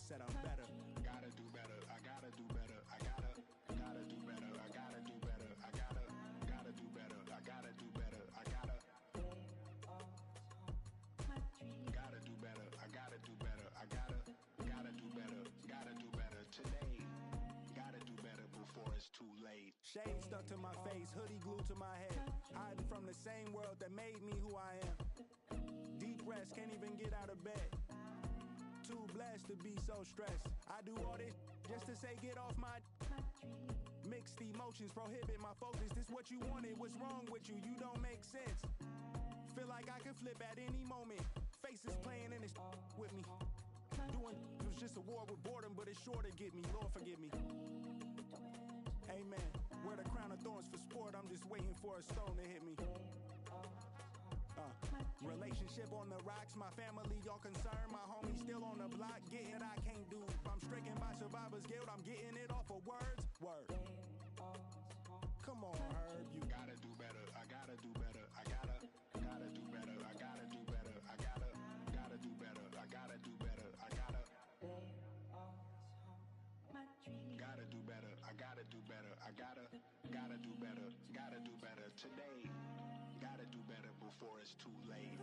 said I'm better. Gotta do better, I gotta do better, I gotta do better, I gotta do better, I gotta do better, I gotta do better, I gotta do better, I gotta do better, I gotta do better, gotta do better today. Gotta do better before it's too late. Shade stuck to my face, hoodie glued to my head, hiding from the same world that made me who I am. Deep rest, can't even get out of bed. Too blessed to be so stressed. I do all this just to say get off my. Mixed emotions prohibit my focus. This what you wanted, what's wrong with you? You don't make sense. Feel like I could flip at any moment. Faces playing in this with me. Doing it was just a war with boredom, but it's sure to get me. Lord forgive me. Amen. Wear the crown of thorns for sport. I'm just waiting for a stone to hit me. Relationship on the rocks, my family all concerned. My homie still on the block, getting it I can't do. I'm stricken by survivor's guilt, I'm getting it off of words. Word. Come on, Herb, you gotta do better, I gotta do better, I gotta do better, I gotta do better, I gotta do better, I gotta do better, I gotta do better, I gotta do better, I gotta do better, gotta do better today. Gotta do better before it's too late.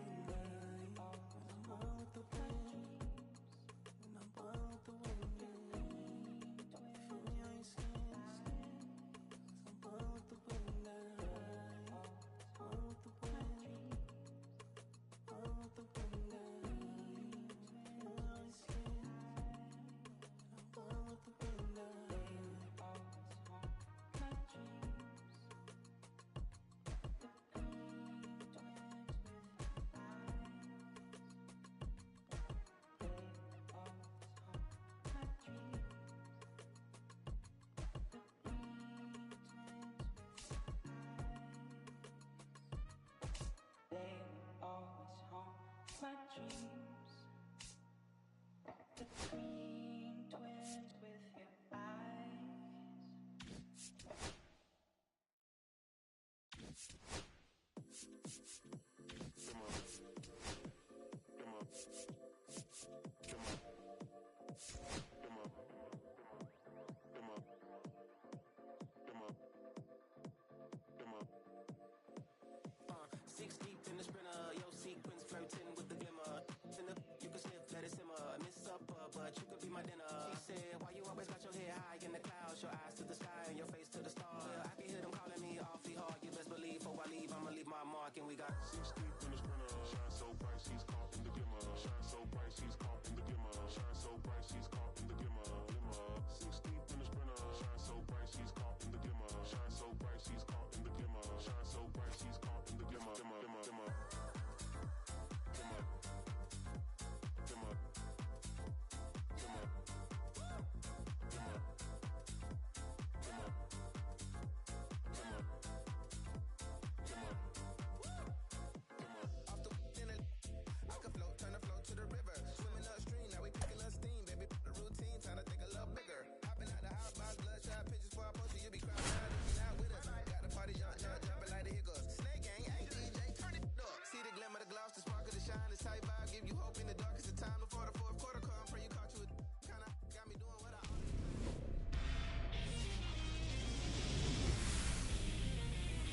My dreams, the green twins with your eyes. Six deep in the sprinter, your sequence flirting with the glimmer. You can sniff, let it simmer. Miss supper, but you could be my dinner. She said, why you always got your head high in the clouds? Your eyes to the sky and your face to the stars. Well, I can hear them calling me awfully hard. You best believe before I leave, I'ma leave my mark. And we got 6 deep in the sprinter. Shine so bright, she's caught in the glimmer. Shine so bright, she's caught in the glimmer. Shine so bright, she's caught in the glimmer. 6 deep in the sprinter. Shine so bright, she's caught in the glimmer. Shine so bright, she's caught in the glimmer. Shine so bright, she's caught in the glimmer.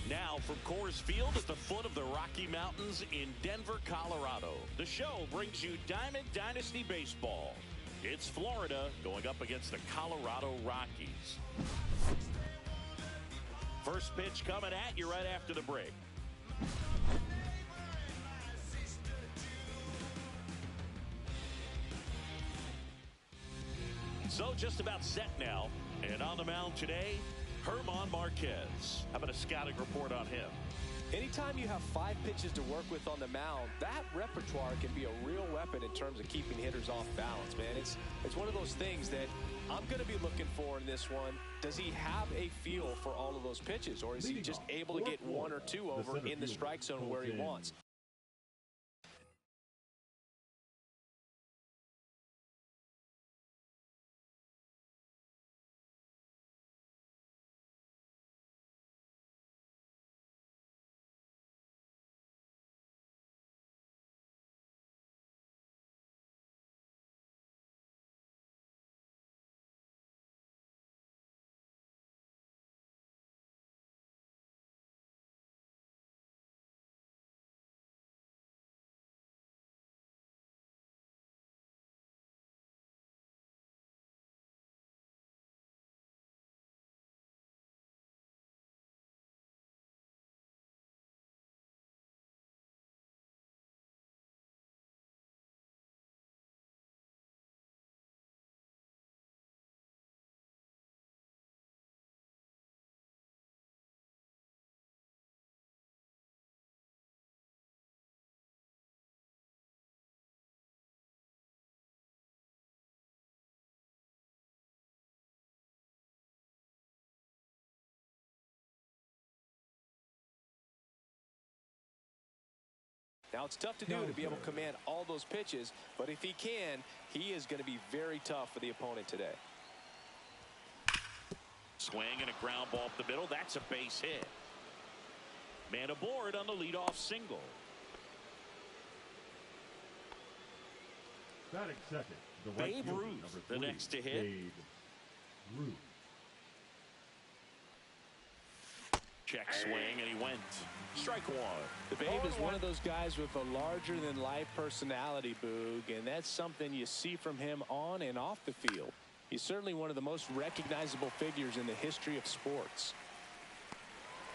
Now from Coors Field at the foot of the Rocky Mountains in Denver, Colorado, the show brings you Diamond Dynasty Baseball. It's Florida going up against the Colorado Rockies. First pitch coming at you right after the break. So just about set now, and on the mound today, German Marquez. How about a scouting report on him? Anytime you have 5 pitches to work with on the mound, that repertoire can be a real weapon in terms of keeping hitters off balance, man. It's one of those things that I'm going to be looking for in this one. Does he have a feel for all of those pitches, or is he just able to get 1 or 2 over in the strike zone where he wants? Now, it's tough to do to be able to command all those pitches, but if he can, he is going to be very tough for the opponent today. Swing and a ground ball up the middle. That's a base hit. Man aboard on the leadoff single. Batting second, the right Babe fielder, Ruth, number the 3, next to hit. Babe Ruth. Check swing, and he went. Strike one. The Babe is one of those guys with a larger-than-life personality, Boog, and that's something you see from him on and off the field. He's certainly one of the most recognizable figures in the history of sports.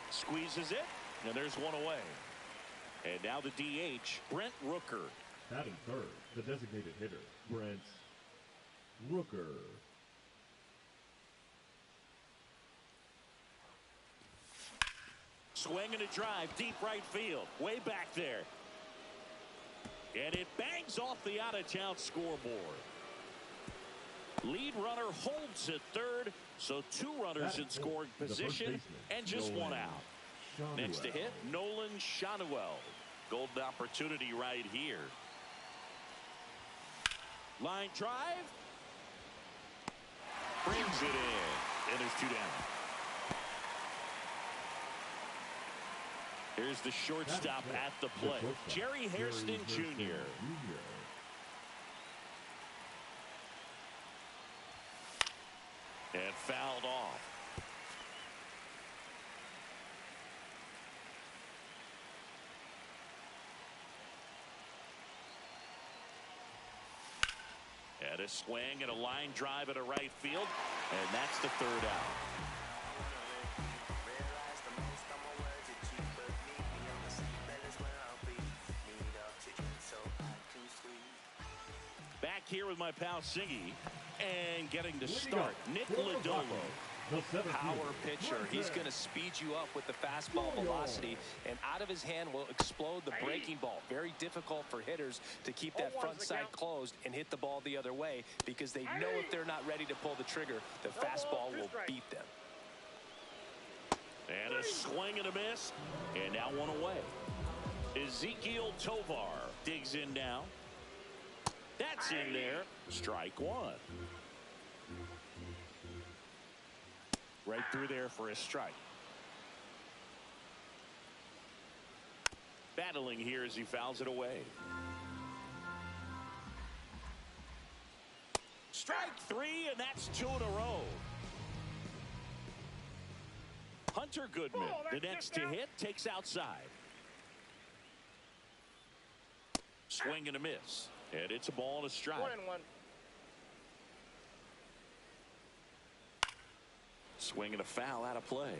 Squeezes it, and there's one away. And now the DH, Brent Rooker. Batting third, the designated hitter, Brent Rooker. Swing and a drive, deep right field, way back there. And it bangs off the out-of-town scoreboard. Lead runner holds at third, so 2 runners in scoring position and just one out. Next to hit, Nolan Shanuel. Golden opportunity right here. Line drive. Brings it in. And there's 2 down. Here's the shortstop at the plate, Jerry Hairston Jr. And fouled off. And a swing and a line drive at a right field, and that's the 3rd out. Back here with my pal Siggy, and getting to start, Nick Lodolo. Power pitcher. He's going to speed you up with the fastball velocity, and out of his hand will explode the breaking ball. Very difficult for hitters to keep that front side closed and hit the ball the other way, because they know if they're not ready to pull the trigger, the fastball will beat them. And a swing and a miss, and now one away. Ezekiel Tovar digs in now. That's in there. Strike one. Right through there for a strike. Battling here as he fouls it away. Strike 3, and that's 2 in a row. Hunter Goodman, the next to hit, takes outside. Swing and a miss. And it's a ball and a strike. 1-1. Swing and a foul out of play.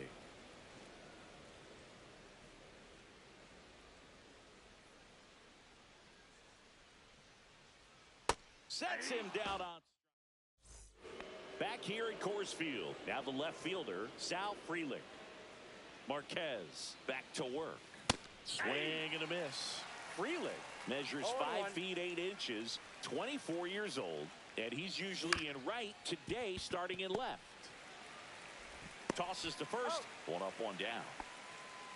Sets him down on. Back here at Coors Field. Now the left fielder, Sal Frelick. Marquez back to work. Swing and a miss. Frelick measures 5 feet 8 inches, 24 years old, and he's usually in right, today starting in left. Tosses to first, 1 up, 1 down.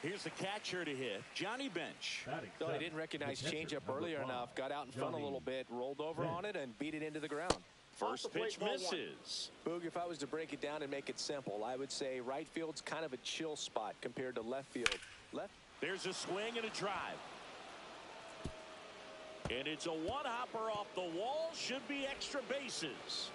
Here's the catcher to hit, Johnny Bench. So he didn't recognize changeup earlier enough, got out in front a little bit, rolled over on it, and beat it into the ground. First pitch misses. Boog, if I was to break it down and make it simple, I would say right field's kind of a chill spot compared to left field. There's a swing and a drive. And it's a one-hopper off the wall. Should be extra bases.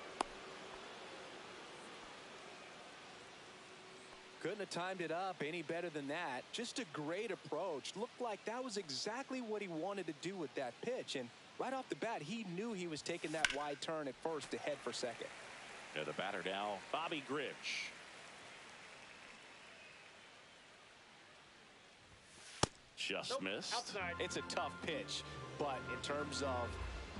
Couldn't have timed it up any better than that. Just a great approach. Looked like that was exactly what he wanted to do with that pitch. And right off the bat, he knew he was taking that wide turn at first to head for second. Yeah, the batter now, Bobby Grich. Just missed. Outside. It's a tough pitch, but in terms of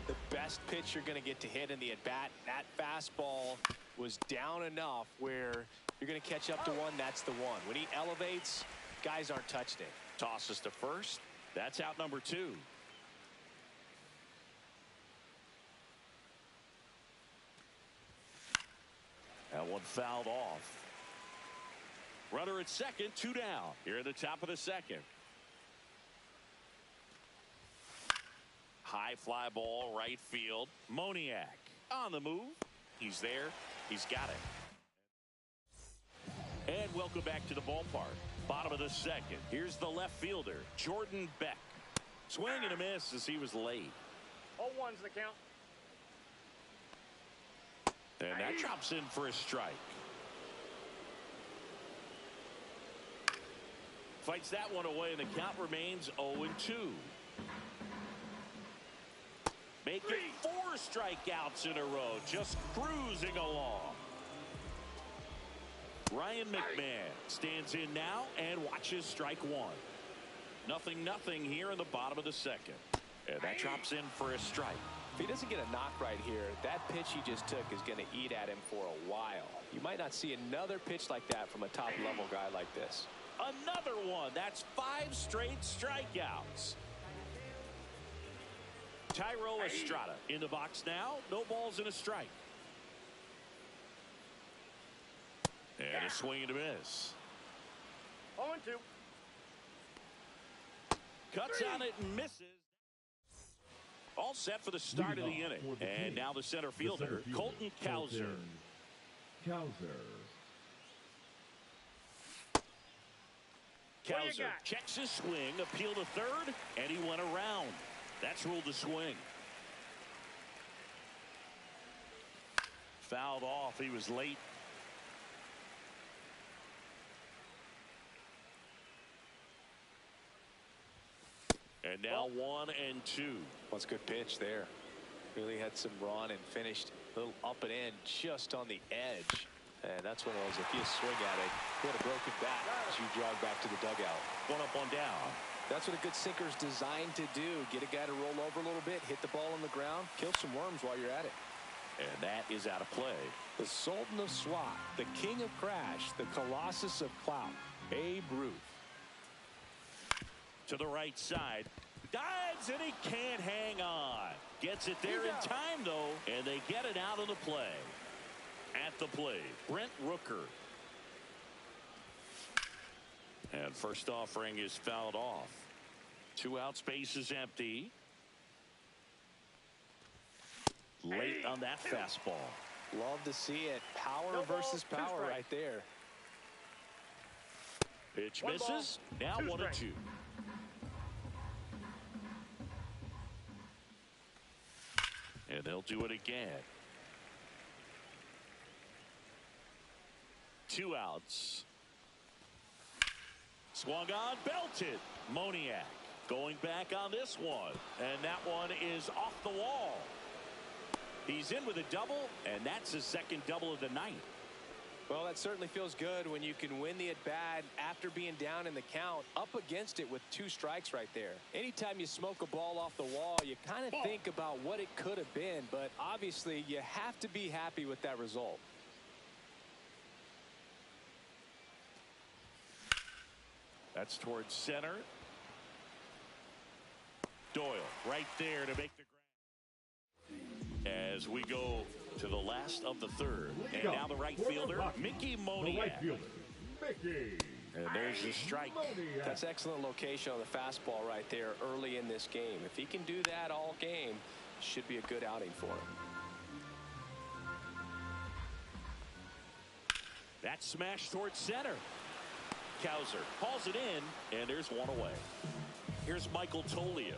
the best pitch you're going to get to hit in the at-bat, that fastball was down enough where you're going to catch up to one. That's the one. When he elevates, guys aren't touching it. Tosses to first. That's out number 2. That one fouled off. Runner at second, 2 down. Here at the top of the second. High fly ball, right field. Moniak on the move. He's there. He's got it. And welcome back to the ballpark. Bottom of the second. Here's the left fielder, Jordan Beck. Swing and a miss as he was late. 0-1's the count. And that drops in for a strike. Fights that one away, and the count remains 0-2. Making 4 strikeouts in a row, just cruising along. Ryan McMahon stands in now and watches strike one. 0-0 here in the bottom of the second. And that drops in for a strike. If he doesn't get a knock right here, that pitch he just took is going to eat at him for a while. You might not see another pitch like that from a top-level guy like this. Another one. That's 5 straight strikeouts. Tyro Estrada in the box now. No balls and a strike. And a swing and a miss. 0-2. Cuts on it and misses. All set for the start of the inning. And now the center fielder, Colton Cowser. Cowser checks his swing, appeal to third, and he went around. That's ruled the swing. Fouled off. He was late. And now 1-2. What's a good pitch there. Really had some run and finished a little up and in just on the edge. And that's one of those, if you swing at it, you had a broken bat as you jog back to the dugout. 1 up, 1 down. That's what a good sinker's designed to do. Get a guy to roll over a little bit, hit the ball on the ground, kill some worms while you're at it. And that is out of play. The Sultan of SWAT, the King of Crash, the Colossus of Clout, Babe Ruth. To the right side. Dives and he can't hang on. Gets it there in time though, and they get it out of the play. At the plate, Brent Rooker. And first offering is fouled off. 2 out, space is empty. Late on that fastball. Love to see it. Power versus power right there. Pitch misses. Now 1-2. And they'll do it again. 2 outs. Swung on, belted. Moniak going back on this one. And that one is off the wall. He's in with a double, and that's his second double of the night. Well, that certainly feels good when you can win the at-bat after being down in the count, up against it with 2 strikes right there. Anytime you smoke a ball off the wall, you kind of think about what it could have been, but obviously you have to be happy with that result. That's towards center. Doyle right there to make the grab. As we go to the last of the third. And now the right fielder, Mickey Moniak. And there's the strike. That's excellent location on the fastball right there early in this game. If he can do that all game, should be a good outing for him. That smash towards center. Cowser hauls it in, and there's one away. Here's Michael Tolia.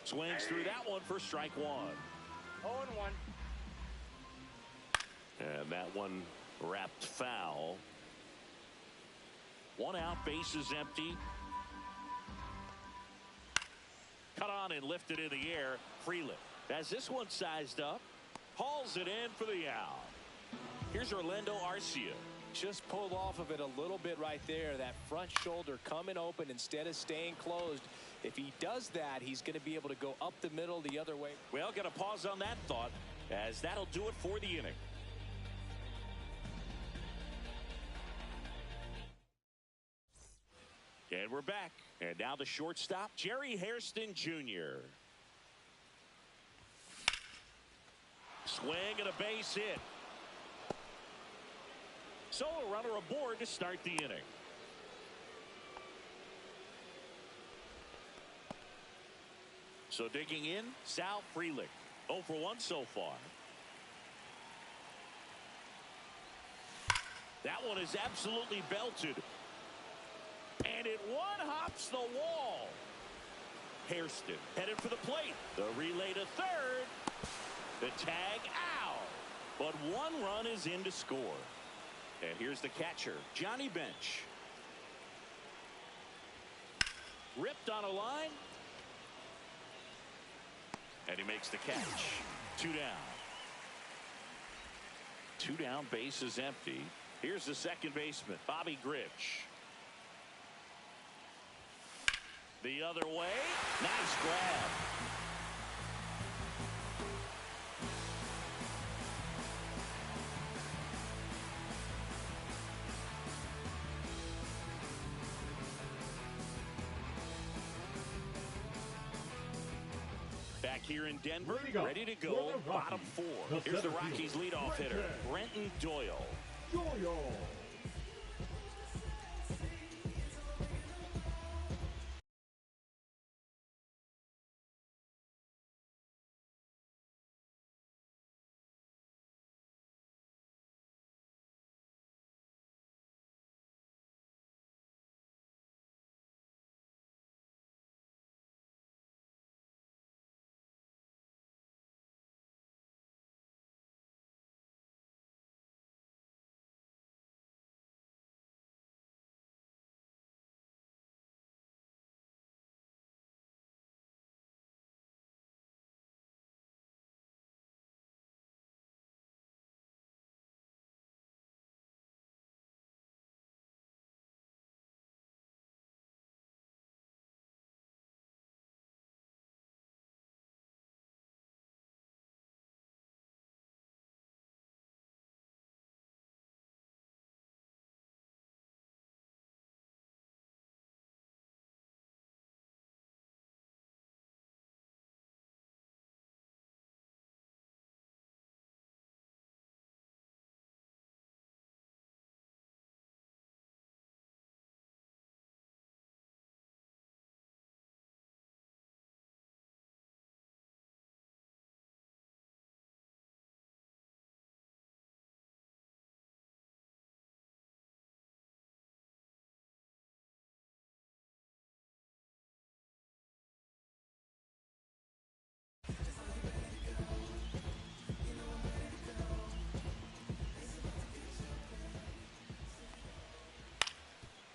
Swings through that one for strike 1. 0-1. And that one wrapped foul. 1 out, bases empty. Cut on and lifted in the air. Freeland has this one sized up. Hauls it in for the out. Here's Orlando Arcia. Just pulled off of it a little bit right there. That front shoulder coming open instead of staying closed. If he does that, he's going to be able to go up the middle the other way. Well, got to pause on that thought, as that'll do it for the inning. And we're back. And now the shortstop, Jerry Hairston Jr. Swing and a base hit. So a runner aboard to start the inning. So digging in, Sal Frelick. 0 for 1 so far. That one is absolutely belted. And it one-hops the wall. Hairston headed for the plate. The relay to third. The tag out. But one run is in to score. And here's the catcher, Johnny Bench. Ripped on a line. And he makes the catch. 2 down. 2 down, base is empty. Here's the second baseman, Bobby Grich. The other way. Nice grab. Back here in Denver, ready to go, bottom 4. Here's the Rockies' leadoff hitter, Brenton Doyle.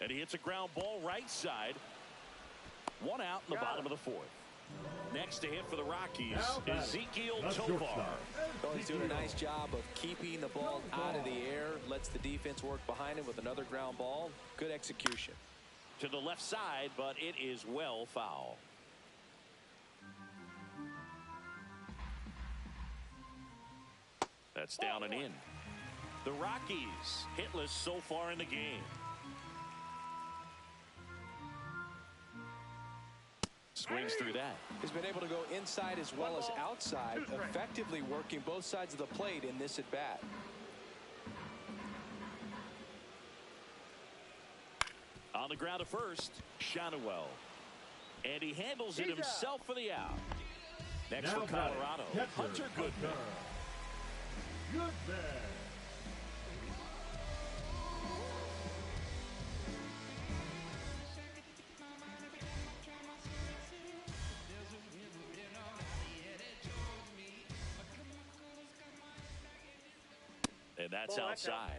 And he hits a ground ball right side. 1 out in the bottom of the 4th. Next to hit for the Rockies, Ezekiel Tovar. Well, he's doing a nice job of keeping the ball out of the air. Lets the defense work behind him with another ground ball. Good execution. To the left side, but it is well foul. That's down and in. The Rockies hitless so far in the game. Swings through that. He's been able to go inside as well as outside, effectively working both sides of the plate in this at bat. On the ground to first, Shannawell. And he handles it himself for the out. Next for Colorado, Hunter Goodman. And that's outside.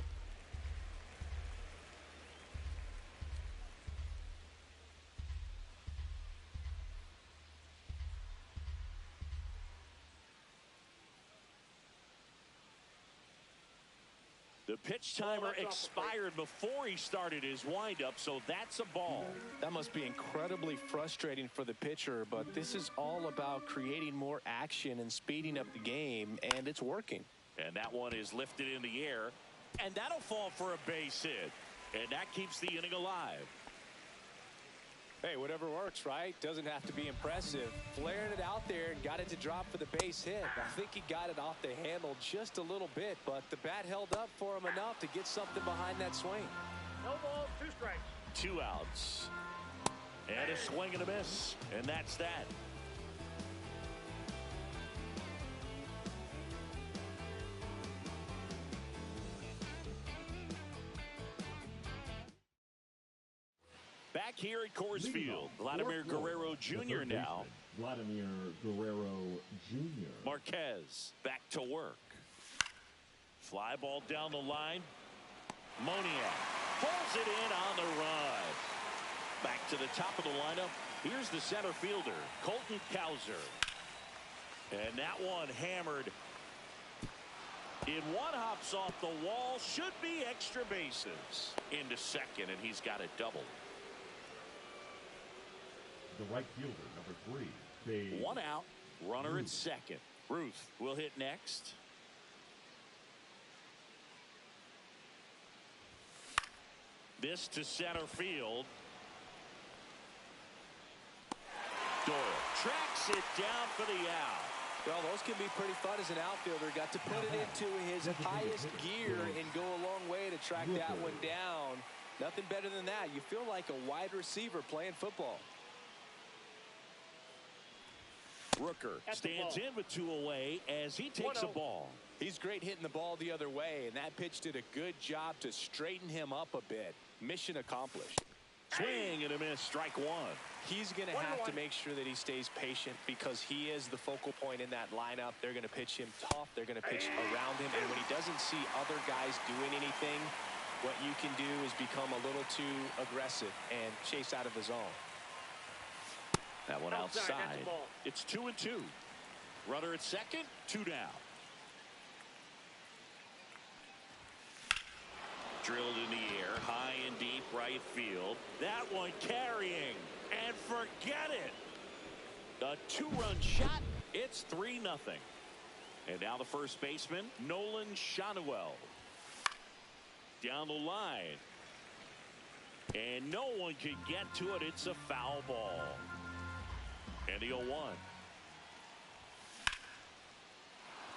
The pitch timer expired before he started his windup, so that's a ball. That must be incredibly frustrating for the pitcher, but this is all about creating more action and speeding up the game, and it's working. And that one is lifted in the air, and that'll fall for a base hit. And that keeps the inning alive. Hey, whatever works, right? Doesn't have to be impressive. Flaring it out there and got it to drop for the base hit. I think he got it off the handle just a little bit, but the bat held up for him enough to get something behind that swing. No balls, 2 strikes. 2 outs. And a swing and a miss. And that's that. Back here at Coors Leading Field, off, Vladimir fourth Guerrero floor, the Jr. third now. baseman, Vladimir Guerrero Jr. Marquez back to work. Fly ball down the line. Moniak pulls it in on the run. Back to the top of the lineup. Here's the center fielder, Colton Cowser. And that one hammered. One hops off the wall. Should be extra bases. Into second, and he's got it doubled. The right fielder, number 3. Babe One out. Runner Ruth. at second. Ruth will hit next. This to center field. Doyle tracks it down for the out. Well, those can be pretty fun as an outfielder. Got to put it into his highest gear and go a long way to track that one down. Nothing better than that. You feel like a wide receiver playing football. Rooker stands in with 2 away as he takes a ball. He's great hitting the ball the other way, and that pitch did a good job to straighten him up a bit. Mission accomplished. Swing and a miss, strike one. He's going to have to make sure that he stays patient because he is the focal point in that lineup. They're going to pitch him tough. They're going to pitch around him. And when he doesn't see other guys doing anything, what you can do is become a little too aggressive and chase out of the zone. That one outside. It's 2-2. Runner at second, 2 down. Drilled in the air, high and deep right field. That one carrying, and forget it. A 2-run shot. It's 3-0. And now the first baseman, Nolan Shanuel. Down the line. And no one can get to it. It's a foul ball. And the 0-1.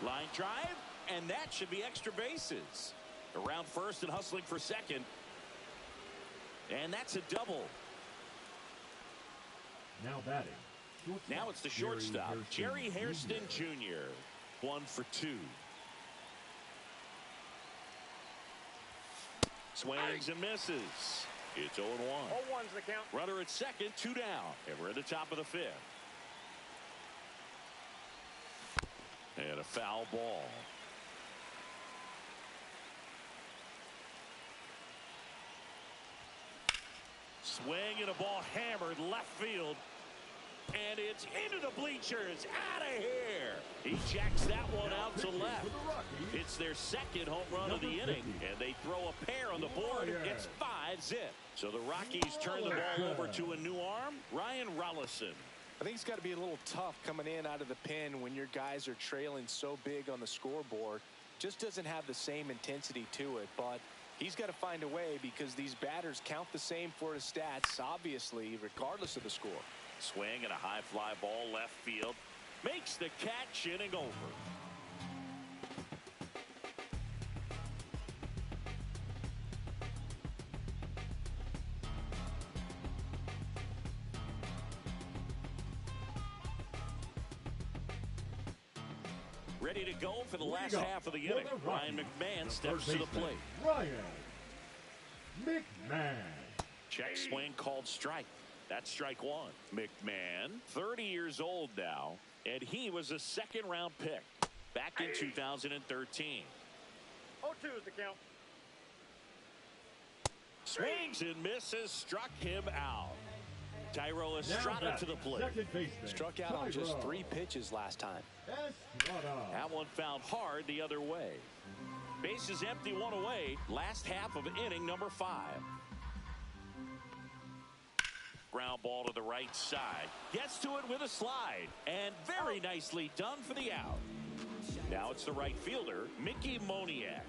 Line drive, and that should be extra bases. Around first and hustling for second. And that's a double. Now batting. Now it's the shortstop, Jerry Hairston Jr. 1 for 2. Swings and misses. It's 0-1. 0-1's the count. Runner at second, 2 down. And we're at the top of the 5th. And a foul ball. Swing and a ball hammered left field. And it's into the bleachers. Out of here. He jacks that one out to left. It's their second home run of the inning. And they throw a pair on the board. It's 5-zip. So the Rockies turn the ball over to a new arm, Ryan Rollison. I think it's got to be a little tough coming in out of the pen when your guys are trailing so big on the scoreboard. Just doesn't have the same intensity to it, but he's got to find a way because these batters count the same for his stats, obviously, regardless of the score. Swing and a high fly ball left field. Makes the catch, inning over. Ready to go for the last half of the inning. Ryan McMahon steps to the plate. Ryan McMahon. Check swing called strike. That's strike one. McMahon, 30 years old now, and he was a second-round pick back in 2013. 0-2's the count. Swings and misses, struck him out. Tyro Estrada to the plate. Struck out on just 3 pitches last time. That one found hard the other way. Bases empty, 1 away. Last half of inning number 5. Ground ball to the right side. Gets to it with a slide. And very nicely done for the out. Now it's the right fielder, Mickey Moniak.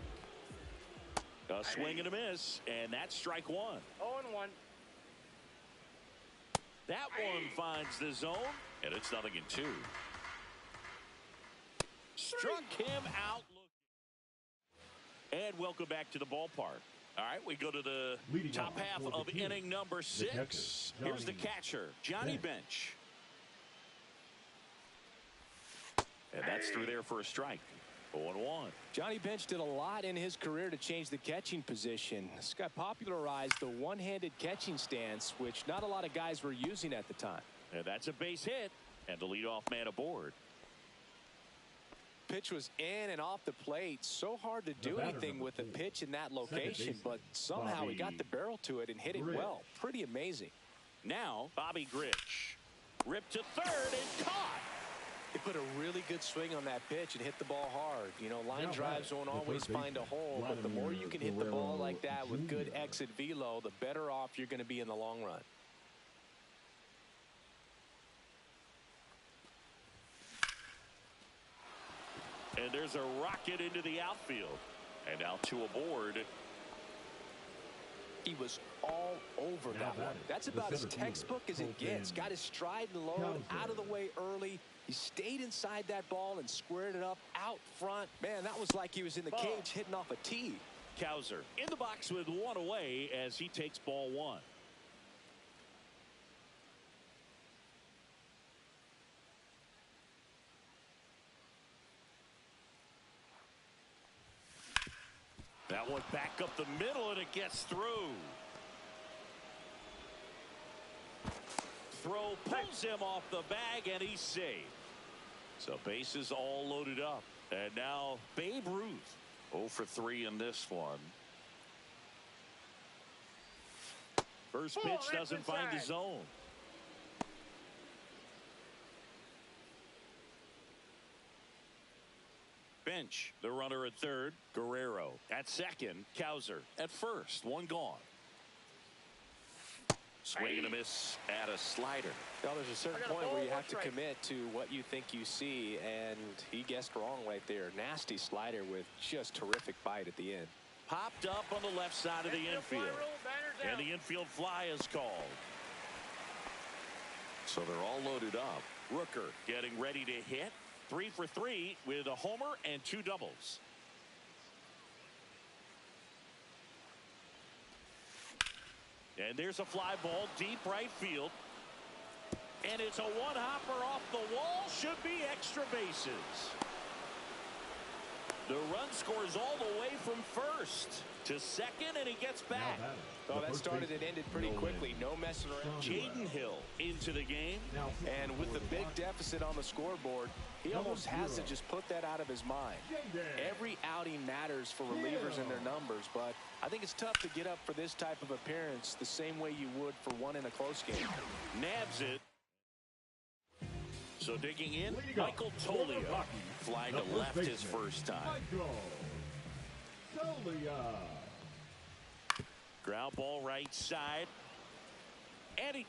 A swing and a miss, and that's strike one. 0-1. That one finds the zone, and it's 0-2. Struck him out. And welcome back to the ballpark. All right, we go to the top half of inning number 6. Here's the catcher, Johnny Bench. And that's through there for a strike. 0-1. Johnny Bench did a lot in his career to change the catching position. This guy popularized the one-handed catching stance, which not a lot of guys were using at the time. And that's a base hit, and the leadoff man aboard. Pitch was in and off the plate. So hard to do anything with a pitch in that location, but somehow he got the barrel to it and hit it well. Pretty amazing. Now, Bobby Grich. Ripped to third and caught. He put a really good swing on that pitch and hit the ball hard. You know, line drives don't always find a hole, but the more you can hit the ball like that with good exit velo, the better off you're going to be in the long run. And there's a rocket into the outfield. And now two aboard. He was all over that one. That's about as textbook as it gets. Got his stride and load out of the way early. He stayed inside that ball and squared it up out front. Man, that was like he was in the cage hitting off a tee. Cowser in the box with one away as he takes ball one. That one back up the middle, and it gets through. Throw pulls him off the bag, and he's safe. So bases all loaded up. And now Babe Ruth 0 for 3 in this one. First pitch doesn't find the zone. Bench, the runner at third. Guerrero at second. Cowser at first. One gone. Swing and a miss at a slider. Well, there's a certain point where you have to commit to what you think you see, and he guessed wrong right there. Nasty slider with just terrific bite at the end. Popped up on the left side of the infield. And the infield fly is called. So they're all loaded up. Rooker getting ready to hit. 3 for 3 with a homer and 2 doubles. And there's a fly ball deep right field. And it's a one-hopper off the wall. Should be extra bases. The run scores all the way from first to second, and he gets back. Well, that started and ended pretty quickly. No messing around. Jaden Hill into the game. And with the big deficit on the scoreboard, he almost has to just put that out of his mind. Every outing matters for relievers and their numbers, but I think it's tough to get up for this type of appearance the same way you would for one in a close game. Nabs it. So digging in, Michael Toglia flying to left his first time. Ground ball right side. And he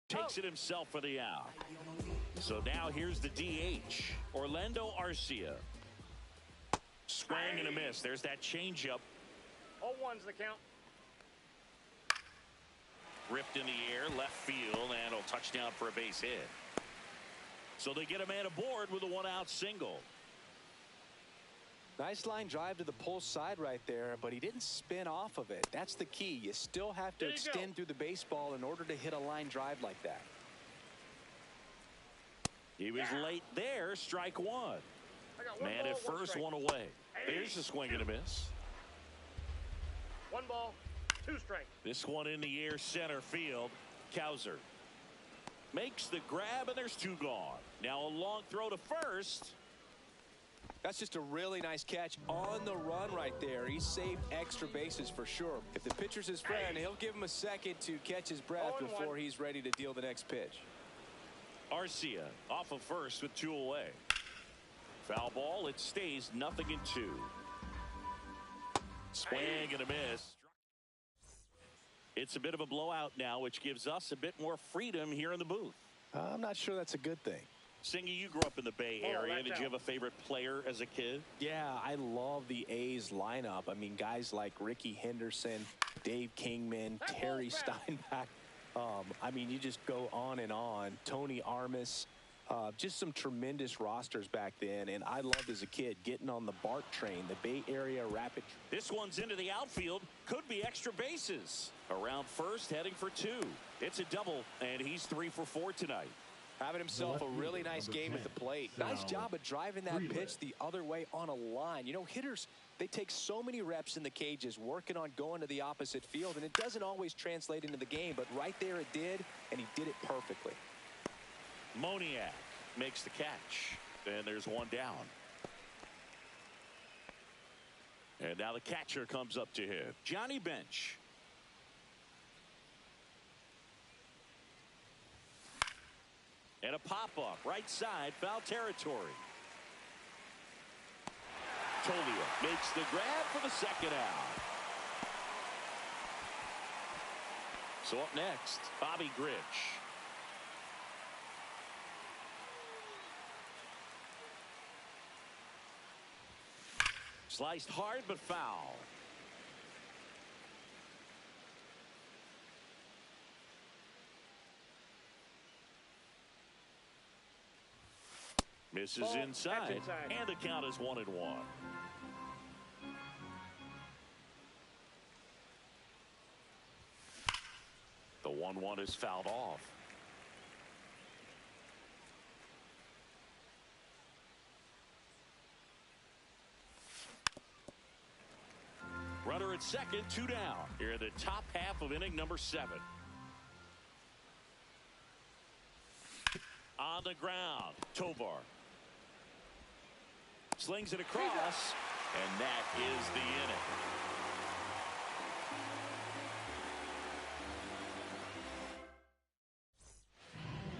takes it himself for the out. So now here's the DH, Orlando Arcia. Swing and a miss. There's that changeup. 0-1's the count. Ripped in the air, left field, and a touchdown for a base hit. So they get a man aboard with a one-out single. Nice line drive to the pull side right there, but he didn't spin off of it. That's the key. You still have to extend through the baseball in order to hit a line drive like that. He was late there. Strike one. Man at first, one away. There's a swing and a miss. 1 ball, 2 strikes. This one in the air, center field. Cowser makes the grab, and there's 2 gone. Now a long throw to first. That's just a really nice catch on the run right there. He saved extra bases for sure. If the pitcher's his friend, he'll give him a second to catch his breath before he's ready to deal the next pitch. Arcia off of first with 2 away. Foul ball. It stays 0-2. Swing and a miss. It's a bit of a blowout now, which gives us a bit more freedom here in the booth. I'm not sure that's a good thing. Singy, you grew up in the Bay Area. Did you have a favorite player as a kid? Yeah, I love the A's lineup. I mean, guys like Ricky Henderson, Dave Kingman, Terry Steinbach. I mean, you just go on and on. Tony Armas. Just some tremendous rosters back then, and I loved as a kid getting on the BART train, the Bay Area Rapid. This one's into the outfield. Could be extra bases. Around first, heading for 2. It's a double, and he's 3 for 4 tonight. Having himself a really nice game at the plate. Nice job of driving that pitch the other way on a line. You know, hitters, they take so many reps in the cages working on going to the opposite field, and it doesn't always translate into the game, but right there it did, and he did it perfectly. Moniak makes the catch. And there's one down. And now the catcher comes up to him. Johnny Bench. And a pop-up right side, foul territory. Tolia makes the grab for the second out. So up next, Bobby Grich. Sliced hard but foul. Misses inside, and the count is 1-1. The 1-1 is fouled off. Runner at second, 2 down. Here in the top half of inning number 7. On the ground, Tovar. Slings it across, and that is the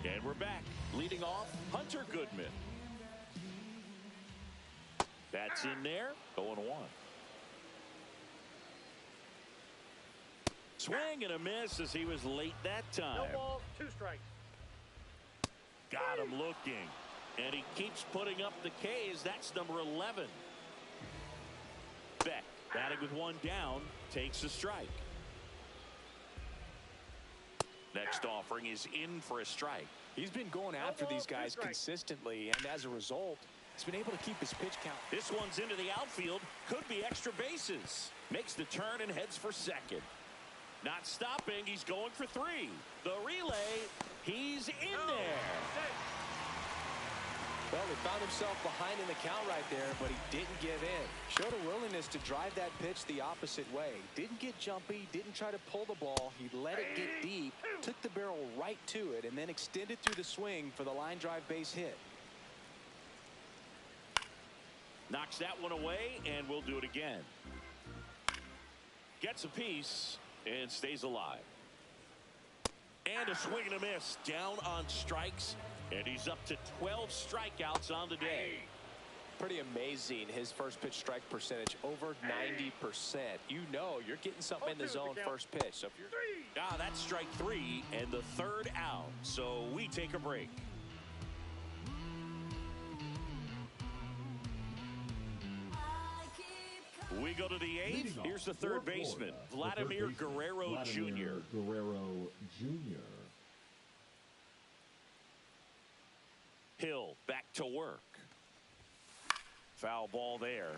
inning. And we're back. Leading off, Hunter Goodman. That's in there, 0-1. Swing and a miss as he was late that time. No balls, 2 strikes. Got him looking. And he keeps putting up the Ks. That's number 11. Beck, batting with 1 down, takes a strike. Next offering is in for a strike. He's been going after these guys consistently, and as a result, he's been able to keep his pitch count. This one's into the outfield. Could be extra bases. Makes the turn and heads for second. Not stopping. He's going for 3. The relay. He's in there. Well, he found himself behind in the count right there, but he didn't give in. Showed a willingness to drive that pitch the opposite way. Didn't get jumpy, didn't try to pull the ball. He let it get deep, took the barrel right to it, and then extended through the swing for the line drive base hit. Knocks that one away, and we'll do it again. Gets a piece and stays alive. And a swing and a miss down on strikes. And he's up to 12 strikeouts on the day. Pretty amazing, his first pitch strike percentage, over 90%. You know you're getting something in the zone first pitch. So if you're... That's strike 3 and the 3rd out. So we take a break. We go to the 8th. Here's the 3rd baseman, Vladimir Guerrero Jr. Hill back to work. Foul ball there.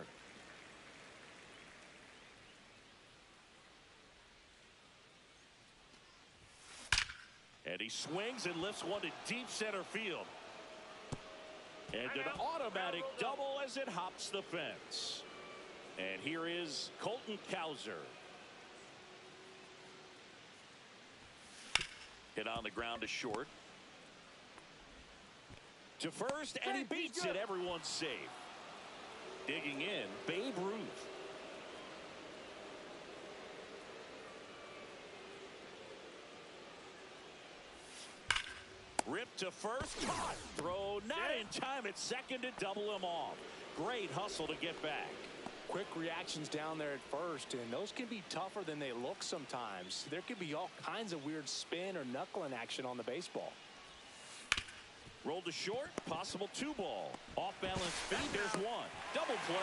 And he swings and lifts one to deep center field. And an automatic double as it hops the fence. And here is Colton Cowser. Hit on the ground to short. To first, and he beats it. Everyone's safe. Digging in, Babe Ruth. Ripped to first, caught. Throw not in time at second to double him off. Great hustle to get back. Quick reactions down there at first, and those can be tougher than they look sometimes. There could be all kinds of weird spin or knuckling action on the baseball. Rolled to short, possible 2-ball. Off balance feed, there's one. Double play,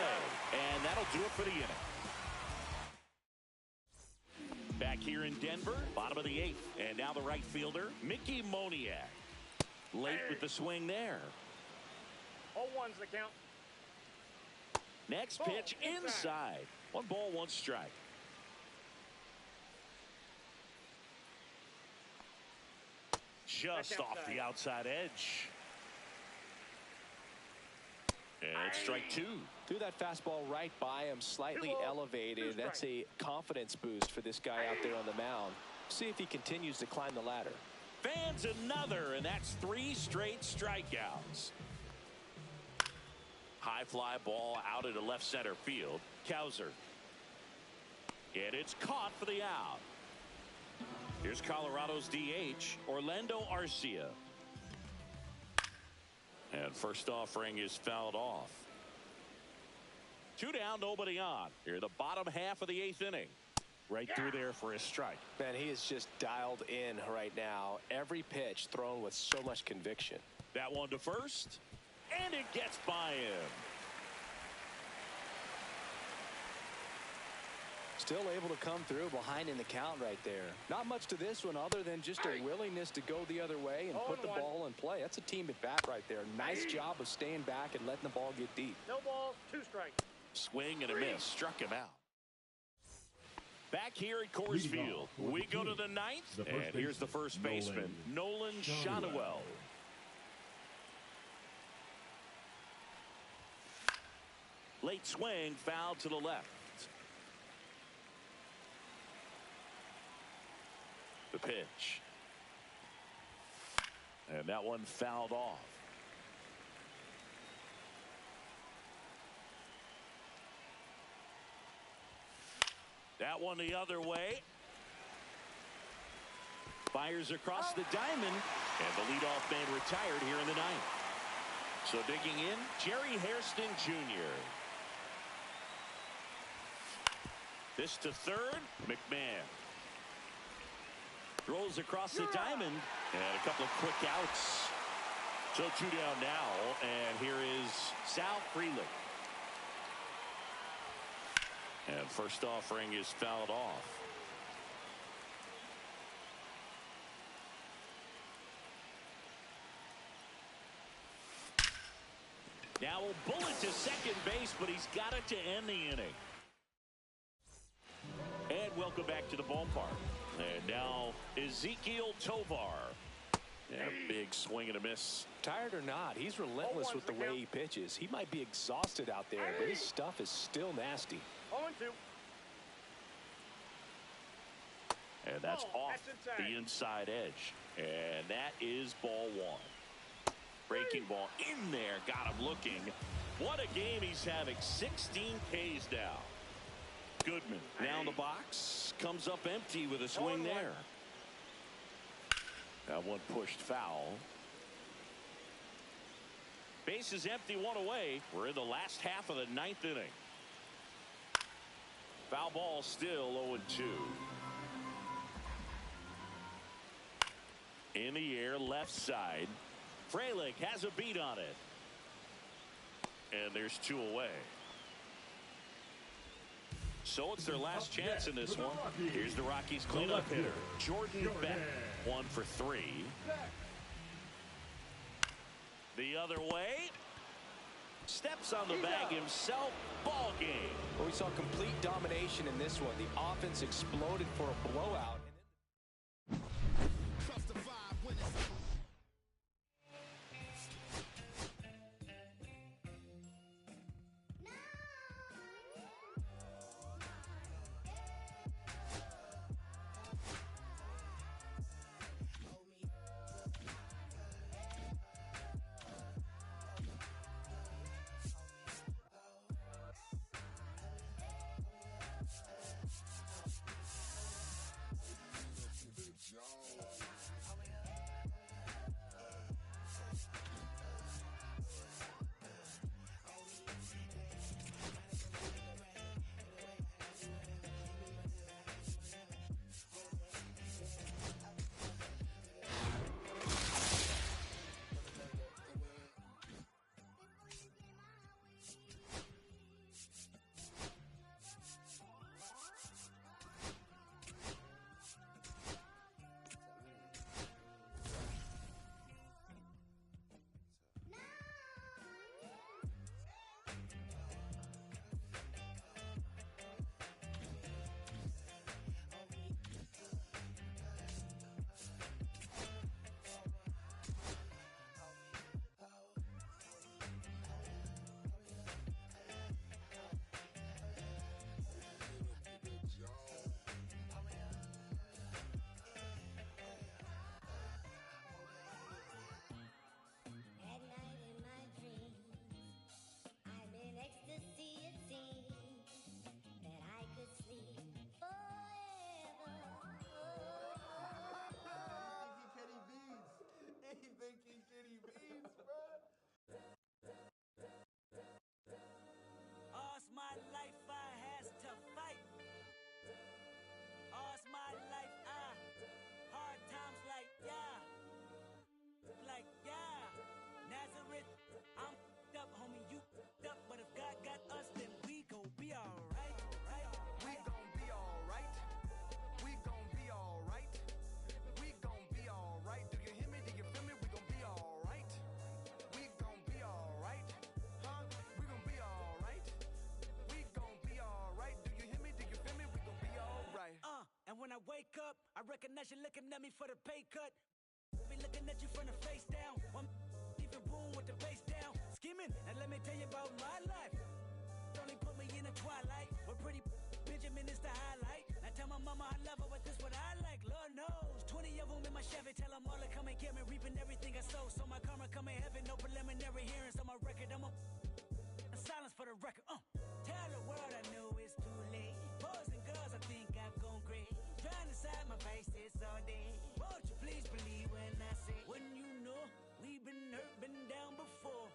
and that'll do it for the inning. Back here in Denver, bottom of the 8th. And now the right fielder, Mickey Moniak. Late with the swing there. 0-1's the count. Next pitch inside. 1 ball, 1 strike. Just off the outside edge. And it's strike 2. Threw that fastball right by him, slightly elevated. That's a confidence boost for this guy out there on the mound. See if he continues to climb the ladder. Fans another, and that's 3 straight strikeouts. High fly ball out into left center field. Kowser. And it's caught for the out. Here's Colorado's DH, Orlando Arcia. And first offering is fouled off. 2 down, nobody on. Here, the bottom half of the 8th inning. Right through there for his strike. Man, he is just dialed in right now. Every pitch thrown with so much conviction. That one to first, and it gets by him. Still able to come through behind in the count right there. Not much to this one other than just a willingness to go the other way and put the ball in play. That's a team at bat right there. Nice job of staying back and letting the ball get deep. No balls, 2 strikes. Swing and a miss. Struck him out. Back here at Coors Field, we go to the 9th, and here's the first baseman, Nolan Schanuel. Late swing, foul to the left. The pitch. And that one fouled off. That one the other way. Fires across the diamond. And the leadoff man retired here in the 9th. So digging in, Jerry Hairston Jr. This to third, McMahon. Throws across the diamond. And a couple of quick outs. So 2 down now. And here is Sal Frelick. And first offering is fouled off. Now a bullet to second base, but he's got it to end the inning. And welcome back to the ballpark. And now Ezequiel Tovar. And a big swing and a miss. Tired or not, he's relentless with the way he pitches. He might be exhausted out there, but his stuff is still nasty. 0-2. And that's off the inside edge. And that is ball 1. Breaking ball in there. Got him looking. What a game he's having. 16 Ks now. Goodman down the box. Comes up empty with a swing there. That one pushed foul. Base is empty, 1 away. We're in the last half of the 9th inning. Foul ball still 0-2. In the air, left side. Frelick has a beat on it. And there's 2 away. So it's their last chance in this one. Here's the Rockies cleanup hitter, Jordan Beck. 1 for 3. The other way. Steps on the bag himself. Ball game. Well, we saw complete domination in this one. The offense exploded for a blowout. recognize you looking at me for the pay cut. Be looking at you from the face down. One even boom with the bass down. Skimming, and let me tell you about my life. Only put me in the twilight. We're pretty Benjamin is the highlight. Now tell my mama I love her, but this what I like. Lord knows, 20 of them in my Chevy. Tell them all to come and get me, reaping everything I sow. So my karma come in heaven, no preliminary hearings on my record. I'm a silence for the record. Tell the world I know it's too late. Boys and girls, I think I've gone crazy. Trying to side my vices all day. Won't you please believe when I say, when you know we've been hurt, been down before.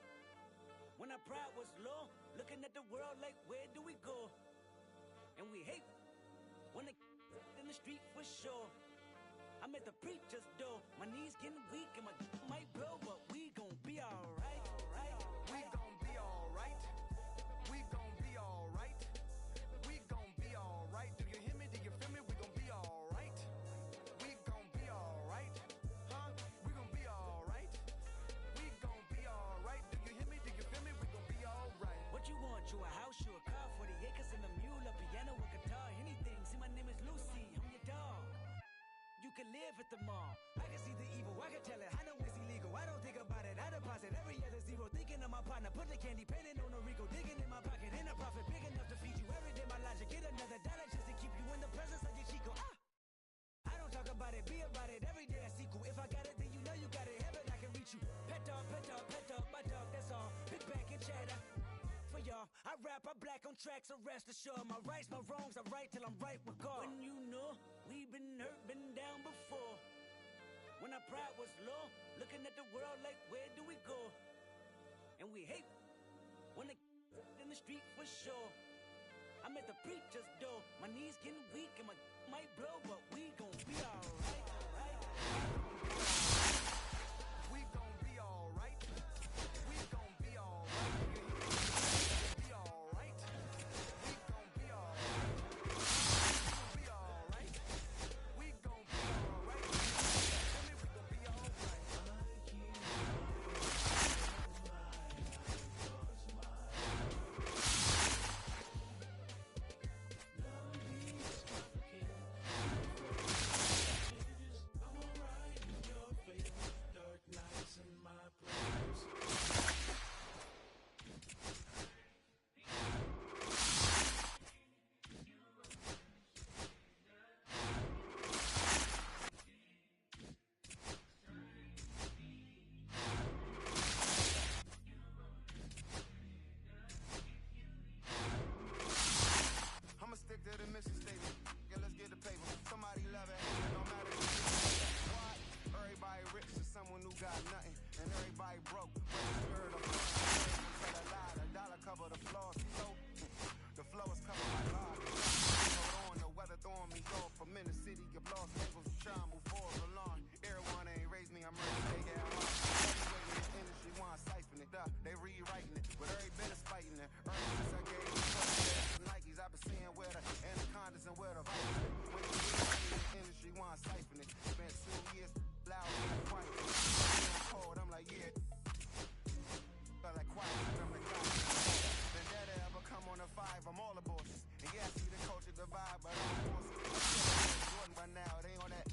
When our pride was low, looking at the world like, where do we go? And we hate when they in the street for sure. I'm at the preacher's door. My knees getting weak and my might blow, but we gon' be alright. We gon' be alright. We gon' be alright. We gon' be alright. Do you hear me? Do you feel me? We gon' be alright. We gon' be alright. Huh? We gon' be alright. We gon' be alright. Do you hear me? Do you feel me? We gon' be alright. What you want? You a house, you a car, 40 acres and a mule, a piano, a guitar, anything. See, my name is Lucy, I'm your dog. You can live at the mall. I can see the evil, I can tell it. I know it's illegal. I don't think about it. I deposit every other zero. Thinking of my partner, put the candy painting on a Rico. Digging in my pocket, in a profit big enough to feed you every day. My logic, get another dollar just to keep you in the presence of your Chico. I don't talk about it, be about it. Every day I sequel. If I got it, then you know you got it. Heaven, I can reach you. Pet dog, my dog, that's all. Big back and chatter. For y'all, I rap, I black on tracks, so rest assured. My rights, my wrongs, I right till I'm right with God. When you know we've been hurt, been down before. When our pride was low, looking at the world like, where do we go? And we hate when they in the street for sure. I'm at the preacher's door. My knees getting weak and my might blow, but we gon' be alright. We gon' be alright. We gon' be alright. Be alright. We gon' be alright. We gon' be alright. We gon' be alright. We gon' be I'ma stick to the mission statement. Yeah, let's get the paper. Somebody love it, no matter what. Everybody rich to someone who got nothing, and everybody broke. Spirit of tell a lie, the dollar cover the flaws. So the flow is covered by God. Hold on, the weather throwing me off. I'm in the city, get lost labels, trying to move forward along. Everyone ain't raised me, I'm ready to take it out. The industry want siphon it up, they rewriting it, but every bit is fighting it. Earnings I gave Nikes, I've been seeing where the anacondas and where the vice is. When you the industry want siphon it. Spent 2 years loud and quiet. I'm cold, I'm like, yeah. I like quiet, I'm like, God. Then that ever come on the 5, I'm all the bosses. And yeah, I see the culture divide, but I'm forced. Jordan by now, they on that.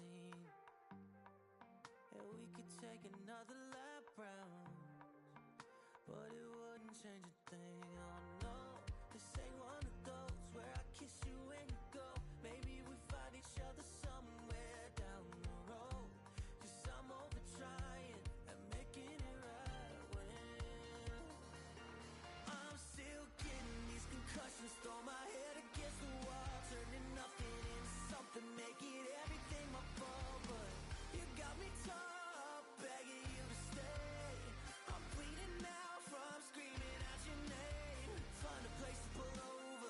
17. And we could take another lap round, but it wouldn't change a thing. Oh no, this ain't one of those where I kiss you when you go. Maybe we find each other somewhere down the road. 'Cause I'm over trying and making it right when I'm still getting these concussions. Throw my head against the wall, turning nothing into something, make it everything my fault. But you got me tough, begging you to stay. I'm bleeding now from screaming out your name. Find a place to pull over,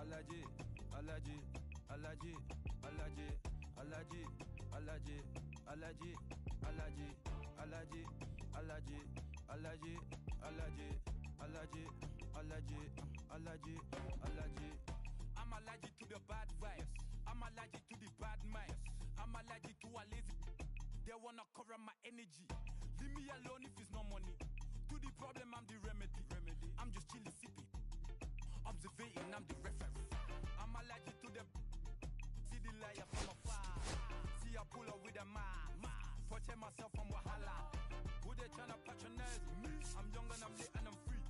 Alaji, Alaji, Alaji, Alaji, Alaji, Alaji, Alaji, Alaji, Alaji, Alaji, Alaji, Alaji, Alaji, Alaji, Alaji, Alaji. I'm allergic to the bad vibes. I'm allergic to the bad minds. I'm allergic to a lazy. They wanna cover my energy. Leave me alone if it's no money. To the problem, I'm the remedy. I'm just chilly sipping. Observating, I'm the referee. I'm allergic to the. See the liar from afar. See I pull up with a mask. Protect myself from Wahala. Who they tryna patronize me? I'm young and I'm lit and I'm free.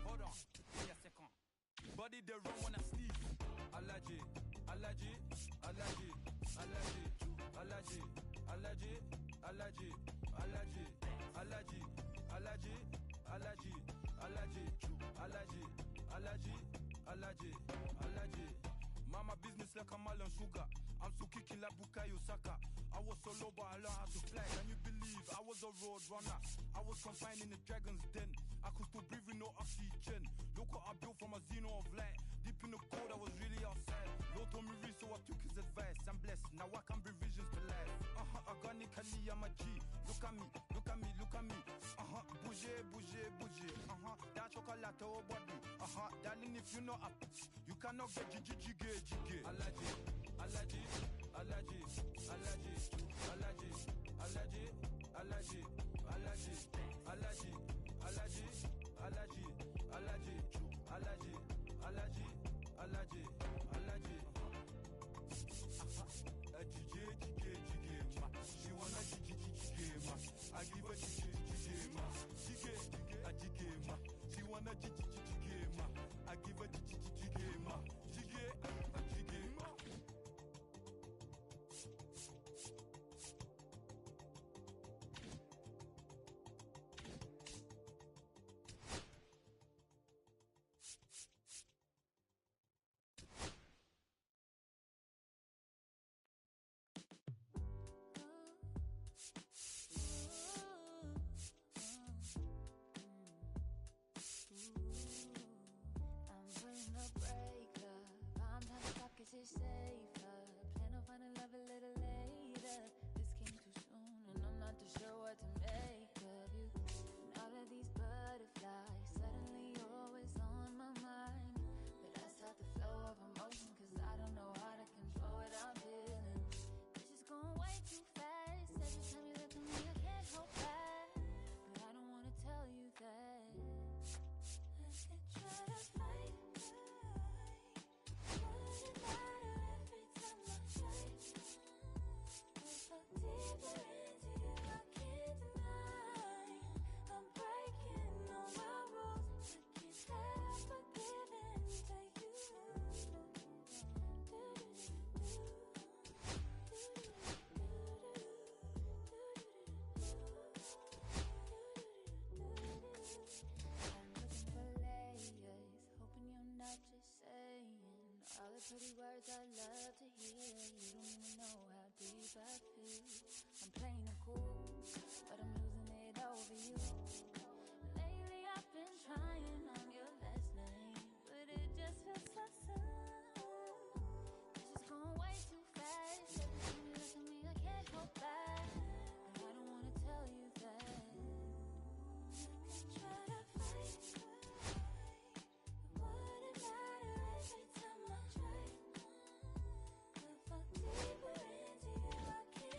Hold on, give me a second. Body they run when I sneeze. Allergy, allergy, allergy, allergy, allergy, allergy, allergy, allergy, allergy, allergy, allergy, allergy, allergy, allergy, allergy, allergy. Mama business like a mal and sugar. I'm so kicking like Bukayo Saka. I was so low but I learned how to fly. Can you believe I was a road runner? I was confined in the dragon's den. I could still breathe with no oxygen. Look what I built from a xeno of light. Deep in the cold, I was really outside. Lord told me read, so I took his advice. I'm blessed, now I can bring visions to life. Organically, I'm a G. Look at me, look at me, look at me. Bouger, bouger, bouger. That chocolate oh body. Darling, if you know up, you cannot get jiggy. Allergy, allergy, allergy, allergy, allergy, allergy, allergy, allergy, allergy, allergy, allergy, allergy, allergy, allergy, allergy, allergy. Ma. She wanna ma. I give her ma. Ma. She wanna ma. I give her ma. Ma. It's safer. Plan on finding love a little later. This came too soon, and I'm not too sure what to make of you. And all of these butterflies, suddenly you're always on my mind. But I start the flow of emotion, cause I don't know how to control what I'm feeling. It's just going way too fast. Every time you look at me, I can't hold back. But I don't wanna tell you that. I could try to fight. All the pretty words I love to hear. You don't even know how deep I feel. I'm playing it cool, but I'm losing it over you. Lately I've been trying, I'm your last name, but it just feels so soon. It's just going way too fast. Every time you look at me, I can't hold back. But I don't wanna tell you that. I could try to fight. Wouldn't matter every time I try. If I deeper into you, I can't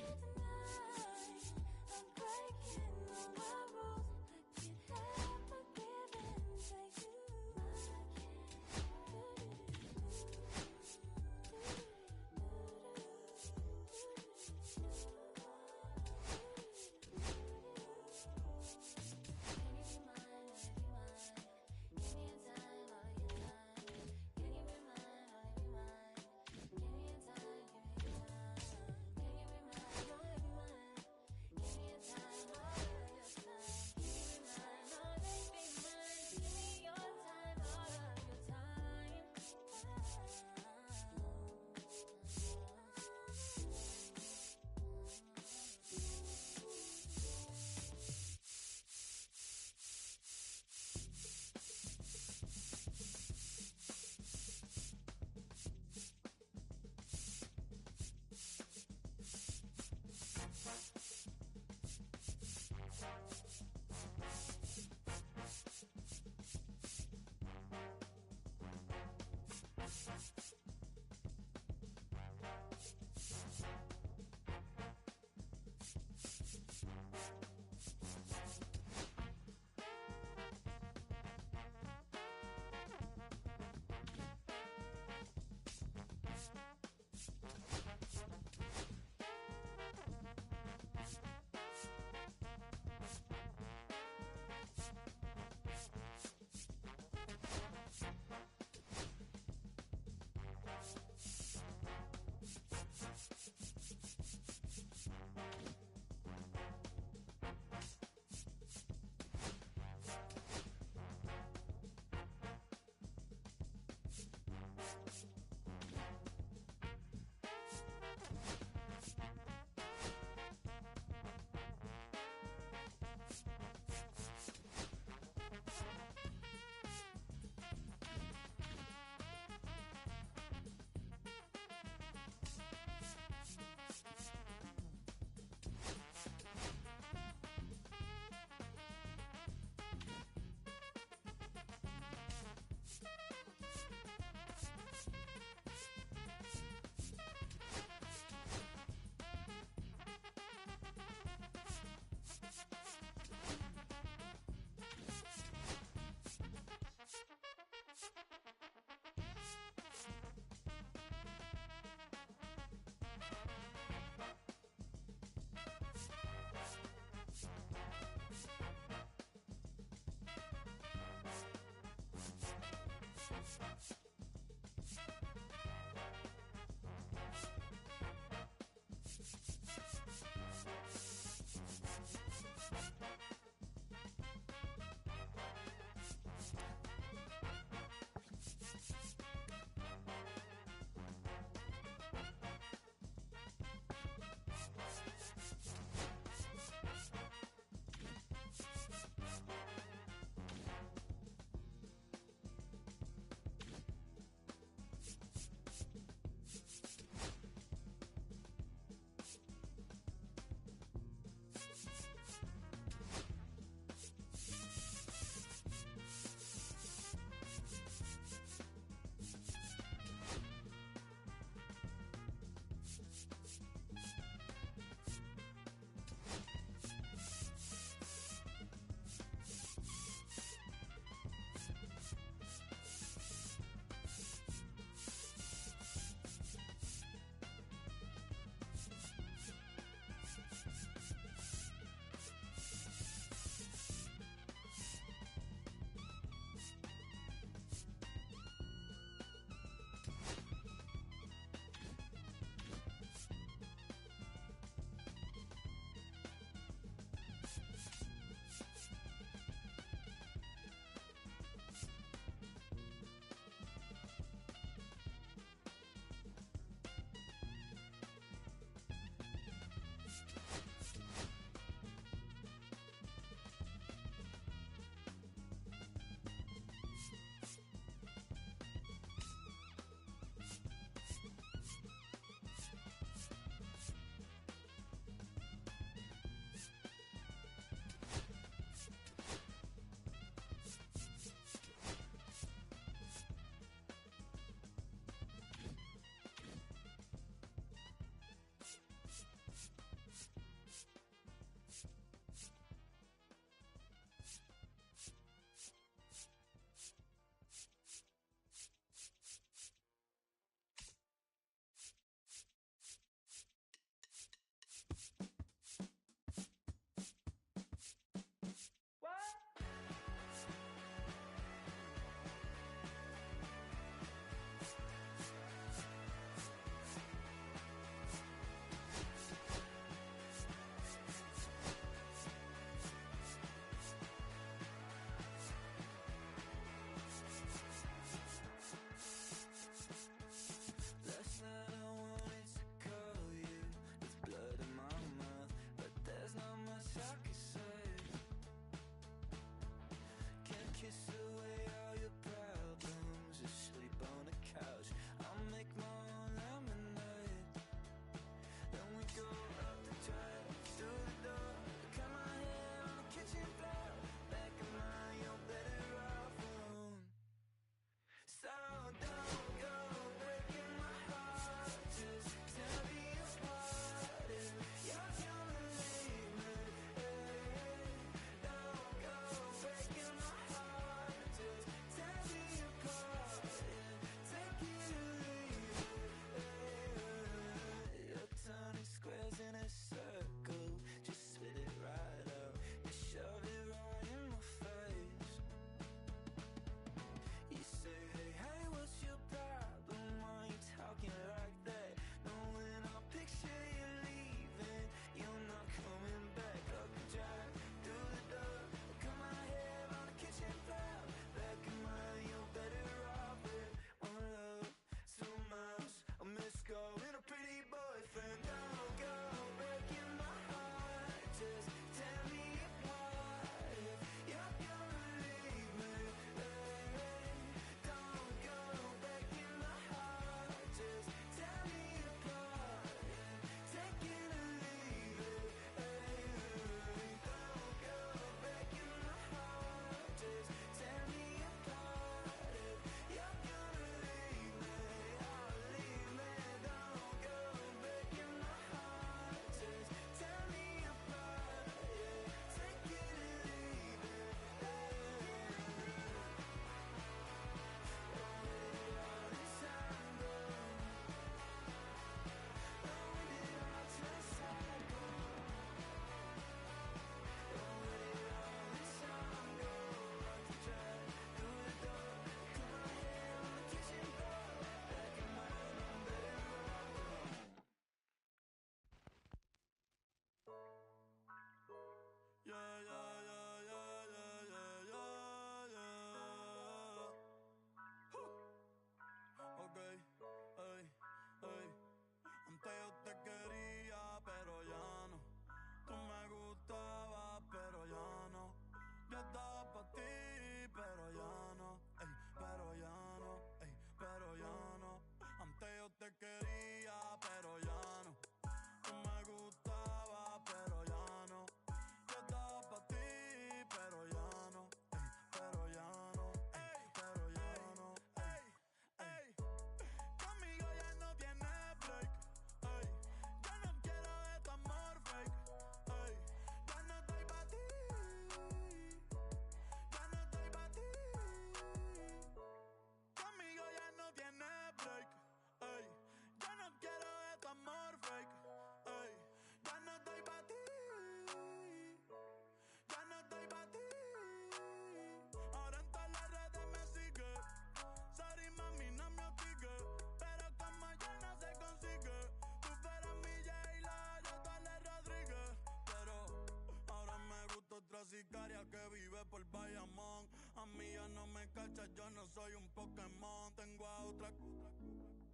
sicaria que vive por Bayamón. A mí ya no me cachas, yo no soy un Pokémon. Tengo a otra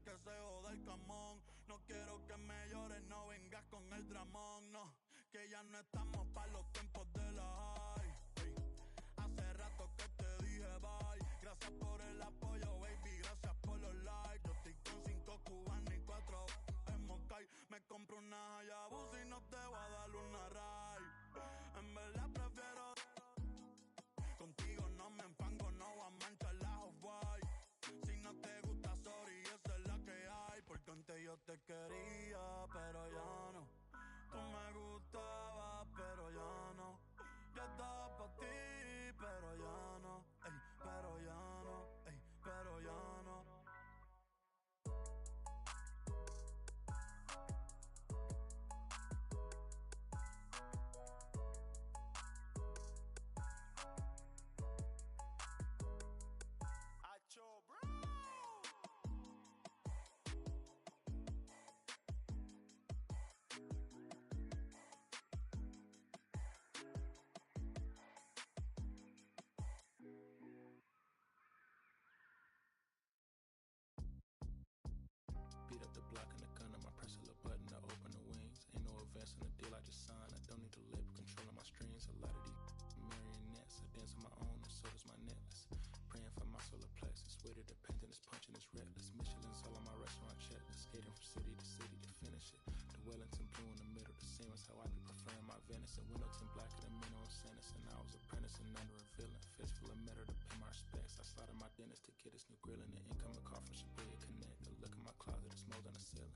que se joda el camón. No quiero que me llores, no vengas con el dramón. No, que ya no estamos pa' los tiempos de la high. Ey, hace rato que te dije bye. Gracias por el apoyo, baby, gracias por los likes. Yo estoy con 5 cubanos y 4 en Moscay. Me compro una Hayabusa y no te voy a dar una ride. En verdad prefiero contigo, no me enfango, no voy a manchar la off-white. Si no te gusta, sorry, esa es la que hay. Porque antes yo te quería, pero ya no. Tú me gustabas, pero ya no. Yo estaba pa' ti, pero ya no. Ey, pero ya no. Ey, pero ya no. Acho, bro. Beat up the block in the gun, I press a little button to open the wings. Ain't no advance on the deal I just signed. I don't need the label controlling my strings. A lot of these marionettes, I dance on my own, and so does my necklace. Praying for my solar plexus, way to depend on this punching is reckless. Michelin's all on my restaurant checklist, skating from city to city to finish it. The Wellington blue in the middle, the same as how I be preferring my venison. Window tint blacker than men on sentence, and I was apprenticing under a villain. Fist full of metal to pay my respects. I slotted my dentist to get his new grill in the incoming call from Shibuya Connect. The look in my closet, it's mold on the ceiling.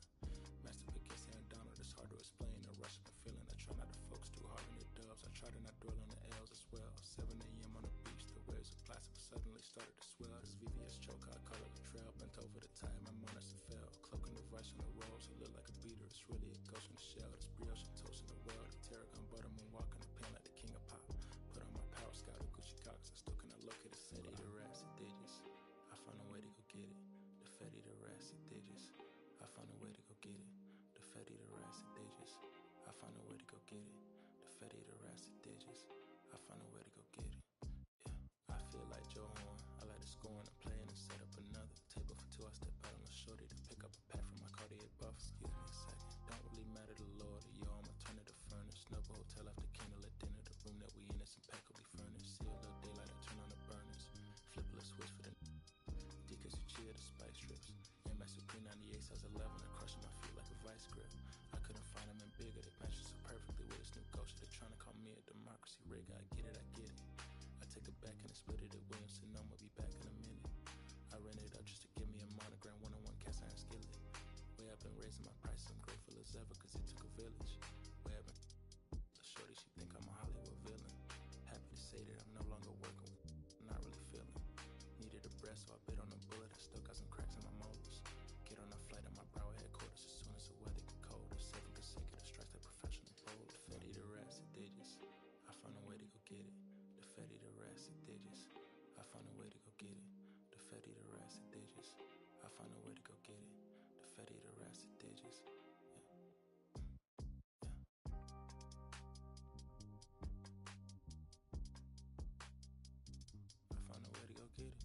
Master Pickens and Donald, it's hard to explain the rush of a feeling. I try not to focus too hard on the dubs. I try to not dwell on the L's as well. 7 a.m. on the beach, the waves of plastic suddenly started to swell. This VVS choke, I call it a trail. Bent over the time, my monitor fell. Cloaking the rice on the rolls, it look like a beater. It's really a ghost in the shell. This brioche and toast in the world. The tarragon butter moon walking the pen like the king of pop. Put on my power scout, the Gucci Cox. I still cannot locate the city, the rats, the digits. I found a way to go get it. The Fetty, the rats, the digits. I found a way to go get it. The Fetty, the rats, the digits. I found a way to go get it. The Fetty, the rats, the digits. I found a way to go get it. Yeah, I feel like Joe Horn. I like to score and play and set up another table for two. I step out on the shorty to pick up a pack from my Cartier buff. Excuse me a second. Don't really matter the Lord or yo, I'ma turn it to furnace. Snuggle hotel after candle at dinner. The room that we in is impeccably furnished. See a little daylight, I turn on the burners. Flip a little switch for the Deacons who cheer the spice strips. MS Supreme 98 size 11 and crushing my feet like a vice grip. I couldn't find them in bigger. They match so perfectly with this new ghost. They're trying to call me a democracy rig. I get it, I get it. I take it back and I split it at Williamson. I'm gonna be back in a minute. I ran it up just to give me a monogram. 1-on-1 cast iron skillet. Way I've been raising my price. I'm grateful as ever cause it took a village. Way I've been shorty, she think I'm a Hollywood villain. Happy to say that I'm no longer working with not really feeling. Needed a breath, so I bit on a bullet. I still got some cracks in my molars. Get on a flight at my Broward headquarters as soon as the weather get colder. 7 consecutive strikes like professional bowler. The Fetty, the rats, the digits. I found a way to go get it. The Fetty, the rats, the digits. I found a way to go get it. The Fetty, the rats, the digits. I found a way to go get it. The Fetty, the rats, the digits. I found a way to go get it.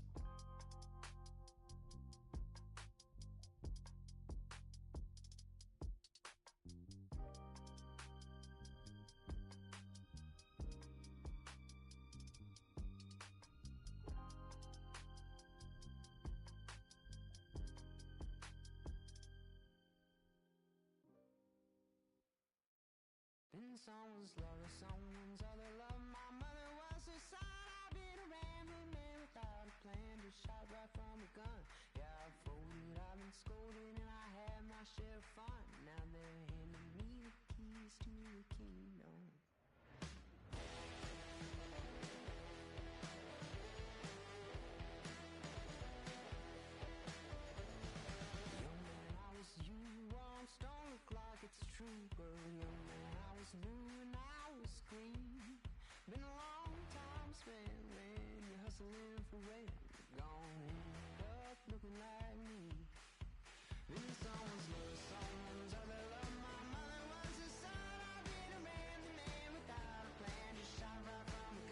Been someone's lover, someone's other love. My mother was her son. I've been a rambling man without a plan, just shot right from a gun. Yeah, I've folded, I've been scolded, and I had my share of fun. Now they're handing me the keys to the kingdom. Young man, I was you, wrong, don't look like it's true, but young man, I was new and I was green. Been a long time spent when you're hustling for rent. Gonna end up looking like me. Been someone's love, someone's other love. My mother was a son. I've been a man without a plan, just shot right from a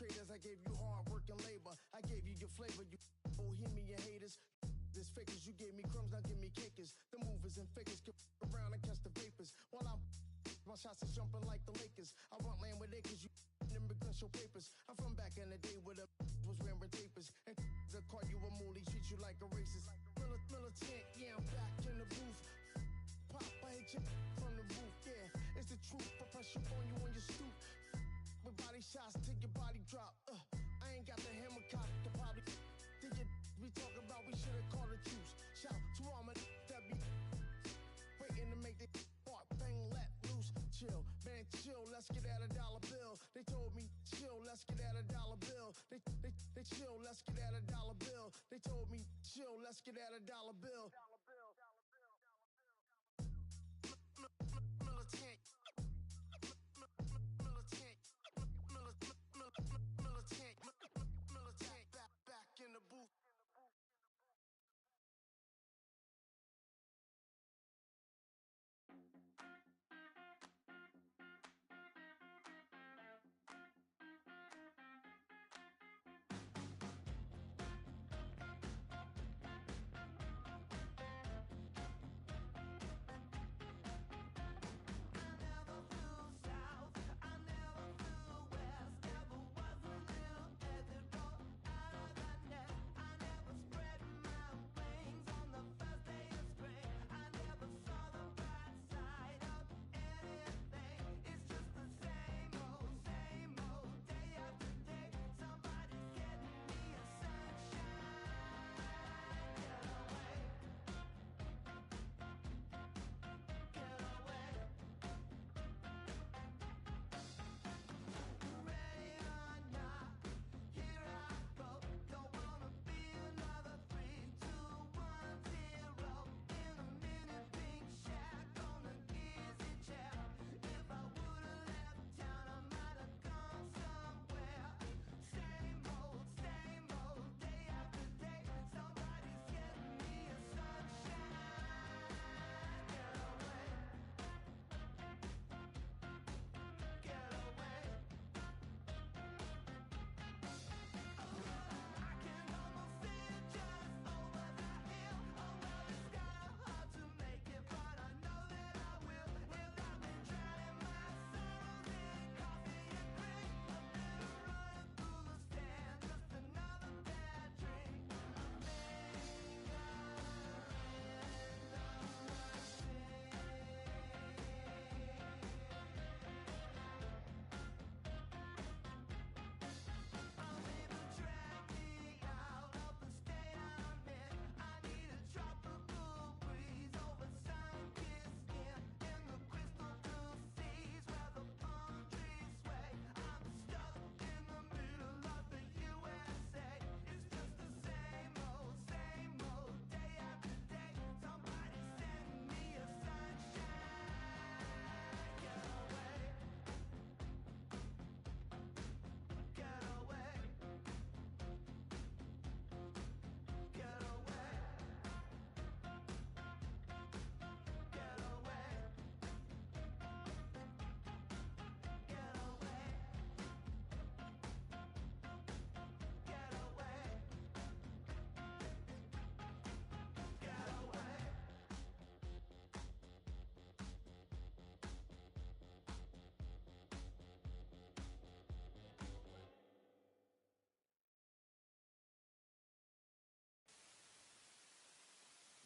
traders. I gave you hard work and labor. I gave you your flavor. You bohemian haters. This fakers, you gave me crumbs, now give me cakers. The movers and fakers get around and catch the vapors. While my shots is jumping like the Lakers. I want land with acres, you immigrants show papers. I'm from back in the day where the was wearing tapers. And they'll call you a moolie, treat you like a racist. Militant, yeah, I'm back in the booth. Pop, I hit you from the roof, yeah. It's the truth, I press you on you on your stoop. With body shots, take your body drop. I ain't got the hammer cock, the probably. Did you we talk about, we should've called the troops. Shout to all my that be waiting to make the part bang let loose. Chill, man, chill, let's get at $1 bill. They told me, chill, let's get at $1 bill. They chill, let's get at $1 bill. They told me, chill, let's get at $1 bill. Militant. Militant, back in the booth.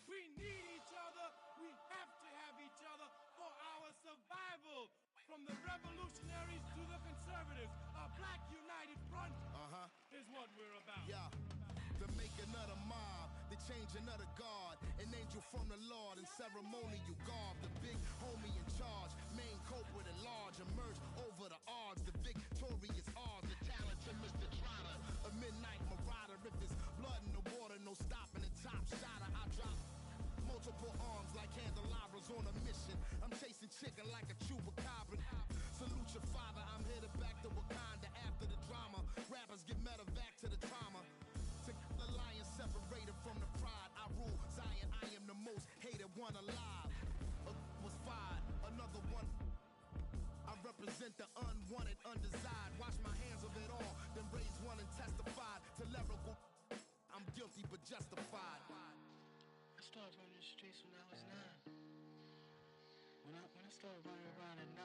We need each other. We have to have each other for our survival. From the revolutionaries to the conservatives, a black united front is what we're about. Yeah, the making of the mob, the changing of the guard, an angel from the Lord in ceremonial garb. The big homie in charge, main culprit at large, emerge over the odds. The victorious odds, the talented Mr. Trotter, a midnight marauder. If there's blood in the water, no stopping the top shotter. I drop multiple arms like candelabras on a mission. I'm chasing chicken like a chupacabra. Salute your father, I'm headed back to Wakanda after the drama. Rappers get medevac to the trauma. To the lion separated from the pride. I rule Zion, I am the most hated one alive. Was fired, another one. I represent the unwanted, undesired. Watch my streets when I was 9. When I started running around at 9,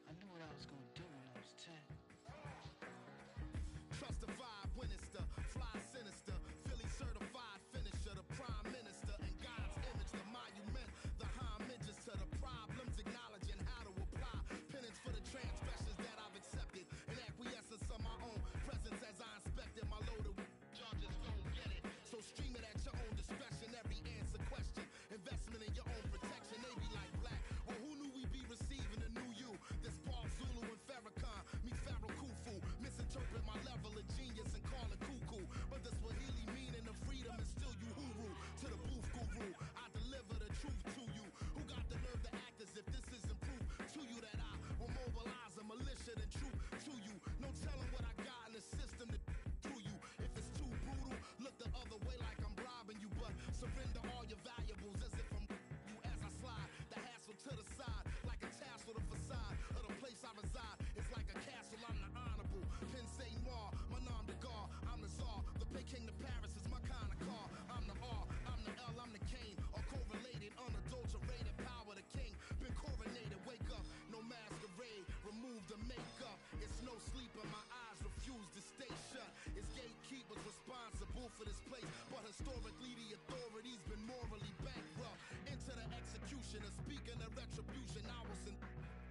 I knew what I was gonna do when I was 10. Trust the vibe when it's the fly sinister, Philly certified finisher, the prime minister, in God's image, the monument, the homages to the problems, acknowledging how to apply penance for the transgressions that I've accepted, in acquiescence of my own presence as I inspected my loaded y'all just don't get it. So stream it at your own discretion, every answer question, investment in your own protection. They be like black, well who knew we'd be receiving a new you? This Paul Zulu and Farrakhan meets Pharaoh Khufu, misinterpret my level of genius and call it cuckoo, but the Swahili meaning of freedom is still you huru. To the booth guru, I deliver the truth to you. Who got the nerve to act as if this isn't proof to you that I will mobilize a militia and troop to you? No telling what I got in the system to through you. If it's too brutal, look the other way like I'm robbing you, but surrender all your valuables as if I'm you as I slide the hassle to the side like a tassel. The facade of the place I reside is like a castle. I'm the honorable Pin Saint Noir, my nom de gar. I'm the czar, the Peking to Paris is my kind of car. I'm the R, I'm the L, I'm the Kane, all correlated, unadulterated power. The king been coronated. Wake up, no masquerade, remove the makeup. It's no sleep and my eyes refuse to stay shut. It's gatekeepers responsible for this place, but historically the authorities been morally bankrupt. Into the executioner, speaking of retribution, I was in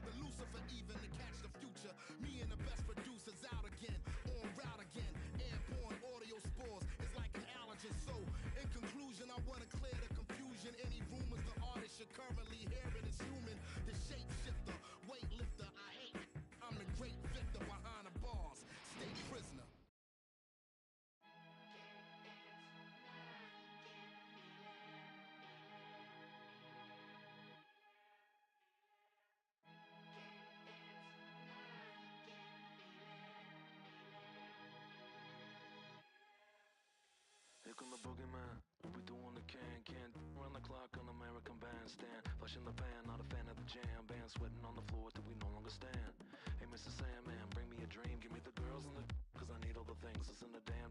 the Lucifer even to catch the future. Me and the best producers out again, on route again. Airborne audio spores is like an allergen. So in conclusion, I want to clear the confusion. Any rumors the artist you're currently hearing is human. The shapeshifter, weightlifter, I hate it. I'm the great victor behind the bars, state prisoner. Here come the boogeyman, what we do on the can run the clock on American Bandstand. Flush in the pan, not a fan of the jam band, sweating on the floor till we no longer stand. Hey Mr. Sandman, bring me a dream, give me the girls in the cause I need all the things that's in the damn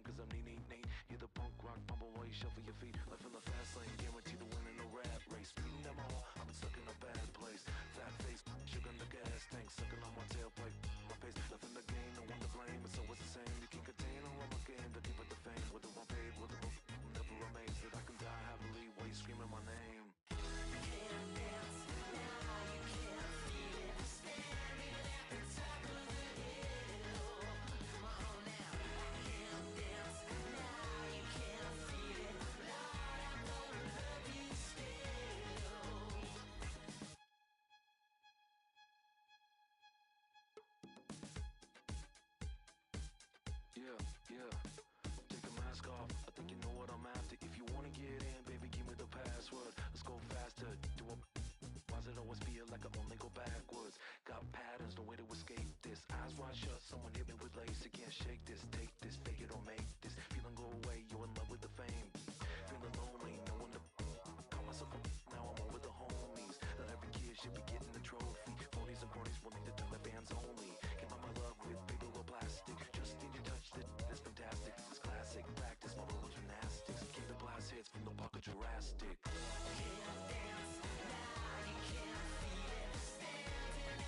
cause I'm neat. You're the punk rock bumble while you shuffle your feet. Life in the fast lane, guaranteed to win in no rat race. Speeding them all, I've been stuck in a bad place. Fat face, sugar in the gas tank, sucking on my tailpipe. My face, left in the game, no one to blame, but so it's the same. You can't contain all of my game, to keep it the fame. Whether I'm paid, whether I'm never amazed that I can die happily while you screaming my name. Can't dance now, you can't feel it. Standing at the top of the hill. Come on now. Can't dance now, you can't feel it. Lord, I'm gonna love you still. Yeah. Take the mask off. I think you know what I'm after. If you wanna get in, baby, give me the password. Let's go faster. Why does it always feel like I only go backwards? Got patterns, no way to escape this. Eyes wide shut, someone hit me with lace. You can't shake this, take this, fake it or make this. Feeling go away, you're in love with the fame. Feeling lonely, no one to call myself a now I'm over the homies. Not every kid should be getting a trophy. Phonies and cronies willing to turn the fans only. Came out my love with paper or plastic. Just need you touch it, that's fantastic. This is classic practice, my little gymnastics. Came to blast hits from the pocket Jurassic. Can't dance now, you can't feel it. Standing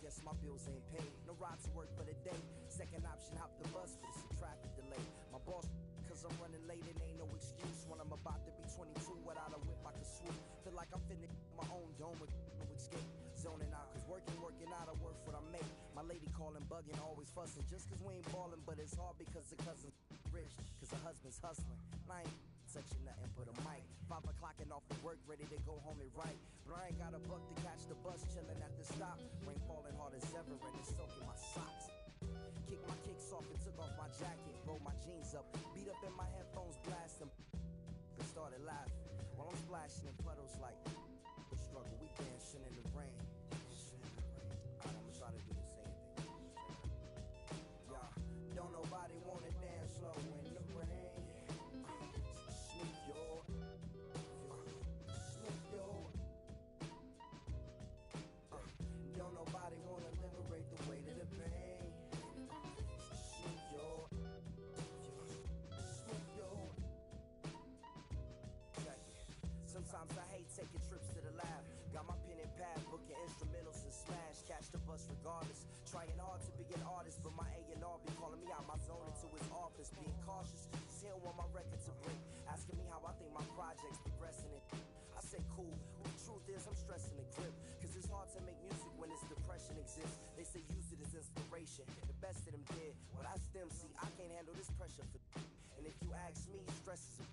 guess my bills ain't paid. No ride to work for the day. Second option, hop the bus, but it's a traffic delay. My boss, cause I'm running late and ain't no excuse. When I'm about to be 22 without a whip I can swoop. Feel like I'm finna my own dome with no escape. Zoning out, cause working out, I work what I make. My lady calling, bugging, always fussing. Just cause we ain't ballin', but it's hard because the cousin's rich. Cause the husband's hustling. And I ain't touching nothing but a mic. 5 o'clock and off of work, ready to go home and write. But I ain't got a buck to catch the bus, chillin' at the stop. Rain falling hard as ever and it's soaking my socks. Kicked my kicks off and took off my jacket. Rolled my jeans up, beat up in my headphones, blasting. And started laughing while I'm splashing in puddles like the struggle. We dancing in the rain. Alright, I'ma try to do the same thing. Yeah, don't nobody wanna dance slow in the rain. Smooth your, smooth your. Don't nobody wanna liberate the weight of the pain. Smooth your, smooth your. Check it. Sometimes I hate taking trips to the lab. Got my pen and pad, booking instrumentals and smash. Catch the bus regardless. Trying hard to be an artist, but my A&R be calling me out my zone into his office. Being cautious, he don't want my record to break. Asking me how I think my project's progressing it. I say cool, but the truth is I'm stressing the grip. Cause it's hard to make music when this depression exists. They say use it as inspiration. The best of them did. What I stem see, I can't handle this pressure for. And if you ask me, stress is a.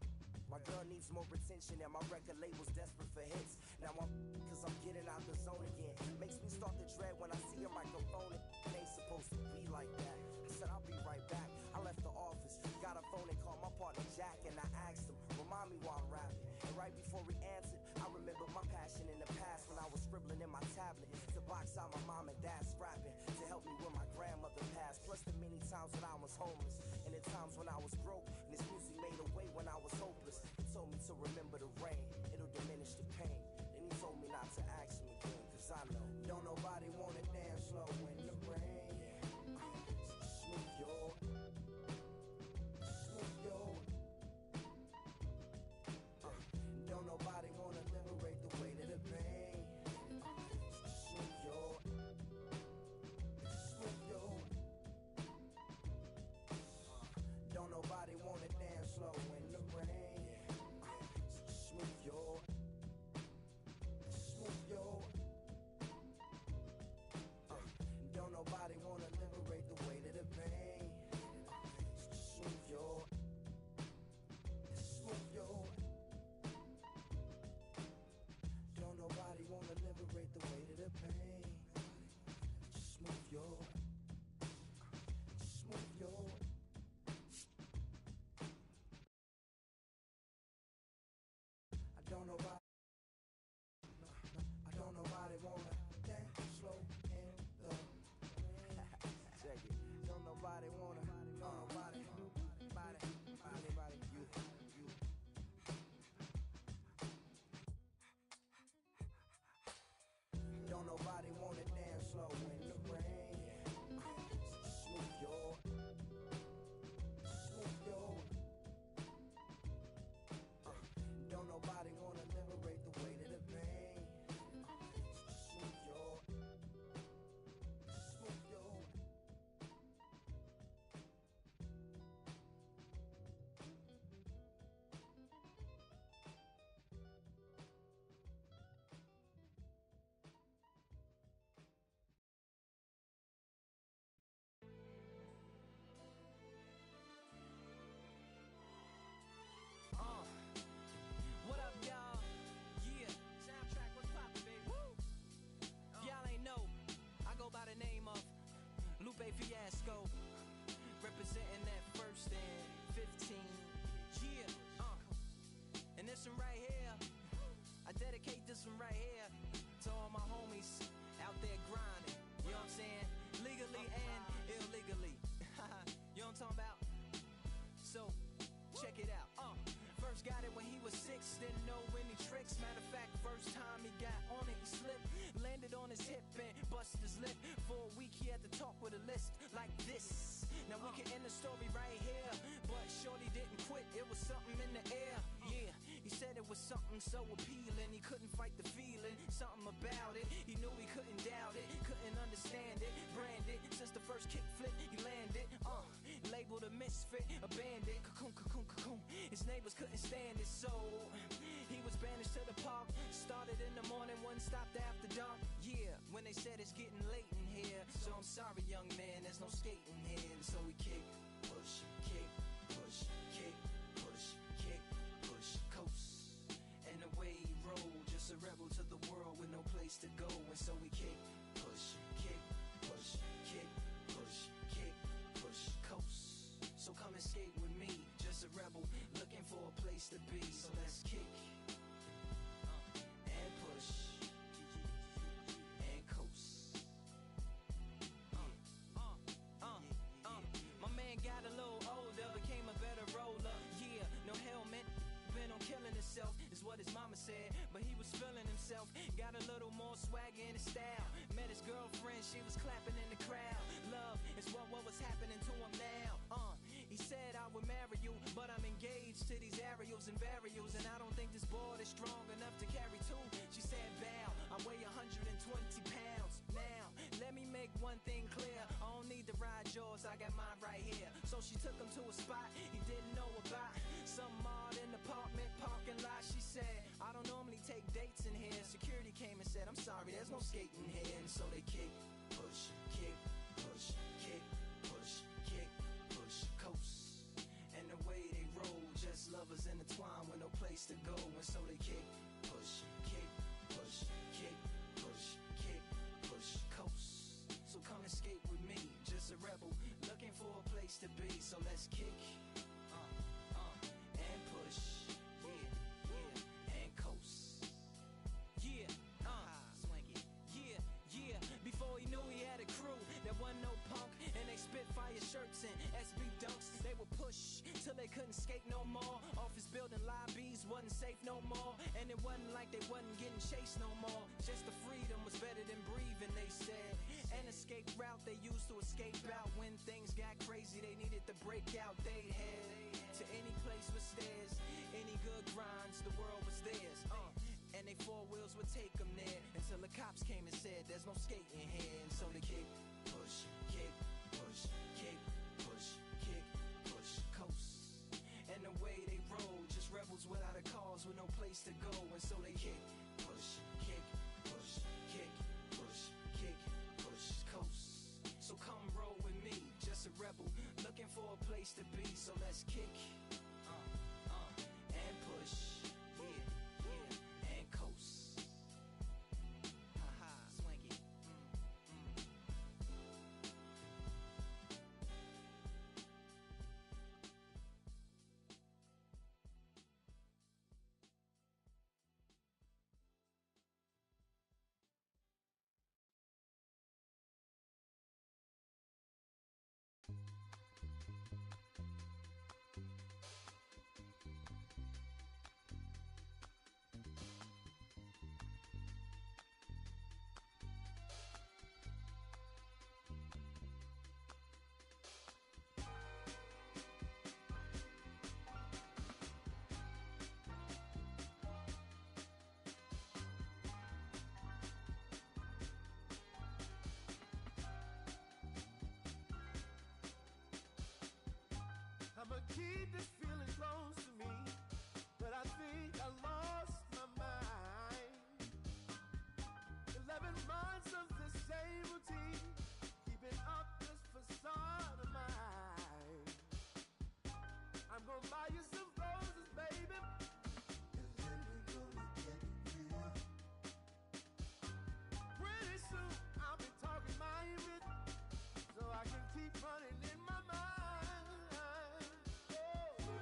My girl needs more attention and my record label's desperate for hits. Now I'm cause I'm getting out the zone again. Makes me start to dread when I see a microphone. It ain't supposed to be like that. I said I'll be right back. I left the office, got a phone and called my partner Jack, and I asked him, remind me while I'm rapping. And right before he answered, I remember my passion in the past when I was scribbling in my tablet to box out my mom and dad's scrapping to help me when my grandmother passed. Plus the many times when I was homeless and the times when I was broke. And this music made a way when I was hopeless. He told me to remember the rain, it'll diminish the pain. Then he told me not to ask him again, cause I know don't nobody wanna dance slow in the rain. Smooth your, smooth your. Don't nobody wanna liberate the weight of the pain. Smooth your, smooth your. Don't nobody wanna dance slow in the rain. Smooth your, smooth your. Don't nobody wanna liberate the weight of the pain. Smooth your, smooth your. Don't nobody wanna liberate the weight of the pain. Smooth your, smooth your. I don't know why. I don't nobody wanna dance slow in the check it. Don't nobody wanna. Don't nobody. Anybody. You. Don't nobody wanna dance slow in the rain. Smooth your, smooth your. Don't nobody wanna liberate the weight of the pain. Smooth your, smooth your. What up, y'all? Yeah, soundtrack, what's poppin', baby? Woo! If y'all ain't know, I go by the name of Lupe Fiasco, representing that first and 15. Yeah, and this one right here, I dedicate this one right here to all my homies out there grinding. You know what I'm saying? Legally and illegally. You know what I'm talking about? So, check it out. First got it when he was 6, didn't know any tricks. Matter of fact, first time he got on it, he slipped, landed on his hip and busted his lip. For a week he had to talk with a list like this. Now we can end the story right here, but shorty didn't quit, it was something in the air. Yeah, he said it was something so appealing, he couldn't fight the feeling, something about it, he knew he couldn't doubt it, couldn't understand misfit, a bandit, cocoon, cocoon, cocoon. His neighbors couldn't stand it, so he was banished to the park. Started in the morning, one stopped after dark. Yeah, when they said it's getting late in here. So I'm sorry, young man, there's no skating here. And so we kick, push, kick, push, kick, push, kick, push, coast. And away he rolled, just a rebel to the world with no place to go. And so we kick, push, kick, push, kick, push, kick, push, coast. So come and skate with me, just a rebel looking for a place to be. So let's kick and push and coast. My man got a little older, became a better roller. Yeah, no helmet, been on killing himself, is what his mama said. But he was feeling himself, got a little more swagger in his style. Met his girlfriend, she was clapping in the crowd. Love is what was happening to him now. He said I would marry you, but I'm engaged to these aerials and varials, and I don't think this board is strong enough to carry two. She said, bow, I weigh 120 pounds. Now, let me make one thing clear, I don't need to ride yours, I got mine right here. So she took him to a spot he didn't know about, some odd in the apartment parking lot. She said, I don't normally take dates in here. Security came and said, I'm sorry, there's no skating here. And so they kick, push, kick, push, kick, push, kick, push, coast. And the way they roll, just lovers intertwined with no place to go. And so they kick, push, kick, push, kick, push, kick, push, coast. So come and skate with me, just a rebel looking for a place to be. So let's kick and push, yeah, and coast. Yeah, swing it. Yeah, yeah. Before he knew he had a crew, there wasn't no punk, and they spit fire shirts and SB dunks. They would push till they couldn't skate no more. Office building lobbies wasn't safe no more, and it wasn't like they wasn't getting chased no more. Just the freedom was better than breathing, they said. An escape route they used to escape out when things got crazy. They needed to break out. They head to any place with stairs, any good grinds, the world was theirs. And they four wheels would take them there until the cops came and said there's no skating here. And so they kick, push, kick, push, kick, push, kick, push, coast. And the way they roll, just rebels without a cause with no place to go. And so they kick, push, kick, push, kick, push, kick, push, coast. So come roll with me, just a rebel looking for a place to be. So let's kick and push, yeah, and coast. Swing it. I'ma keep this feeling close to me, but I think I lost my mind. 11 months of the same routine, keeping up this facade of mine. I'm gonna buy you some roses, baby, and then we're gonna get real. Pretty soon I'll be talking my English, so I can keep running in my mind. Oh.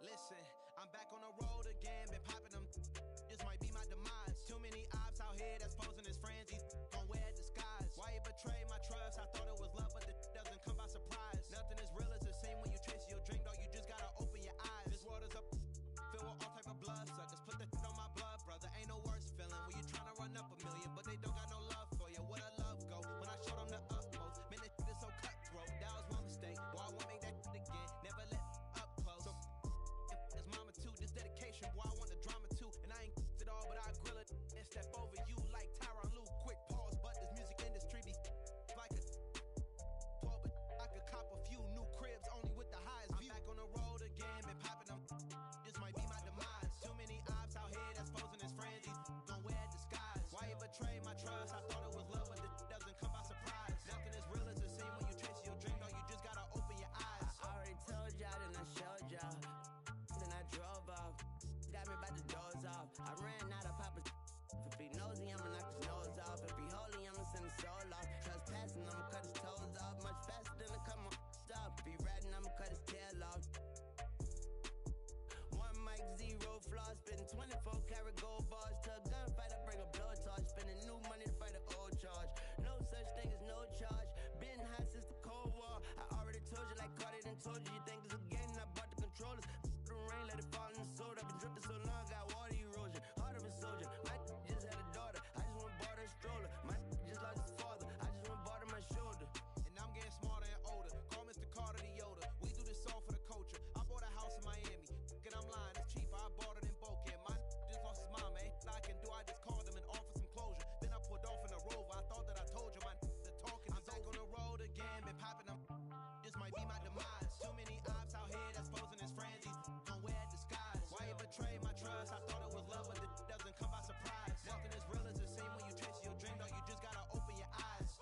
Listen, I'm back on the road again, been popping them. This might be my demise. Too many ops out here that's posing as friends. These gon' wear a disguise. Why you betray my trust? I thought it was love, but the doesn't come by surprise. Nothing as real as the same when you chase your dream, dog. You just gotta open your eyes. This world is up, filled with all type of blood suckers. Put the on my blood, brother. Ain't no worse feeling when you tryna run up a million, but they don't got no love for you. Where the love go? When I showed them the utmost, man, this is so cutthroat. That was one mistake. Boy, I won't make that again. Never let up close. So it's mama too. This dedication, boy, I want the drama too. And I ain't it all, but I grill it and step over you like Tyronn Lue. Quick pause, but this music industry be like a 12, but I could cop a few new cribs only with the highest view. I'm back on the road again, been popping them. This might be my demise. Too many ops out here that's posing as friends. These gon' wear a disguise. Why you betray my trust? I thought it was love, but it doesn't come by surprise. Nothing as real as the same when you chase your dream, dog. You just gotta open your eyes. I already told y'all, then I showed y'all. Then I drove off. Got me by the doors off. I ran out of Papa. If he nosy, I'ma knock his nose off. If he holy, I'ma send his soul off. Trespassing, I'ma cut his toes off. Much faster than a come on stop. If he ratting, I'ma cut his tail off. One mic, zero flaws. Spitting 24 karat gold bars. To a gunfight, I bring a blowtorch. Spending new money to fight an old charge. No such thing as no charge. Been hot since the Cold War. I already told you like Cardi done told you. You think it's a game? I bought the controllers. The rain, let it fall in the soda. Been dripping so long, got water erosion. Heart of a soldier. My just had a daughter. I just went bought her a stroller. My just lost his father. I just went bought her my shoulder. And I'm getting smarter and older. Call Mr. Carter the Yoda. We do this all for the culture. I bought a house in Miami. And I'm lying, it's cheaper. I bought it in Boca. My just lost his mom, ain't I can do. I just called him and offered some closure. Then I pulled off in a Rover. I thought that I told you my the talking. I'm back on the road again, been popping them. This might be my demise. Too many ops out here that's posing as friends. These gon' wear a disguise. Why you betray my trust? I thought it was love, but it doesn't come by surprise. Nothing as real as the same when you chase your dream, dog. You just gotta open your eyes.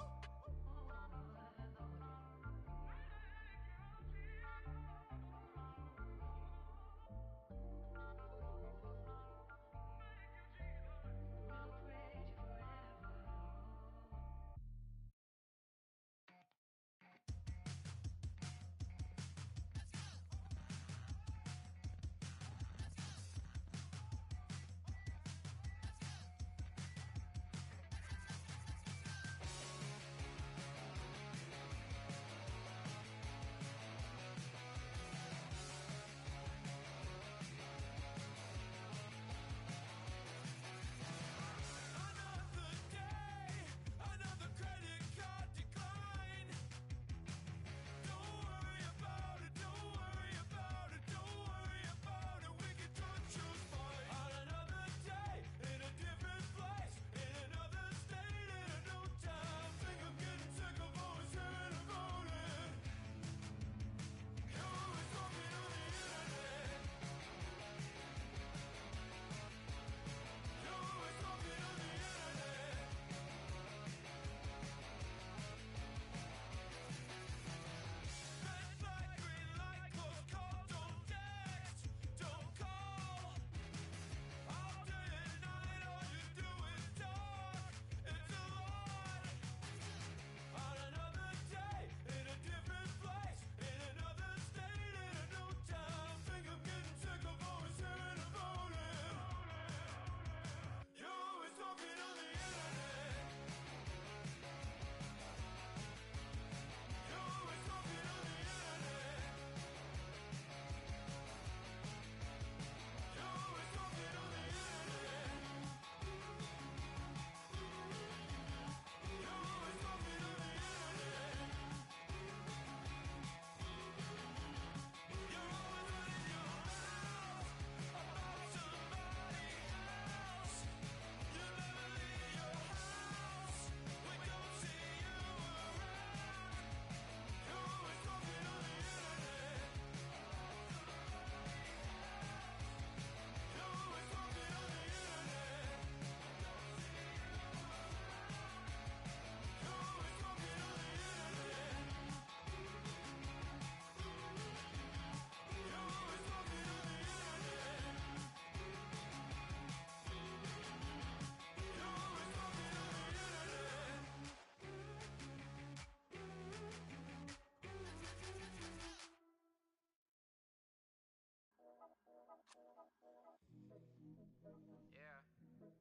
Yeah. Yeah.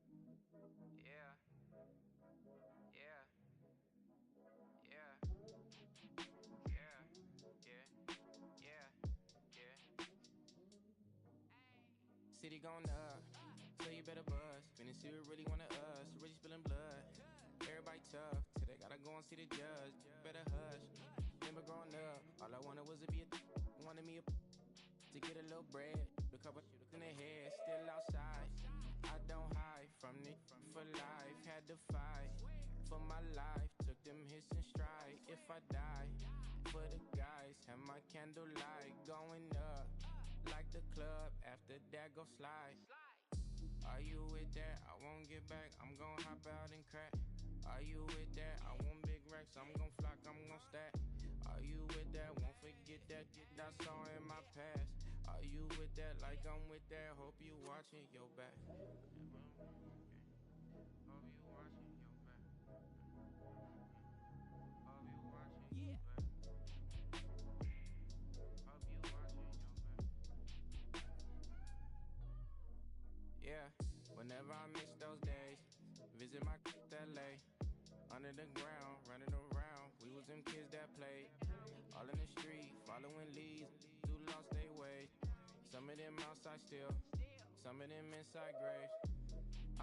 Yeah. Yeah. Yeah. Yeah. Yeah. Yeah. City going up, so you better buzz. Finna see who really wanna us, really spilling blood. Everybody tough, today gotta go and see the judge. Better hush. Remember growing up, all I wanted was to be a wanted me to get a little bread. The couple in the head, still outside. I don't hide from it for life. Had to fight for my life. Took them hits in stride. If I die, for the guys, have my candlelight going up like the club. After that, go slide. Are you with that? I won't get back. I'm gon' hop out and crack. Are you with that? I want big racks. I'm gon' flock. I'm gon' stack. Are you with that? Won't forget that I saw in my past. Are you with that? Like I'm with that. Hope you watching your back. Hope you watching your back. Hope you watching your back. Hope you watching your back. Yeah, whenever I miss those days, visit my LA. Under the ground, running around, we was them kids that played. All in the street, following leads, who lost their way. Some of them outside still, some of them inside graves.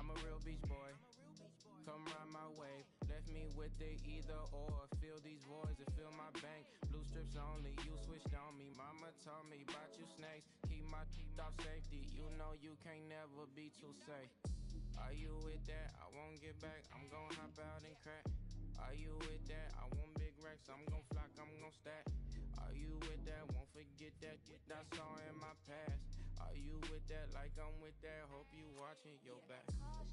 I'm a real beach boy, come ride my wave. Left me with the either or, fill these voids and fill my bank. Blue strips only, you switched on me. Mama told me about you snakes, keep my teeth off safety. You know you can't never be too safe. Are you with that? I won't get back. I'm gon' hop out and crack. Are you with that? I want big racks. I'm gon' flock. I'm gon' stack. Are you with that? Won't forget that I saw in my past. Are you with that? Like I'm with that. Hope you watching your back. I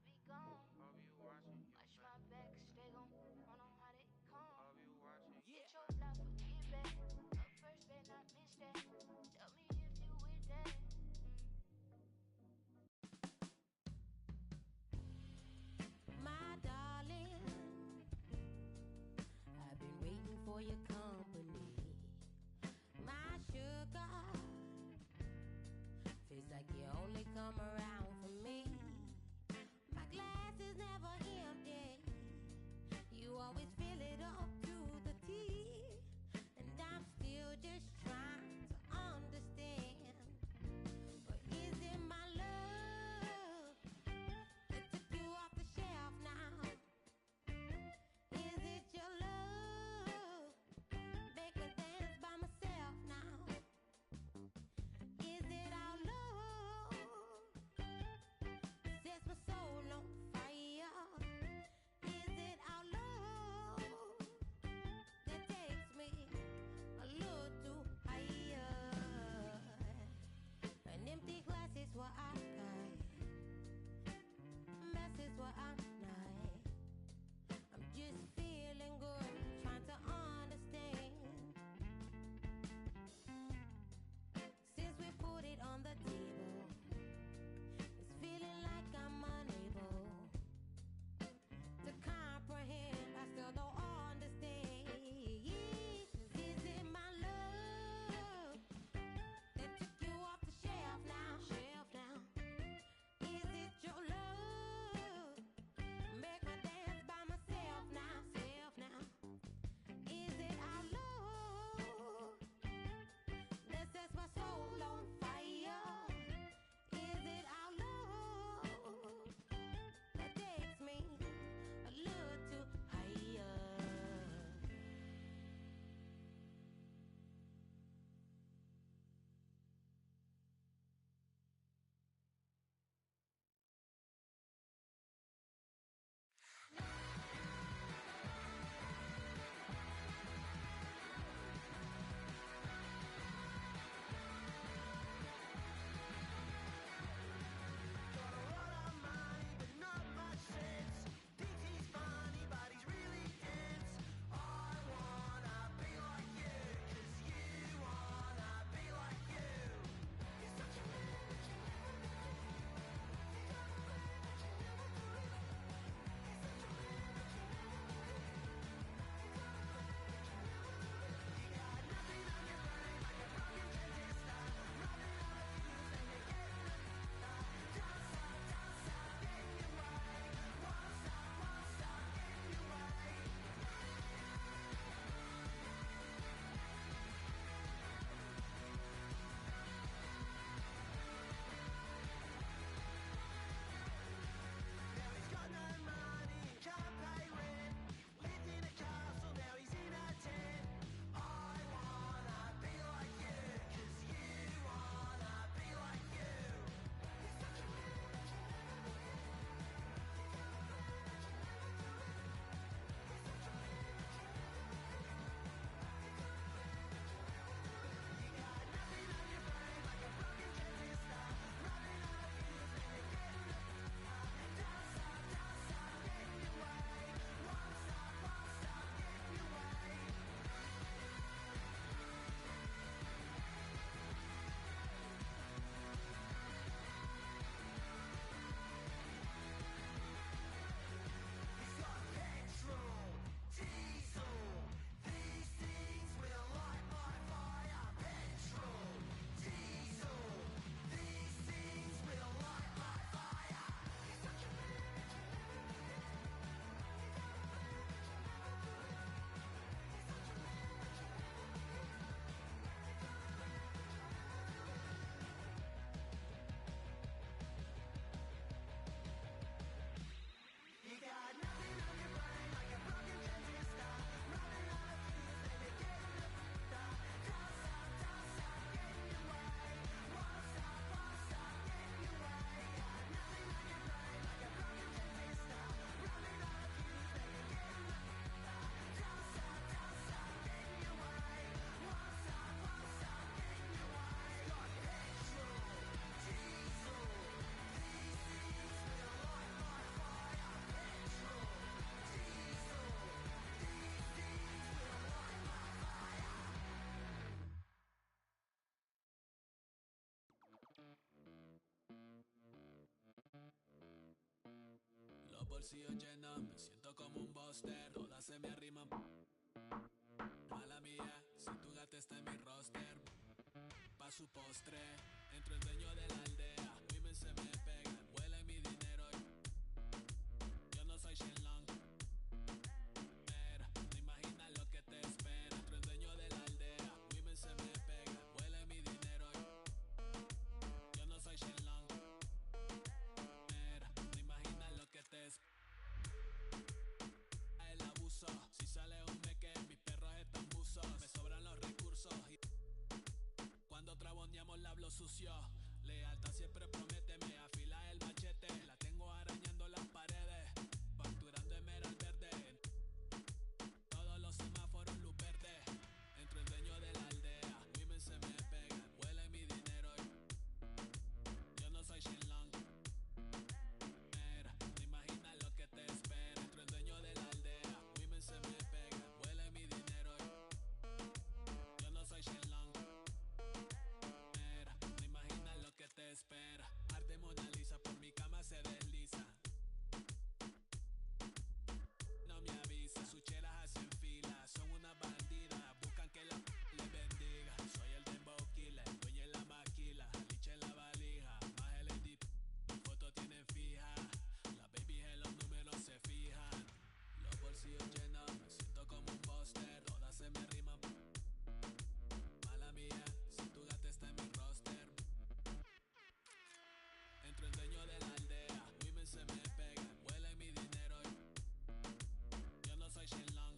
be gone. Hope you watching your Watch my back. Stay gon' run on how they come. Hope you watching. Get your life or get back. Up first, better not miss that. Tell me if you with that. My darling, I've been waiting for your company. My sugar, feels like you only come around for me. My glass is never empty. You always fill it up to the tea. And I'm still just trying to understand. But is it my love that took you off the shelf now? Is it your love bolsillos llenos, me siento como un buster. Todas se me arriman. Mala mía, si tu gata está en mi roster. Pa' su postre, entro el dueño de la aldea. Women se me pegan, huele mi dinero. Yo no soy Shenlong. Mira, no imaginas lo que te espera. Entro el dueño de la aldea. Women se me pegan, huele mi dinero. Yo no soy Shenlong. Mira, no imaginas lo que te espera. El abuso, si sale un meque, mis perros están buzos. Me sobran los recursos y cuando traboneamos la hablo sucio. Lealtad siempre prométeme, afila el machete. La tengo arañando las paredes, facturando emerald verde. Todos los semáforos luz verde. Entro el dueño de la aldea. Women se me pegan, huele mi dinero. Yo no soy Shenlong. Mira, no imaginas lo que te espera. Entro el dueño de la aldea. Women se me pegan, huele mi dinero. Yo no soy Shenlong. Mira, no imaginas lo que te espera. Arte Mona Lisa por mi cama se desliza. No me avisa, sus chelas hacen fila. Son una bandida, buscan que la les bendiga. Soy el dembow killer, el dueño en la maquila. Liche en la valija, más el edit. Mi foto tienen fija. Las babies en los números se fijan. Los bolsillos llenos, me siento como un buster. Todas se me riman. Mala mía, si tu gata está en mi roster. Entro el dueño de la aldea. Women se me pegan, huele mi dinero. Yo no soy Shenlong.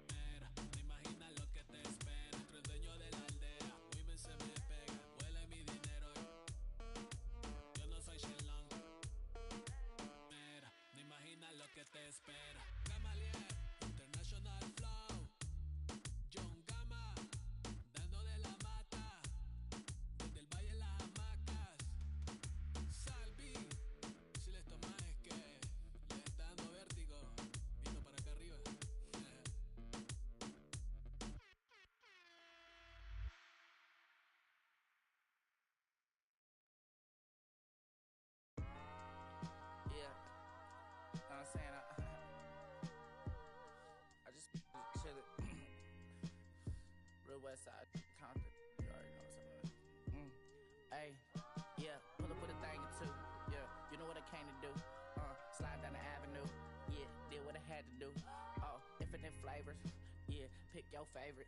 Mira, no imaginas lo que te espera. Entro el dueño de la aldea. Women se me pegan, huele mi dinero. Yo no soy Shenlong. Mira, no imaginas lo que te espera. Gamaliel, International Flow. John Gama, dando de la mata. Desde el valle en las hamacas. Salvi, si les tomas es que les está dando vértigo. Viendo para acá arriba. Yeah, I'm saying I just chillin'. Real West Side, Compton. You already know what's up. Hey, yeah, pull up with a thing or two. Yeah, you know what I came to do. Slide down the avenue. Yeah, did what I had to do. Oh, infinite flavors. Yeah, pick your favorite.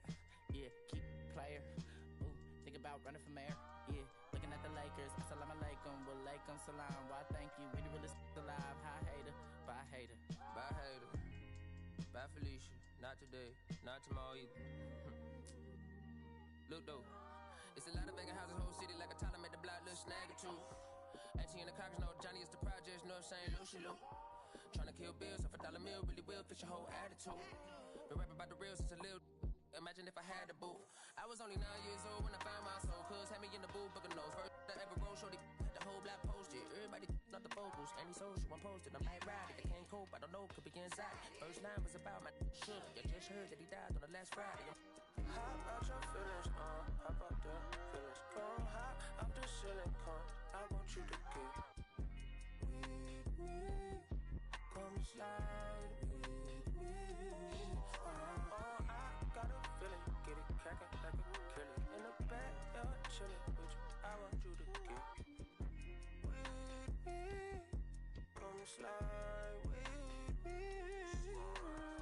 Yeah, keep player. Ooh, think about running for mayor. Yeah, looking at the Lakers. Assalamu alaikum, walaikum salam. Why thank you? We the realest alive. Hi hater, bye hater. Bye hater, bye Felicia. Not today, not tomorrow either. Look though, it's a lot of vacant houses, whole city like a Tyler made the block, little snag or two. Auntie in the cockers, no Johnny is the projects, North St. Lucia. Tryna kill bills off $1 meal, really will fix your whole attitude. Been rapping about the real since a little. Imagine if I had the booth. I was only 9 years old when I found my soul. Cuz had me in the booth, booking nose. First I ever wrote, shorty, the whole block posted. Everybody not the vocals, any social, I'm posted. I'm like riding, I can't cope, I don't know, could be inside. First line was about my sugar. You just heard that he died on the last Friday. Hop out your feelings, hop out the feelings. Come hop out the ceiling, come. I want you to get with me. Come slide with me. I got a feeling, get it crackin' like a kill it. In the backyard, chillin' with you. I want you to get with me. Come slide with me.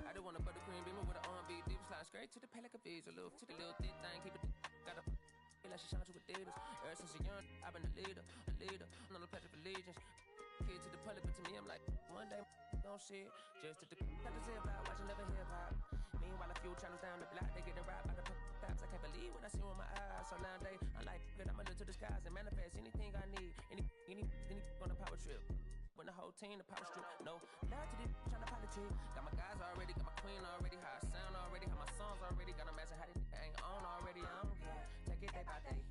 I just want a buttercream beamer with an R&B deep slide straight to the pay like a visa. Little to the little thick thing, keep it. Got a feel like she shine to Adidas. Ever since a young, I've been a leader. On the pledge of allegiance. Kid to the public, but to me, I'm like, one day, gon' see it. Just to the got to say about watching never hip hop. Meanwhile, a few channels down the block, they getting robbed by the cops. I can't believe what I see with my eyes. So nowadays, I'm like, good, I'ma look to the skies and manifest anything I need. Any on a power trip. When the whole team, the power strip. No, love to this, tryna politic. Got my guys already, got my queen already. How I sound already, how my songs already. Got a message, how they ain't on already. I don't care. Take it day by day.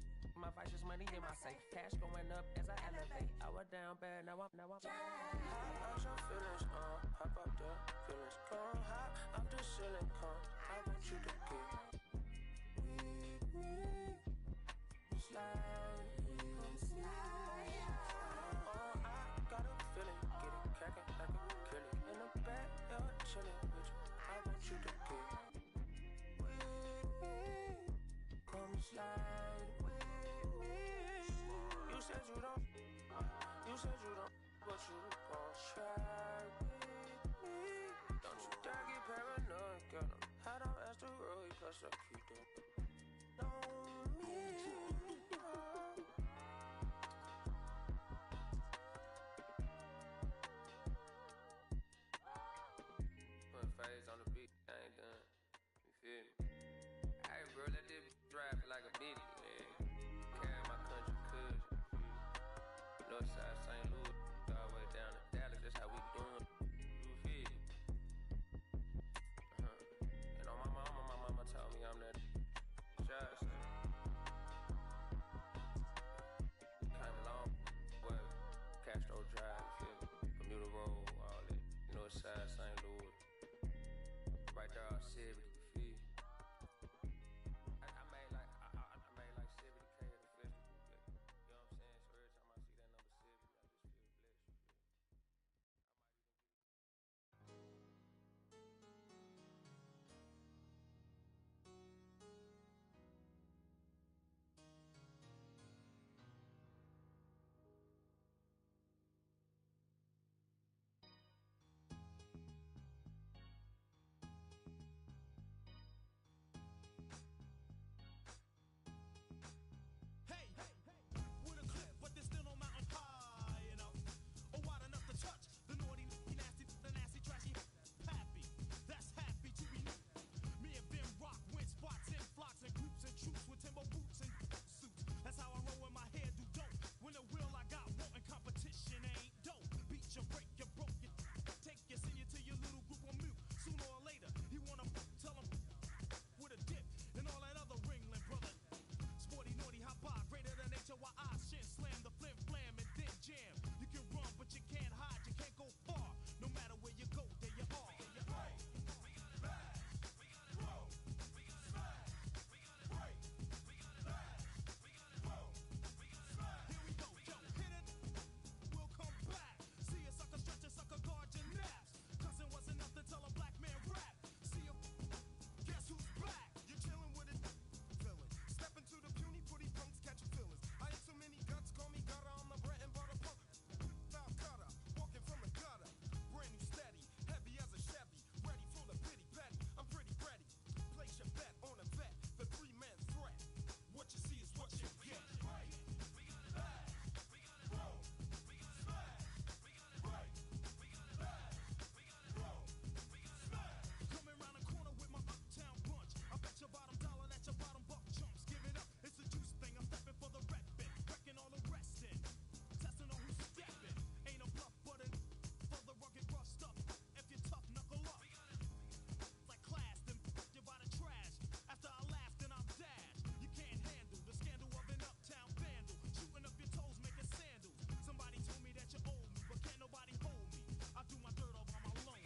My vice is money in my safe. Cash going up as I elevate. I was down bad, now I'm Hop out your feelings, hop out the feelings. Come hop out the ceiling, come. I want you to get with me. Slide with me. I got a feeling, get it crackin'. slide with me. You said you don't, but you gon' try with me. Don't you dare get paranoid, girl. I'm hot on asteroid, plus I keep them on me. Put phase on the beat, I ain't done. You feel me? Hey, bro, let this drive like a bitty, man. Carry my country cuz. Northside St. Louis, all the way down to Dallas, that's how we doing. You feel me? And on my mama told me I'm that shot, so. Came along, well, Castro Drive, you feel me? Bermuda Road, all that. Northside St. Louis. Right there, all 70, you feel me? I made like 70K at the festival. You know what I'm saying? So every time I see that number 70, I just feel blessed. You feel me? Hey, with a clip, but there's still no mountain high enough or wide enough to touch the naughty, nasty, the nasty, trashy, happy. That's happy to be new. Me and them rock, win spots in flocks and groups and troops with timber boots and suits. That's how I roll when my hair do dope. When the will I got wanting competition ain't dope. Beat you, break you, broke you, take you, send you to your little group on mute. Sooner or later, he wanna tell him with a dip and all that other ringling, brother. Sporty, naughty, hot bar, greater than nature, while I shin slam the flim flam and then jam. You can run, but you can't hide, you can't go far. No matter where you go, there you are. Here we go, yo, hit it. We'll come back. See a sucker stretch a sucker, guard your naps. Cussing wasn't enough to tell a black man rap. See a guess who's back? You're chilling with a villain. Step into the puny, putty punks, catch your feelings. I ain't so many guts, call me gutter. I'm the bread and butter punk. Foul cutter, walking from the gutter. Brand new steady, heavy as a Chevy. Ready for the pity petty. I'm pretty ready. Place your bet on a vet. The 3-man threat. What you see is what you get. Coming round the corner with my uptown bunch. I bet your bottom dollar that your bottom buck chumps. Give it up, it's a juice thing. I'm stepping for the reppin', wrecking all the restin'. Testing on who's steppin'. Ain't a bluff, but for the rugged rough stuff. If you're tough, knuckle up. Like class, then you by the trash. After I laugh, then I'll dash. You can't handle the scandal of an uptown vandal. Shooting up your toes, making sandals. Somebody told me that you owe me, but can't nobody hold me. I do my dirt all by my loan.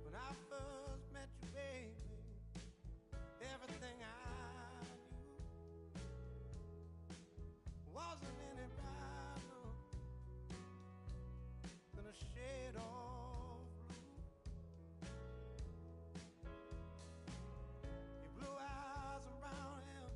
When I first met you, baby, everything I knew wasn't any brighter than a shade of blue. Your blue eyes around him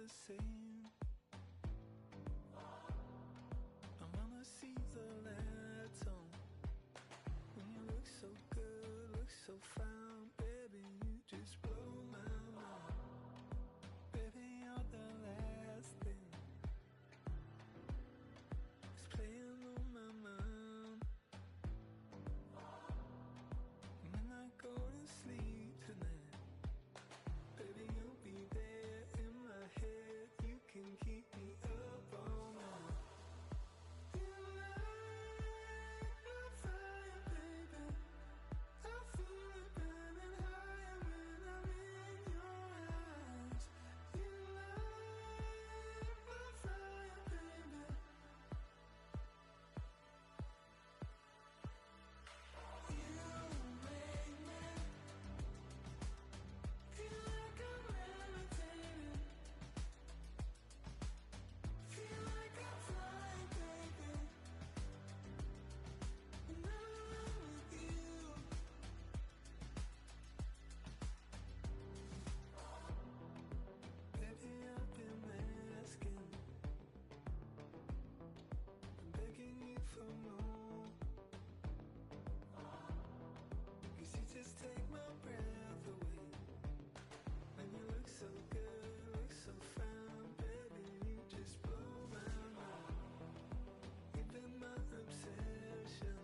the same. I wanna see the lights on. When you look so good, look so fine, baby, you just blow my mind. Baby, you're the last thing that's playing on my mind. When I go to sleep tonight, baby, you'll be there in my head. You can keep me up all night. You light my fire, baby. I feel it burning higher when I'm in your eyes. You light my fire, baby. You make me feel like I'm levitating. Feel like I'm flying, baby. When I'm with you. Baby, I've been asking, begging you for more. 'Cause you just take my breath away. When you look so good, look so fine, baby, you just blow my mind. You've been my obsession.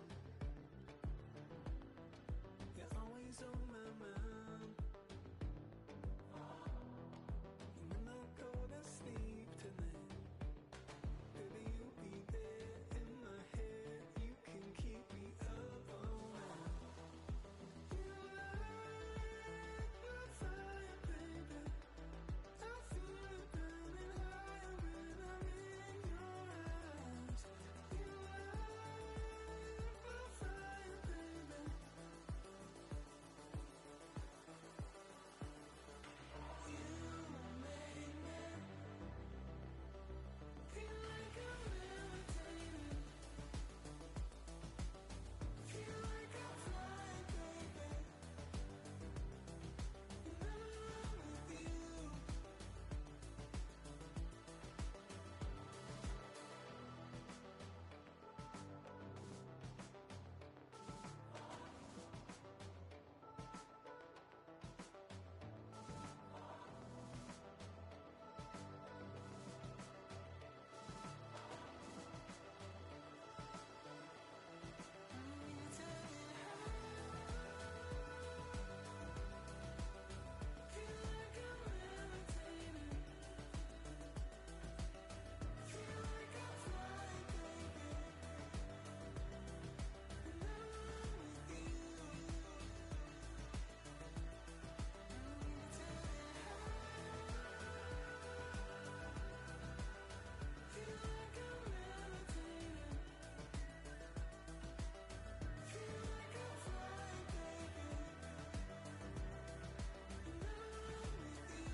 You're always on my mind. And when I go to sleep tonight, baby, you'll be there in my head. You can keep me up all night. You light my fire, baby. I feel it burning higher when I'm in your eyes. You light my fire, baby. You make me feel like I'm levitating. Feel like I'm flying, baby. When I'm with you. Feel like I'm levitating. Feel like I'm flying, baby. When I'm with you. Feel like I'm levitating. Feel like I'm flying, baby. When I'm with you.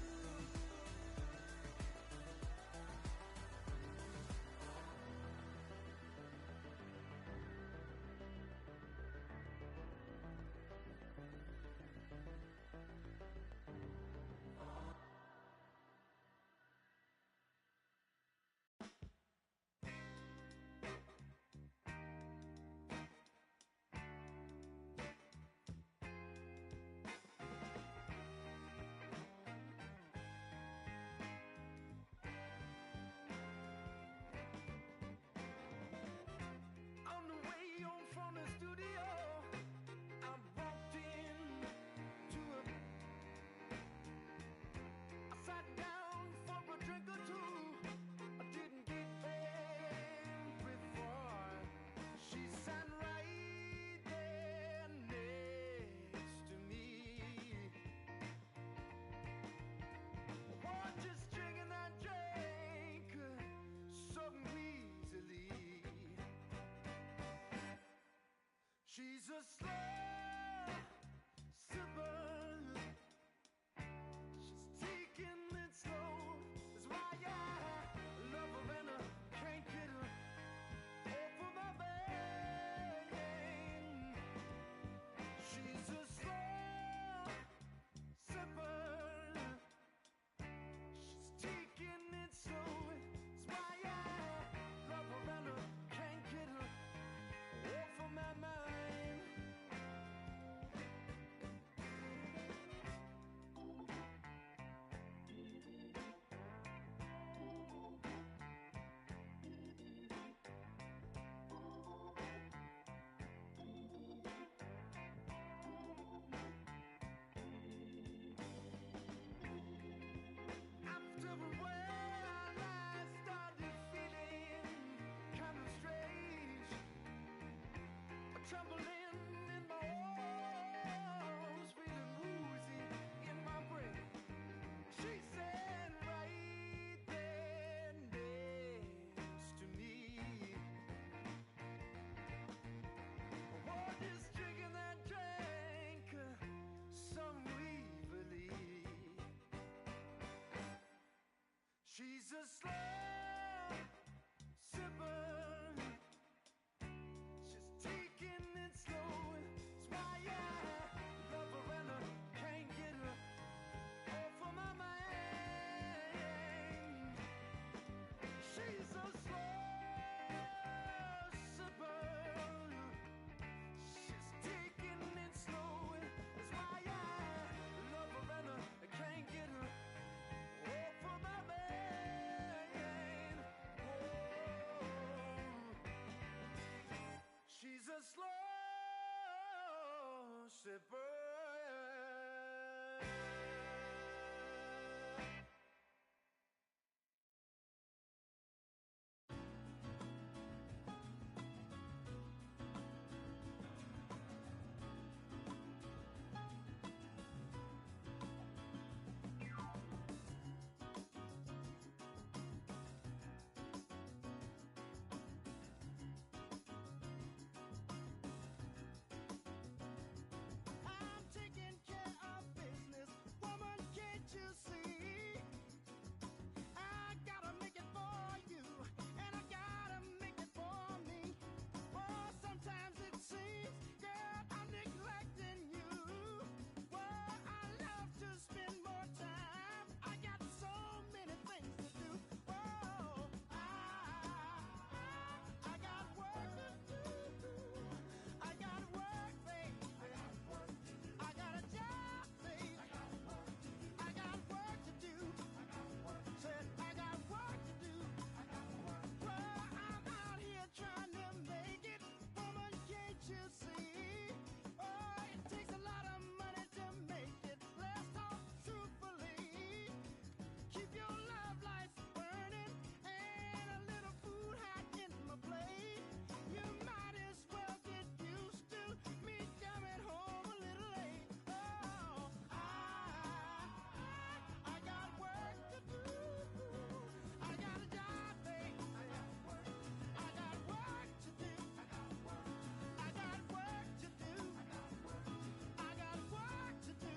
On the way home from the studio, I walked in to I sat down for a drink or two. I didn't get there before she sat right there next to me. Oh, just drinking that drink so easily. She's a slow sipper. She's taking it slow. That's why I love her and I can't get her off of my vein. She's a slow sipper. She's taking a slow sipper. She's taking it slow. That's why I love her and I can't get her off of my mind. She's a slow sipper. She's taking it slow. That's why I love her and I can't get her off of my mind. Whoa. She's a slow sipper. I'm taking care of business, woman, can't you see? I gotta make it for you, and I gotta make it for me. Oh, sometimes it seems, girl, I'm neglecting you. Well, I love to spend more time. I got so many things to do. Oh, I got work to do. I got work, baby. I got a job, baby. I got work to do. Said I got work to do. Well, I'm out here trying to make it. Woman, can't you see? Oh, it takes a lot of money to make it. Let's talk truthfully. Keep your love lights burning and a little food hot in my plate. You might as well get used to me coming home a little late. Oh, I got work to do. I got a job, babe. I got work to do. I got work to do. I got work to do.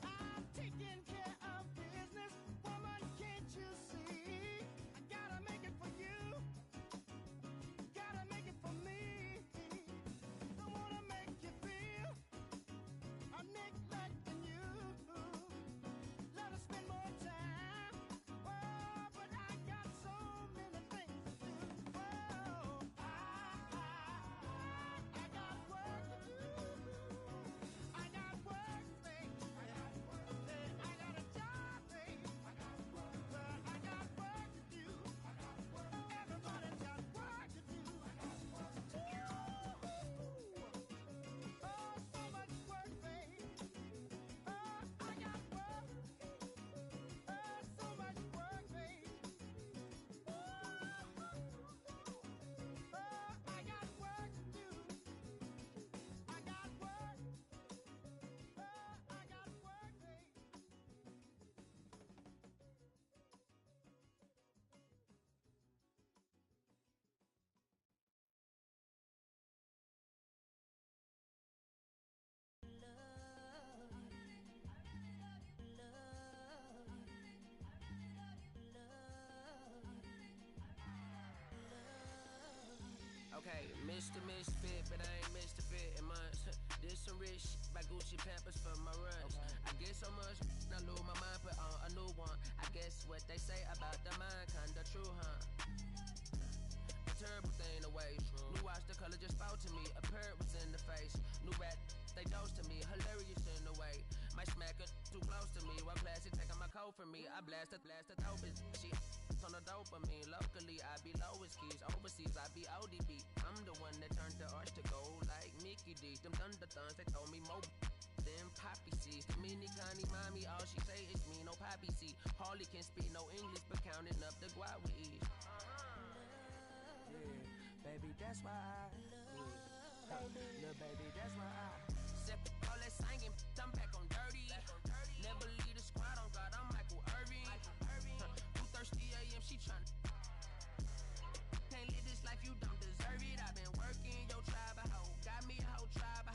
I'm taking care of business, woman, can't you see? I gotta make it for you, gotta make it for me. Don't wanna make you feel I'm neglecting you. Love to spend more time, oh, but I got so many things to do. Oh, I got work to do. I got work, babe. I got a job, babe. I got work to do. Everybody's got work to do. Oh, so much work, babe. Oh, I got work. Oh, so much work, babe. Oh, I got work to do. I got work. Oh, I got work, babe. Okay, Mr. Misfit, but I ain't Mr. Fit in months. This some rich shit by Gucci Pampers for my runs. I get so much, I lose my mind, put on a new one. I guess what they say about the mind, kinda true, huh? A terrible thing to waste. New watch, the color just spoke to me. A parrot was in the face. New rat, they dose to me. Hilarious in the way. Might smack her too close to me. While classic taking my coat from me. I blast her dope. She on the dopamine. Locally, I be lowest keys. Overseas, I be ODB. I'm the one that turned the arch to gold like Mickey D. Them thunder thuns, they told me more than poppy seeds. Mini Connie, mommy, all she say is me, no poppy seed. Hardly can speak no English, but counting up the guap with ease. Yeah, baby, that's why I little baby, that's why I said all that singing, I'm back on dirty. Never leave the squad on God, I'm Michael Irving. 2:30 a.m. she tryna. Can't live this life, you don't deserve it. I've been working your tribe, a hoe. Got me a whole tribe.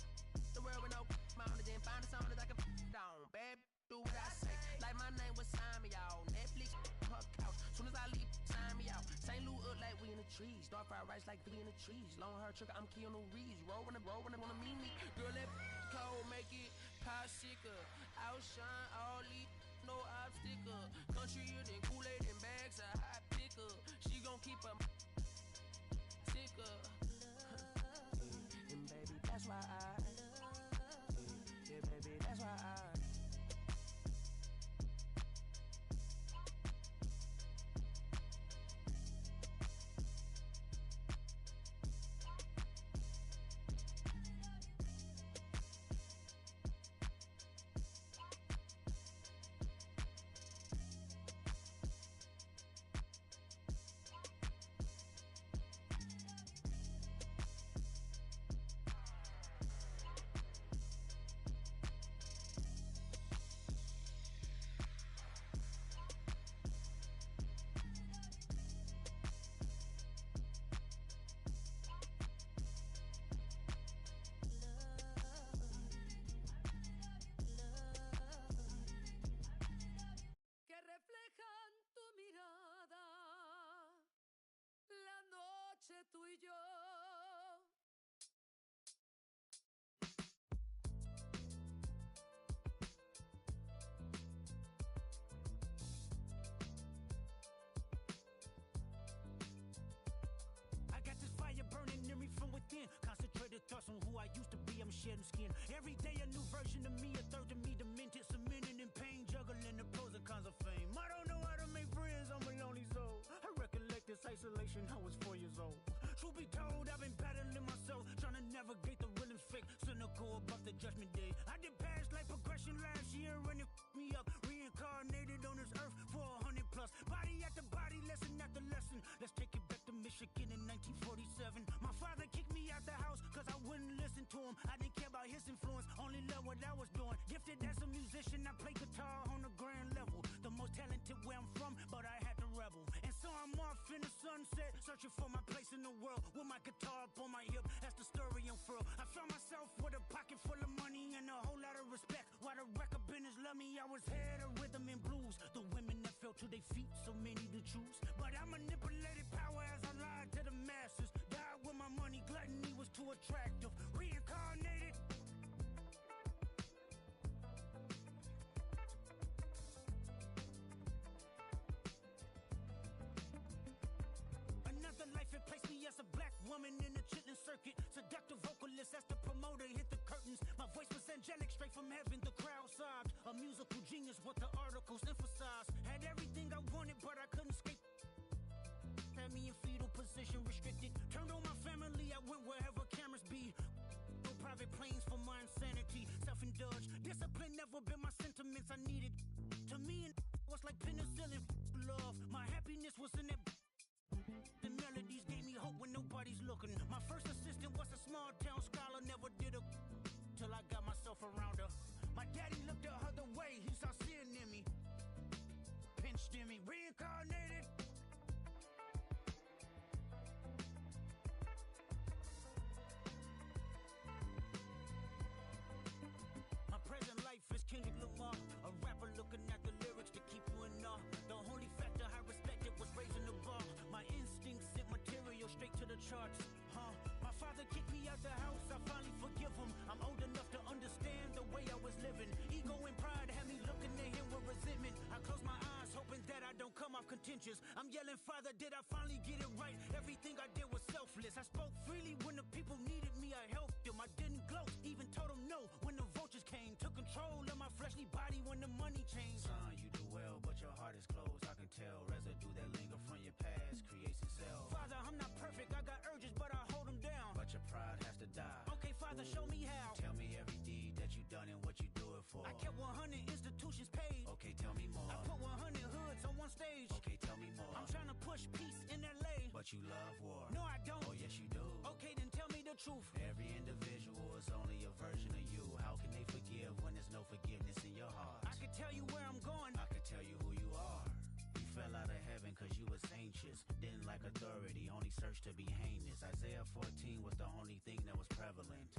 The world with no mountain, then find a song that I can down. Bad, do what I say. Like my name was sign me out. Netflix, her couch. Soon as I leave, sign me out. St. Louis up like we in the trees. Dark fried rice like we in the trees. Long hair trigger, I'm Keanu Reeves. Roll when they wanna meet me. Girl, that cold make it popsicle. Outshine all these, no obstacle. Countryer than Kool-Aid and bags of hot picker. She gon' keep a ticker. And baby, that's why yeah, baby, that's why que reflejan tu mirada, la noche tú y yo. I got this fire burning in me from within. Concentrated thoughts on who I used to be. I'm shedding skin. Every day a new version of me, a third of me demented, cemented in pain, juggling the pros and cons of fame. I don't know how to make friends, I'm a lonely soul. I recollect this isolation, I was 4 years old. Truth be told, I've been battling myself, trying to navigate the real and fake, cynical about the judgment day. I did past life progression last year and it me up. Reincarnated on this earth for 100 plus. Body after body, lesson after lesson. Let's take it back to Michigan in 1947. My father kicked me out the house cause I wouldn't listen to him. I didn't care about his influence, only loved what I was doing. Gifted as a musician, I play guitar on the grand level. The most talented where I'm from, but I had to rebel. And so I'm off in the sunset, searching for my place in the world. With my guitar up on my hip, that's the story unfurled. I found myself with a pocket full of money and a whole lot of respect. While the record business loved me, I was head of rhythm and blues. The women that fell to their feet, so many to choose. But I manipulated power as I lied to the masses. Died with my money, gluttony was too attractive. Reincarnated. Another life it placed me as a black woman in the chitlin circuit. Seductive vocalist as the promoter hit the curtains. My voice was angelic straight from heaven. The crowd sobbed. A musical genius, what the articles emphasized. Had everything I wanted, but I couldn't escape. Had me in fetal position, restricted. Turned on my family, I went wherever cameras be. No private planes for my insanity. Self-indulged, discipline never been my sentiments I needed. To me, it was like penicillin. Love, my happiness was in that. The melodies gave me hope when nobody's looking. My first assistant was a small town scholar, never did a till I got myself around her. My daddy looked the other way, he saw sin in me, pinched in me, reincarnated. My present life is Kendrick Lamar, a rapper looking at the lyrics to keep you in awe. The only factor I respected was raising the bar. My instincts sent material straight to the charts. My father kicked me out the house, I finally forgive him. I'm old enough to understand the way I was living. Ego and pride had me looking at him with resentment. I close my eyes, hoping that I don't come off contentious. I'm yelling, Father, did I finally get it right? Everything I did was selfless. I spoke freely when the people needed me, I helped them. I didn't gloat, even told them no when the vultures came. Took control of my fleshly body when the money changed. Son, you do well, but your heart is closed. I can tell residue that linger from your past creates itself. Father, I'm not perfect, I got urges, but I hold them down. But your pride has to die. Okay, Father, show me how. Tell me every deed that you done and what you do it for. I kept 100 institutions paid. Okay, tell me more. I put 100 hoods on one stage. Okay, tell me more. I'm trying to push peace in LA. But you love war. No, I don't. Oh, yes, you do. Okay, then tell me the truth. Every individual is forgiveness in your heart. I can tell you where I'm going. I can tell you who you are. You fell out of heaven cause you was anxious. Didn't like authority, only searched to be heinous. Isaiah 14 was the only thing that was prevalent.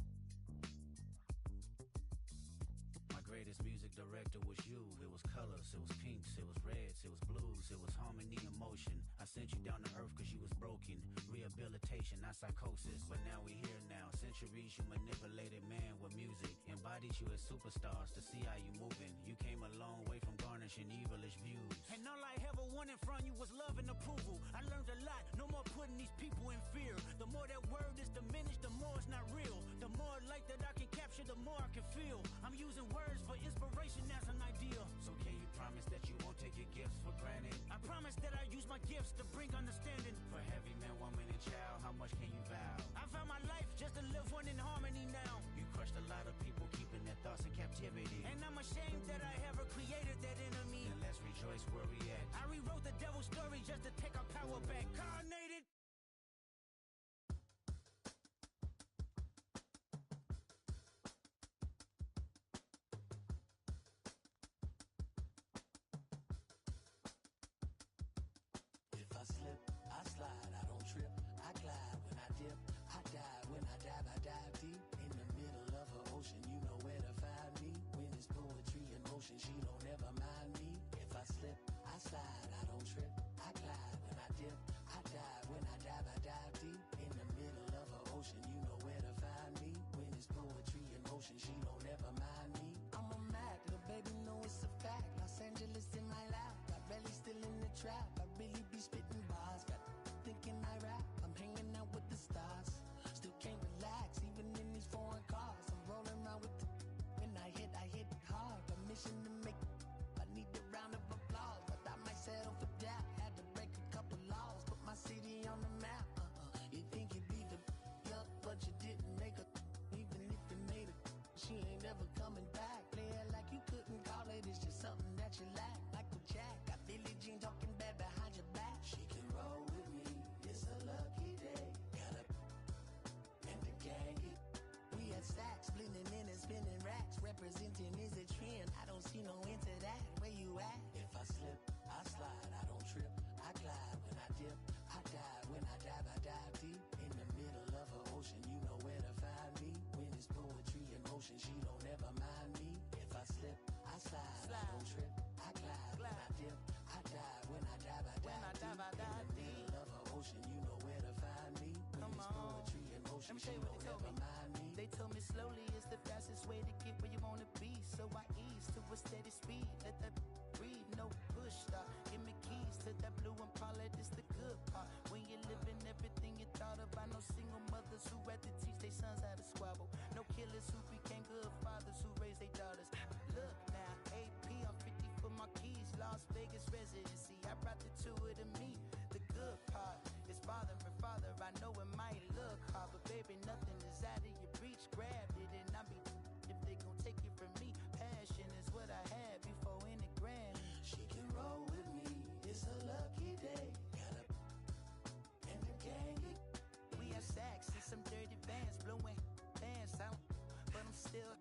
My greatest music director was you. It was colors, it was pinks, it was reds, it was blues, it was harmony and motion. I sent you down to earth cause you was broken. Rehabilitation, not psychosis. But now we here now. Centuries you manipulated man with music. Embodied you as superstars to see how you moving. You came a long way from garnishing evilish views. And all I ever wanted from you was love and approval. I learned a lot, no more putting these people in fear. The more that word is diminished, the more it's not real. The more light that I can capture, the more I can feel. I'm using words for inspiration as an ideal. So can you promise that you won't take your gifts for granted? I promise that I use my gifts to bring understanding. For heavy man, woman, and child, how much can you vow? I found my life just to live one in harmony now. You crushed a lot of people, keeping their thoughts in captivity. And I'm ashamed that I ever created that enemy. And let's rejoice where we at. I rewrote the devil's story just to take our power back. Carnated. If I slip, I slide, I don't trip, I glide when I dip, I dive when I dive deep in the middle of an ocean. You know where to find me. When it's poetry in motion, she don't ever mind me. If I slip, I slide, I don't trip, I glide when I dip, I dive when I dive deep in the middle of an ocean. You know where to find me. When it's poetry in motion, she don't ever mind me. I'm a Mac, little baby, know it's a fact. Los Angeles in my lap, got belly still in the trap. I really be spitting bars, got thinking I rap. I'm hanging out with the stars, still can't relax even in these foreign cars. I'm rolling around with the when I hit hard. Permission to make, I need a round of applause, but I might settle for that. Had to break a couple laws, put my city on the map. You think you beat the up, but you didn't make a. Even if you made it, she ain't never coming back. Play it like you couldn't call it, it's just something that you lack. Michael Jack, got Billie Jean talking bad behind your back. She can roll with me, it's a lucky day. Got up and the gang it. We had stacks, blending in and spinning racks. Representing is a trend, I don't see no end to that. Where you at? If I slip, I slide, I don't trip, I glide when I dip, I dive when I dive deep in the middle of an ocean. You know where to find me. When it's poetry in motion, she don't ever mind me. If I slip, I slide, I don't trip, I glide when I dip, I dive when I dive deep in the middle of an ocean. You know where to find me. When it's poetry in motion, she don't ever mind me. They told me slowly is the fastest way to get where you wanna be. So I ease to a steady speed. Let that breathe, no push stop. Give me keys to that blue Impala, this the good part. When you're living everything you thought of. I know single mothers who had to teach their sons how to squabble. No killers who became good fathers who raised their daughters. Look now, AP, I'm 50 for my keys. Las Vegas residency, I brought the two of to me. The good part is father and father. I know it might look hard, but baby, nothing is out of your reach. Grabbed it and I be if they gon' take it from me. Passion is what I had before any Grammy. She can roll with me, it's a lucky day. Got up and the gang it. We have sacks and some dirty vans blowing fans out, but I'm still,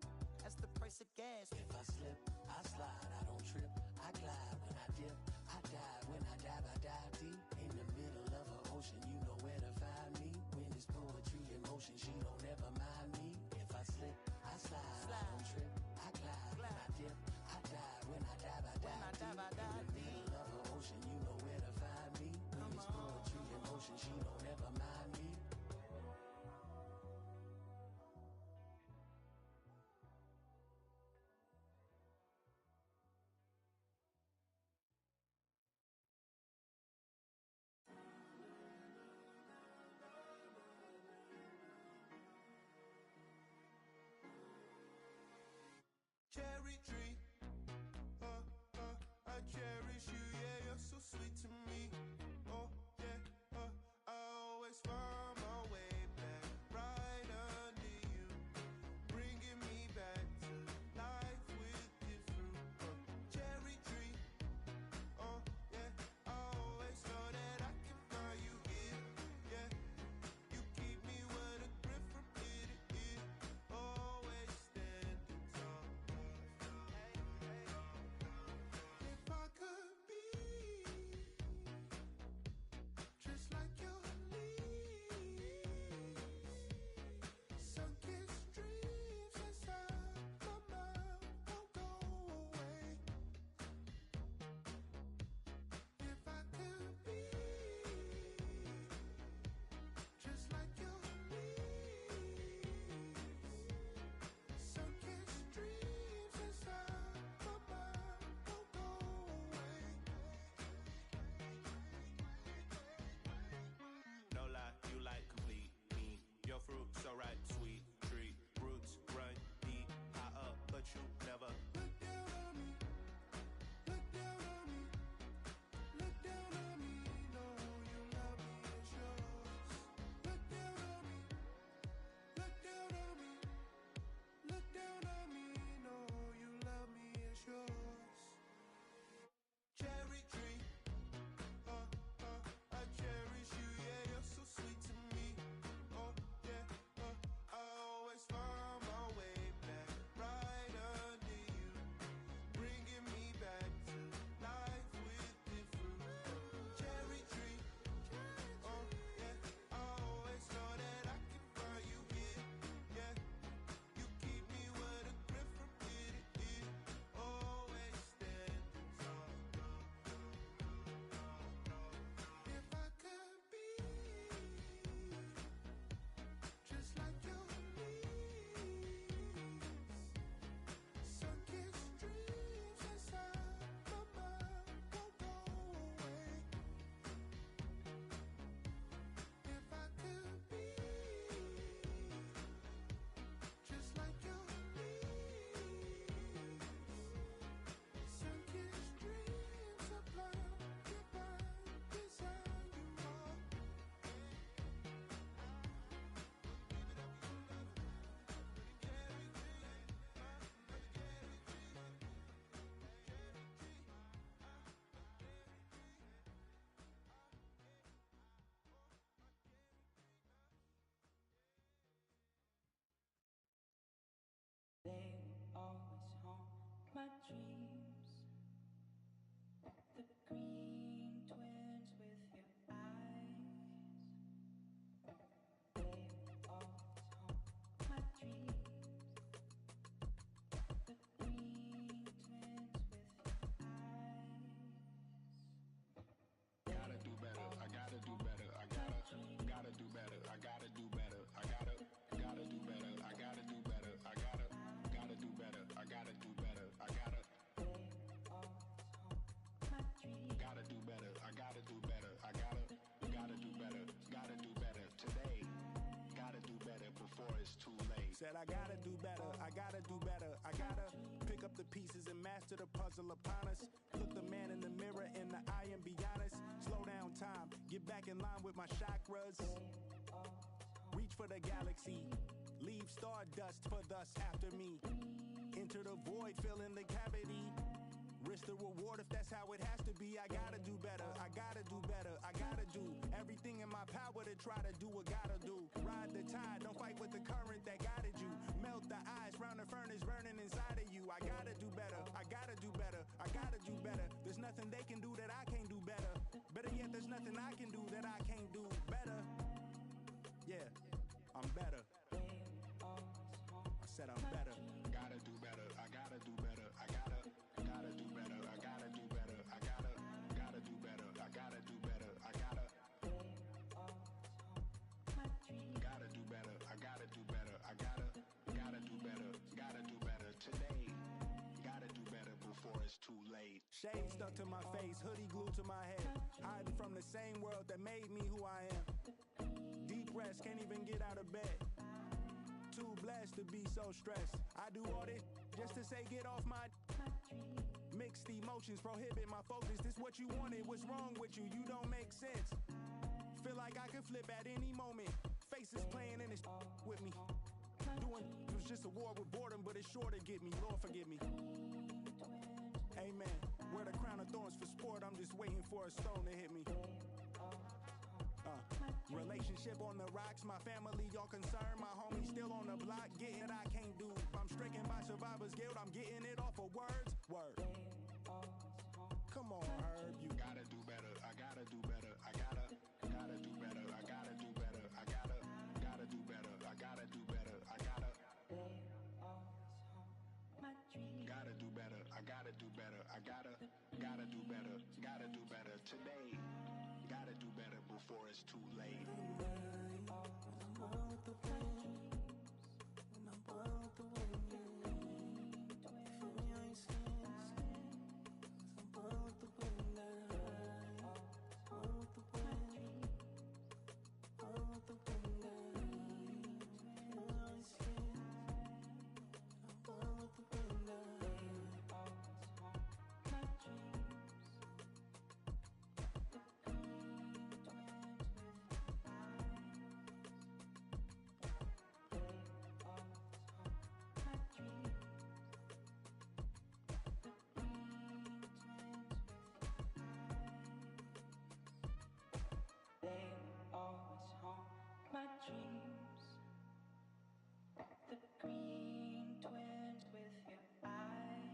that's the price of gas. If I slip, I slide, I don't trip, I glide when I dip, I dive when I dive deep in the middle of an ocean. You know where to find me. When it's poetry in motion, she don't ever mind me. If I slip, I slide, I don't trip, I glide when I dip, I dive when I dive deep in the middle of an ocean. You know where to find me. When it's poetry in motion, she don't ever mind me. fruit, so right, sweet treat. Roots run deep, high up, but you never look down on me. Look down on me. Look down on me. No, you love me, it's yours. Look down on me. Look down on me. Look down on me. No, you love me, it's yours. Cherry tree. I cherish you, yeah, you're so sweet to me. Oh, yeah, I always find my way back right under you, bringing me back to life with the fruit. Cherry tree, oh, yeah, I always know that I can find you here, yeah. You keep me where the grip from here to here, always standing tall. If I could be just like your leaves, sunken streams inside my mind won't go away. If I could be just like your leaves, sunken streams of love divine desire you are. They always haunt my dreams. The green twins with your eyes. They always haunt my dreams. The green twins with your eyes. Gotta do better, I gotta do better, I gotta do better, I gotta do better, I gotta do better, I gotta do better, I gotta do better, I gotta do better, I gotta do better, I gotta do better, I gotta do better today. Gotta do better before it's too late. Said I gotta do better, I gotta do better, I gotta pick up the pieces and master the puzzle upon us. Look the man in the mirror in the eye and be honest. Slow down time, get back in line with my chakras. Reach for the galaxy, leave stardust for thus after me. Enter the void, fill in the cavity. Risk the reward if that's how it has to be. I gotta do better, I gotta do better, I gotta do everything in my power to try to do what gotta do. Ride the tide, don't fight with the current that guided you. Melt the ice round the furnace burning inside of you. I gotta do better, I gotta do better, I gotta do better. There's nothing they can do that I can't do better. Better yet, there's nothing I can do that I can't do better. Yeah, I'm better. I said I'm better. Gotta do better, I gotta do better, I gotta do better, I gotta do better, I gotta do better, I gotta do better, I gotta do better, I gotta do better, I gotta do better today. Gotta do better before it's too late. Shade stuck to my face, hoodie glued to my head. Hiding from the same world that made me who I am. Deep rest, can't even get out of bed. Too blessed to be so stressed. I do all this just to say get off my. Mixed emotions prohibit my focus. This what you wanted, what's wrong with you? You don't make sense. Feel like I could flip at any moment. Faces playing in this with me. Doing it was just a war with boredom, but it's sure to get me. Lord forgive me. Amen. Wear the crown of thorns for sport. I'm just waiting for a stone to hit me. Relationship on the rocks, my family all concerned. My homie still on the block, getting it I can't do. I'm stricken by survivor's guilt, I'm getting it off of words. Word. Come on, Herb, you gotta do better, I gotta do better, I gotta do better, I gotta do better, I gotta do better, I gotta do better, I gotta do better, I gotta do better, I gotta do better, gotta do better today. Gotta do better before it's too late. dreams. The green twins with your eyes.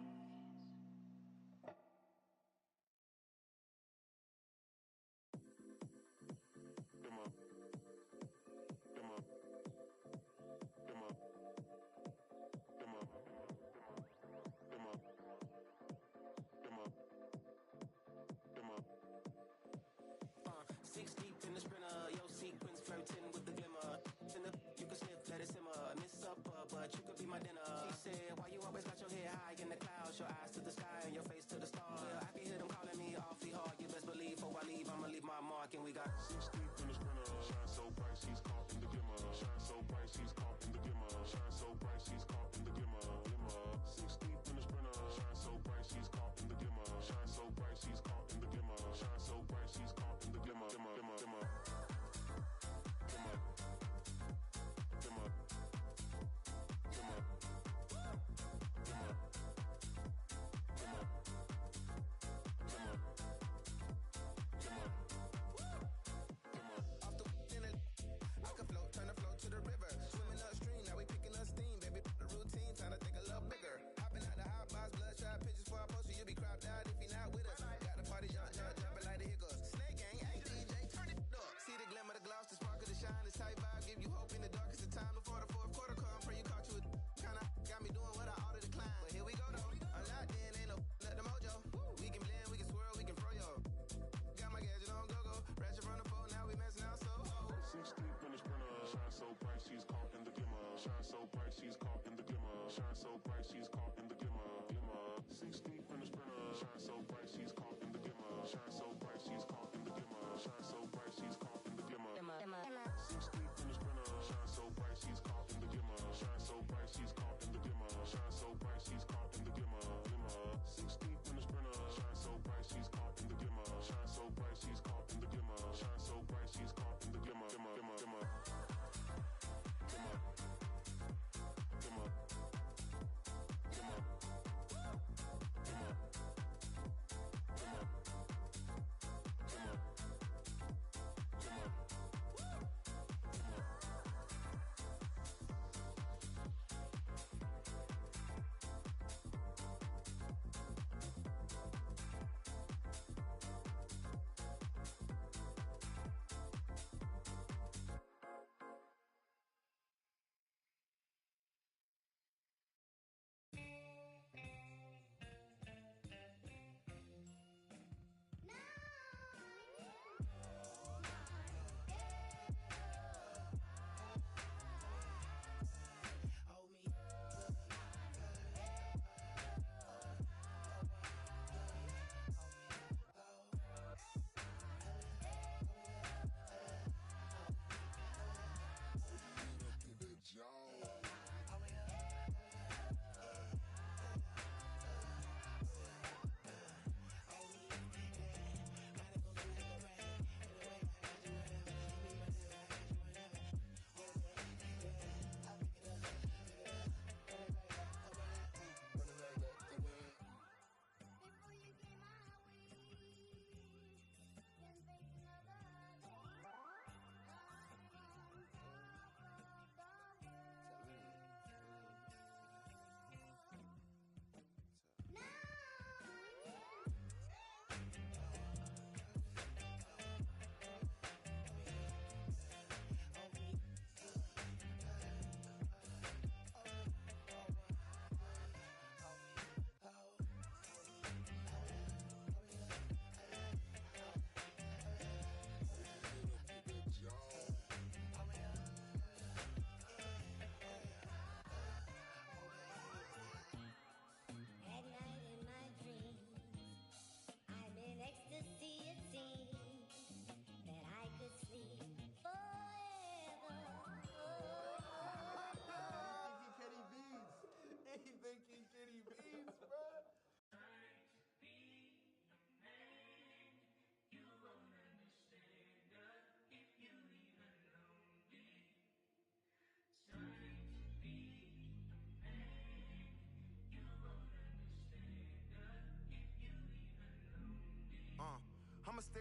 Six deep in the sprinter, yo sequence flirting with the glimmer. In the you can sniff, let it simmer. Miss supper, but you could be my dinner. She said, why you always got your head high in the clouds, your eyes to the sky and your face to the stars? Well, I can hear them calling me awfully hard. You best believe before I leave, I'ma leave my mark. And we got six deep in the sprinter. Shine so bright, she's caught in the glimmer. Shine so bright, she's caught in the glimmer. Shine so bright, she's caught in the glimmer. Six deep in the sprinter. Shine so bright, she's caught in the glimmer. Shine so bright, she's caught in the glimmer. Shine so bright, she's caught in the glimmer. I can float, turn the flow to the river. Swimming upstream, now we picking up steam, baby. The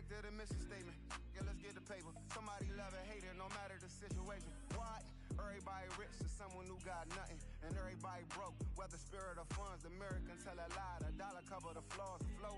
to the mission statement. Yeah, let's get the paper. Somebody love it, hate it, no matter the situation. What? Everybody rich to someone who got nothing, and everybody broke. Whether spirit or funds, the American tell a lie. The dollar cover the flaws, the flow.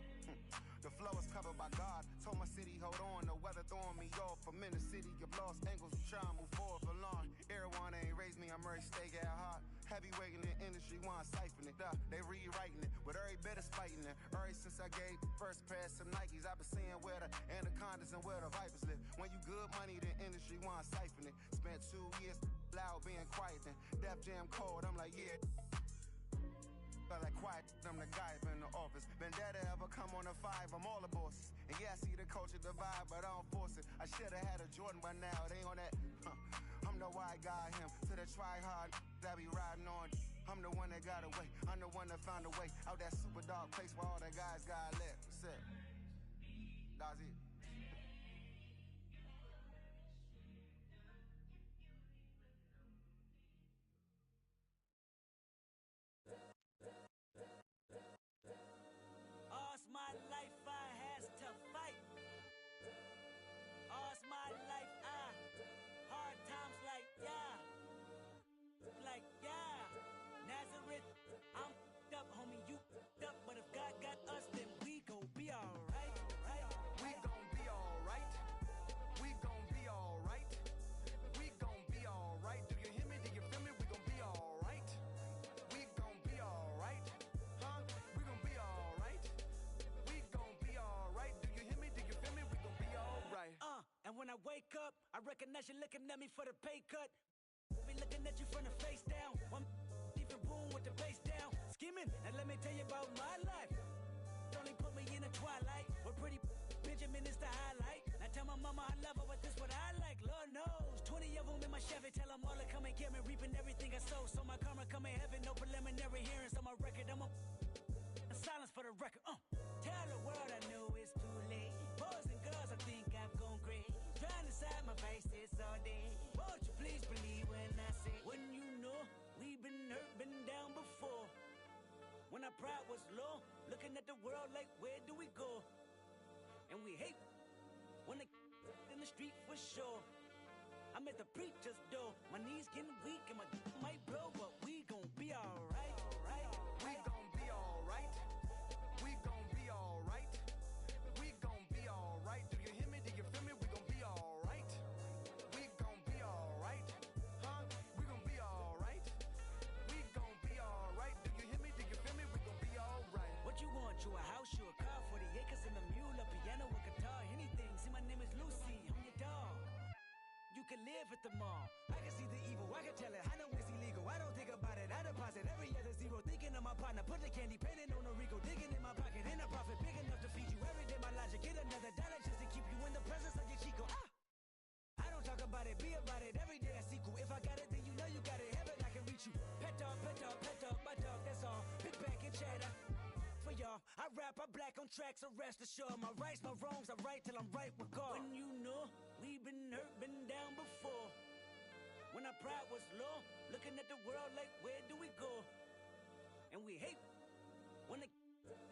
The flow is covered by God. Told my city, hold on, the weather throwing me off. I'm in the city of lost angles, I'm trying to move forward for long. Everyone ain't raised me, I'm ready to stay at heart. Heavyweight in the industry, want siphon it up. They rewriting it, but every bit is fighting it. Ever since I gave first pass some Nikes, I've been seeing where the anacondas and where the vipers live. When you good money, the industry want siphon it. Spent 2 years loud being quiet, then Def Jam cold, I'm like, yeah. But like quiet, I'm the guy up in the office. Vendetta ever come on a 5, I'm all the bosses. And yeah, I see the culture divide, but I don't force it. I should've had a Jordan by now, they on that. I'm the white guy, him, to the try hard that be riding on. I'm the one that got away, I'm the one that found a way out that super dark place where all the guys got left. That's it. That's it. All's my life I has to fight. All's my life hard times like Nazareth. I'm f***ed up, homie, you f***ed up, but if God got us, then we gon' be alright. We gon' be alright. We gon' be alright. We gon' be alright. Do you hear me? Do you feel me? We gon' be alright. We gon' be alright. Huh? We gon' be alright. We gon' be alright. Do you hear me? Do you feel me? We gon' be alright. And when I wake up, I recognize you looking at me for the pay cut. Be looking at you from the face down. One even boom with the face down. Skimming, and let me tell you about my life. Only put me in the twilight. Where pretty Benjamin is the highlight. Now tell my mama I love her, but this what I like. Lord knows, 20 of them in my Chevy. Tell them all to come and get me, reaping everything I sow. So my karma come in heaven, no preliminary hearings on my record. I'm a silence for the record. Tell the world I know it's too late. Boys and girls, I think I've gone crazy. Trying to side my face, it's all day. Won't you please believe when I say, when you know we've been hurt, been down before. When our pride was low, looking at the world like, where do we go? And we hate when they in the street for sure. I'm at the preacher's door, my knees getting weak and my might blow, but we gon' be alright. We gon' be alright. We gon' be alright. We gon' be alright. Do you hear me? Do you feel me? We gon' be alright. We gon' be alright. Huh? We gon' be alright. We gon' be alright. Do you hear me? Do you feel me? We gon' be alright. What you want? You a house, you a car, 40 acres and a mule, a piano, a guitar, anything. See, my name is Lucy, I'm your dog. You can live at the mall. I can see the evil, I can tell it. I know it's illegal, I don't think about it. I deposit every other zero, thinking of my partner. Put the candy, painting on a Rico, digging in my pocket. In a profit big enough to feed you every day. My logic, get another dollar just to keep you in the presence of your Chico. I don't talk about it, be about it. Every day I sequel. If I got it, then you know you got it. Heaven, I can reach you. Pet dog, my dog, that's all. Big back and chatter. For y'all, I rap, I black on tracks, so rest assured. My rights, my wrongs, I right till I'm right with God. When you know we've been hurt, been down before. When our pride was low, looking at the world like, where do we go? And we hate when they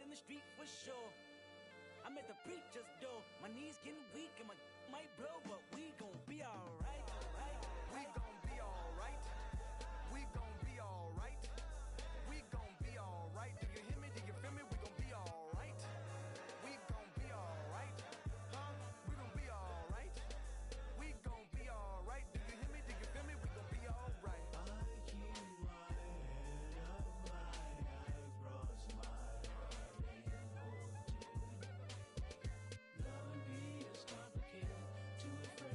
in the street for sure. I'm at the preacher's door, my knees getting weak and my might blow, but we gon' be alright. We gon' be alright. We gon' be alright. We gon' be alright. Do you hear me? Do you feel me? We gon' be alright. We gon' be alright. Huh? We gon' be alright. We gon' be alright. Do you hear me? Do you feel me? We gon' be alright. I keep my head up high, I cross my heart and hold it. Loving me is complicated, too afraid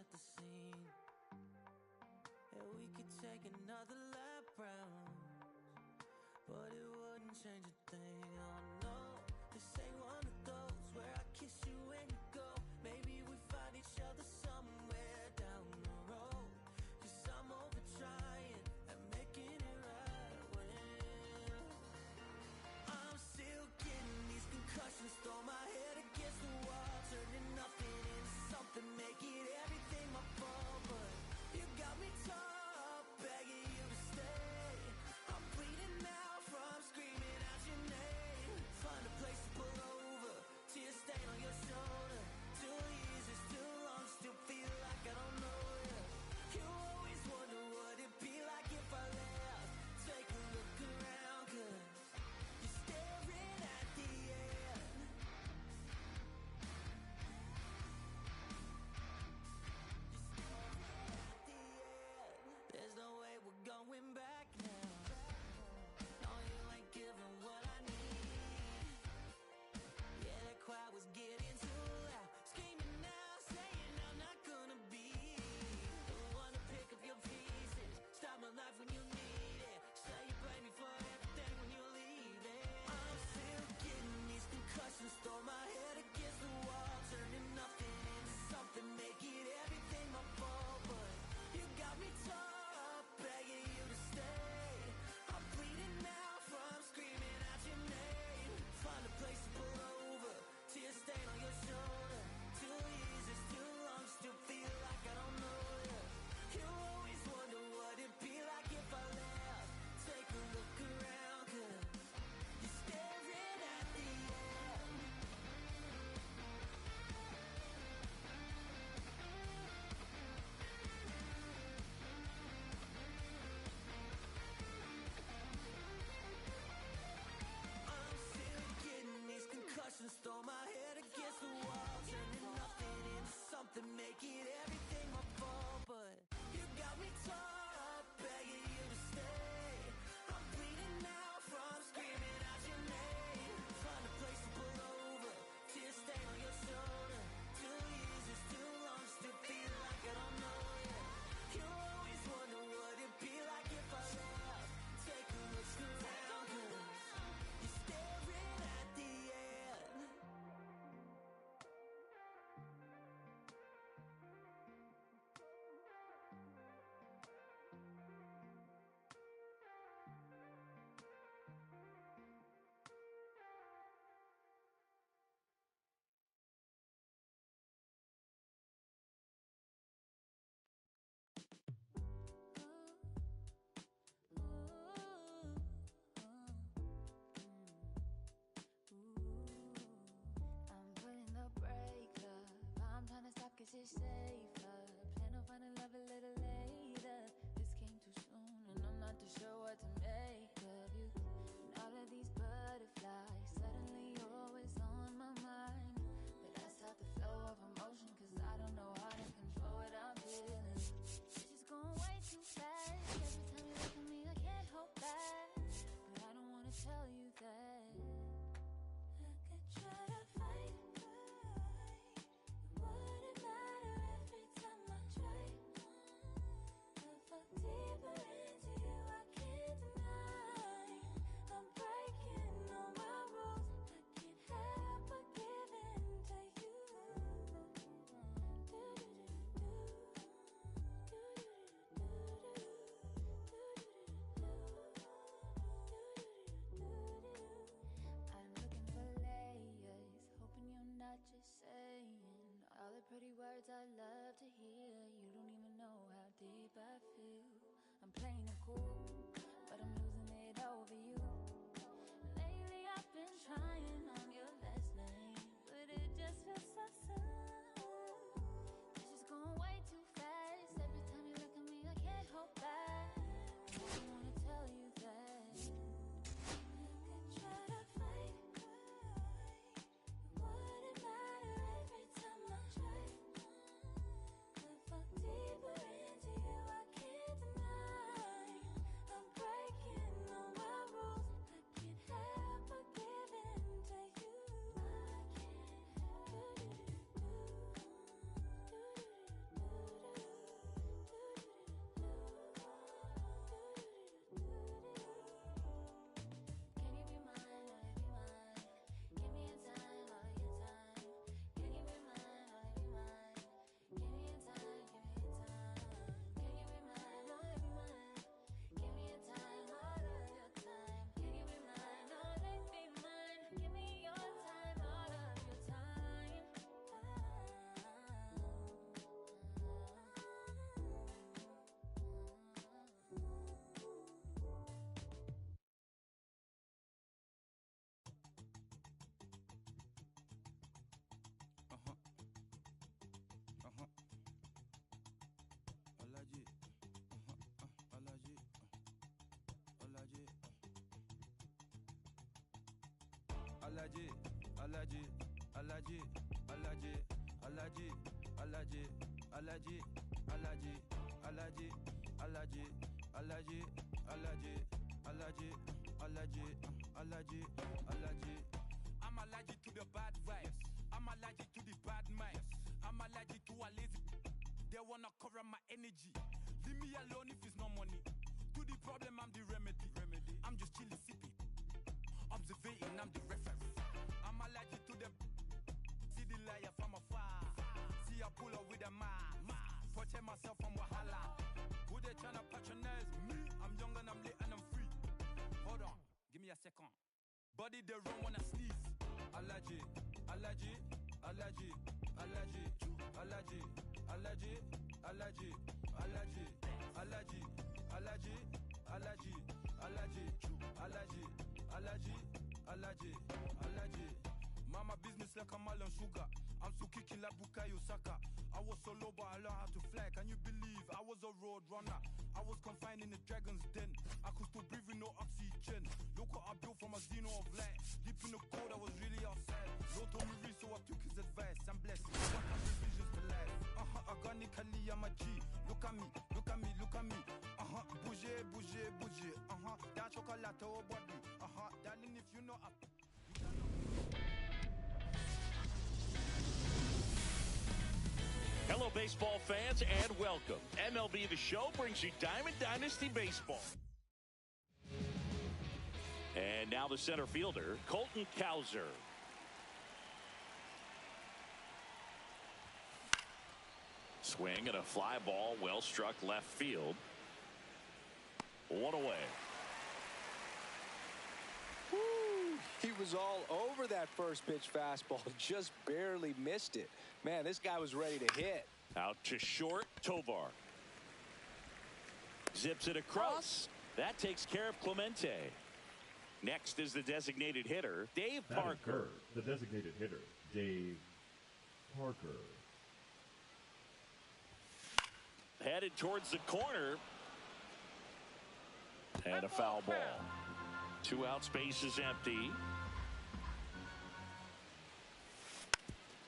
at the scene. And we could take another lap round, but it wouldn't change a thing. Oh no, this ain't one of those where I kiss you and you go. Maybe we find each other somewhere down the road. Cause I'm over trying and making it right when I'm still getting these concussions. Throw my head against the wall, turning nothing into something, make it everything my fault. But you got me tore up, begging you to stay. I'm bleeding now from screaming out your name. Find a place to pull over, tear stain on your shoulder. 2 years is too long, still feel like I don't know you. You always wonder what it'd be like if I left. Take a look around, cause you're staring at the end. There's no way we're going back now. No, you ain't giving what I need. Yeah, that crowd was getting too loud, screaming now, saying I'm not gonna be the one to pick up your pieces, stop my life when you need it, say you blame me for everything when you leave it. I'm still getting these concussions, throw my head against the wall, turning nothing into something, make it everything my fault. But you got me tore up, begging you to stay. I'm bleeding now from screaming out your name. Find a place to pull over, tear stain on your shoulder. 2 years is too long, still feel like I don't know you. You always wonder what it'd be like if I left. Take a look around, cause you're staring at the end. I'm still getting these concussions, throw my head against the wall, turning nothing into something, make it everything my fault. But you got me tore up, begging you to stay. I'm bleeding now from screaming out your name. Find a place to pull over, tear stain on your shoulder. 2 years is too long, still feel like I don't know you. You always wonder what it'd be like if I left. Take a look around, cause you're staring at the end. I'm putting the brake up. I'm trying to stop cause you're safer. Plan on finding love a little later. This came too soon and I'm not too sure what to make of you. And all of these butterflies, suddenly you're always on my mind. But I stop the flow of emotion cause I don't know how to control what I'm feeling. It's just going way too fast. Every time you look at me I can't hold back. But I don't wanna tell you that. I could try to fight, it wouldn't matter every time I try. I fall deeper into you, I can't deny. I'm breaking all my rules, I can't help but give in to you. I'm looking for layers, hoping you're not just saying all the pretty words I love to hear. You don't even know how deep I feel. I'm playing it cool, but I'm losing it over you. Lately I've been trying on your last name, but it just feels so soon. It's just going way too fast. Every time you look at me I can't hold back. I don't wanna tell you that. I could try to fight, it wouldn't matter every time I try. I fall deeper into you, I can't deny. I'm Alaji, Alaji, Alaji, Alaji, Alaji, Alaji, Alaji, Alaji, Alaji, Alaji, Alaji, Alaji, Alaji, Alaji, Alaji, Alaji. I'm allergic to the bad vibes. I'm allergic to the bad minds. I'm allergic to a lazy. They wanna cover my energy. Leave me alone if it's no money. To the problem, I'm the remedy. I'm just chilly sipping. Observating, I'm the referee. I'm allergic to the. See the liar from afar. See I pull up with a mask. Protect myself from wahala. Who they tryna patronize me? I'm young and I'm lit and I'm free. Hold on, give me a second. Body they run when I sneeze. Allergy, allergy, allergy, allergy, allergy, allergy, allergy, allergy, allergy, allergy, allergy, allergy, allergy, allergy, allergy, allergy. Mama business like a mal and sugar. I'm so kicking like Bukayo Saka. I was so low but I learned how to fly. Can you believe I was a road runner? I was confined in the dragon's den. I could still breathe with no oxygen. Look what I built from a xeno of light. Deep in the cold I was really outside. Lord told me read so I took his advice. I'm blessed. What can visions to life? Organically I'm a G. Look at me, look at me, look at me. Bouger, bouger, bouger. That chocolate or body. Darling if you know Hello, baseball fans, and welcome. MLB The Show brings you Diamond Dynasty Baseball. And now the center fielder, Colton Cowser. Swing and a fly ball, well struck left field. One away. Woo! He was all over that first pitch fastball, just barely missed it. Man, this guy was ready to hit. Out to short, Tovar. Zips it across. That takes care of Clemente. Next is the designated hitter, Dave Parker. The designated hitter, Dave Parker. Headed towards the corner. And a foul ball. 2 out, space is empty.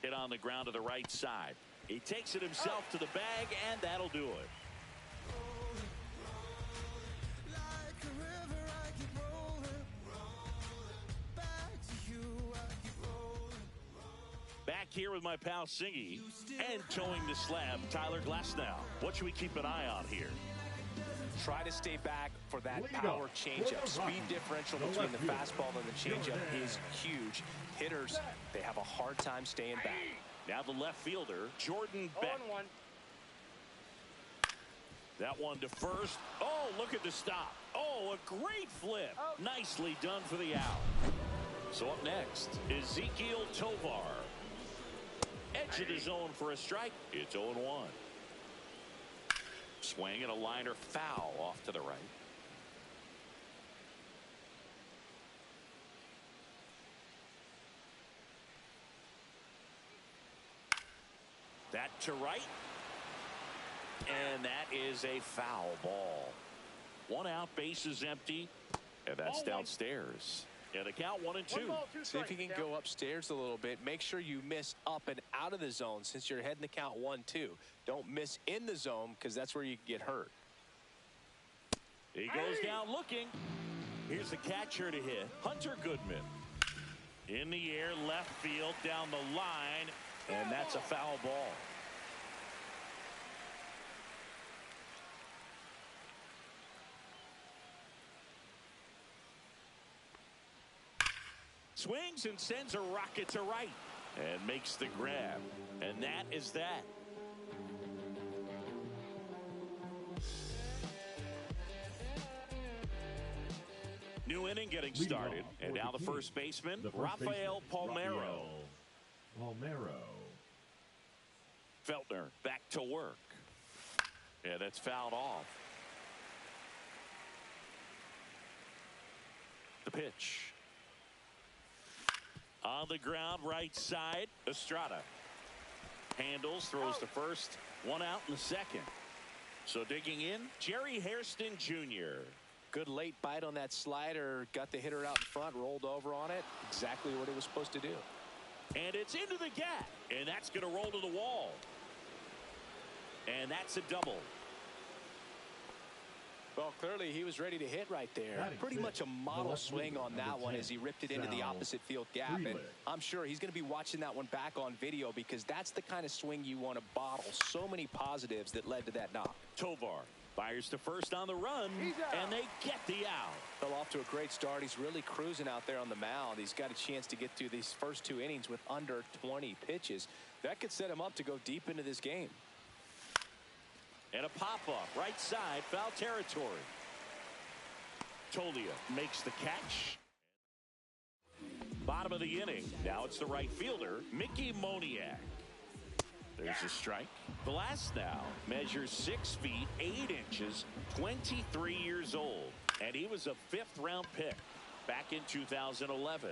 Hit on the ground to the right side. He takes it himself to the bag, and that'll do it. Back here with my pal Singy, and towing the slab, Tyler Glasnow. What should we keep an eye on here? Try to stay back for that power changeup. Speed differential between the fastball and the changeup is huge. Hitters, they have a hard time staying back. Now the left fielder, Jordan Beck. That one to first. Oh, look at the stop. Oh, a great flip. Nicely done for the out. So up next, Ezequiel Tovar. Edge of the zone for a strike. It's 0-1. Swing and a liner foul off to the right. That to right. And that is a foul ball. 1 out, base is empty. And that's downstairs. And the count 1-2. See if you can go upstairs a little bit. Make sure you miss up and out of the zone since you're heading the count 1-2. Don't miss in the zone because that's where you can get hurt. He goes down looking. Here's the catcher to hit, Hunter Goodman. In the air, left field, down the line, and that's a foul ball. Swings and sends a rocket to right and makes the grab. And that is that. New inning getting started. And now the first baseman, Rafael Palmeiro. Feltner back to work. Yeah, that's fouled off. The pitch. On the ground, right side, Estrada. Handles, throws to first. 1 out in the second. So digging in, Jerry Hairston Jr. Good late bite on that slider. Got the hitter out in front, rolled over on it. Exactly what he was supposed to do. And it's into the gap. And that's going to roll to the wall. And that's a double. Well, clearly he was ready to hit right there. Pretty much a model swing on that one as he ripped it into the opposite field gap. And I'm sure he's going to be watching that one back on video because that's the kind of swing you want to bottle. So many positives that led to that knock. Tovar fires to first on the run, and they get the out. Fell off to a great start. He's really cruising out there on the mound. He's got a chance to get through these first 2 innings with under 20 pitches. That could set him up to go deep into this game. And a pop-up, right side, foul territory. Tolia makes the catch. Bottom of the inning. Now it's the right fielder, Mickey Moniak. There's a strike. Glass now measures 6 feet 8 inches, 23 years old. And he was a 5th-round pick back in 2011.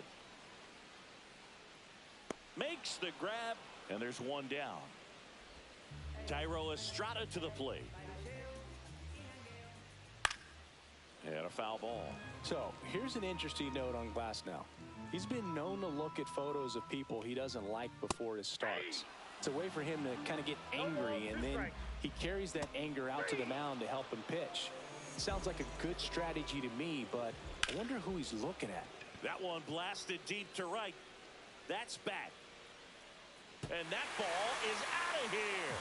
Makes the grab, and there's one down. Tyro Estrada to the plate. And a foul ball. So here's an interesting note on Glass now. He's been known to look at photos of people he doesn't like before it starts. It's a way for him to kind of get angry, and then he carries that anger out to the mound to help him pitch. Sounds like a good strategy to me, but I wonder who he's looking at. That one blasted deep to right. That's back. And that ball is out of here.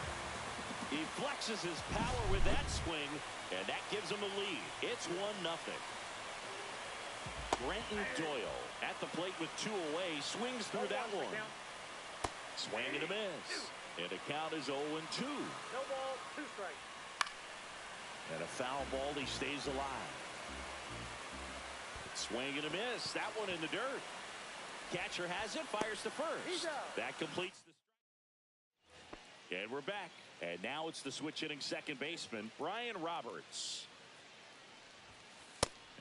He flexes his power with that swing, and that gives him a lead. It's 1-0. Brenton Doyle at the plate with 2 away, swings through that one. Swing and a miss. And the count is 0-2. No ball, 2 strikes. And a foul ball, he stays alive. Swing and a miss. That one in the dirt. Catcher has it, fires to first. That completes the strike. And we're back. And now it's the switch-hitting second baseman, Brian Roberts.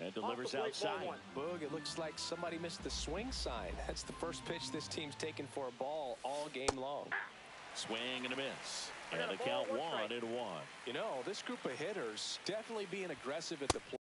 And delivers outside. Boog, it looks like somebody missed the swing sign. That's the first pitch this team's taken for a ball all game long. Swing and a miss. And the count 1-1. You know, this group of hitters definitely being aggressive at the plate.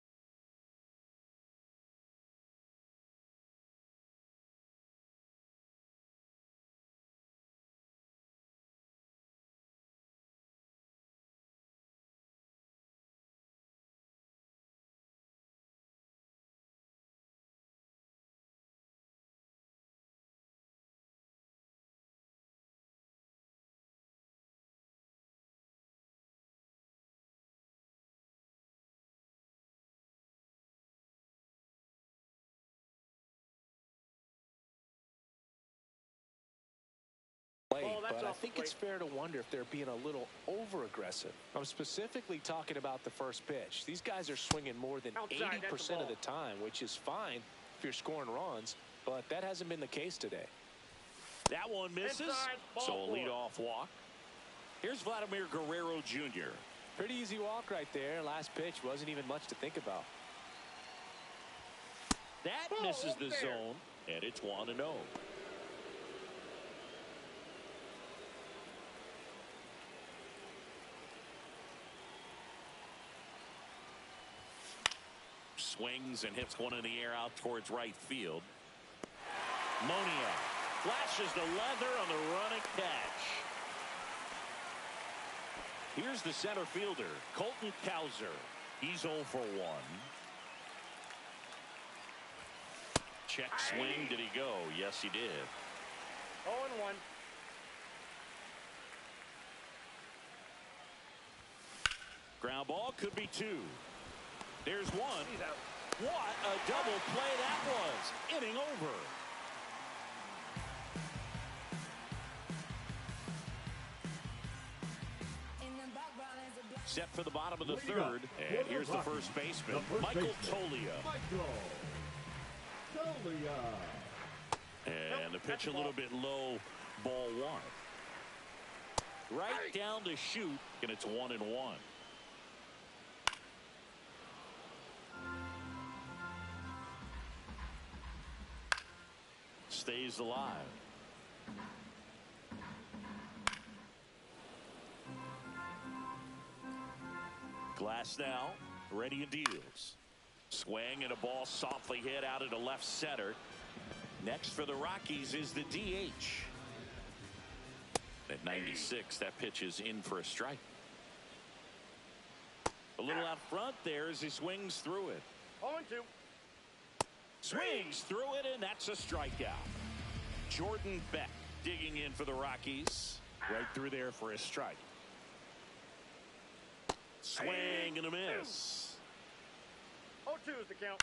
But I think it's fair to wonder if they're being a little over-aggressive. I'm specifically talking about the first pitch. These guys are swinging more than 80% of the time, which is fine if you're scoring runs, but that hasn't been the case today. That one misses, so a leadoff walk. Here's Vladimir Guerrero Jr. Pretty easy walk right there. Last pitch wasn't even much to think about. That misses the zone, and it's 1-0. Swings and hits one in the air out towards right field. Moniak flashes the leather on the running catch. Here's the center fielder, Colton Cowser. He's 0 for 1. Check swing. Did he go? Yes, he did. 0-1. Ground ball could be 2. There's 1. What a double play that was. Inning over. Set for the bottom of the 3rd. And here's the first baseman, Michael Tolia. And the pitch a little bit low, ball 1. Right down to shoot, and it's 1-1. Stays alive. Glass now, ready and deals. Swing and a ball softly hit out into left center. Next for the Rockies is the DH. At 96, that pitch is in for a strike. A little out front there as he swings through it. 0-2. Swings through it, and that's a strikeout. Jordan Beck digging in for the Rockies. Right through there for a strike. Swing and a miss. 0-2 is the count.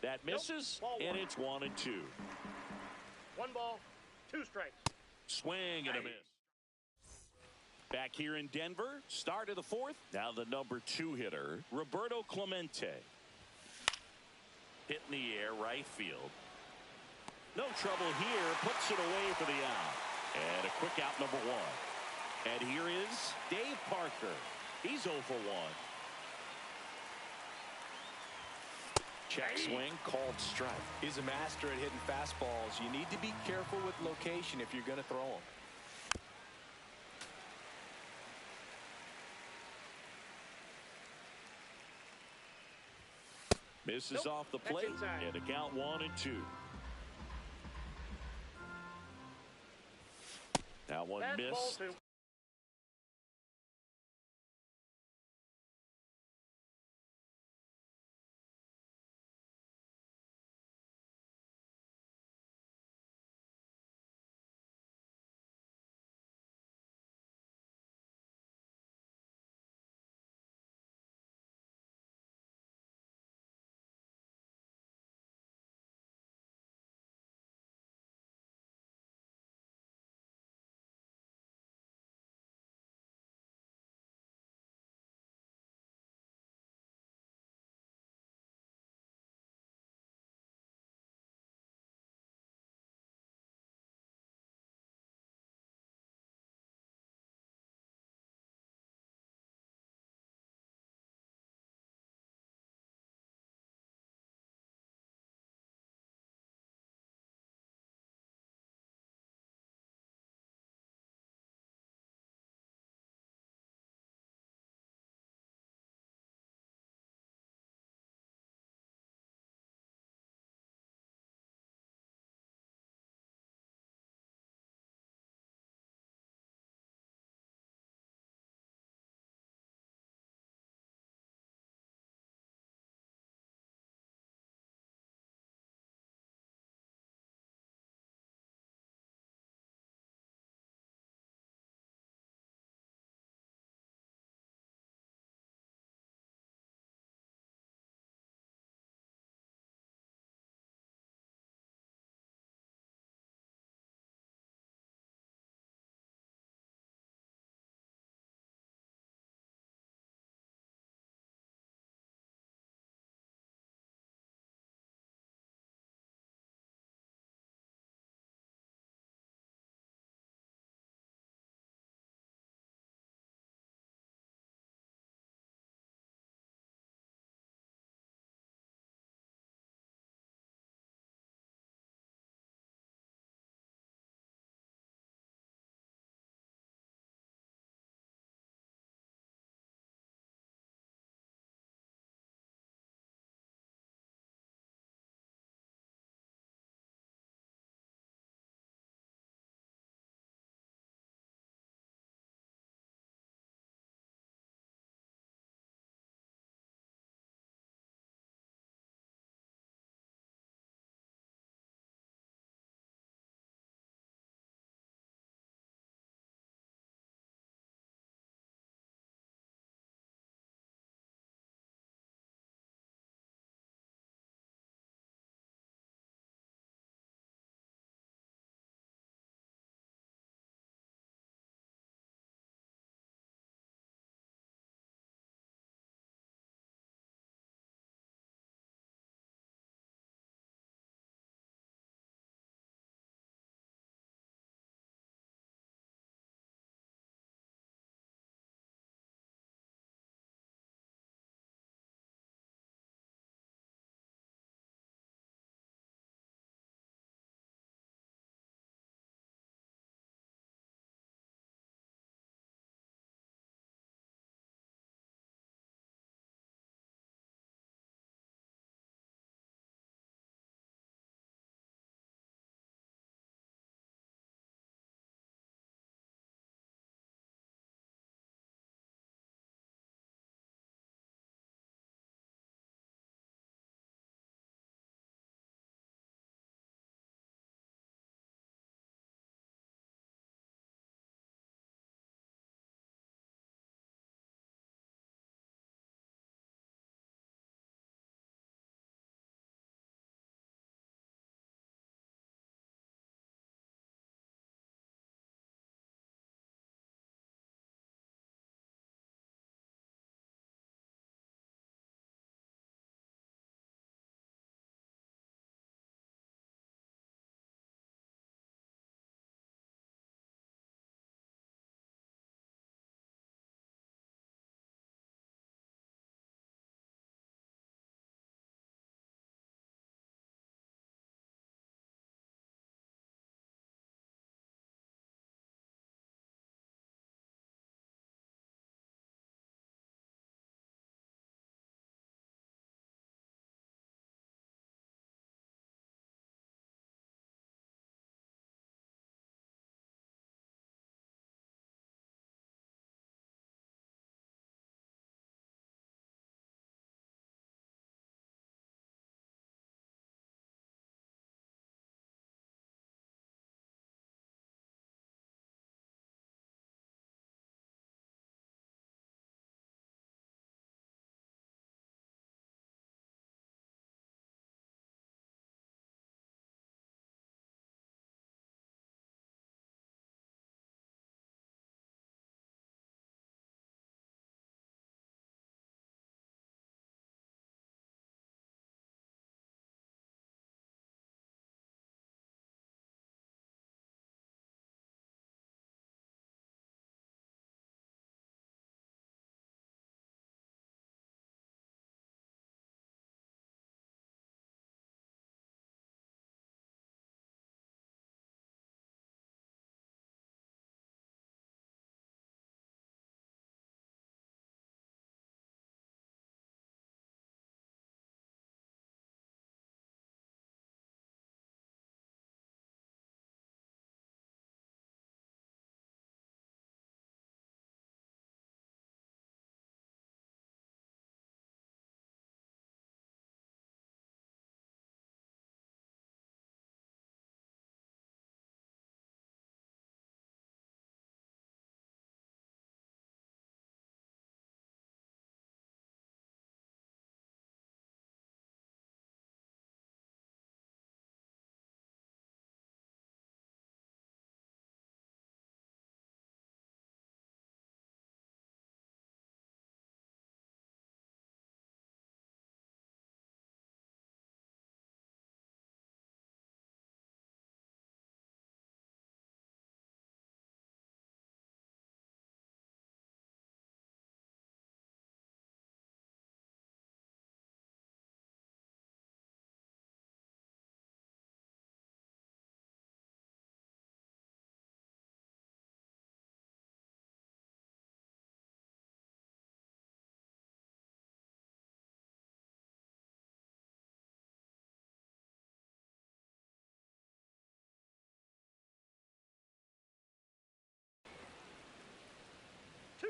That misses, and it's 1-2. 1 ball, 2 strikes. Swing and a miss. Back here in Denver, start of the 4th. Now the number 2 hitter, Roberto Clemente. Hit in the air, right field. No trouble here, puts it away for the out. And a quick out, number 1. And here is Dave Parker. He's 0 for 1. Check swing, called strike. He's a master at hitting fastballs. You need to be careful with location if you're going to throw them. Misses off the plate, and a count 1-2. And a count 1-2. Now one missed.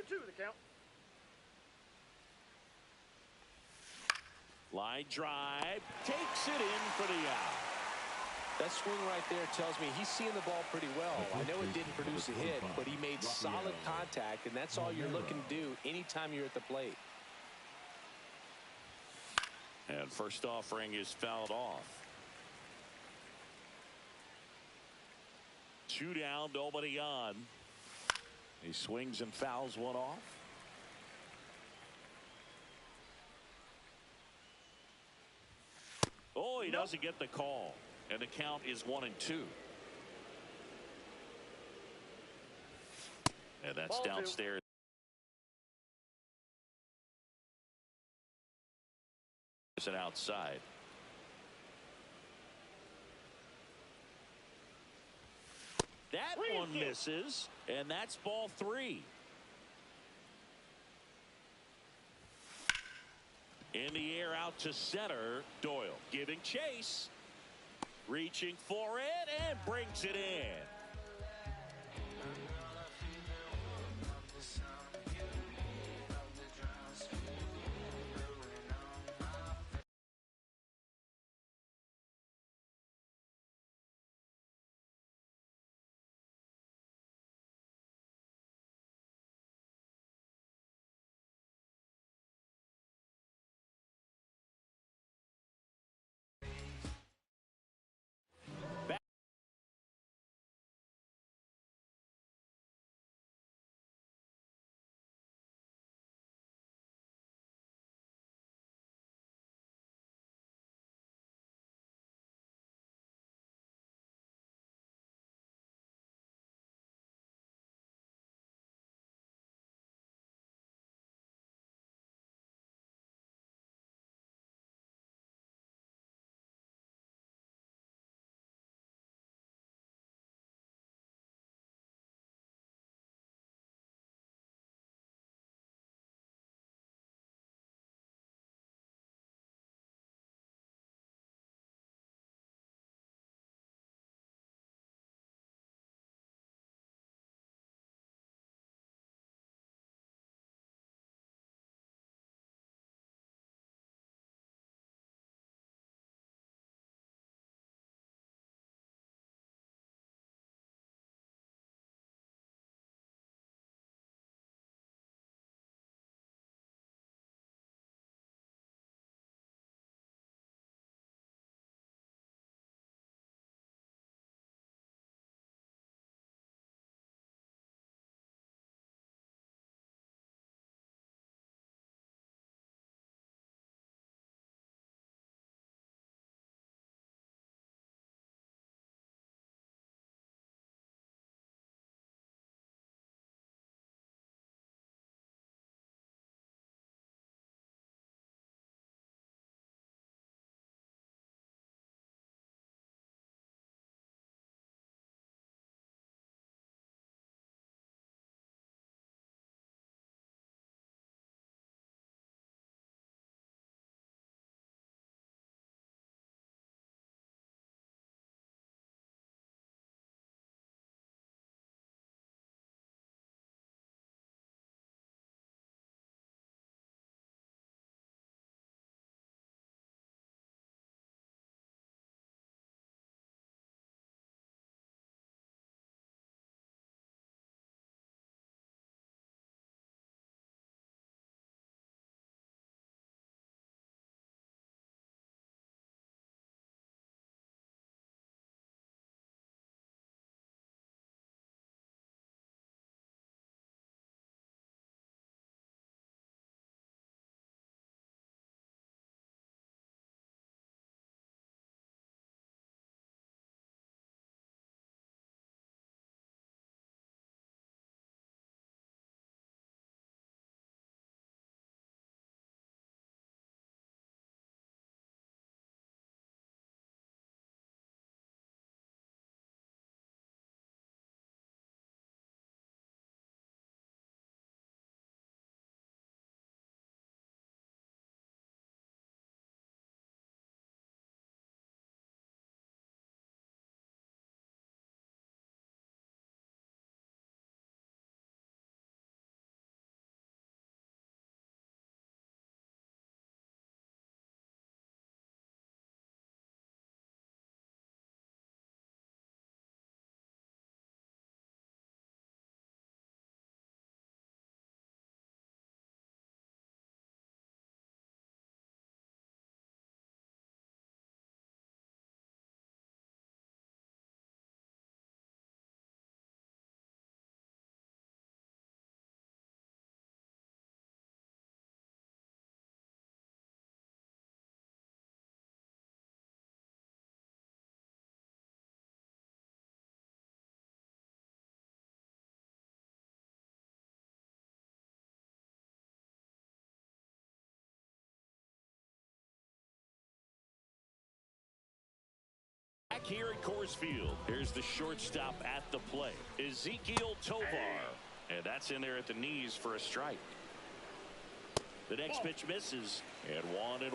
0-2 the count. Line drive, takes it in for the out. That swing right there tells me he's seeing the ball pretty well. I know it didn't produce a hit, but he made solid contact, and that's all you're looking to do anytime you're at the plate. And first offering is fouled off. 2 down, nobody on. He swings and fouls one off. Oh, he doesn't get the call. And the count is 1-2. And that's Ball downstairs. And outside. That one misses, and that's ball 3. In the air out to center. Doyle giving chase. Reaching for it and brings it in. Back here at Coors Field, here's the shortstop at the plate, Ezekiel Tovar. And that's in there at the knees for a strike. The next pitch misses, and 1-1.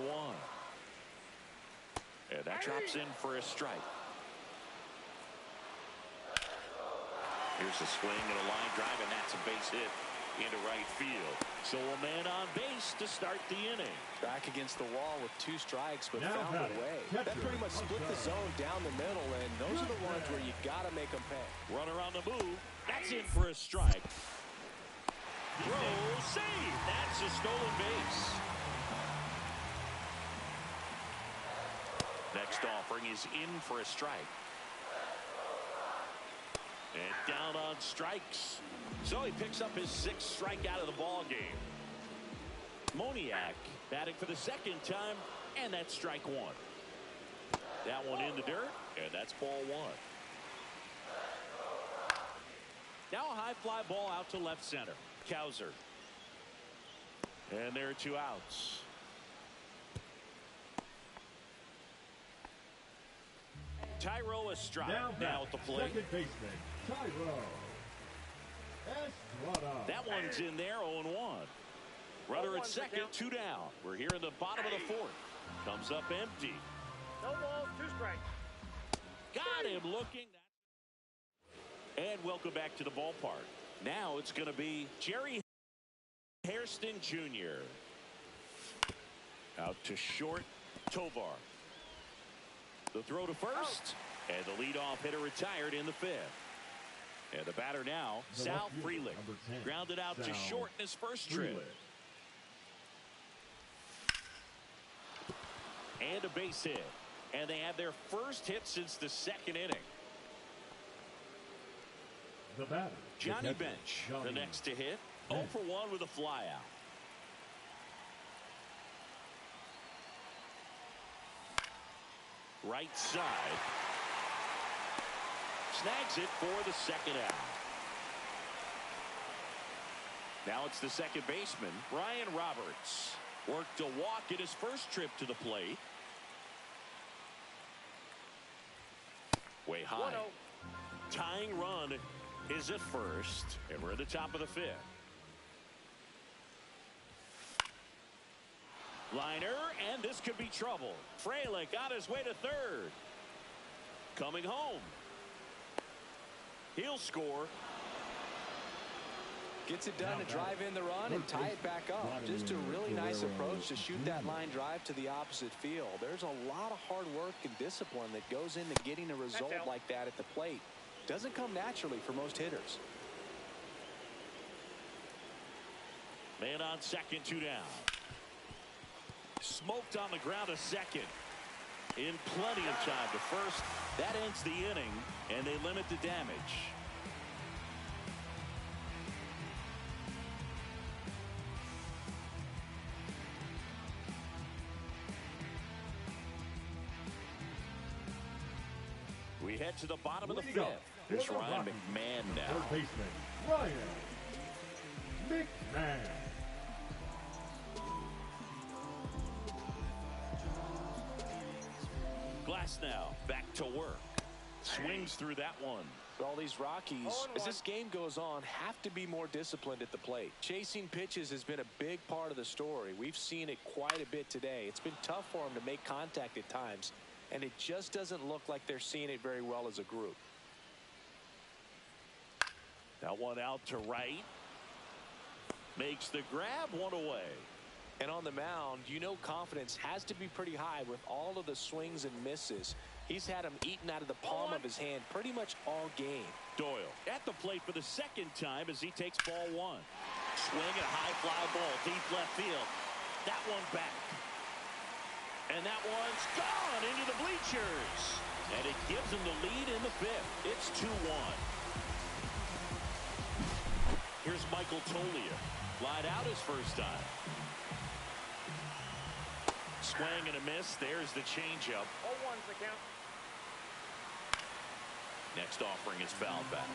And that drops in for a strike. Here's a swing and a line drive, and that's a base hit into right field. So a man on base to start the inning. Back against the wall with 2 strikes, but found a way. That pretty much split the zone down the middle, and those are the ones where you got to make them pay. Runner on the move. That's in for a strike. Throw, save. That's a stolen base. Next offering is in for a strike. And down on strikes. So he picks up his 6th strikeout of the ball game. Moniak batting for the 2nd time, and that's strike 1. That one in the dirt, and that's ball 1. Now a high fly ball out to left center. Kowser. And there are 2 outs. Tyro Estrada now at the plate. Second baseman, Tyro Estrada. That one's in there, 0-1. Runner at second, 2 down. We're here in the bottom of the 4th. Comes up empty. No balls, 2 strikes. Got him looking. And welcome back to the ballpark. Now it's going to be Jerry Hairston Jr. Out to short, Tovar. The throw to first, and the leadoff hitter retired in the 5th. And the batter now, Sal Frelick, grounded out to short in his first trip. And a base hit. And they have their first hit since the 2nd inning. The batter, Johnny Bench, the next to hit. 0 for 1 with a flyout. Right side. Snags it for the 2nd out. Now it's the second baseman, Brian Roberts. Worked a walk in his first trip to the plate. Way high. 1-0. Tying run is at first, and we're at the top of the 5th. Liner, and this could be trouble. Frelick on his way to 3rd. Coming home. He'll score. Gets it done to drive in the run and tie it back up. Just a really nice approach to shoot that line drive to the opposite field. There's a lot of hard work and discipline that goes into getting a result like that at the plate. Doesn't come naturally for most hitters. Man on second, 2 down. Smoked on the ground to second. In plenty of time to first. That ends the inning, and they limit the damage. We head to the bottom of the 5th. Here's Ryan McMahon now. Third baseman, Ryan McMahon. Glass now back to work. Swings through that one. All these Rockies, as this game goes on, have to be more disciplined at the plate. Chasing pitches has been a big part of the story. We've seen it quite a bit today. It's been tough for them to make contact at times, and it just doesn't look like they're seeing it very well as a group. That one out to right. Makes the grab, 1 away. And on the mound, you know confidence has to be pretty high with all of the swings and misses. He's had them eaten out of the palm of his hand pretty much all game. Doyle at the plate for the 2nd time as he takes ball 1. Swing and a high fly ball, deep left field. That one back. And that one's gone into the bleachers. And it gives him the lead in the 5th. It's 2-1. Here's Michael Tolia. Lied out his first time. Swing and a miss. There's the changeup. 0-1's the count. Next offering is fouled back.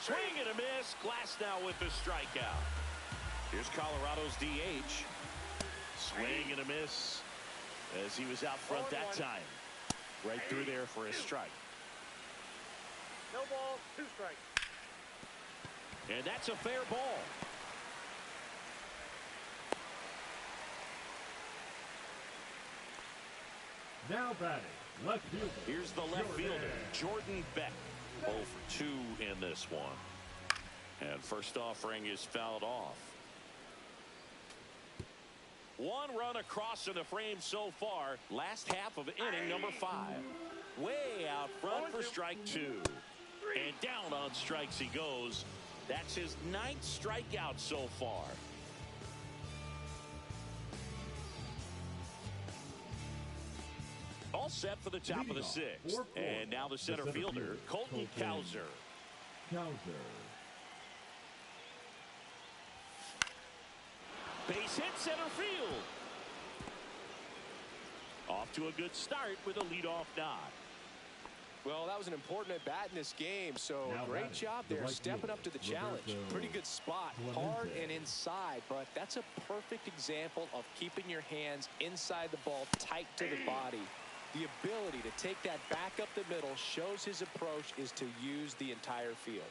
Swing and a miss. Glass now with the strikeout. Here's Colorado's DH. Swing and a miss as he was out front that time. Right through there for a strike. No balls, 2 strikes. And that's a fair ball. Now batting, left fielder. Here's the left fielder, Jordan Beck. 0 for 2 in this one. And first offering is fouled off. 1 run across in the frame so far. Last half of inning number 5. Way out front for strike 2. And down on strikes he goes. That's his 9th strikeout so far. All set for the top of the 6th. And now the center fielder, Colton Cowser. Base hit center field. Off to a good start with a leadoff nod. Well, that was an important at bat in this game, so great job there stepping up to the challenge. Pretty good spot, hard and inside, but that's a perfect example of keeping your hands inside the ball tight to the body. The ability to take that back up the middle shows his approach is to use the entire field.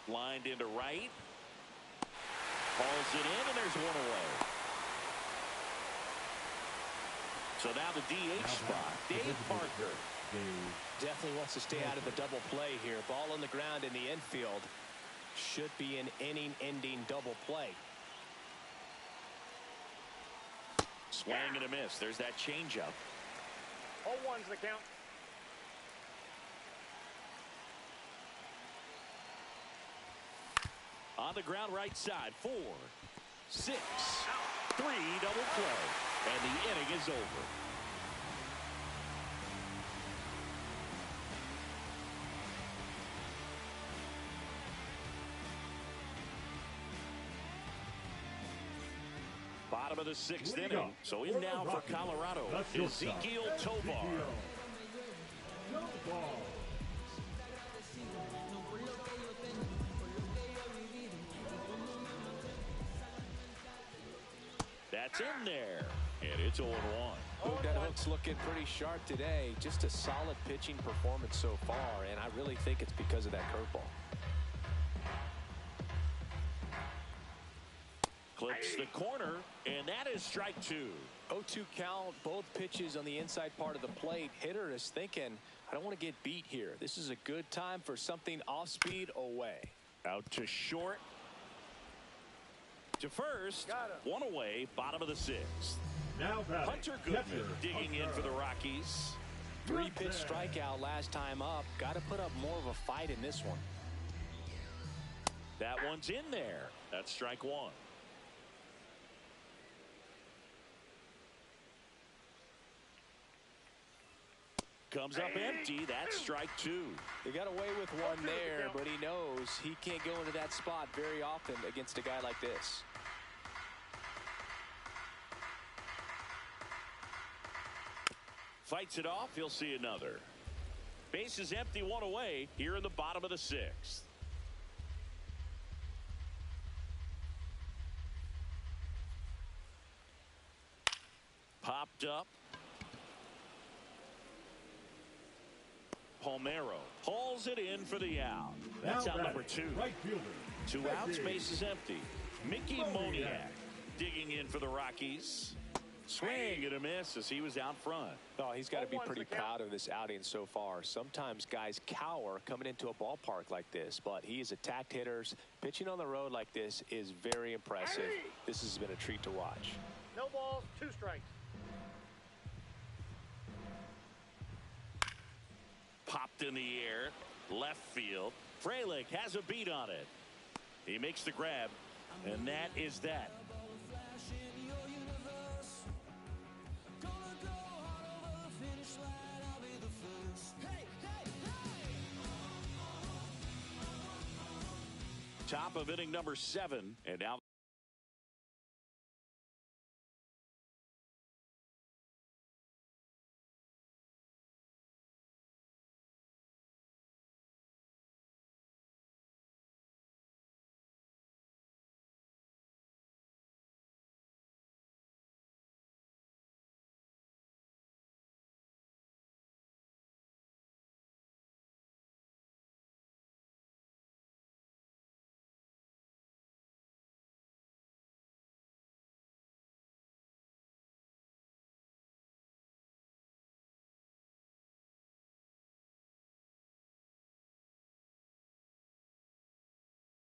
Lined into right. Hauls it in, and there's 1 away. So now the DH spot, Dave Parker. Definitely wants to stay out of the double play here. Ball on the ground in the infield. Should be an inning-ending double play. Swing and a miss. There's that changeup. 0-1's the count. On the ground right side, 4, 6, 3 double play. And the inning is over. Bottom of the 6th inning. So in now for Colorado, Ezequiel Tovar. That's in there, and it's 0-1. That hook's looking pretty sharp today. Just a solid pitching performance so far, and I really think it's because of that curveball. Clips the corner, and that is strike 2. 0-2 count, both pitches on the inside part of the plate. Hitter is thinking, I don't want to get beat here. This is a good time for something off speed away. Out to short. To first, 1 away, bottom of the 6th. Now Hunter Goodman digging in for the Rockies. 3-pitch strikeout last time up. Got to put up more of a fight in this one. That one's in there. That's strike 1. Comes up empty. That's strike 2. He got away with one there, but he knows he can't go into that spot very often against a guy like this. Fights it off. He'll see another. Base is empty, 1 away here in the bottom of the 6th. Popped up. Palmeiro hauls it in for the out. That's out number 2. Right fielder. 2 outs, base is empty. Mickey Moniak digging in for the Rockies. Swing and a miss as he was out front. Oh, he's got to be pretty proud of this outing so far. Sometimes guys cower coming into a ballpark like this, but he's attacked hitters. Pitching on the road like this is very impressive. This has been a treat to watch. No balls, 2 strikes. Popped in the air, left field. Frelick has a beat on it. He makes the grab, and that is that. Top of inning number 7, and now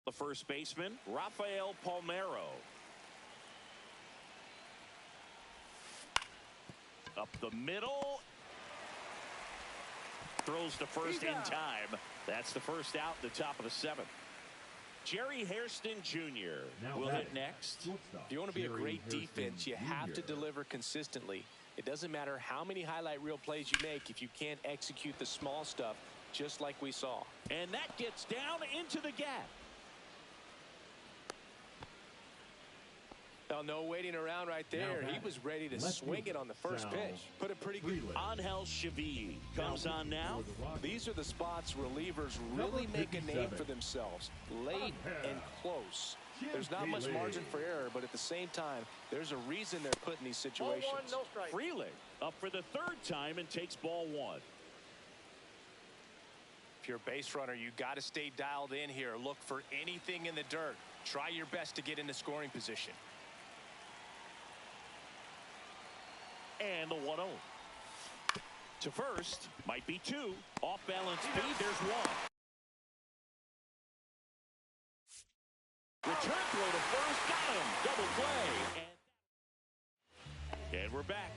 The first baseman, Rafael Palmeiro. Up the middle. Throws to first in time. That's the first out, the top of the seventh. Jerry Hairston Jr. will hit next. If you want to be a great defense, you have to deliver consistently. It doesn't matter how many highlight reel plays you make if you can't execute the small stuff, just like we saw. And that gets down into the gap. Now, no waiting around right there. He was ready to swing it on the first pitch. Put it pretty good. Angel Chevy comes on now. These are the spots relievers really make a name for themselves. Late and close. There's not much margin for error, but at the same time, there's a reason they're put in these situations. Ball one, no strike. Freeling up for the third time and takes ball one. If you're a base runner, you got to stay dialed in here. Look for anything in the dirt. Try your best to get into scoring position. And the 1-0. To first, might be two. Off balance speed, there's one. Return throw to first, got him. Double play. And we're back.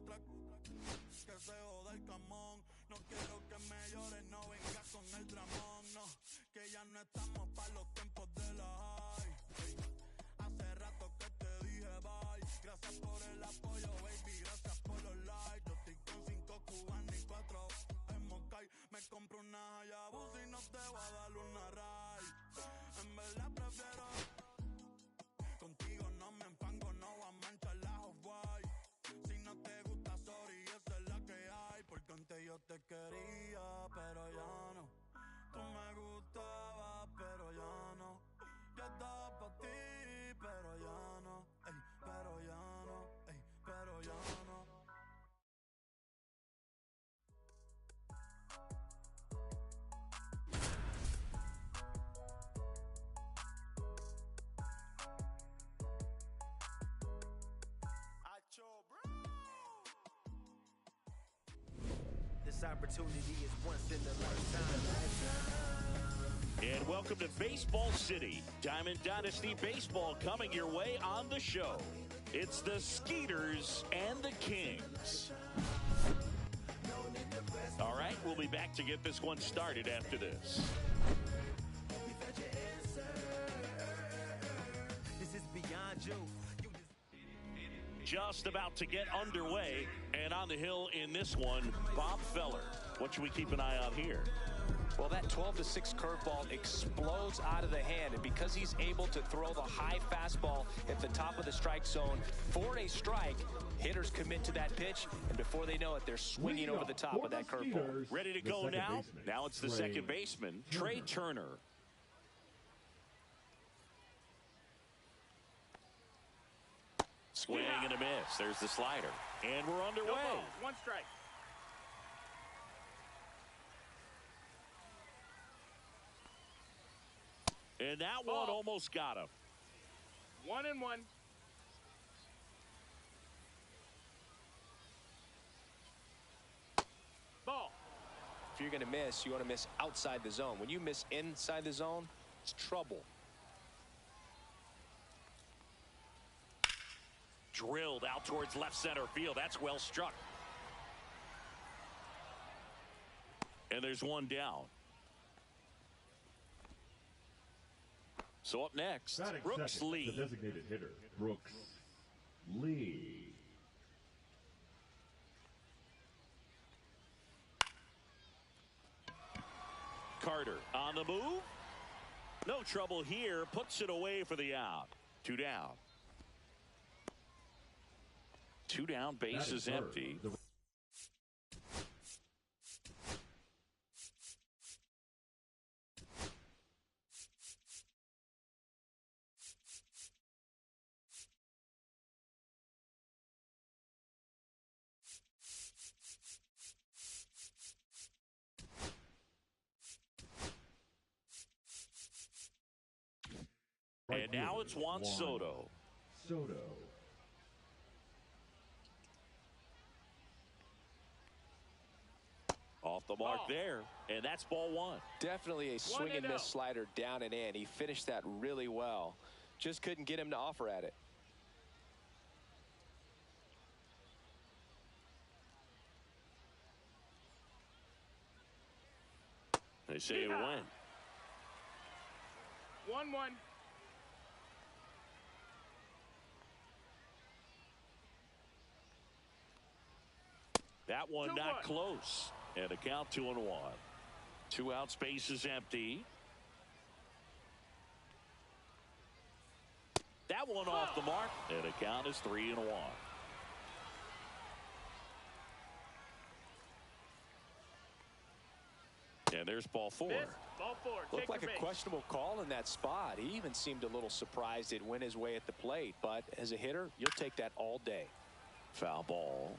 otra que se joda el camón. No quiero que me llores, no vengas con el dramón, no. Que ya no estamos para los tiempos de la high. Ey, hace rato que te dije bye. Gracias por el apoyo, baby, gracias por los likes. Yo estoy con 5 cubanos y 4 en Moscay. Me compro una Hayabusa y no te voy a dar una ride. En verdad prefiero contigo, no me empango, no voy a manchar la Off-White. Si no te gusta, sorry, esa es la que hay. Porque antes yo te quería, pero ya no. Tú me gustabas, pero ya no. Yo estaba pa' ti, pero ya no. Ey, pero ya no. Ey, pero ya no. This opportunity is once in a lifetime. And welcome to Baseball City. Diamond Dynasty Baseball coming your way on the show. It's the Skeeters and the Kings. All right, we'll be back to get this one started after this. This is beyond you. Just about to get underway, and on the hill in this one, Bob Feller. What should we keep an eye on here? Well, that 12-6 curveball explodes out of the hand, and because he's able to throw the high fastball at the top of the strike zone for a strike, hitters commit to that pitch, and before they know it, they're swinging over the top of that curveball. Ready to go now? Now it's the second baseman, Trey Turner. Swing and a miss. There's the slider. And we're underway. No balls, 1 strike. And that one almost got him. 1-1. Ball. If you're going to miss, you want to miss outside the zone. When you miss inside the zone, it's trouble. Drilled out towards left center field. That's well struck. And there's one down. So up next, Brooks Lee. The designated hitter, Brooks Lee. Carter on the move. No trouble here. Puts it away for the out. 2 down. 2 down, base is empty. And now it's Juan Soto. Off the mark there, and that's ball 1. Definitely a swing and miss slider down and in. He finished that really well. Just couldn't get him to offer at it. They say it went. 1-1. That one not close. And a count 2-1. 2 out, space is empty. That one off the mark. And a count is 3-1. And there's ball 4. Ball 4. Looked like a questionable call in that spot. He even seemed a little surprised it went his way at the plate. But as a hitter, you'll take that all day. Foul ball.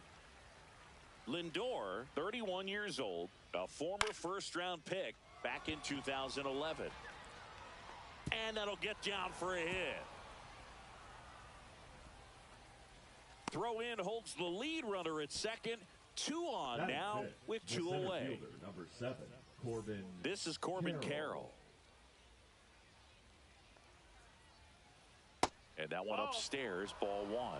Lindor, 31 years old, a former first-round pick back in 2011. And that'll get down for a hit. Throw in holds the lead runner at second. 2 on That now with 2 away. Fielder, number 7, Corbin. This is Corbin Carroll. And that one upstairs, ball 1.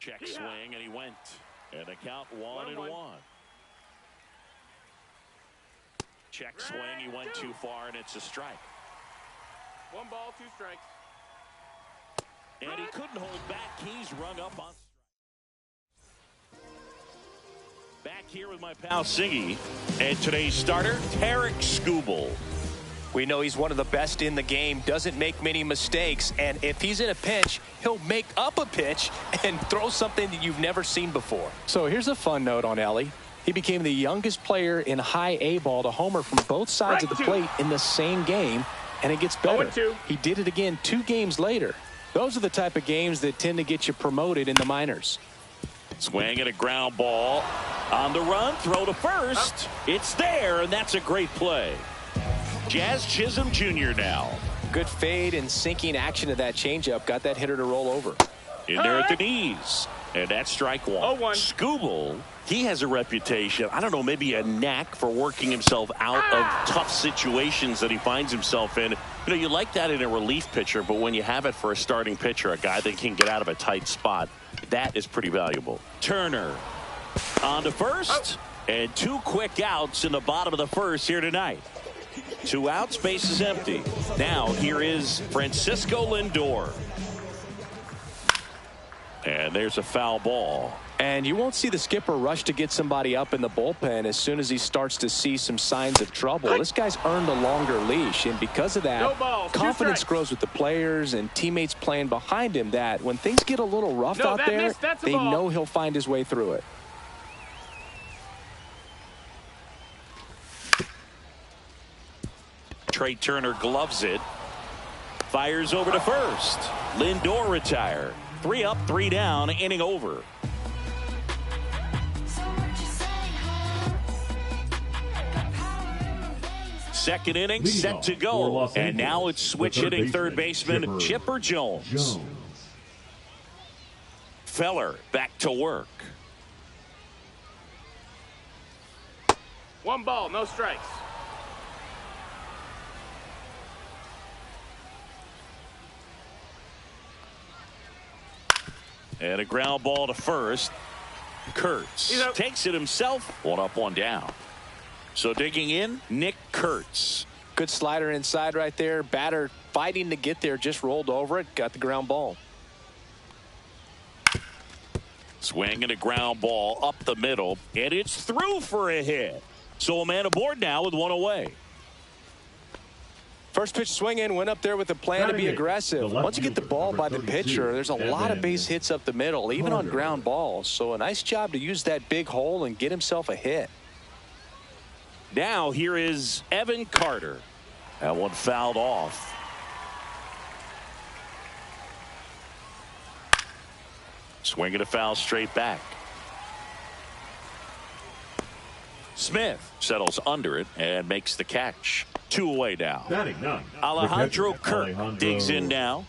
Check swing, and he went. And the count 1-1. Check swing, he went too far, and it's a strike. 1 ball, 2 strikes. And he couldn't hold back. He's rung up on. Back here with my pal Siggy, and today's starter, Tarek Skubal. We know he's one of the best in the game, doesn't make many mistakes, and if he's in a pinch, he'll make up a pitch and throw something that you've never seen before. So here's a fun note on Ellie. He became the youngest player in high A ball to homer from both sides of the plate in the same game, and it gets better. He did it again 2 games later. Those are the type of games that tend to get you promoted in the minors. Swing and a ground ball. On the run, throw to first. It's there, and that's a great play. Jazz Chisholm Jr. now. Good fade and sinking action of that changeup. Got that hitter to roll over. In there at the knees. And that's strike 1. 0-1. Skubal, he has a reputation, I don't know, maybe a knack for working himself out of tough situations that he finds himself in. You know, you like that in a relief pitcher, but when you have it for a starting pitcher, a guy that can get out of a tight spot, that is pretty valuable. Turner on to first, and 2 quick outs in the bottom of the first here tonight. 2 outs, base is empty. Now here is Francisco Lindor. And there's a foul ball. And you won't see the skipper rush to get somebody up in the bullpen as soon as he starts to see some signs of trouble. This guy's earned a longer leash, and because of that, confidence grows with the players and teammates playing behind him, that when things get a little rough out there, they know he'll find his way through it. Trey Turner gloves it. Fires over to first. Lindor retired. 3 up, 3 down, inning over. Second inning set to go. And now it's switch hitting third baseman Chipper Jones. Feller back to work. 1 ball, no strikes. And a ground ball to first. Kurtz takes it himself. 1 up, 1 down. So digging in, Nick Kurtz. Good slider inside right there. Batter fighting to get there, just rolled over it. Got the ground ball. Swing and a ground ball up the middle. And it's through for a hit. So a man aboard now with 1 away. First pitch swinging, went up there with a plan to be aggressive. Once you get the ball by the pitcher, there's a lot of base hits up the middle, even on ground balls. So a nice job to use that big hole and get himself a hit. Now here is Evan Carter. That one fouled off. Swinging a foul straight back. Smith settles under it and makes the catch. 2 away now. Alejandro Kirk digs in now.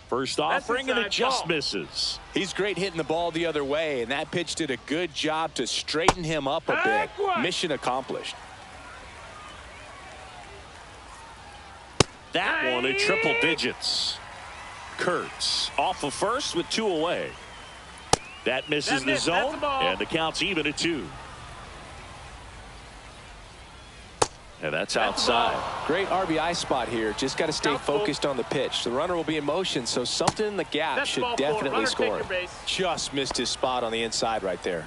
First offering, and it just misses. He's great hitting the ball the other way, and that pitch did a good job to straighten him up a bit. Mission accomplished. That one in triple digits. Kurtz off of first with 2 away. That misses the zone, and the count's even at 2. And that's outside. Great RBI spot here. Just got to stay focused on the pitch. The runner will be in motion, so something in the gap should definitely score. Just missed his spot on the inside right there.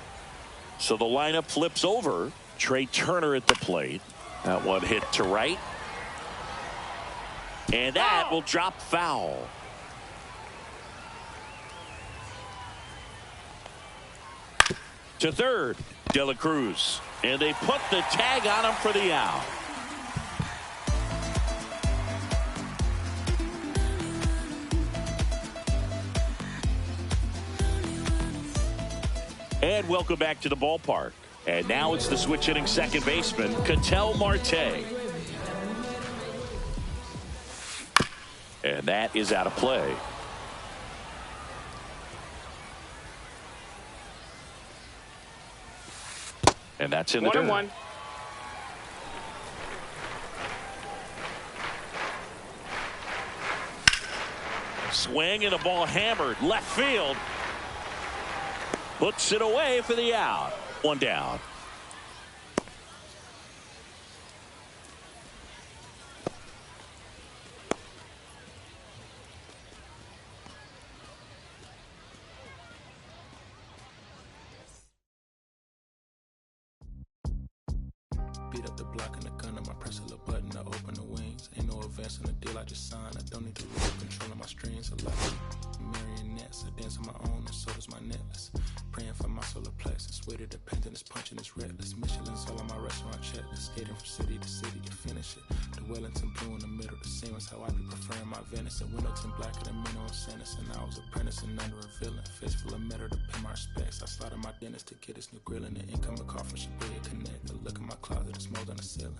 So the lineup flips over. Trey Turner at the plate. That one hit to right. And that will drop foul. To third, De La Cruz. And they put the tag on him for the out. And welcome back to the ballpark. And now it's the switch hitting second baseman, Ketel Marte. And that is out of play. And that's in the dirt. 1-1. Swing and a ball hammered left field. Puts it away for the out. One down. Beat up the block and the gun, I press a little button to open the wings. Ain't no advance in the deal, I just signed. I don't need to lose control of my strings. A lot of marionettes, I dance on my own, and so does my necklace. Praying for my solar plexus, way to dependent, it's punching, it's reckless. Michelin's all on my restaurant checklist, skating from city to city to finish it. The Wellington blue in the middle, the same as how I be preferring my venison. Windowton blacker than men on sentence, and I was apprenticing under a villain. Face full of metal to pay my respects. I slotted my dentist to get his new grill, and the incoming call from Shibuya Connect. The look in my closet, it's mold on the ceiling.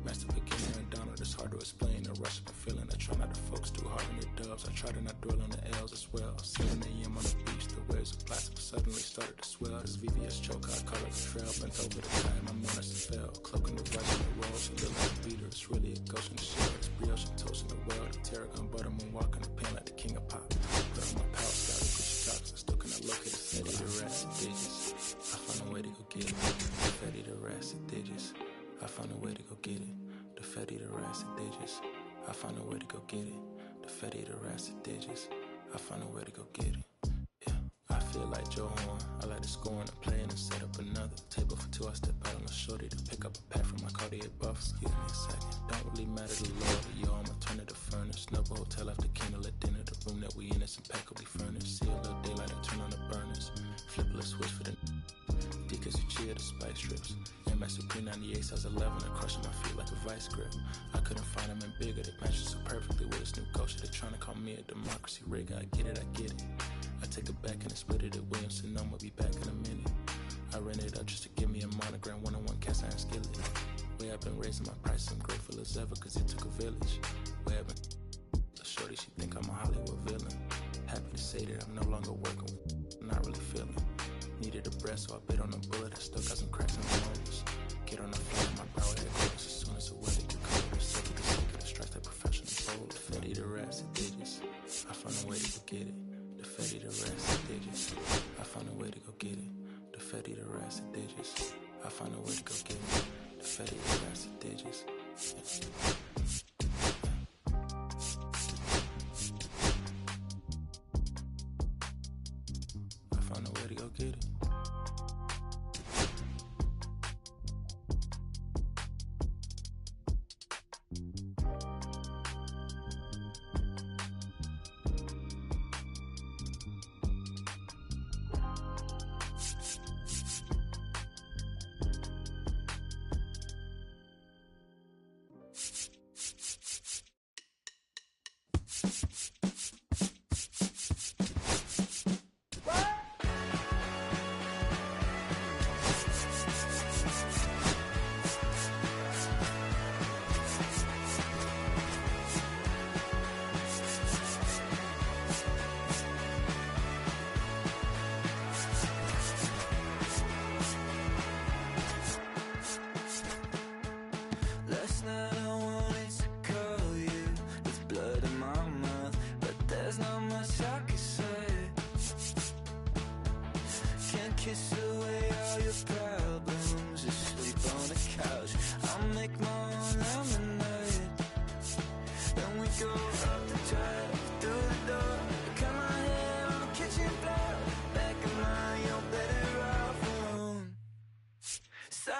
Master beginner and Donald, it's hard to explain the rush of a feeling. I try not to focus too hard on the dubs. I try to not dwell on the L's as well. 7 a.m. on the beach, the waves of plastic suddenly started to swell. This VVS choke, I call it a trail. Bent over the time, my mornings fell. Cloaking the rush on the road, so little like a beater. It's really a ghost in the shell. It's brioche and toast in the world. The tarragon butter moon walking the pan like the king of pop. Put on my power style, the Gucci talks. I still cannot locate the city, the rest of digits. I found a way to go get it. The fatty, the rest of digits. I found a way to go get it. The fatty, the rest of digits. I found a way to go get it. The fatty, the rest of digits. I found a way to go get it. I feel like Joe Horn. I like to score and play and set up another table for two. I step out on the shorty to pick up a pack from my Cartier buff. Excuse me a second. Don't really matter the Lord. Yo, I'ma turn it to furnace. Snubble hotel after candle at dinner. The room that we in is impeccably furnished. See a little daylight and turn on the burners. Flip a little switch for the Deacons who cheer the spice strips. MS Supreme 98 size 11 and crushing my feet like a vice grip. I couldn't find them in bigger. They match so perfectly with this new ghost. They're trying to call me a democracy rigger. I get it, I get it. I take it back and I split it at Williamson. I'ma be back in a minute. I ran it up just to give me a monogram, one-on-one cast iron skillet. Way I've been raising my price, I'm grateful as ever, cause it took a village. Way I've been a shorty, she think I'm a Hollywood villain. Happy to say that I'm no longer working with, not really feeling. Needed a breath, so I bit on a bullet. I still got some cracks in my nose. Get on the floor, my brow head close. As soon as the wedding could come, the second to take it, strike that professional bold. The fatty, the rest of digits. I found a way to go get it. The fatty, the rest of digits. I found a way to go get it. The fatty, the rest of digits. I found a way to go get it. The fatty, the rest of digits. I found a way to go get it. Kiss away all your problems. Just sleep on the couch. I'll make my own lemonade. Then we go up the drive, through the door. Cut my hair on the kitchen floor. Back of my own better off alone. So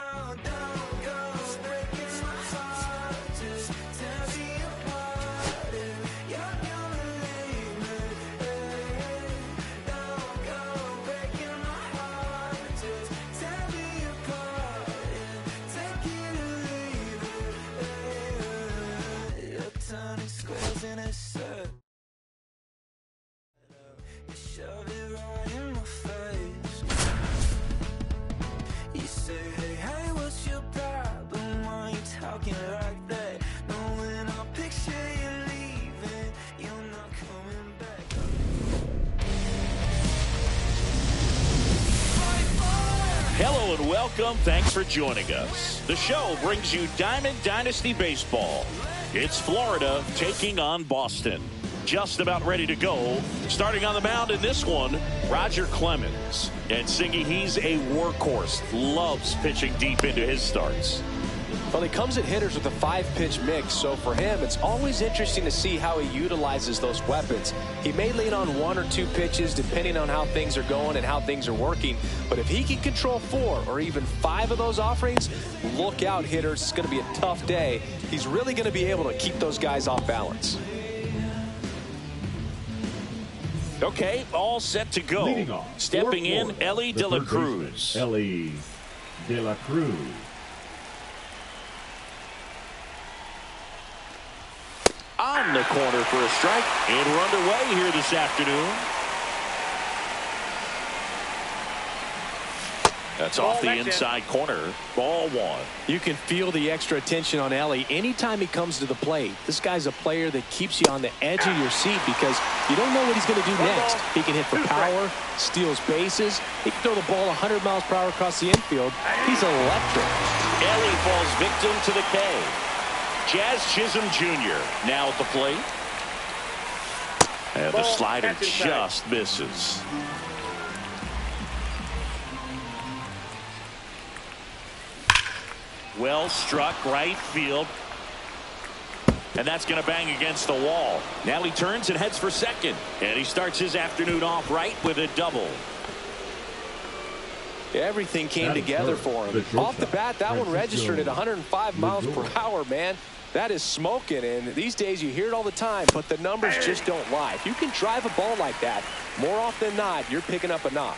don't go breaking my heart. Just tear me apart. If you're gonna leave me, don't go breaking my heart. Just tear me apart. Take it or leave it. You're turning squares in a circle. You shove it right in my face. You say, hey, hey, what's your problem? Why you talking like that? Knowing I'll picture you leaving, you're not coming back. Hello and welcome. Thanks for joining us. The show brings you Diamond Dynasty Baseball. It's Florida taking on Boston. just about ready to go. Starting on the mound in this one, Roger Clemens. And Singy, he's a workhorse. Loves pitching deep into his starts. Well, he comes at hitters with a 5-pitch mix, so for him, it's always interesting to see how he utilizes those weapons. He may lean on 1 or 2 pitches depending on how things are going and how things are working, but if he can control 4 or even 5 of those offerings, look out, hitters. It's going to be a tough day. He's really going to be able to keep those guys off balance. Okay, all set to go. Leading off, stepping in, Ellie De La Cruz. Ellie De La Cruz. On the corner for a strike, and we're underway here this afternoon. That's off the inside corner. Ball 1. You can feel the extra attention on Ellie anytime he comes to the plate. This guy's a player that keeps you on the edge of your seat because you don't know what he's going to do next. He can hit for power, steals bases. He can throw the ball 100 miles per hour across the infield. He's electric. Ellie falls victim to the K. Jazz Chisholm Jr. now at the plate. And the slider just misses. Well struck right field. And that's going to bang against the wall. Now he turns and heads for second. And he starts his afternoon off right with a double. Everything came together for him. Off the bat, that one registered at 105 miles per hour, man. That is smoking, and these days you hear it all the time, but the numbers just don't lie. If you can drive a ball like that, more often than not, you're picking up a knock.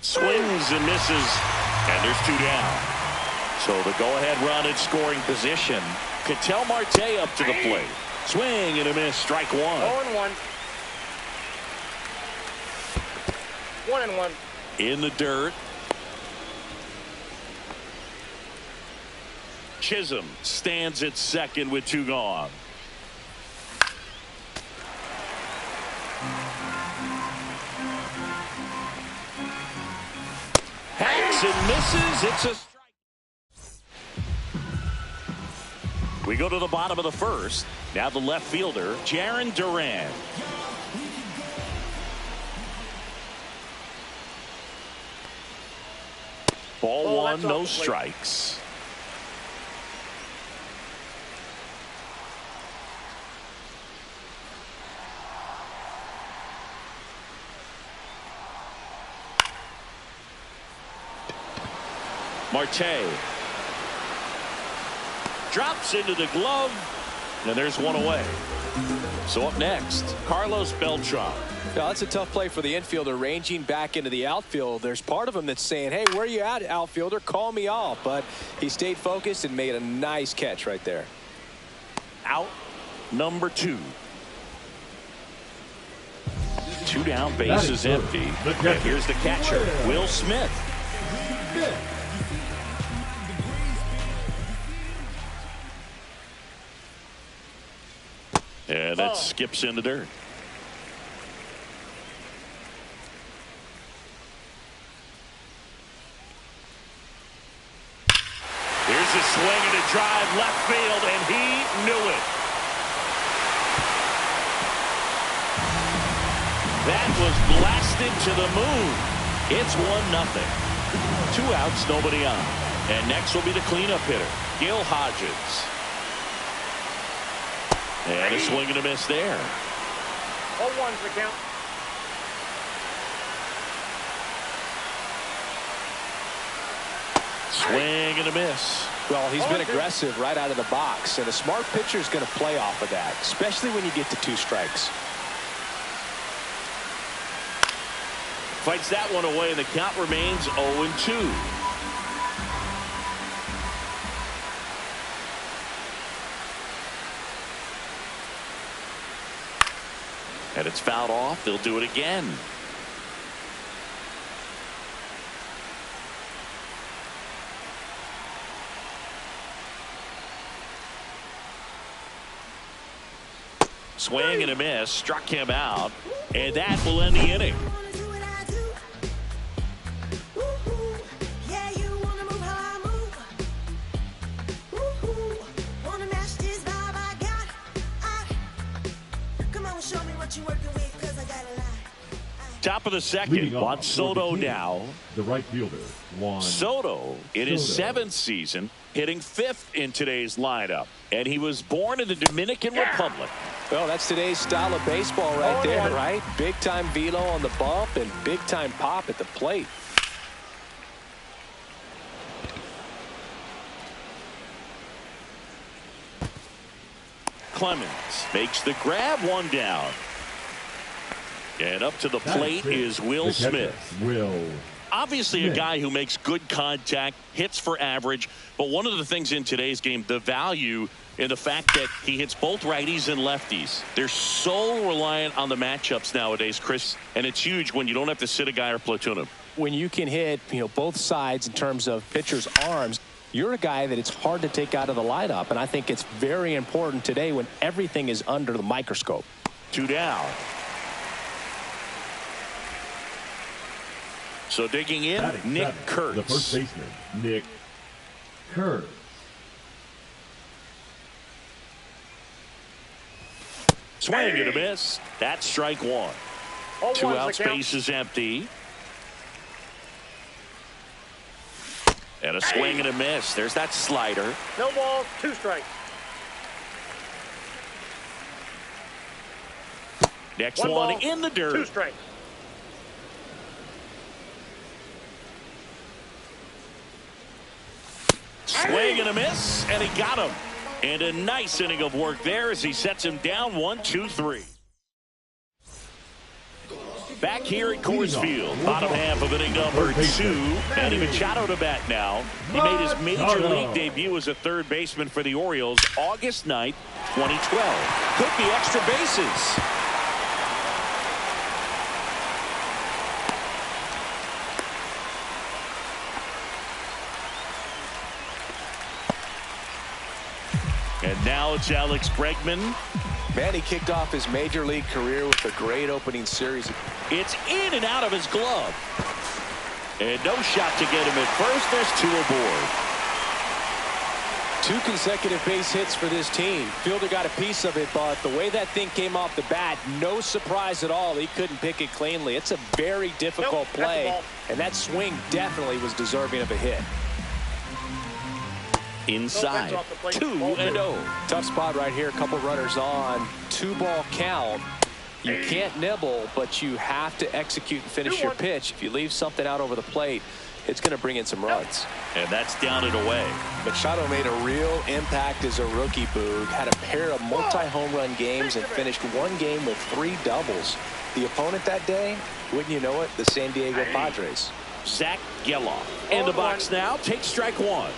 Swings and misses, and there's 2 down. So the go-ahead run in scoring position. Ketel Marte up to the plate. Swing and a miss, strike 1. 0-1. 1-1. In the dirt. Chisholm stands at second with 2 gone. Hacks and misses. It's a strike. We go to the bottom of the first. Now the left fielder, Jarren Duran. Ball 1, no strikes. Marte drops into the glove, and there's 1 away. So up next, Carlos Beltran. Now, that's a tough play for the infielder, ranging back into the outfield. There's part of him that's saying, hey, where you at, outfielder? Call me off. But he stayed focused and made a nice catch right there. Out number 2. 2 down, base is empty. And here's the catcher, Will Smith. And that skips in the dirt. Here's a swing and a drive left field, and he knew it. That was blasted to the moon. It's 1-0. 2 outs, nobody on. And next will be the cleanup hitter, Gil Hodges. And a swing and a miss there. 0-1's the count. Swing and a miss. Well, he's been aggressive right out of the box, and a smart pitcher is going to play off of that, especially when you get to 2 strikes. Fights that one away, and the count remains 0-2. And it's fouled off. They'll do it again. Swing and a miss, struck him out, and that will end the inning. Top of the second, Juan Soto now. The right fielder, Juan Soto in his 7th season, hitting 5th in today's lineup. And he was born in the Dominican Republic. Well, that's today's style of baseball right there, right? Big-time velo on the bump and big-time pop at the plate. Clemens makes the grab, one down. And up to the plate is Will Smith. Obviously a guy who makes good contact, hits for average, but one of the things in today's game, the value in the fact that he hits both righties and lefties. They're so reliant on the matchups nowadays, Chris, and it's huge when you don't have to sit a guy or platoon him. When you can hit, both sides in terms of pitchers' arms, you're a guy that it's hard to take out of the lineup, and I think it's very important today when everything is under the microscope. 2 down. So digging in, Nick Kurtz. The first baseman, Nick Kurtz. Swing and a miss. That's strike one. 2 outs, base is empty. And a swing and a miss. There's that slider. No balls, 2 strikes. Next one in the dirt. 2 strikes. Swing and a miss, and he got him. And a nice inning of work there as he sets him down 1-2-3. Back here at Coors Field, bottom half of inning number 2. Manny Machado to bat now. He made his major league debut as a third baseman for the Orioles August 9th, 2012. Could be extra bases. And now it's Alex Bregman. Manny kicked off his major league career with a great opening series. It's in and out of his glove. And no shot to get him at first. There's 2 aboard. 2 consecutive base hits for this team. Fielder got a piece of it, but the way that thing came off the bat, no surprise at all. He couldn't pick it cleanly. It's a very difficult play, and that swing definitely was deserving of a hit. Inside, 2-0. Tough spot right here. A couple runners on. 2-ball count. You can't nibble, but you have to execute and finish your pitch. If you leave something out over the plate, it's going to bring in some runs. And that's down and away. Machado made a real impact as a rookie, Boog. Had a pair of multi-home run games and finished one game with 3 doubles. The opponent that day, wouldn't you know it, the San Diego Padres. Zach Geloff in the box now. Takes strike 1.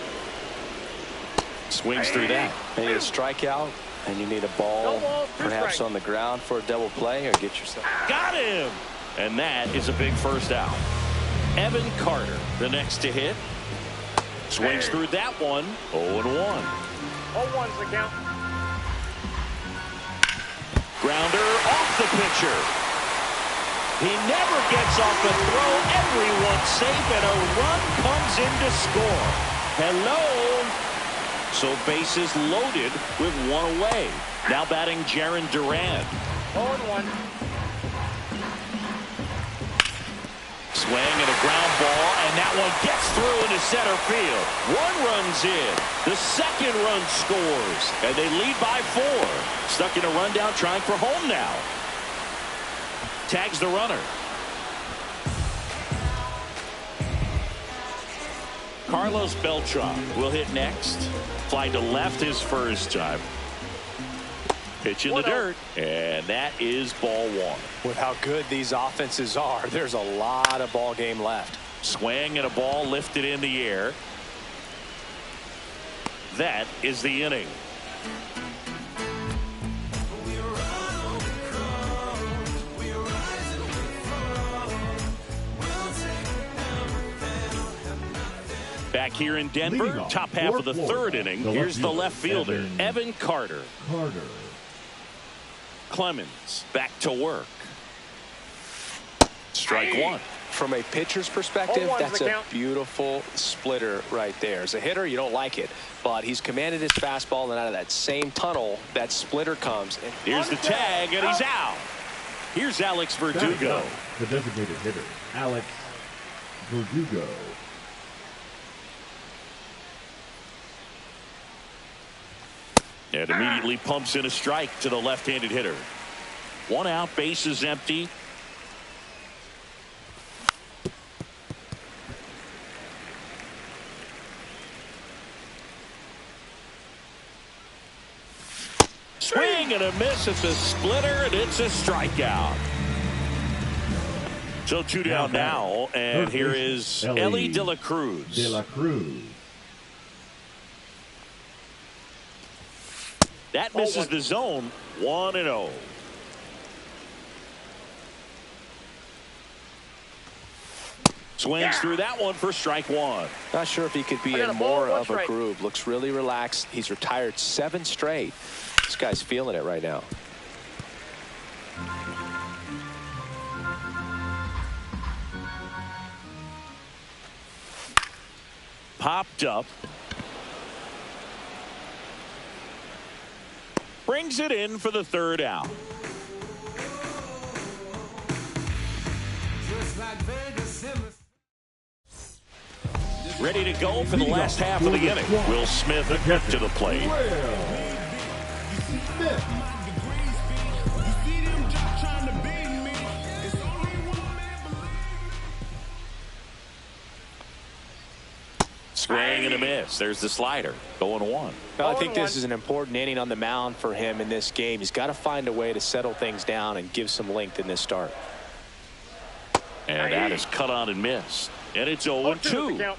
Swings through that. You need a strikeout, and you need a ball, perhaps on the ground for a double play, or get yourself. Got him! And that is a big first out. Evan Carter, the next to hit. Swings through that one. 0-1. 0-1's the count. Grounder off the pitcher. He never gets off the throw. Everyone's safe, and a run comes in to score. Hello. So bases loaded with 1 away. Now batting Jaron Duran. 0-1. Swing and a ground ball, and that one gets through into center field. 1 run's in. The second run scores, and they lead by 4. Stuck in a rundown, trying for home now. Tags the runner. Carlos Beltran will hit next. Fly to left his first time. Pitch in the dirt, and that is ball 1. With how good these offenses are, there's a lot of ball game left. Swing and a ball lifted in the air. That is the inning. Back here in Denver, top half of the third inning. Here's the left fielder, Evan Carter. Clemens back to work. Strike one. From a pitcher's perspective, that's a beautiful splitter right there. As a hitter, you don't like it, but he's commanded his fastball, and out of that same tunnel, that splitter comes. And here's the tag, and he's out. Here's Alex Verdugo. The designated hitter, Alex Verdugo. And immediately pumps in a strike to the left-handed hitter. One out, base is empty. Swing and a miss. It's a splitter, and it's a strikeout. So two down now, and here is Ellie De La Cruz. That misses the zone. 1-0. Swings through that one for strike one. Not sure if he could be in more of a groove. Looks really relaxed. He's retired 7 straight. This guy's feeling it right now. Popped up. Brings it in for the third out. Ready to go for the last half of the inning. Will Smith to the plate. Swing and a miss. There's the slider. 0-1. Well, I think this is an important inning on the mound for him in this game. He's got to find a way to settle things down and give some length in this start. And that is cut on and missed. And it's 0-2.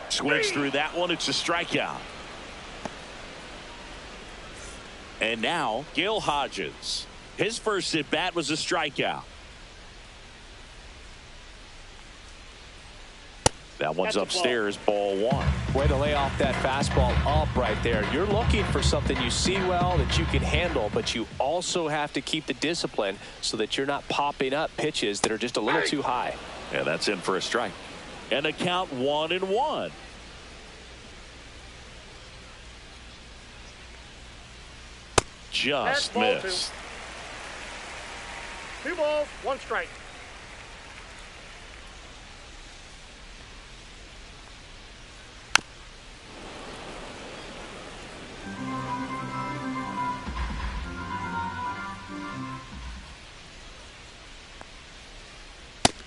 Swings through that one. It's a strikeout. And now Gil Hodges. His first at bat was a strikeout. That one's upstairs, ball one. Way to lay off that fastball up right there. You're looking for something you see well that you can handle, but you also have to keep the discipline so that you're not popping up pitches that are just a little too high. Yeah, that's in for a strike. And a count 1-1. Just missed. 2 balls, 1 strike.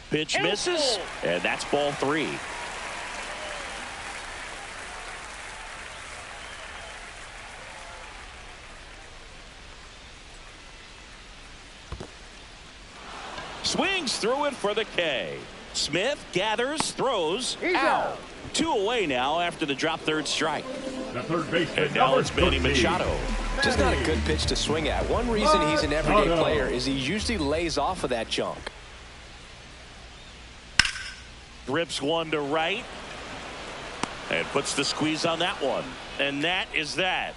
Pitch misses, and that's ball 3. Swings through it for the K. Smith gathers, throws, out. 2 away now after the drop third strike. The third baseman, and now it's Manny Machado. Just not a good pitch to swing at. One reason he's an everyday player is he usually lays off of that junk. Rips one to right. And puts the squeeze on that one. And that is that.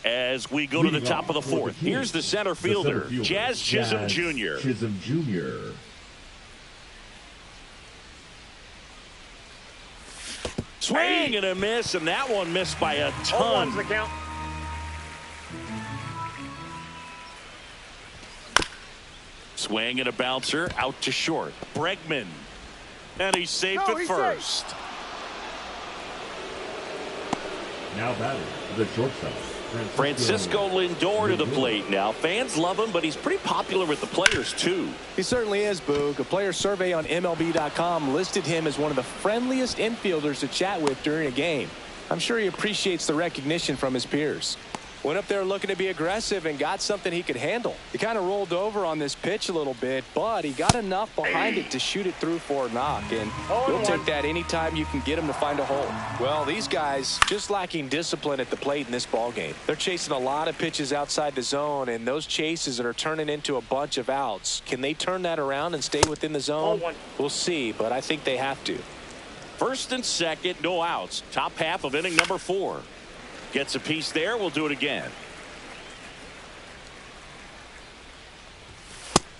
As we go to the top of the 4th, here's the center fielder, Jazz Chisholm Jr. Swing and a miss, and that one missed by a ton. 0-1's the count. Swing and a bouncer out to short. Bregman. And he's safe at first. Now batting, the shortstop. Francisco Lindor to the plate now. Fans love him, but he's pretty popular with the players, too. He certainly is, Boog. A player survey on MLB.com listed him as one of the friendliest infielders to chat with during a game. I'm sure he appreciates the recognition from his peers. Went up there looking to be aggressive and got something he could handle. He kind of rolled over on this pitch a little bit, but he got enough behind it to shoot it through for a knock. And you'll take that anytime you can get him to find a hole. Well, these guys just lacking discipline at the plate in this ball game. They're chasing a lot of pitches outside the zone, and those chases are turning into a bunch of outs. Can they turn that around and stay within the zone? We'll see, but I think they have to. First and second, no outs. Top half of inning number 4. Gets a piece there. We'll do it again.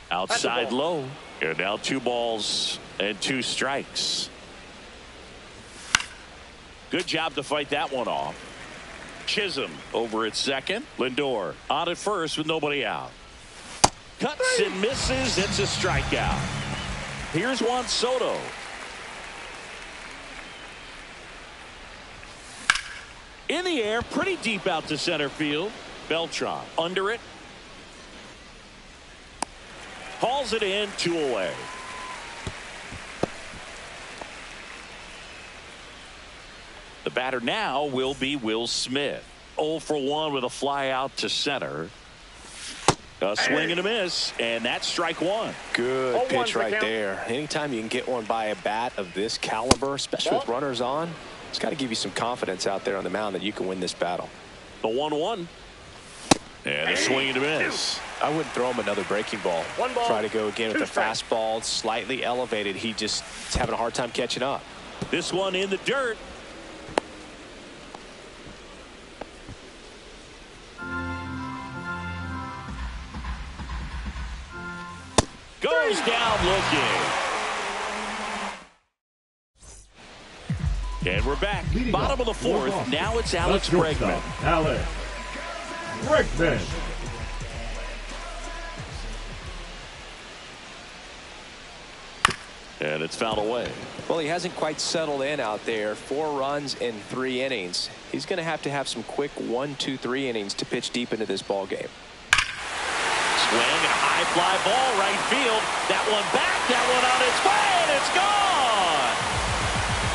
Outside low. And now 2 balls and 2 strikes. Good job to fight that one off. Chisholm over at second. Lindor on at first with nobody out. Cuts and misses. It's a strikeout. Here's Juan Soto. In the air, pretty deep out to center field. Beltran under it. Hauls it in, 2 away. The batter now will be Will Smith. 0 for 1 with a fly out to center. A swing and a miss, and that's strike 1. Good pitch right there. Anytime you can get one by a bat of this caliber, especially with runners on, it's got to give you some confidence out there on the mound that you can win this battle. The 1-1. And a swing and a miss. I wouldn't throw him another breaking ball. Try to go again with the fastball. It's slightly elevated. He just is having a hard time catching up. This one in the dirt. Goes down looking. And we're back. Bottom of the 4th. Now it's Alex Bregman. Alex Bregman. And it's fouled away. Well, he hasn't quite settled in out there. 4 runs in 3 innings. He's going to have some quick 1, 2, 3 innings to pitch deep into this ball game. Swing and a high fly ball right field. That one back, that one on its way, and it's gone.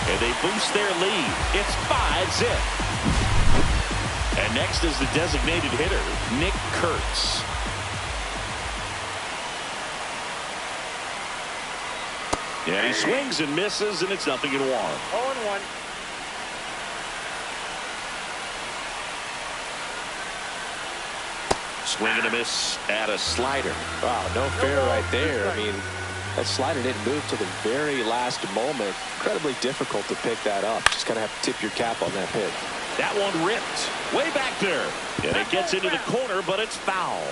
And they boost their lead. It's 5-zip. And next is the designated hitter, Nick Kurtz. Yeah, he swings and misses, and it's 0-1. 0-1. Swing and a miss at a slider. Wow, no fair right there. I mean, that slider didn't move to the very last moment. Incredibly difficult to pick that up. Just kind of have to tip your cap on that pitch. That one ripped way back there. And it gets into the corner, but it's foul.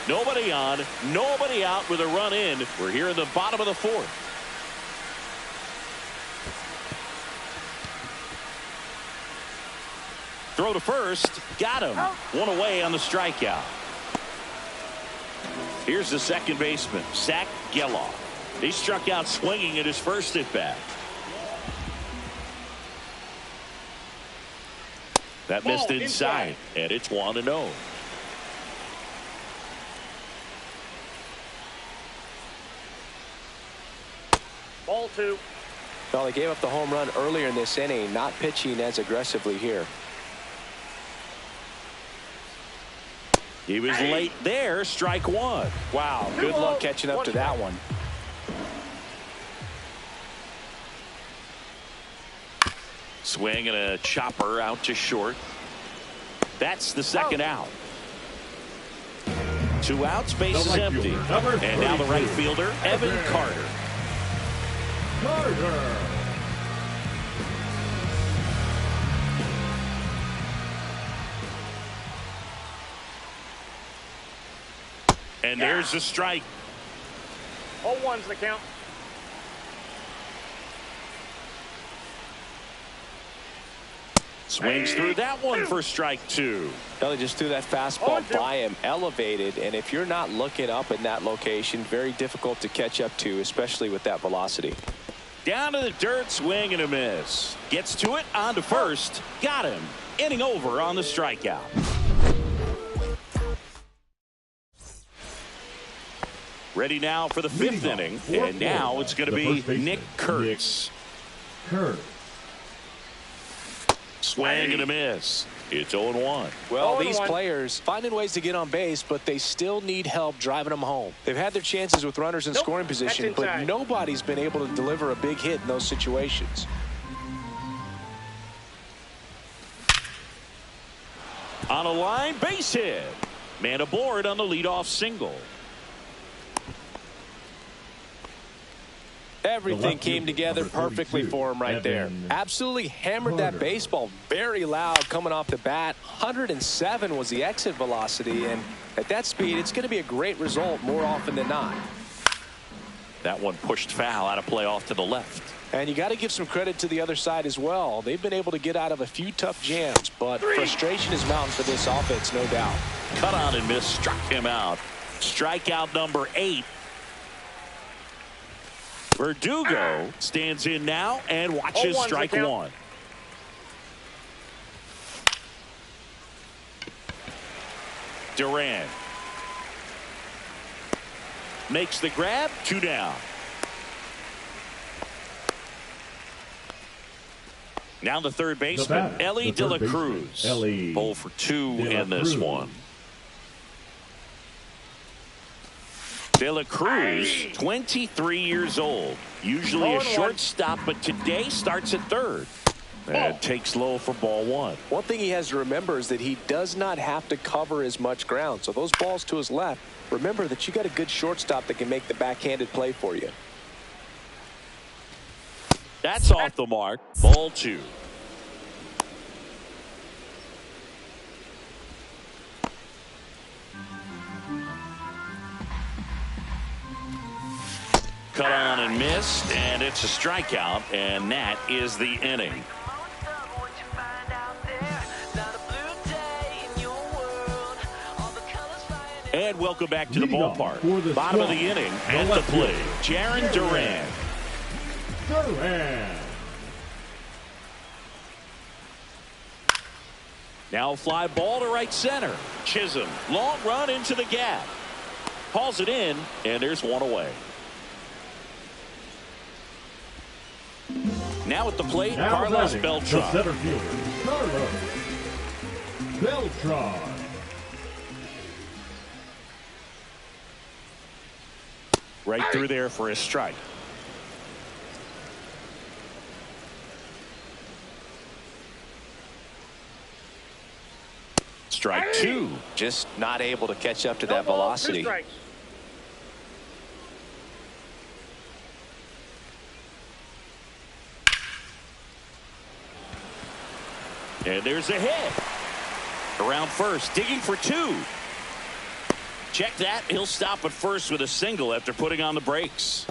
Nobody on, nobody out with a run in. We're here in the bottom of the 4th. Throw to first. Got him. 1 away on the strikeout. Here's the second baseman, Zach Geloff. He struck out swinging at his first at bat. That missed inside, and it's 1-0. Ball 2. Well, he gave up the home run earlier in this inning, not pitching as aggressively here. He was late there, strike 1. Wow, good luck catching up to that one. Swing and a chopper out to short. That's the second out. 2 outs, base is empty. And now the right fielder, Evan Carter. And there's a strike. 0-1's the count. Swings through that one for strike 2. Well, he just threw that fastball by him, elevated, and if you're not looking up in that location, very difficult to catch up to, especially with that velocity. Down to the dirt, swing and a miss. Gets to it, on to first. Got him. Inning over on the strikeout. Ready now for the 5th inning, and now it's going to be Nick Kurtz. Swing and a miss. It's 0-1. Well, these players finding ways to get on base, but they still need help driving them home. They've had their chances with runners in scoring position, but nobody's been able to deliver a big hit in those situations. On a line, base hit. Man aboard on the leadoff single. Everything came together perfectly for him right there. Absolutely hammered that baseball very loud coming off the bat. 107 was the exit velocity, and at that speed, it's going to be a great result more often than not. That one pushed foul out of play off to the left. And you got to give some credit to the other side as well. They've been able to get out of a few tough jams, but frustration is mounting for this offense, no doubt. Cut on and miss, struck him out. Strikeout number 8. Verdugo stands in now and watches strike one. Duran makes the grab. 2 down. Now the third baseman, Ellie De La Cruz. 0 for 2 in this one. De La Cruz, 23 years old. Usually a shortstop, but today starts at third. And takes low for ball 1. One thing he has to remember is that he does not have to cover as much ground. So those balls to his left, remember that you got a good shortstop that can make the backhanded play for you. That's off the mark. Ball 2. Cut on and missed, and it's a strikeout, and that is the inning. And welcome back to the ballpark. Bottom of the inning, at the plate, Jarren Duran. Now a fly ball to right center. Chisholm, long run into the gap. Hauls it in, and there's one away. Now at the plate, Carlos Beltran. The center fielder, Carlos Beltran. Right through there for a strike. Strike 2. Just not able to catch up to that velocity. And there's a hit. Around first, digging for 2. Check that. He'll stop at first with a single after putting on the brakes.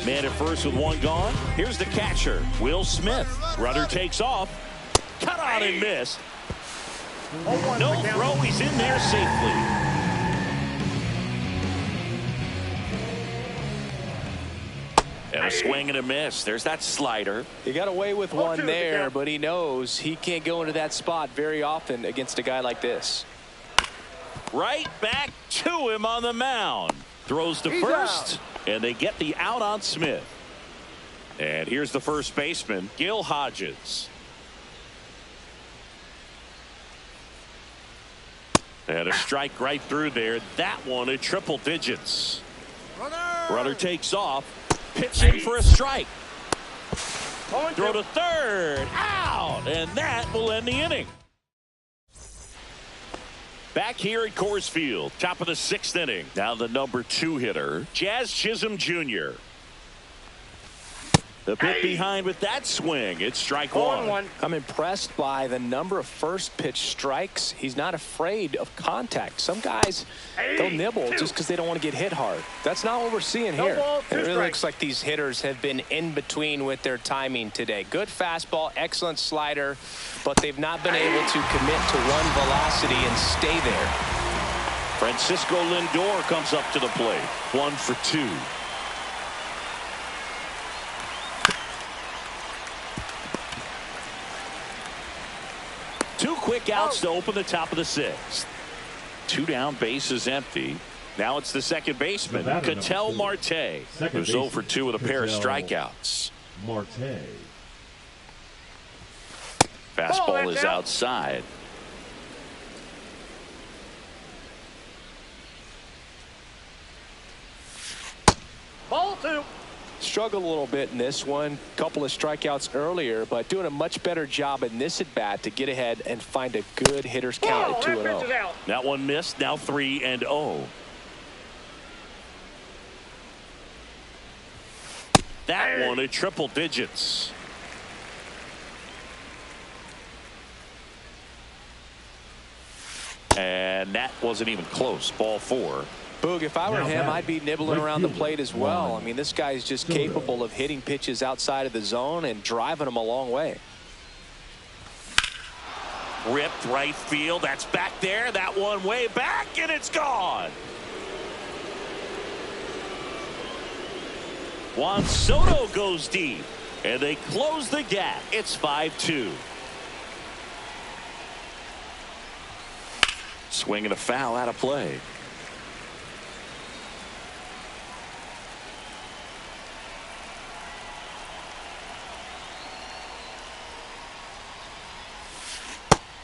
Man at first with 1 gone. Here's the catcher, Will Smith. Runner takes off. Cut on and missed. No throw. He's in there safely. And a swing and a miss. There's that slider. He got away with one there, but he knows he can't go into that spot very often against a guy like this. Right back to him on the mound. Throws to first, and they get the out on Smith. And here's the first baseman, Gil Hodges. And a strike right through there. That one at triple digits. Runner takes off. Pitching for a strike. Throw to third. Out. And that will end the inning. Back here at Coors Field. Top of the 6th inning. Now the number 2 hitter, Jazz Chisholm Jr. The bit behind with that swing. It's strike 1. I'm impressed by the number of first pitch strikes. He's not afraid of contact. Some guys, they'll nibble just because they don't want to get hit hard. That's not what we're seeing here. It really looks like these hitters have been in between with their timing today. Good fastball, excellent slider, but they've not been able to commit to one velocity and stay there. Francisco Lindor comes up to the plate. 1 for 2. Two quick outs to open the top of the 6th. 2 down, base is empty. Now it's the second baseman, Ketel Marte, who's 0 for 2 with a pair of strikeouts. Marte. Fastball is outside. Ball 2. Struggled a little bit in this one. Couple of strikeouts earlier, but doing a much better job in this at bat to get ahead and find a good hitter's count at 2-0. That one missed. Now 3-0. That one at triple digits. And that wasn't even close. Ball 4. Boog, if I were him, I'd be nibbling around the plate as well. I mean, this guy's just capable of hitting pitches outside of the zone and driving them a long way. Ripped right field. That's back there. That one way back, and it's gone. Juan Soto goes deep, and they close the gap. It's 5-2. Swing and a foul out of play.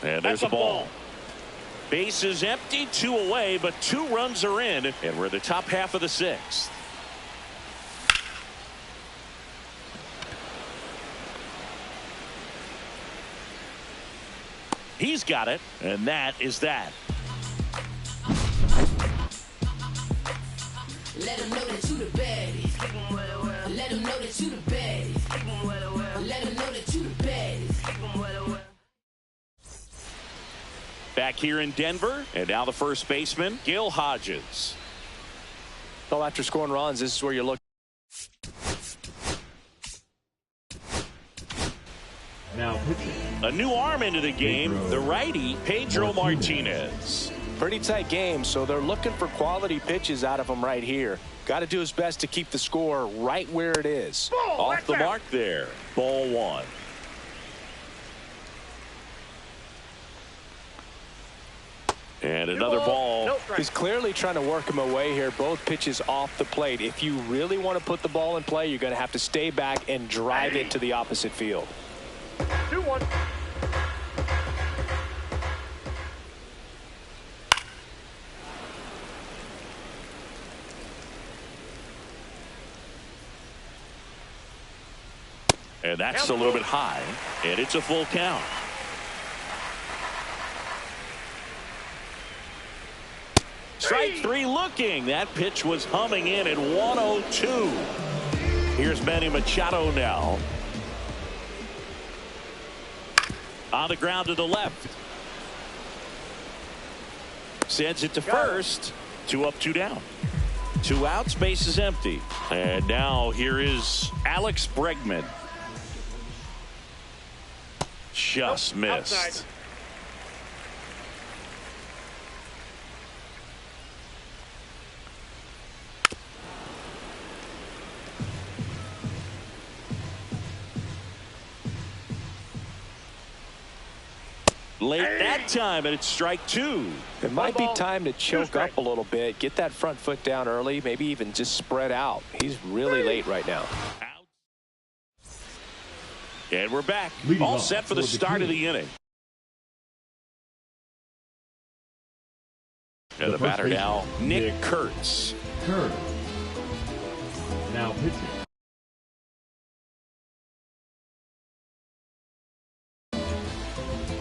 And there's a ball. Base is empty, 2 away, but 2 runs are in, and we're in the top half of the 6th. He's got it, and that is that. Let them know that you the baddest. Let them know that you the baddest. Let them know that you the baddest. Back here in Denver, and now the first baseman, Gil Hodges. Well, after scoring runs, this is where you look. Now pitching. A new arm into the game, the righty, Pedro Martinez. Pretty tight game, so they're looking for quality pitches out of him right here. Got to do his best to keep the score right where it is. Off the mark there. Ball 1. And another ball. He's clearly trying to work him away here. Both pitches off the plate. If you really want to put the ball in play, you're going to have to stay back and drive it to the opposite field. 2-1. And that's a little bit high, and it's a full count. Strike 3 looking. That pitch was humming in at 102. Here's Manny Machado now. On the ground to the left. Sends it to first. 2 up, 2 down. 2 outs, base is empty. And now here is Alex Bregman. Just missed. Outside. Late that time, and it's strike 2. It might be time to choke up a little bit, get that front foot down early, maybe even just spread out. He's really late right now. And we're back. Leading All off set for the start of the inning. And the batter now, Nick Kurtz. Kurtz. Now pitching.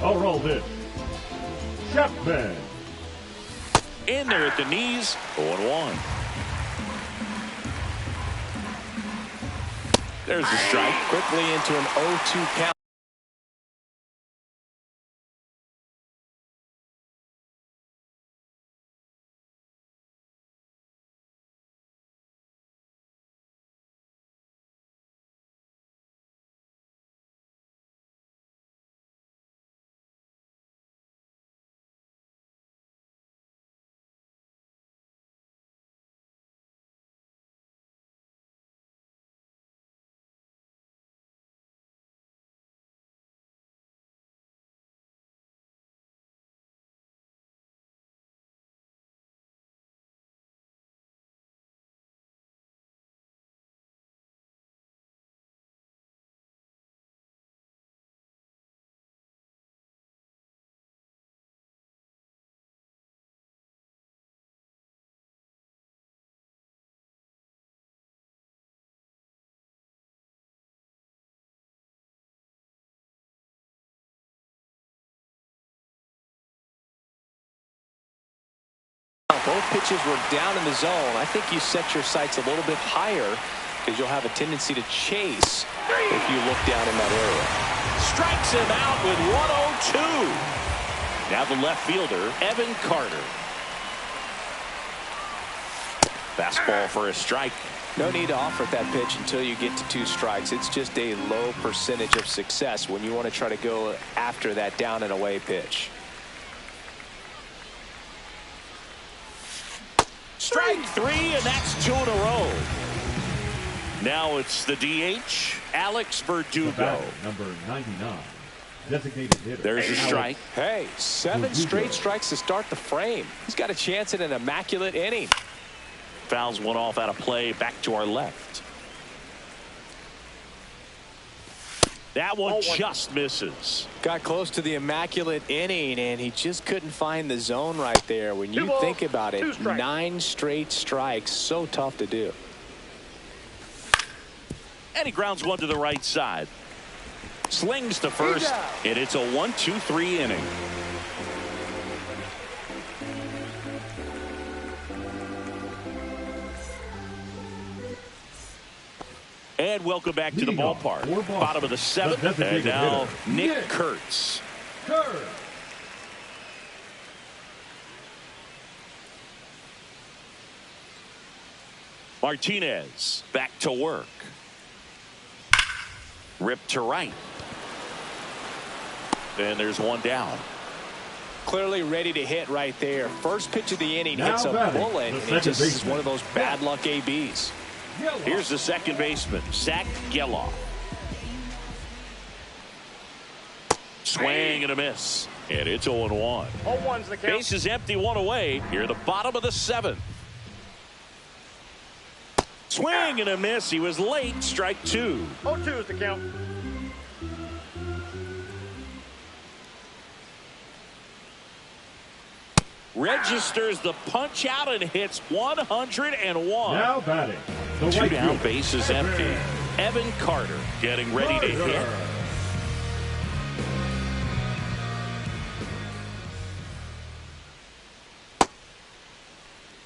I'll roll this. Chapman. In there at the knees, 0-1. There's the strike. Quickly into an 0-2 count. Both pitches were down in the zone. I think you set your sights a little bit higher because you'll have a tendency to chase if you look down in that area. Strikes him out with 102. Now the left fielder, Evan Carter. Fastball for a strike. No need to offer that pitch until you get to 2 strikes. It's just a low percentage of success when you want to try to go after that down and away pitch. Strike 3, and that's 2 in a row. Now it's the DH, Alex Verdugo. Number 99. Designated hitter. There's a strike. Hey, 7 straight strikes to start the frame. He's got a chance at an immaculate inning. Fouls one off out of play, back to our left. That one just misses. Got close to the immaculate inning, and he just couldn't find the zone right there. When you think about it, 9 straight strikes, so tough to do. And he grounds one to the right side. Slings to first, and it's a 1-2-3 inning. And welcome back to the ballpark. Bottom of the 7th, and now Nick Kurtz. Martinez back to work. Ripped to right. And there's one down. Clearly ready to hit right there. First pitch of the inning hits a bullet, and it just is one of those bad luck ABs. Here's the second baseman, Zach Geloff. Swing and a miss. And it's 0-1. 0-1's the count. Base is empty, 1 away. Here at the bottom of the 7th. Swing and a miss. He was late. Strike 2. 0-2 is the count. Registers the punch out and hits 101. Now batting. 2 down, base is empty. Evan Carter getting ready to hit.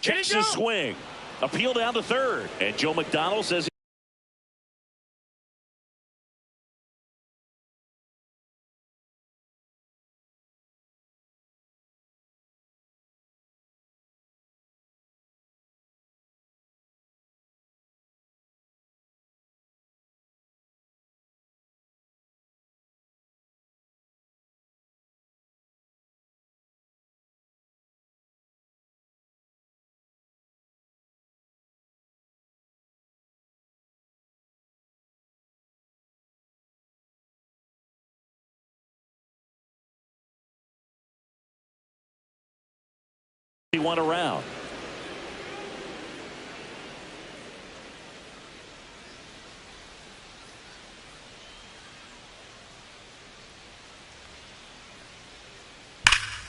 Checks his swing. Appeal down to third. And Joe McDonald says he won around.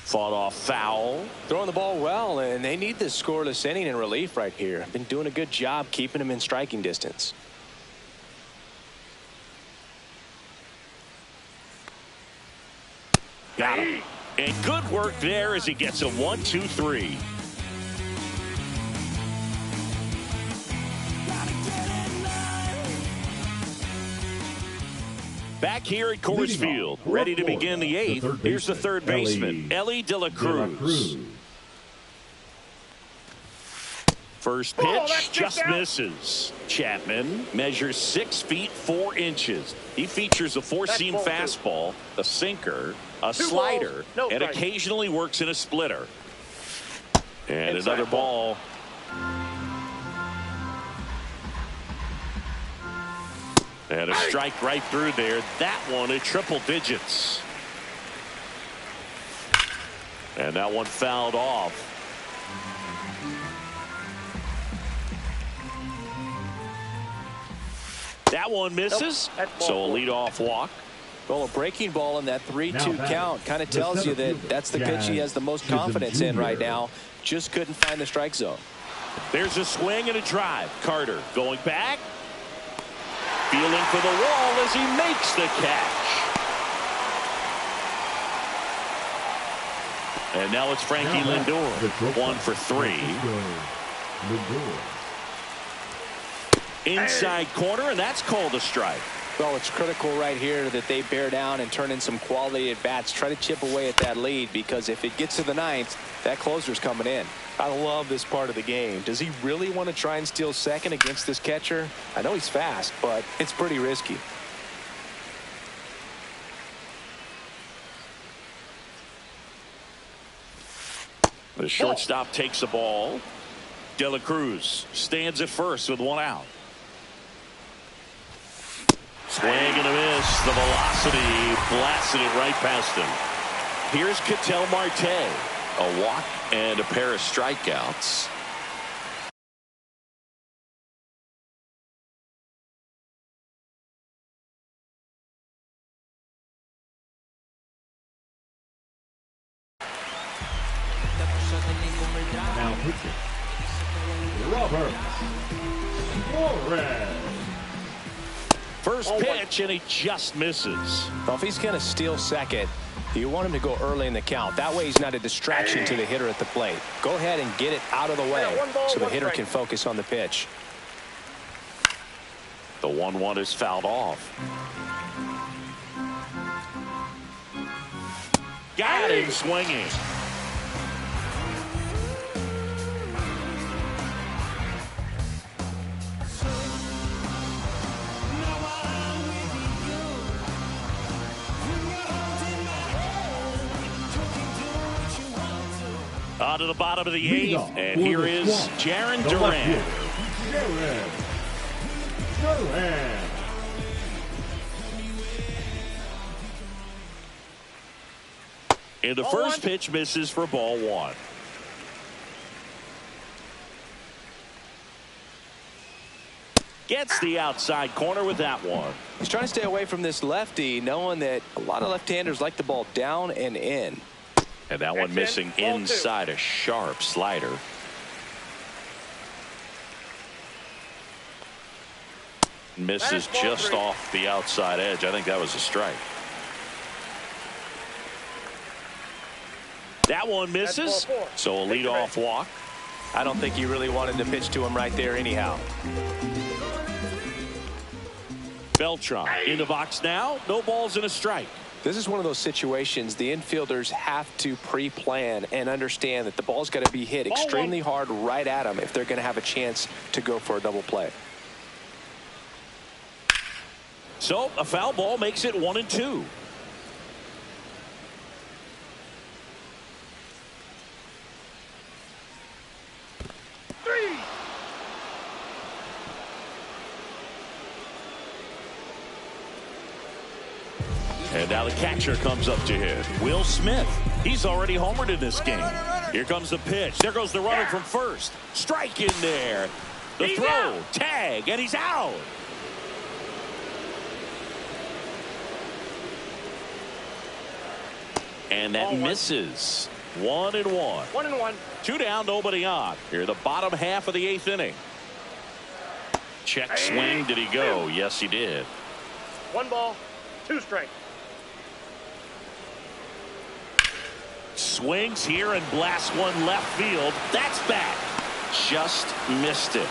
Fought off foul. Throwing the ball well, and they need this scoreless inning in relief right here. Been doing a good job keeping him in striking distance. Got him. And good work there as he gets a 1-2-3. Back here at Coors Field, ready to begin the 8th. Here's the third baseman, Ellie De La Cruz. First pitch just misses. Chapman measures 6 feet 4 inches. He features a 4-seam fastball, a sinker, a slider, and occasionally works in a splitter. And another ball. And a strike right through there. That one at triple digits. And that one fouled off. That one misses. So a leadoff walk. Well, a breaking ball in that 3-2 count kind of tells you that that's the pitch he has the most confidence in right now. Just couldn't find the strike zone. There's a swing and a drive. Carter going back. Feeling for the wall as he makes the catch. And now it's Frankie Lindor. 1 for 3. Inside corner, and that's called a strike. Well, it's critical right here that they bear down and turn in some quality at bats. Try to chip away at that lead, because if it gets to the ninth, that closer's coming in. I love this part of the game. Does he really want to try and steal second against this catcher? I know he's fast, but it's pretty risky. The shortstop takes the ball. De La Cruz stands at first with 1 out. Swing and a miss. The velocity blasted it right past him. Here's Ketel Marte. A walk and a pair of strikeouts. Now pitching, Robert Suarez. First pitch, and he just misses. Well, if he's going to steal second, you want him to go early in the count. That way he's not a distraction to the hitter at the plate. Go ahead and get it out of the way so the hitter can focus on the pitch. The 1-1 is fouled off. Got him swinging. On to the bottom of the 8th, and here is Jarren Duran. And the first pitch misses for ball 1. Gets the outside corner with that one. He's trying to stay away from this lefty, knowing that a lot of left-handers like the ball down and in. And that one missing inside a sharp slider. Misses just off the outside edge. I think that was a strike. That one misses. So a leadoff walk. I don't think he really wanted to pitch to him right there anyhow. Beltran in the box now. No balls and a strike. This is one of those situations the infielders have to pre-plan and understand that the ball's got to be hit extremely hard right at them if they're going to have a chance to go for a double play. So a foul ball makes it 1-2. And now the catcher comes up to hit. Will Smith. He's already homered in this game. Here comes the pitch. There goes the runner from first. Strike in there. The throw. Tag. And he's out. And that misses. 1-1. 1-1. 2 down, nobody on. Here the bottom half of the 8th inning. Check swing. Did he go? Yes, he did. 1 ball, 2 strikes. Swings here and blasts one left field. That's back. Just missed it.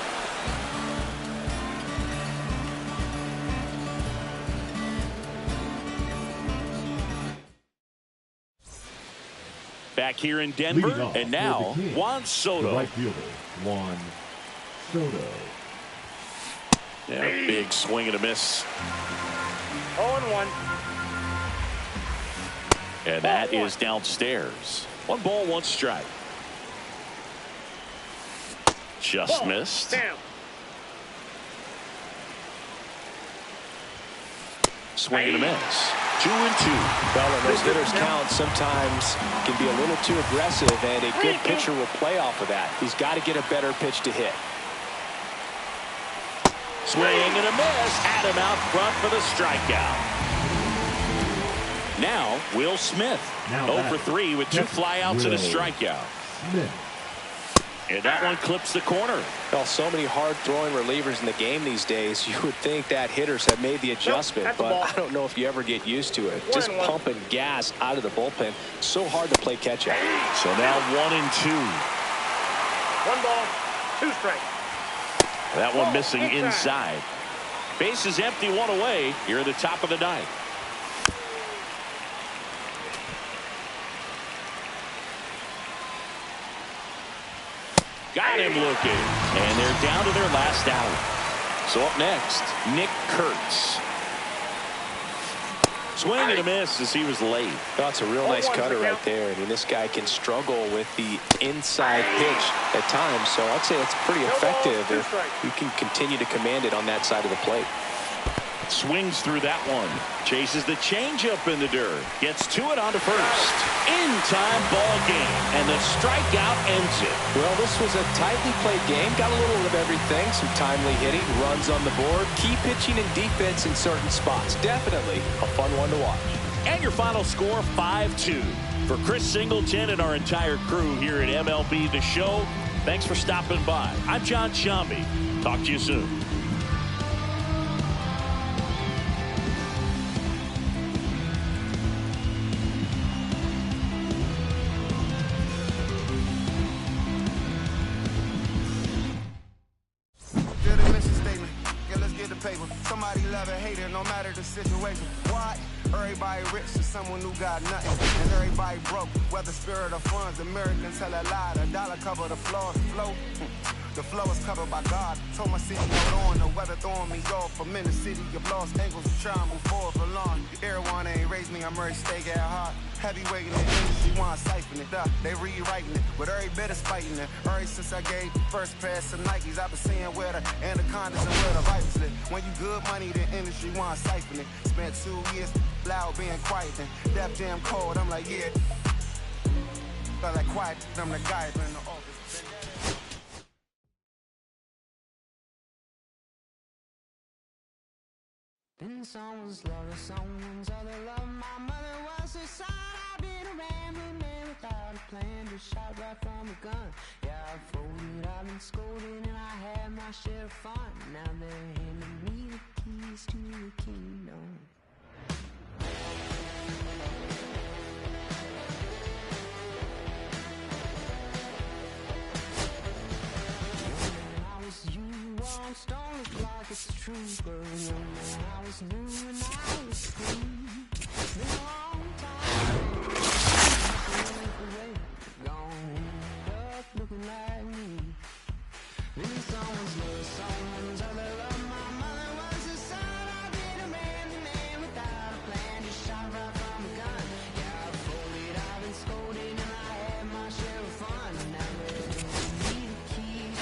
Back here in Denver, and now Juan Soto. The right fielder, Juan Soto. Yeah, big swing and a miss. 0-1. And that is downstairs. 1 ball, 1 strike. Just missed. Damn. Swing and a miss. 2-2. Well, and those hitters count sometimes can be a little too aggressive, and a good pitcher will play off of that. He's got to get a better pitch to hit. Swing and a miss. Had him out front for the strikeout. Now, Will Smith. 0 for 3 with 2 flyouts and a strikeout. Smith. And that one clips the corner. Well, so many hard-throwing relievers in the game these days, you would think that hitters have made the adjustment, but I don't know if you ever get used to it. Just pumping gas out of the bullpen. So hard to play catch-up. So now 1-2. 1 ball, 2 strikes. That one missing inside. Base is empty, 1 away here at the top of the 9th. Got him looking. And they're down to their last out. So up next, Nick Kurtz. Swing and a miss as he was late. That's a real nice cutter right there. I mean, this guy can struggle with the inside pitch at times, so I'd say it's pretty effective if you can continue to command it on that side of the plate. Swings through that one. Chases the changeup in the dirt. Gets to it onto first. In-time ball game. And the strikeout ends it. Well, this was a tightly played game. Got a little of everything. Some timely hitting, runs on the board, key pitching and defense in certain spots. Definitely a fun one to watch. And your final score, 5-2. For Chris Singleton and our entire crew here at MLB The Show, thanks for stopping by. I'm John Shambi. Talk to you soon. Somebody love it, hate it, no matter the situation. What? Everybody rich to someone who got nothing, and everybody broke. Whether spirit or funds, Americans tell a lie. The dollar cover the floor, the flow is covered by God. Told my city hold on, the weather throwing me off. I'm in the city of lost angles, trying to move forward for long. Everyone ain't raised me, I'm ready to stay at heart. Heavyweight in the industry, want to siphon it up. They rewriting it, but every bit is fighting it. Ever since I gave first pass to Nikes, I've been seeing where the anacondas and where the vipers live. When you good money, the industry want to siphon it. Spent 2 years loud being quiet, and Def Jam cold. I'm like, yeah. Felt like quiet, I'm the guy in the office. Been someone's lover, someone's other love. My mother was her son. I've been a rambling man without a plan, just shot right from a gun. Yeah, I've folded, I've been scolded, and I had my share of fun. Now they're handing me the keys to the kingdom. I'm stone the clock, it's true, but young man, I was new and I was free. Been a long time, gone up looking like me. Been someone's love, someone's other love. My mother was a son. I've been a man without a plan, just shot right from a gun. Yeah, I've folded, I've been scolded, and I had my share of fun. Now they need the keys.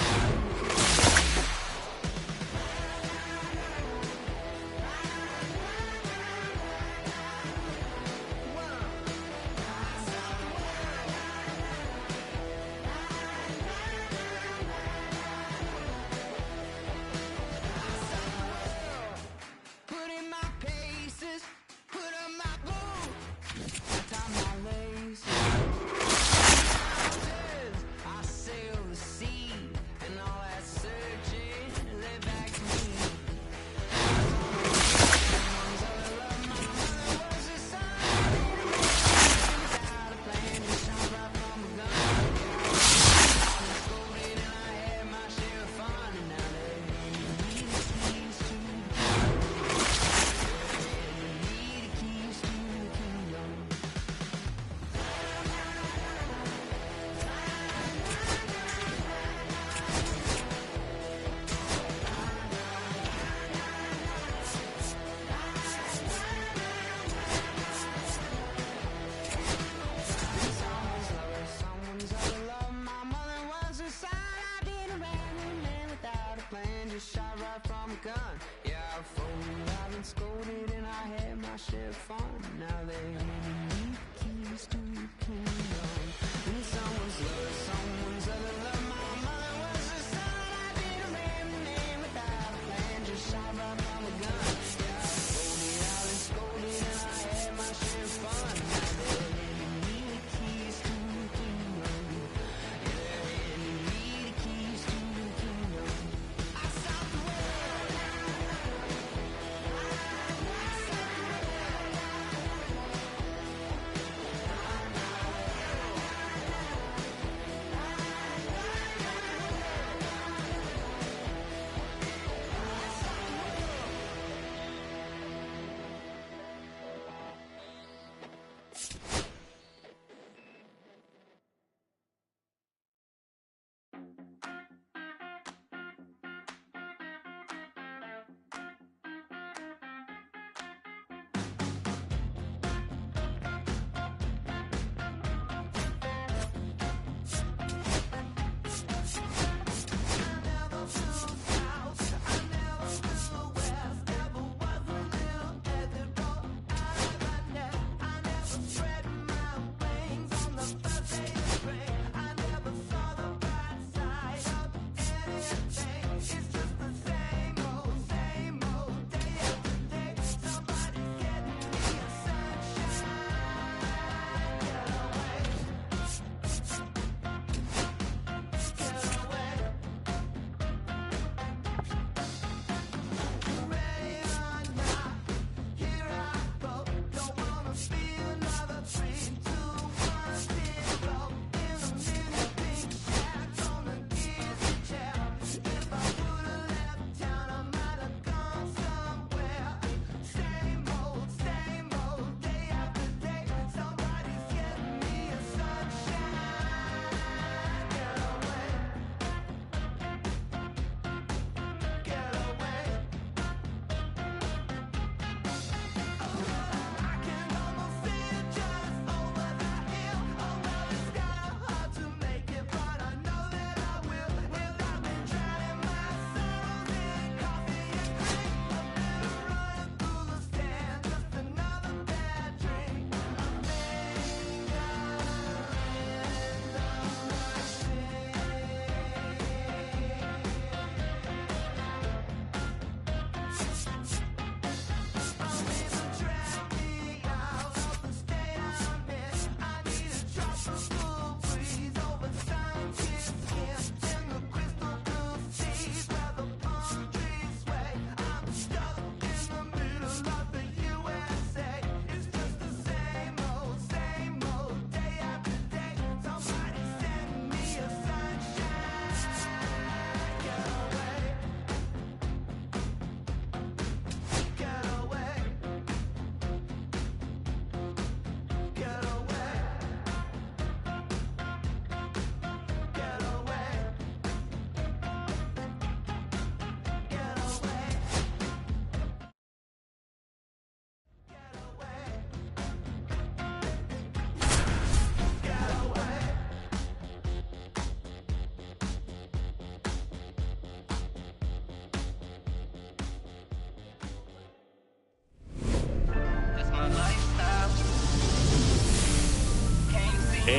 Shot right from a gun. Yeah, I've folded, I've been scolded, and I had my share of fun. Now they need keys to the kingdom. And someone's love, someone's other love. My mother was a son. I've been a man without a plan, just shot right from a gun. Yeah, I've folded, I've been scolded, and I had my share of fun. Now they need keys to the kingdom. Yeah, they need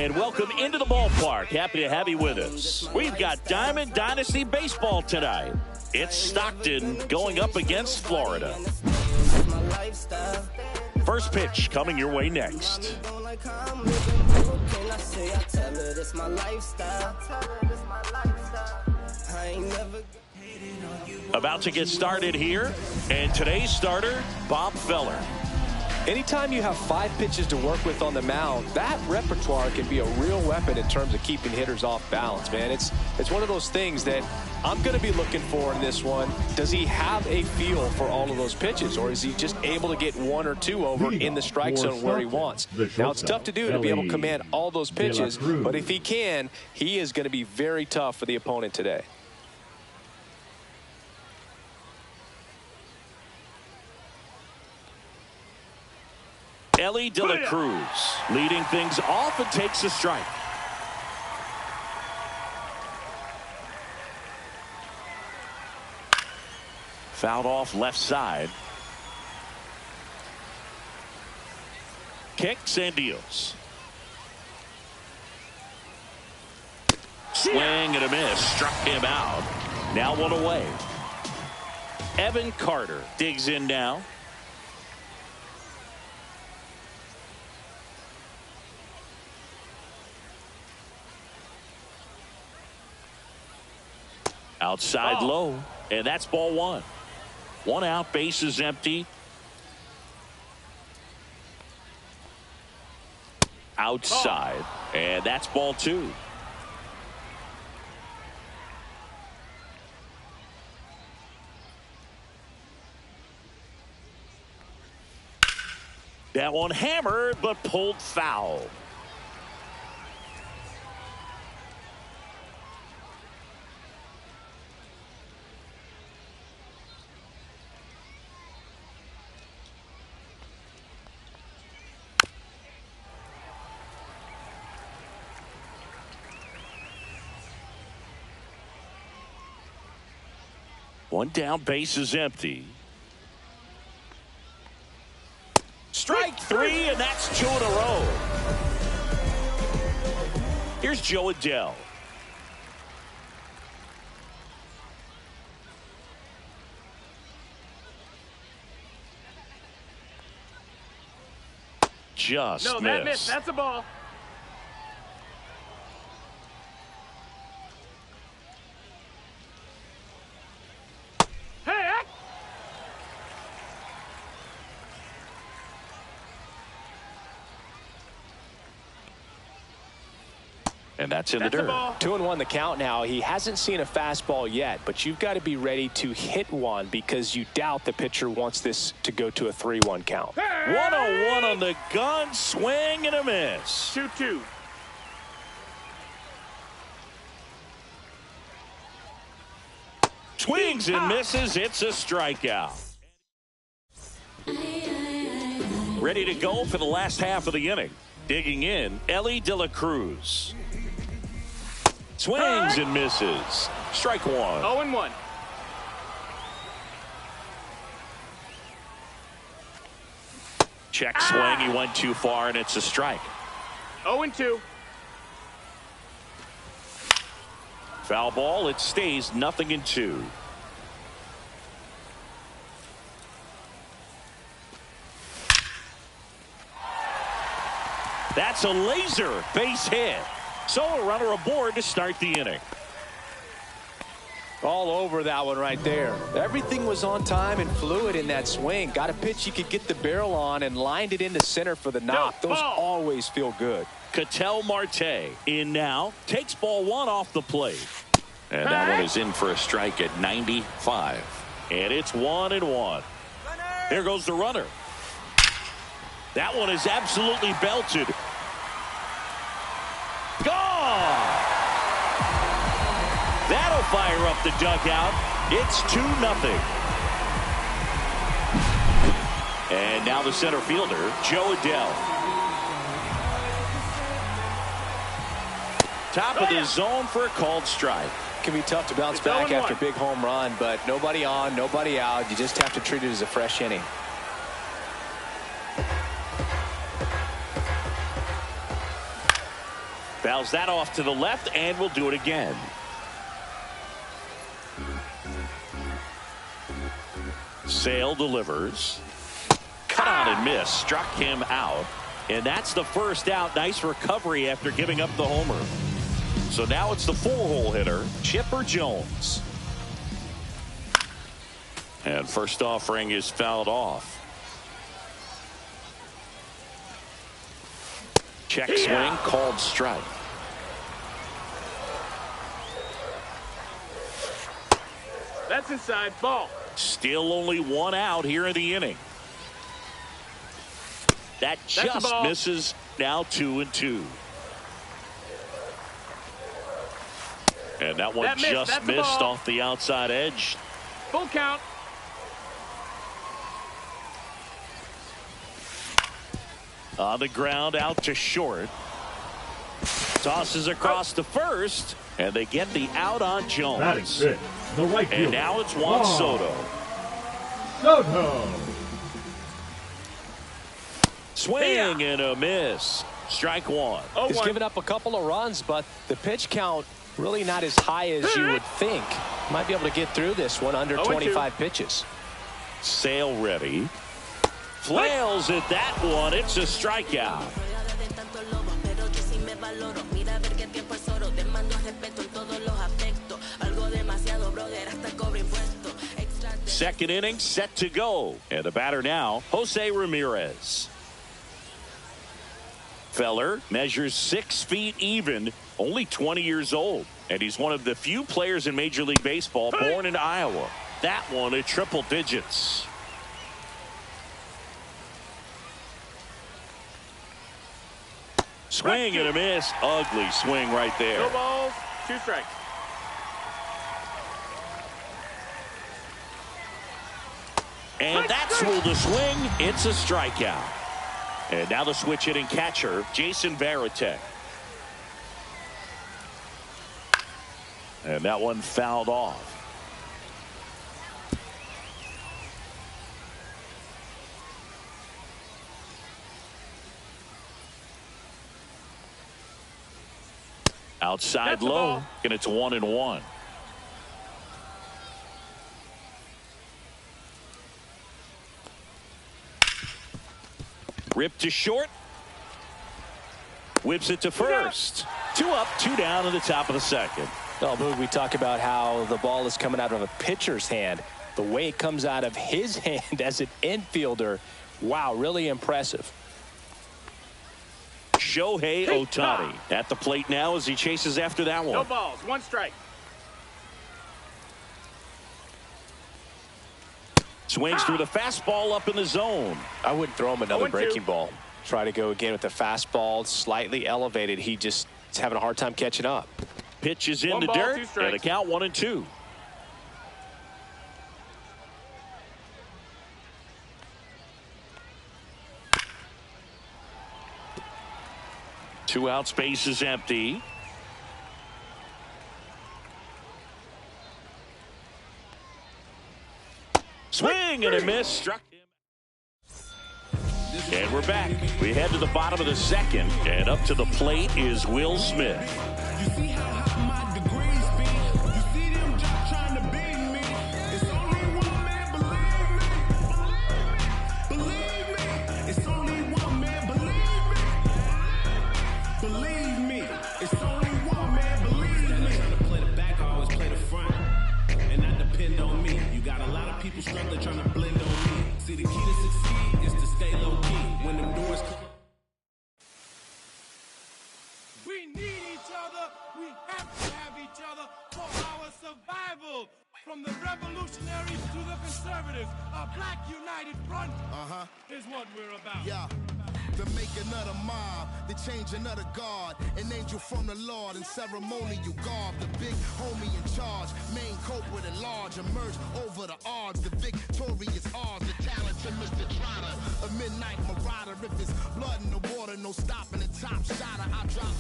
And welcome into the ballpark. Happy to have you with us. We've got Diamond Dynasty Baseball tonight. It's Stockton going up against Florida. First pitch coming your way next. About to get started here, and today's starter, Bob Feller. Anytime you have 5 pitches to work with on the mound, that repertoire can be a real weapon in terms of keeping hitters off balance, man. It's one of those things that I'm going to be looking for in this one. Does he have a feel for all of those pitches, or is he just able to get 1 or 2 over in the strike zone where he wants? Now, it's tough to do to be able to command all those pitches, but if he can, he is going to be very tough for the opponent today. Ellie De La Cruz leading things off and takes a strike. Fouled off left side. Kicks and deals. Swing and a miss. Struck him out. Now 1 away. Evan Carter digs in now. Outside low, and that's ball 1. 1 out, base is empty. Outside, and that's ball 2. That one hammered, but pulled foul. One down, base is empty. Strike 3, and that's 2 in a row. Here's Joe Adele. Just no, that missed. That's a ball. And that's in the dirt. 2-1 the count now. He hasn't seen a fastball yet, but you've got to be ready to hit one because you doubt the pitcher wants this to go to a 3-1 count. 1-0-1 on the gun. Swing and a miss. 2-2. Swings and misses. It's a strikeout. Ready to go for the last half of the inning. Digging in, Ellie De La Cruz. Swings and misses. Strike 1. 0-1. Check swing. He went too far, and it's a strike. 0-2. Foul ball. It stays 0-2. That's a laser base hit. So a runner aboard to start the inning. All over that one right there. Everything was on time and fluid in that swing. Got a pitch you could get the barrel on and lined it into center for the knock. Those always feel good. Ketel Marte in now. Takes ball 1 off the plate. And that one is in for a strike at 95. And it's 1-1. There goes the runner. That one is absolutely belted. Gone! That'll fire up the dugout. It's 2-0. And now the center fielder, Joe Adele. Top of the zone for a called strike. Can be tough to bounce back after a big home run, but nobody on, nobody out. You just have to treat it as a fresh inning. Fouls that off to the left and will do it again. Sale delivers. Cut on and miss. Struck him out. And that's the first out. Nice recovery after giving up the homer. So now it's the 4-hole hitter, Chipper Jones. And first offering is fouled off. Check swing, called strike. That's inside. Ball. Still only one out here in the inning. That just misses. Now 2-2. And that one just missed off the outside edge. Full count. On the ground, out to short. Tosses across to first, and they get the out on Jones. Batting fifth, the right fielder. And now it's Juan Soto. Soto. Swing and a miss. Strike one. He's given up a couple of runs, but the pitch count really not as high as you would think. Might be able to get through this one under 25 pitches. Sale ready. Flails at that one. It's a strikeout. Second inning set to go. And the batter now, Jose Ramirez. Feller measures 6 feet even, only 20 years old. And he's one of the few players in Major League Baseball born in Iowa. That one at triple digits. Swing and a miss. Ugly swing right there. 2 balls, 2 strikes. And that's ruled a swing. It's a strikeout. And now the switch hitting catcher, Jason Varitek. And that one fouled off. Outside low, and it's 1-1. Ripped to short. Whips it to first. 2 up, 2 down in the top of the second. Well, Boog, we talk about how the ball is coming out of a pitcher's hand. The way it comes out of his hand as an infielder, wow, really impressive. Shohei Ohtani at the plate now as he chases after that one. 2 balls, 1 strike. Swings through the fastball up in the zone. I wouldn't throw him another 0-2. breaking ball. Try to go again with the fastball, slightly elevated. He just is having a hard time catching up. Pitch is in 1 the ball, dirt, 2 strikes. and a count 1-2. Two out, space is empty. Swing and a miss. Struck him. And we're back. We head to the bottom of the second, and up to the plate is Will Smith. You see how high my degrees be? You see them just trying to beat me. It's only one man, believe me. It's only one man, believe me. It's only one man, believe me. Instead of trying to play the back, I always play the front. And that depend on me. You got a lot of people struggling trying to blend on me. See, the key to succeed is to stay low key. When them doors come. We need each other. We have to have each other for our survival. From the revolutionaries to the conservatives, a black united front is what we're about. Yeah. The making of the mob, the changing of the guard, an angel from the Lord in ceremonial garb. The big homie in charge, main culprit at large, emerge over the odds. The victorious odds, the talented Mr. Trotter, a midnight marauder. If it's blood in the water, no stopping the top shotter. I drop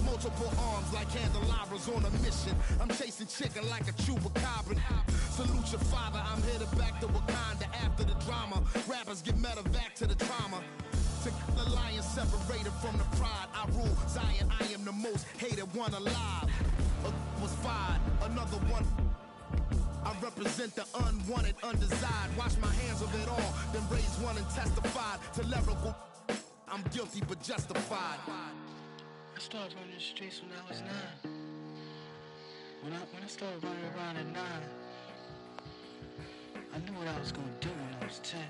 multiple arms like candelabras on a mission. I'm chasing chicken like a chupacabra. Salute your father, I'm headed back to Wakanda after the drama. Rappers get medevac to the trauma. To the lion separated from the pride. I rule Zion, I am the most hated one alive. Was fired, another one. I represent the unwanted, undesired. Wash my hands of it all, then raise one and testified to lyrical. I'm guilty but justified. I started running the streets when I was 9. When I started running around at 9, I knew what I was gonna do when I was 10.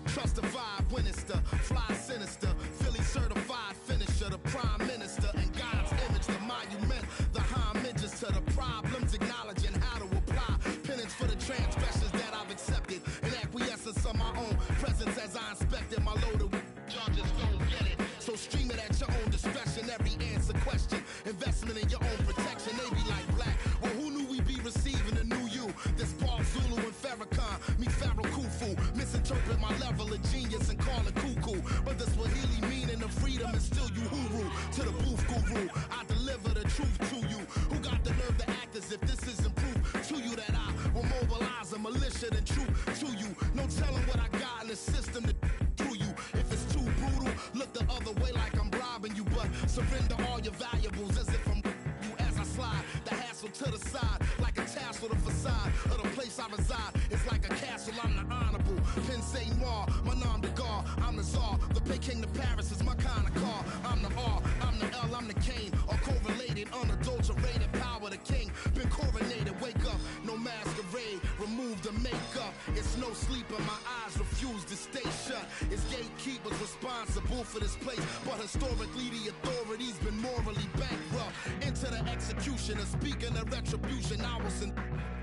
Trust the vibe, Winnister, fly sinister, Philly certified finisher, the prime minister, and God's image, the monument, the homages to the problems, acknowledging how to apply penance for the transgressions that I've accepted, and acquiescence of my own presence as I inspected my loaded y'all just don't get it. So stream it at your own discretion, every answer question, investment in your own protection. They be like black, well who knew we'd be receiving a new you? This Paul Zulu and Farrakhan, me Pharaoh Khufu, misinterpret my level of genius and call it cuckoo. But the Swahili meaning of freedom is still Uhuru. To the booth guru, I deliver the truth to you. Who got the nerve to act as if this isn't proof to you that I will mobilize a militia and troop to you? No telling what I got in the system to through you. If it's too brutal, look the other way like I'm robbing you. But surrender all your valuables as if I'm you as I slide. The hassle to the side like a tassel, the facade of the place I reside. It's like a castle, I'm the honorable Pensée Noir, my nom de gar, I'm the czar. The Peking to Paris is my kind of car. I'm the R, I'm the L, I'm the Kane. All correlated, unadulterated power, the king. Been coronated, wake up, no masquerade. Remove the makeup, it's no sleep and my eyes refuse to stay shut. It's gatekeepers responsible for this place, but historically the authorities been morally bankrupt. Into the execution of speaking of retribution, I was in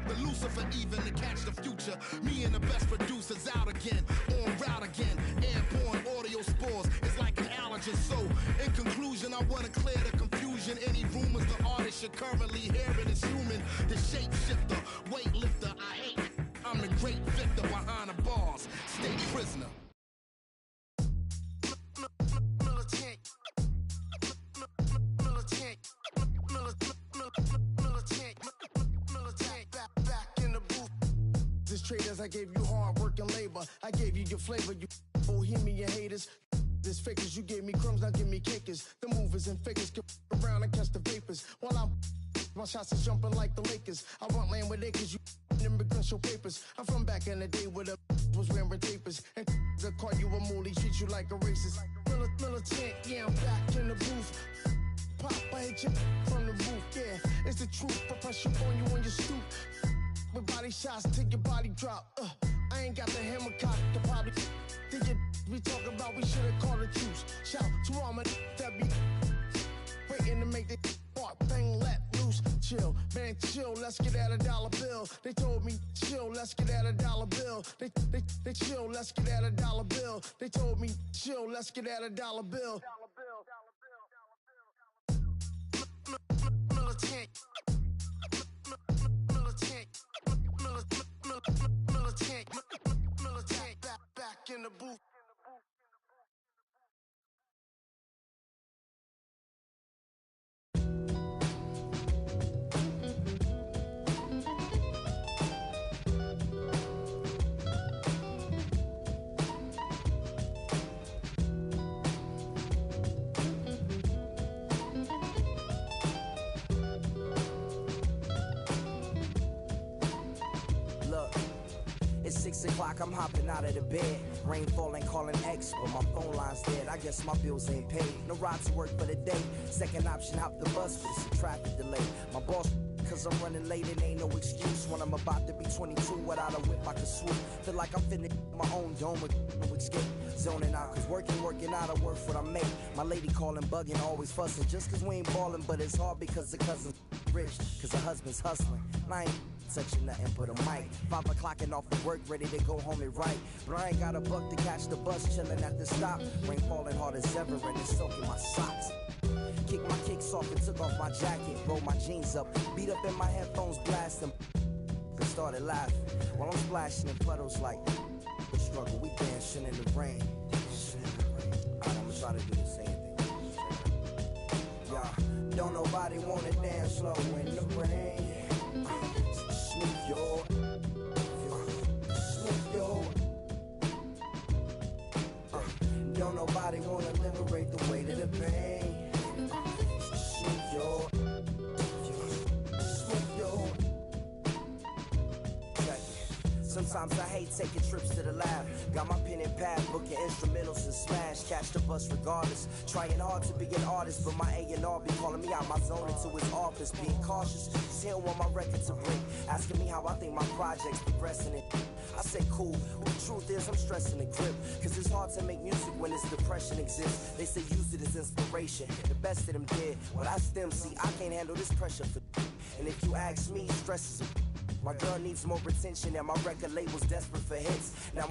the Lucifer even to catch the future. Me and the best producers out again, on route again. Airborne audio spores, it's like an allergen. So, in conclusion, I want to clear the confusion. Any rumors the artist you're currently hearing is human. The shapeshifter, weightlifter, I hate it. I'm the great victor behind the bars. Stay prisoner. Traders, I gave you hard work and labor. I gave you your flavor, you bohemian haters. This fakers, you gave me crumbs, now give me cakers. The movers and fakers get around and catch the vapors. While I'm my shots is jumping like the Lakers. I want land with acres, you immigrants show papers. I'm from back in the day where the was wearing tapers. And they'll call you a moolie, treat you like a racist. Militant, yeah, I'm back in the booth. Pop, I hit you from the roof, yeah. It's the truth, but pressure on you on your stoop. With body shots till your body drop. I ain't got the hammer cock to probably think it we talk about, we should've called it truce. Shout to all my that be waiting to make the spark thing let loose. Chill, man, chill, let's get at $1 bill. They told me chill, let's get at $1 bill. They chill, let's get at $1 bill. They told me chill, let's get at $1 bill. Militant. Militant, back in the booth. It's 6 o'clock, I'm hopping out of the bed. Rain falling, calling X, but my phone line's dead. I guess my bills ain't paid. No ride to work for the day. Second option, hop the bus, but it's a traffic delay. My boss, cause I'm running late, it ain't no excuse. When I'm about to be 22, without a whip I can swoop. Feel like I'm finna my own dome with no escape. Zoning out, cause working out, I work what I make. My lady calling, bugging, always fussing. Just cause we ain't ballin', but it's hard because the cousin's rich. Cause the husband's hustling. And I ain't touching nothing but a mic. 5 o'clock and off of work, ready to go home and write. But I ain't got a buck to catch the bus, chillin' at the stop. Rain falling hard as ever and it's soaking my socks. Kicked my kicks off and took off my jacket. Rolled my jeans up, beat up in my headphones, blasting. And started laughing while I'm splashing in puddles like the struggle. We dancing in the rain. Alright, I'ma try to do the same thing. Yeah, don't nobody wanna dance slow in the rain. Smooth your Sometimes I hate taking trips to the lab. Got my pen and pad, booking instrumentals and smash. Catch the bus regardless. Trying hard to be an artist, but my A&R be calling me out my zone into his office. Being cautious, cause he don't want my record to break. Asking me how I think my project's progressing it. I say cool, but the truth is I'm stressing the grip. Cause it's hard to make music when this depression exists. They say use it as inspiration. The best of them did. Well, that's them, see, I can't handle this pressure for. And if you ask me, stress is a. My girl needs more attention and my record label's desperate for hits. Now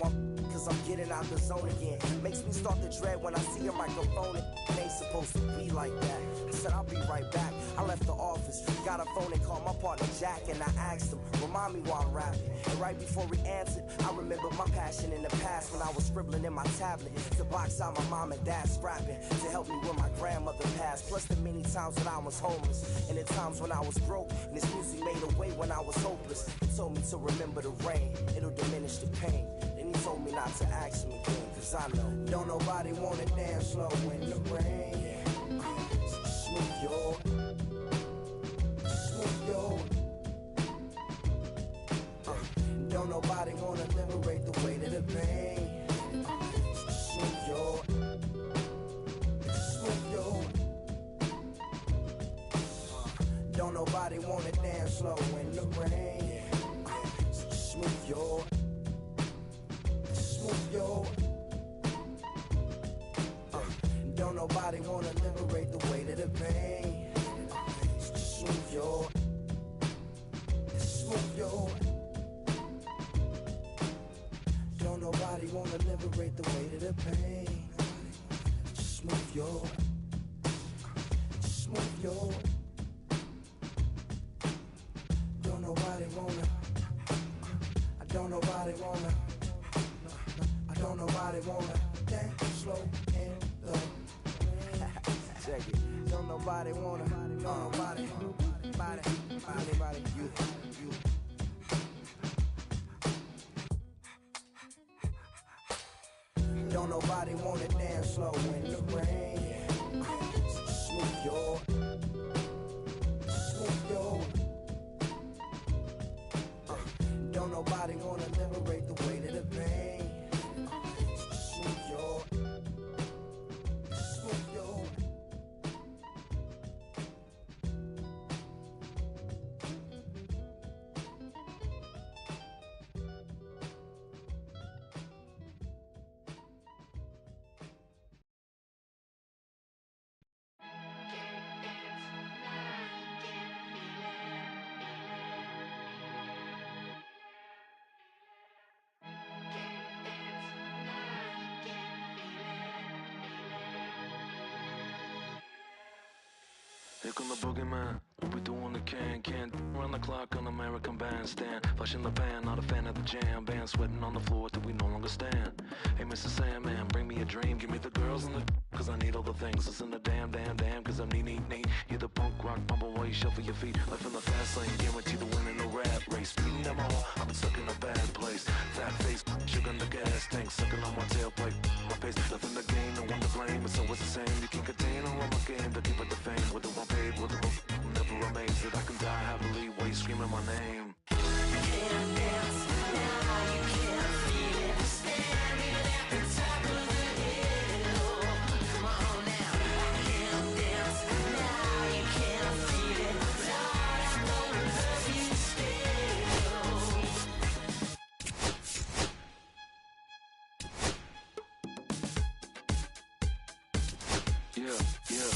cause I'm getting out the zone again. Makes me start to dread when I see a microphone. It ain't supposed to be like that. I said I'll be right back. I left the office, got a phone and called my partner Jack, and I asked him, remind me while I'm rapping. And right before he answered, I remembered my passion in the past when I was scribbling in my tablet to box out my mom and dad's rapping to help me when my grandmother passed. Plus the many times when I was homeless and the times when I was broke. And this music made a way when I was hopeless. He told me to remember the rain, it'll diminish the pain. Then he told me not to ask him again, cause I know don't nobody wanna dance slow in the rain. Smooth your, don't nobody wanna liberate the weight of the pain. Smooth your, don't nobody wanna dance slow in the rain. Smooth your, don't nobody wanna liberate the weight of the pain. Smooth your, don't nobody wanna liberate the weight of the pain. Smooth your, don't nobody wanna, I don't nobody wanna, I don't nobody wanna dance slow in the check it. Don't nobody wanna, nobody, anybody, you. Don't nobody wanna dance slow in the rain. Smooth your, don't nobody wanna liberate the weight of the pain. Smooth your, Here come the boogeyman. What we doing the can't run the clock on American Bandstand. Flushing the pan, not a fan of the jam band. Sweating on the floor till we no longer stand. Hey, Mr. Sandman, bring me a dream. Give me the girls and the cause I need all the things. Listen to damn, cause I'm neat. You're the punk rock bumble while you shuffle your feet. Life in the fast lane, guaranteed to win in no rap race. Speeding them all, I've been stuck in a bad place. Fat face, sugar in the gas tank. Sucking on my tailpipe, my pace. Nothing to gain, no one to blame. It's always the same. You can't contain all of my game. The deeper the fame, with the one paid, with the book. I'm never amazed that I can die happily while you screaming my name. Can't dance now, you can't feel it. Standing at the top of the hill. Come on now. I can't dance now, you can't feel it. Lord, I'm gonna love you Yeah.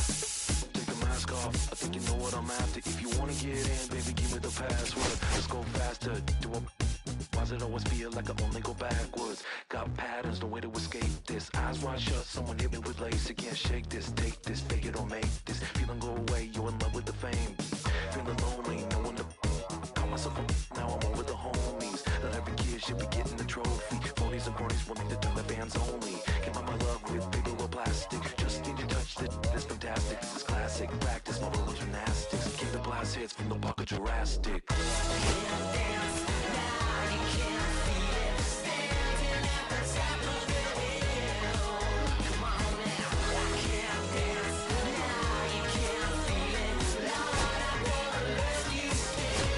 Take the mask off. I think you know what I'm after. If you wanna get in, baby, give me the password. Let's go faster. Why does it always feel like I only go backwards? Got patterns, no way to escape this. Eyes wide shut, someone hit me with lace. You can't shake this, take this, fake it or make this. Feeling go away, you're in love with the fame. Feeling lonely, no one to call myself a now I'm over the homies. Not every kid should be getting the trophy. Phonies and cronies will need to turn the fans only. Can't buy my love with paper or plastic. Just need to touch it, it's fantastic. This is classic practice, my little gymnastics. Keep the blast hits from the pocket Jurassic. Can't dance now, you can't feel it. Standing at the top of the hill. Come on now. I can't dance now, you can't feel it. Lord, I'm gonna let you stay.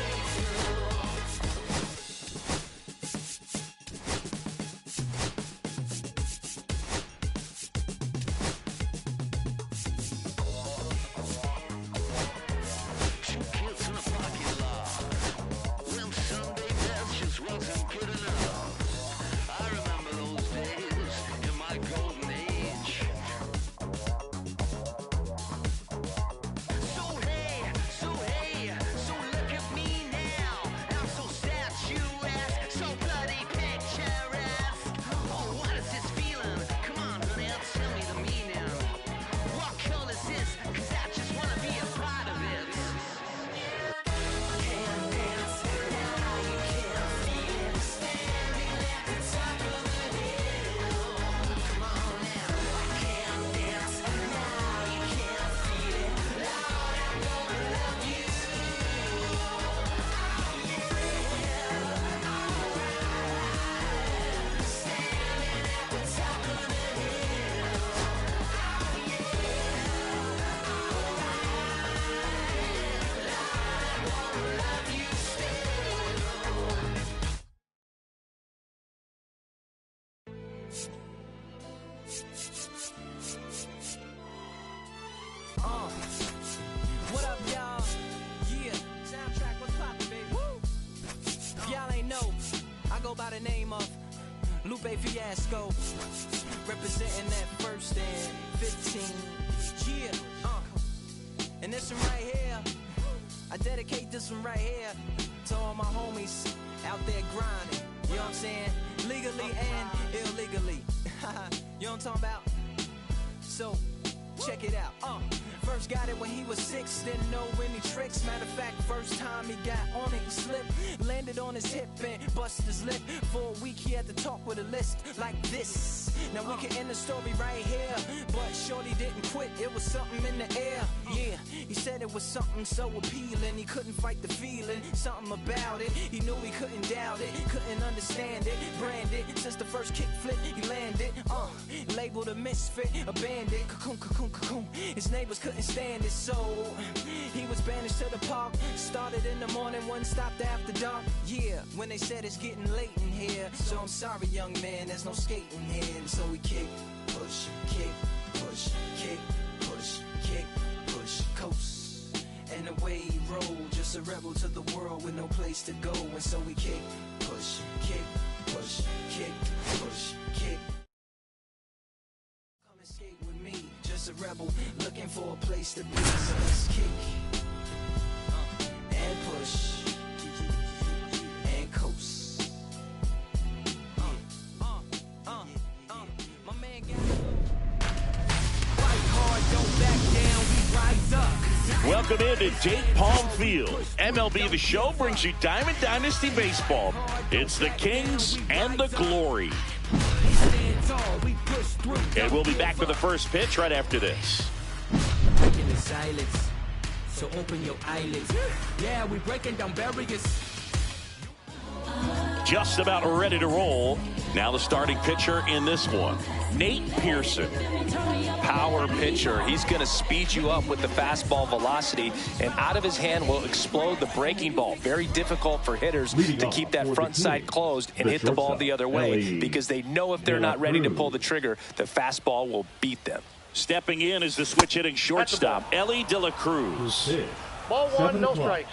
go by the name of Lupe Fiasco, representing that first and 15. Yeah, and this one right here, I dedicate this one right here to all my homies out there grinding. You know what I'm saying? Legally and illegally. You know what I'm talking about? So, check it out. First got it when he was 6, didn't know any tricks. Matter of fact, first time he got on it, he slipped, landed on his hip and busted his lip. For a week he had to talk with a list like this. Now we can end the story right here, but shorty didn't quit, it was something in the air. Yeah, he said it was something so appealing, he couldn't fight the feeling, something about it. He knew he couldn't doubt it, couldn't understand it, branded since the first kick flip he landed. Labeled a misfit, a bandit, cocoon, cocoon, cocoon. His neighbors couldn't stand it, so he was banished to the park. Started in the morning, one stopped after dark. Yeah, when they said it's getting late in here, so I'm sorry, young man, there's no skating here. And so we kick, push, kick, push, kick, push, kick, push, coast. And away he rolled, just a rebel to the world with no place to go. And so we kick, push, kick, push, kick, push, kick. Come and skate with me, just a rebel looking for a place to be. So let's kick and push and coast. Welcome into Date Palm Field. MLB The Show brings you Diamond Dynasty Baseball. It's the Kings and the Glory. And we'll be back with the first pitch right after this. Breaking the silence, so open your eyelids. Yeah, we're breaking down barriers. Just about ready to roll. Now the starting pitcher in this one, Nate Pearson. Power pitcher. He's going to speed you up with the fastball velocity, and out of his hand will explode the breaking ball. Very difficult for hitters to keep that front side closed and hit the ball the other way, because they know if they're not ready to pull the trigger, the fastball will beat them. Stepping in is the switch hitting shortstop, Ellie De La Cruz. Ball one, no strikes.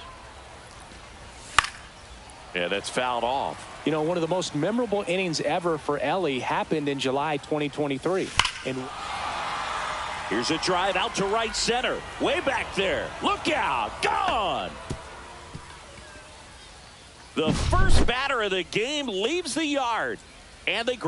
Yeah, that's fouled off. You know, one of the most memorable innings ever for Ellie happened in July 2023. And here's a drive out to right center. Way back there. Look out. Gone. The first batter of the game leaves the yard. And they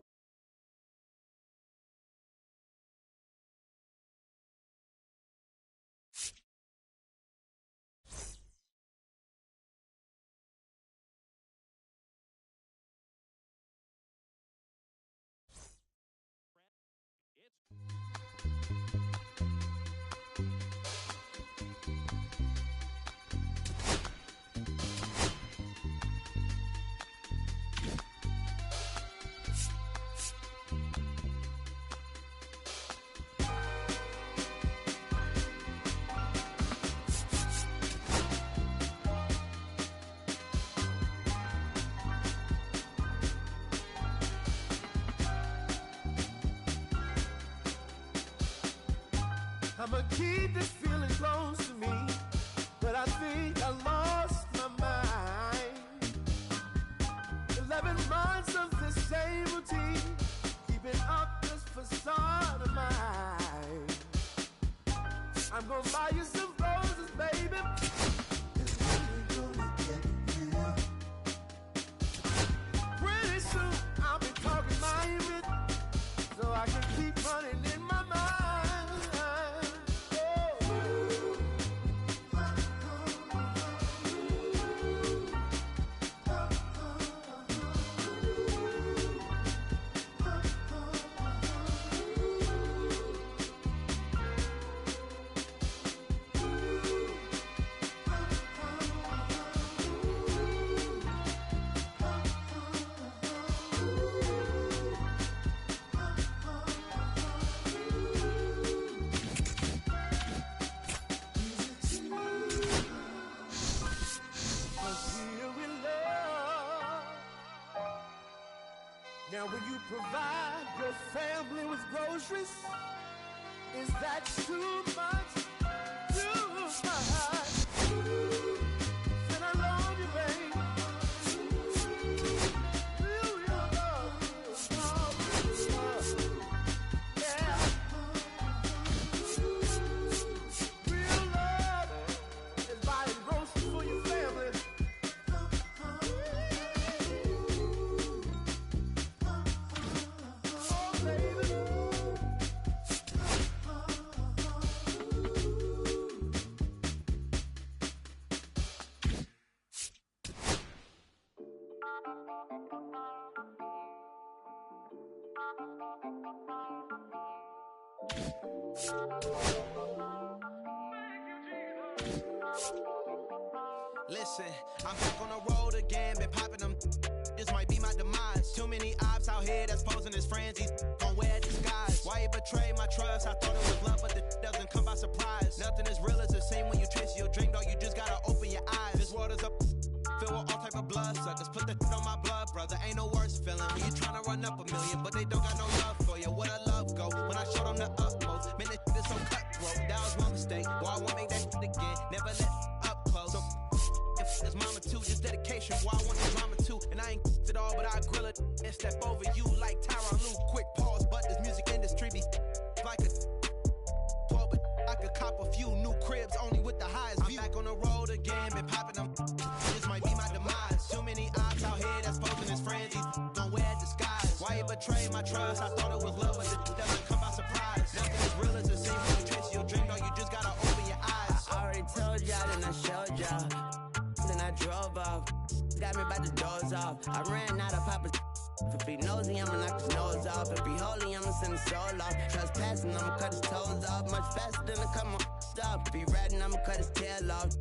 I'ma keep this feeling close to me, but I think I lost my mind. 11 months of the same routine, keeping up this facade of mine. I'm gonna buy you some roses, baby. It's only gonna get here. Pretty soon I'll be talking my image, so I can keep running in my mind. Now will you provide your family with groceries? Is that too much? Too much? Then I love you, babe. Listen, I'm back on the road again, been popping them. This might be my demise. Too many ops out here that's posing as friends. These gon' wear disguise. Why you betray my trust? I thought it was love, but it doesn't come by surprise. Nothing as real as the same when you trace your drink, dog. You just gotta open your eyes. This world is up, filled with all type of blood suckers. Put the on my blood, brother. Ain't no worse feeling when you tryna run up a million, but they don't got no love for you. Where the love go? When I showed them the utmost, man, this is so cutthroat. That was one mistake. Boy, I won't make that again. Never let up close. So, it's mama too, just dedication. Boy, I want the drama too, and I ain't it all, but I grill it and step over you like Tyron Lue. Quick pause, but this music industry be like a 12, but I could cop a few new cribs only with the highest view. I'm back on the road again, been popping them. This might be my demise. Too many ops out here that's posing as friends. These gon' wear disguise. Why you betray my trust? I thought it was love, but it doesn't come by surprise. Nothing as real as the same when you trace your dream, dog. You just gotta open your eyes. I already told y'all, then I showed y'all. Then I drove off. Got me by the doors off. I ran out of Papa's. If he nosy, I'ma knock his nose off. If he holy, I'ma send his soul off. Trespassing, I'ma cut his toes off. Much faster than a come on stop. If he ratting, I'ma cut his tail off.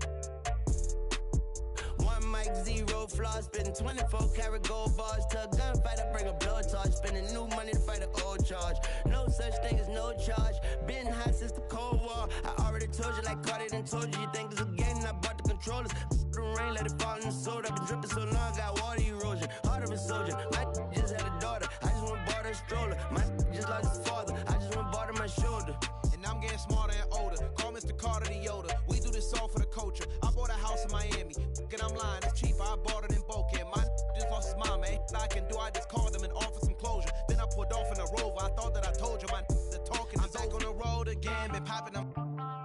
One mic, zero flaws. Spitting 24 karat gold bars. To a gunfighter, bring a blowtorch. Spending new money to fight an old charge. No such thing as no charge. Been hot since the Cold War. I already told you like Cardi done told you. You think it's a game and I bought the controllers. The rain, let it fall in the soda. I've been dripping so long, got water erosion. Heart of a soldier. My just had a daughter. I just went bought her a stroller. My just lost his father. I just went bought her my shoulder. And I'm getting smarter and older. Call Mr. Carter the Yoda. We do this all for the culture. I bought a house in Miami. And I'm lying, it's cheaper. I bought it in Boca. My just lost his mom, man. I can do, I just called them and offered some closure. Then I pulled off in a Rover. I thought that I told you my the talking. I'm back on the road again, been popping them.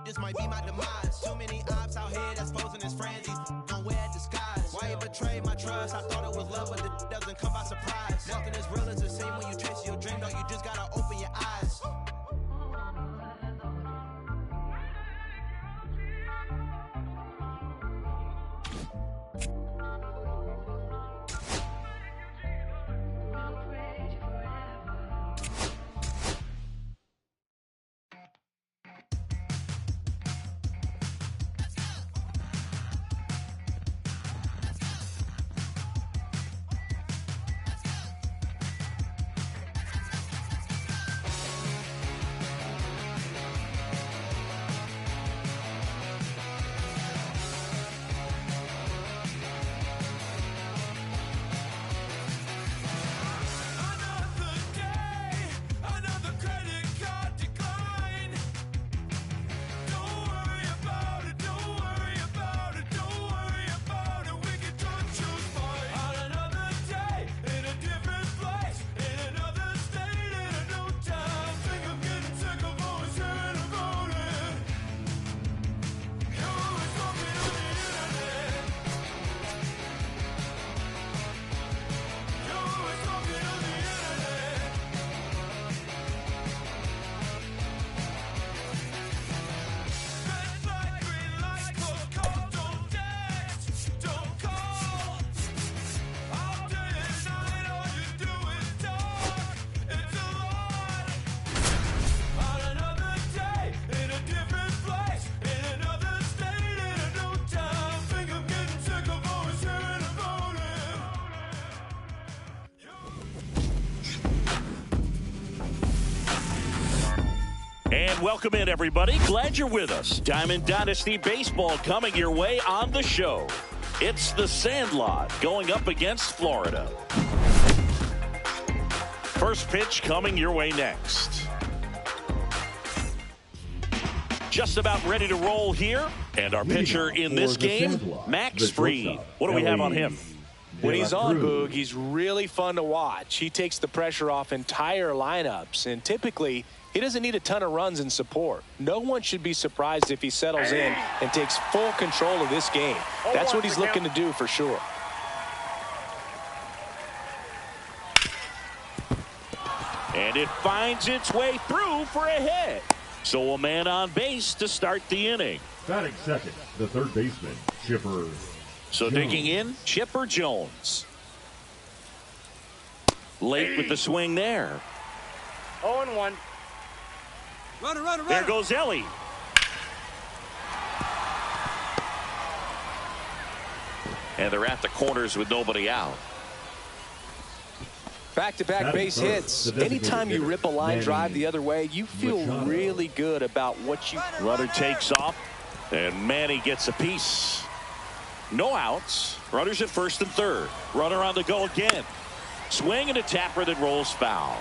This might be my demise. Too many ops out here that's posing as friends. These gon' wear disguise. Why you betray my trust? I thought it was love, but it doesn't come by surprise. Nothing as real as the same when you trace your dream, dog. You just gotta open your eyes. And welcome in, everybody. Glad you're with us. Diamond Dynasty Baseball coming your way on the show. It's the Sandlot going up against Florida. First pitch coming your way next. Just about ready to roll here. And our pitcher in this game, Max Fried. What do we have on him? When he's on, Boog, he's really fun to watch. He takes the pressure off entire lineups, and typically he doesn't need a ton of runs in support. No one should be surprised if he settles in and takes full control of this game. That's what he's looking to do for sure. And it finds its way through for a hit. So a man on base to start the inning. Batting second, the third baseman, Chipper So Jones. digging in, Chipper Jones. Late with the swing there. 0-1. There goes Ellie. And they're at the corners with nobody out. Back-to-back base hits. Anytime you rip a line drive the other way, you feel really good about what you... Runner takes off, and Manny gets a piece. No outs. Runners at first and third. Runner on the go again. Swing and a tapper that rolls foul.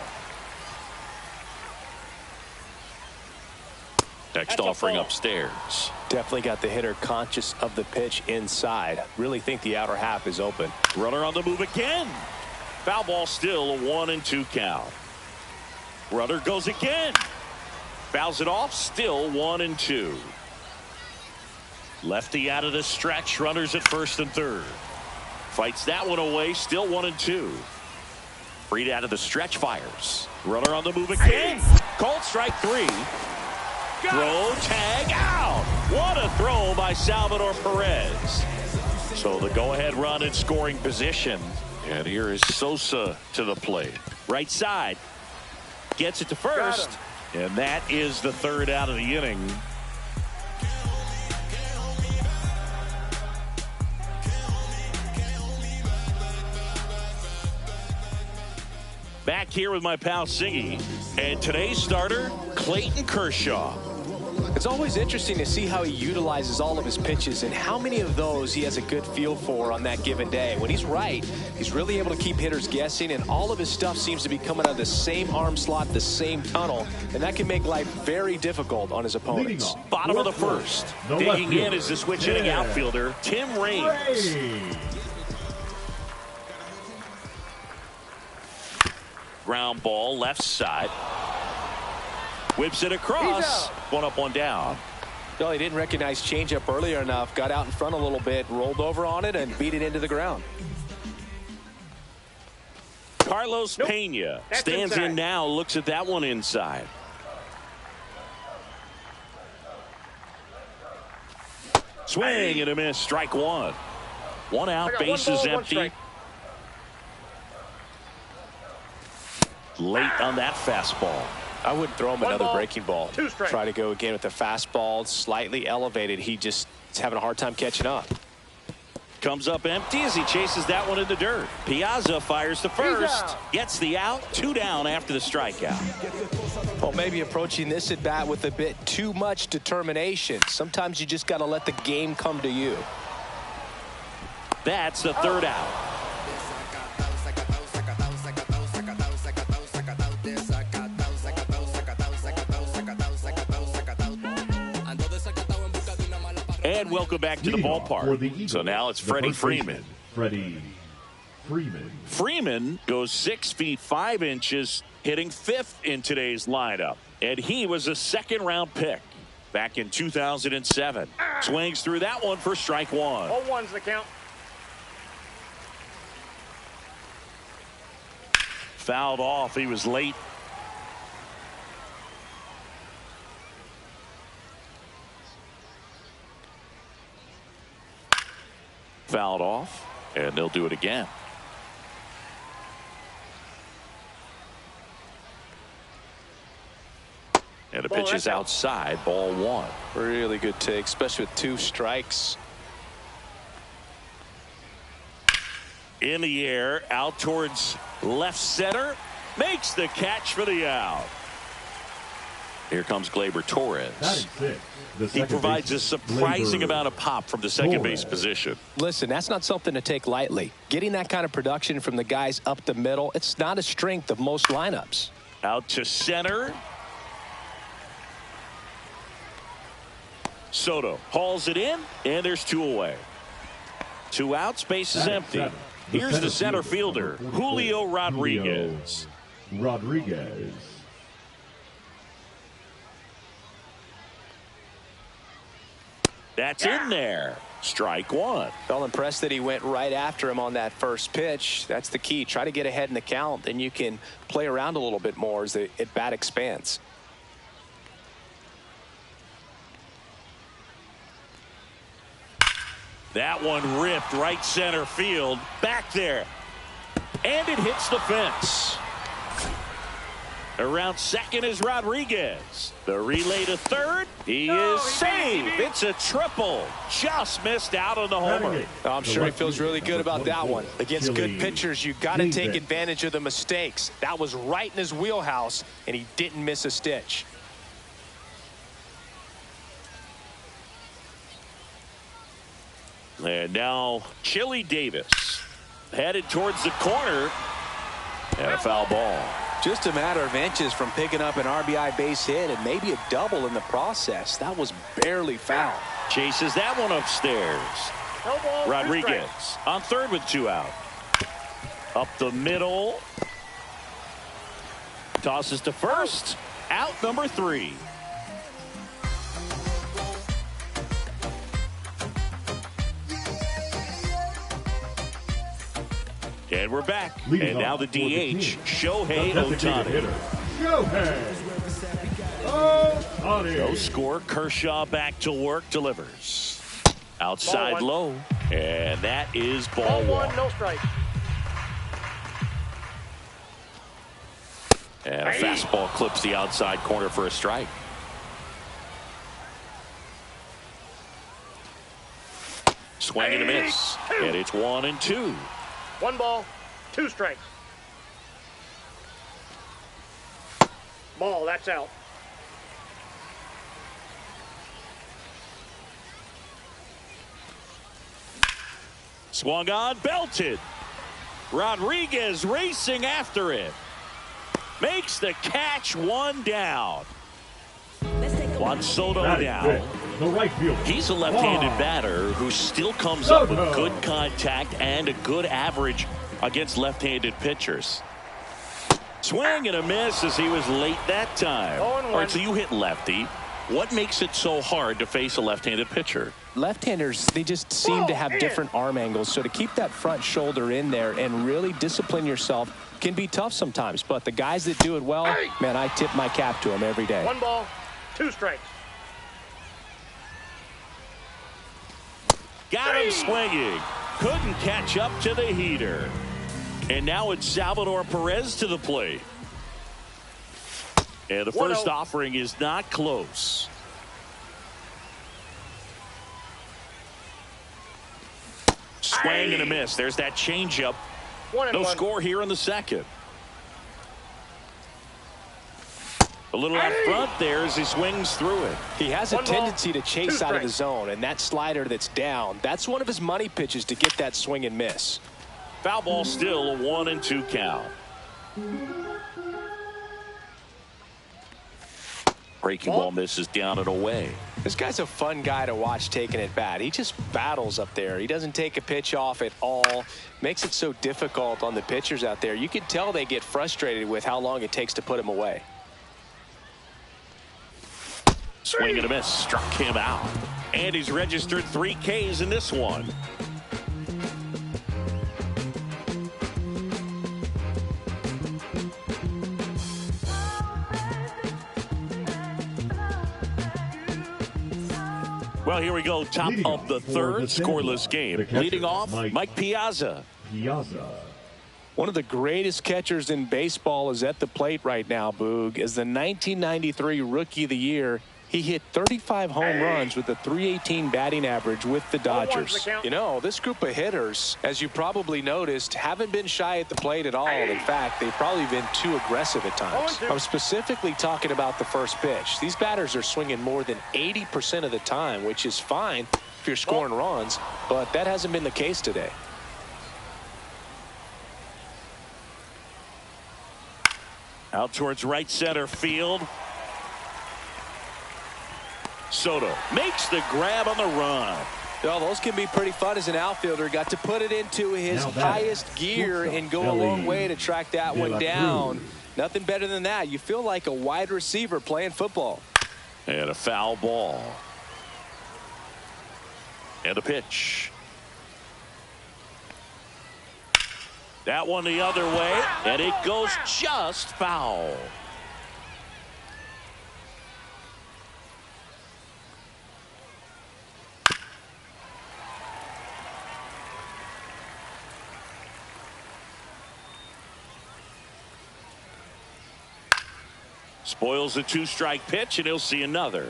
Next offering upstairs. Definitely got the hitter conscious of the pitch inside. Really think the outer half is open. Runner on the move again. Foul ball, still a 1-2 count. Runner goes again. Fouls it off, still 1-2. Lefty out of the stretch. Runners at first and third. Fights that one away, still 1-2. Freed out of the stretch, fires. Runner on the move again. Called strike 3. Throw, tag, out. What a throw by Salvador Perez. So the go-ahead run in scoring position. And here is Sosa to the plate. Right side. Gets it to first. And that is the third out of the inning. Back here with my pal Siggy. And today's starter, Clayton Kershaw. It's always interesting to see how he utilizes all of his pitches and how many of those he has a good feel for on that given day. When he's right, he's really able to keep hitters guessing, and all of his stuff seems to be coming out of the same arm slot, the same tunnel, and that can make life very difficult on his opponents. Bottom of the first. Digging in is the switch hitting outfielder, Tim Raines. Ground ball, left side. Whips it across. One up, one down. Well, he didn't recognize changeup earlier enough. Got out in front a little bit, rolled over on it, and beat it into the ground. Carlos Pena stands in now, looks at that one inside. Swing and a miss, strike one. One out, bases empty. Late on that fastball. I wouldn't throw him another breaking ball. Try to go again with the fastball, slightly elevated. He just is having a hard time catching up. Comes up empty as he chases that one in the dirt. Piazza fires the first. Gets the out. 2 down after the strikeout. Well, maybe approaching this at bat with a bit too much determination. Sometimes you just got to let the game come to you. That's the third out. And welcome back to the ballpark. So now it's Freddie Freeman. Freeman goes 6 feet 5 inches, hitting 5th in today's lineup. And he was a second-round pick back in 2007. Swings through that one for strike one. 0-1's the count. Fouled off. He was late. Fouled off, and they'll do it again. And the pitch is outside, ball one. Really good take, especially with 2 strikes. In the air, out towards left center. Makes the catch for the out. Here comes Gleyber Torres. He provides a surprising amount of pop from the second base position. Listen, that's not something to take lightly. Getting that kind of production from the guys up the middle, it's not a strength of most lineups. Out to center. Soto hauls it in, and there's 2 away. 2 outs, base is empty. Here's the center fielder, Julio Rodriguez. That's in there. Strike one. Felt impressed that he went right after him on that first pitch. That's the key. Try to get ahead in the count, then you can play around a little bit more as the at bat expands. That one ripped right center field. Back there. And it hits the fence. Around second is Rodriguez. The relay to third. He is safe. It's a triple. Just missed out on the homer. I'm sure he feels really good about that one. Against good pitchers, you got to take advantage of the mistakes. That was right in his wheelhouse, and he didn't miss a stitch. And now Chili Davis headed towards the corner, and a foul ball. Just a matter of inches from picking up an RBI base hit and maybe a double in the process. That was barely foul. Chases that one upstairs. Rodriguez on third with 2 out. Up the middle. Tosses to first. Out number 3. And we're back. And now the DH, Shohei Ohtani. No score. Kershaw back to work. Delivers. Outside low. And that is ball one. No strike. And a fastball clips the outside corner for a strike. Swing and a miss. And it's 1-2. 1 ball, 2 strikes. Ball, that's out. Swung on, belted. Rodriguez racing after it. Makes the catch, 1 down. Juan Soto down. The right field. He's a left-handed batter who still comes up with good contact and a good average against left-handed pitchers. Swing and a miss as he was late that time. All right, so you hit lefty. What makes it so hard to face a left-handed pitcher? Left-handers, they just seem to have different arm angles. So to keep that front shoulder in there and really discipline yourself can be tough sometimes. But the guys that do it well, man, I tip my cap to them every day. 1 ball, 2 strikes. Got him swinging. Couldn't catch up to the heater. And now it's Salvador Perez to the plate. And the first offering is not close. Swing and a miss. There's that changeup. No score here in the second. A little out front there as he swings through it. He has a tendency to chase out of the zone, and that slider that's down, that's one of his money pitches to get that swing and miss. Foul ball still, a 1-2 count. Breaking ball misses down and away. This guy's a fun guy to watch taking at bat. He just battles up there. He doesn't take a pitch off at all. Makes it so difficult on the pitchers out there. You can tell they get frustrated with how long it takes to put him away. Swing and a miss. Struck him out. And he's registered 3 Ks in this one. Well, here we go. Top of the third, scoreless game. Leading off, Mike Piazza. One of the greatest catchers in baseball is at the plate right now, Boog. As the 1993 Rookie of the Year, he hit 35 home runs with a .318 batting average with the Dodgers. You know, this group of hitters, as you probably noticed, haven't been shy at the plate at all. In fact, they've probably been too aggressive at times. I'm specifically talking about the first pitch. These batters are swinging more than 80% of the time, which is fine if you're scoring runs, but that hasn't been the case today. Out towards right center field. Soto makes the grab on the run. Well, those can be pretty fun as an outfielder. Got to put it into his highest gear and go a long way to track that one down. Nothing better than that. You feel like a wide receiver playing football. And a foul ball. And a pitch. That one the other way, and it goes just foul. Spoils a 2-strike pitch, and he'll see another.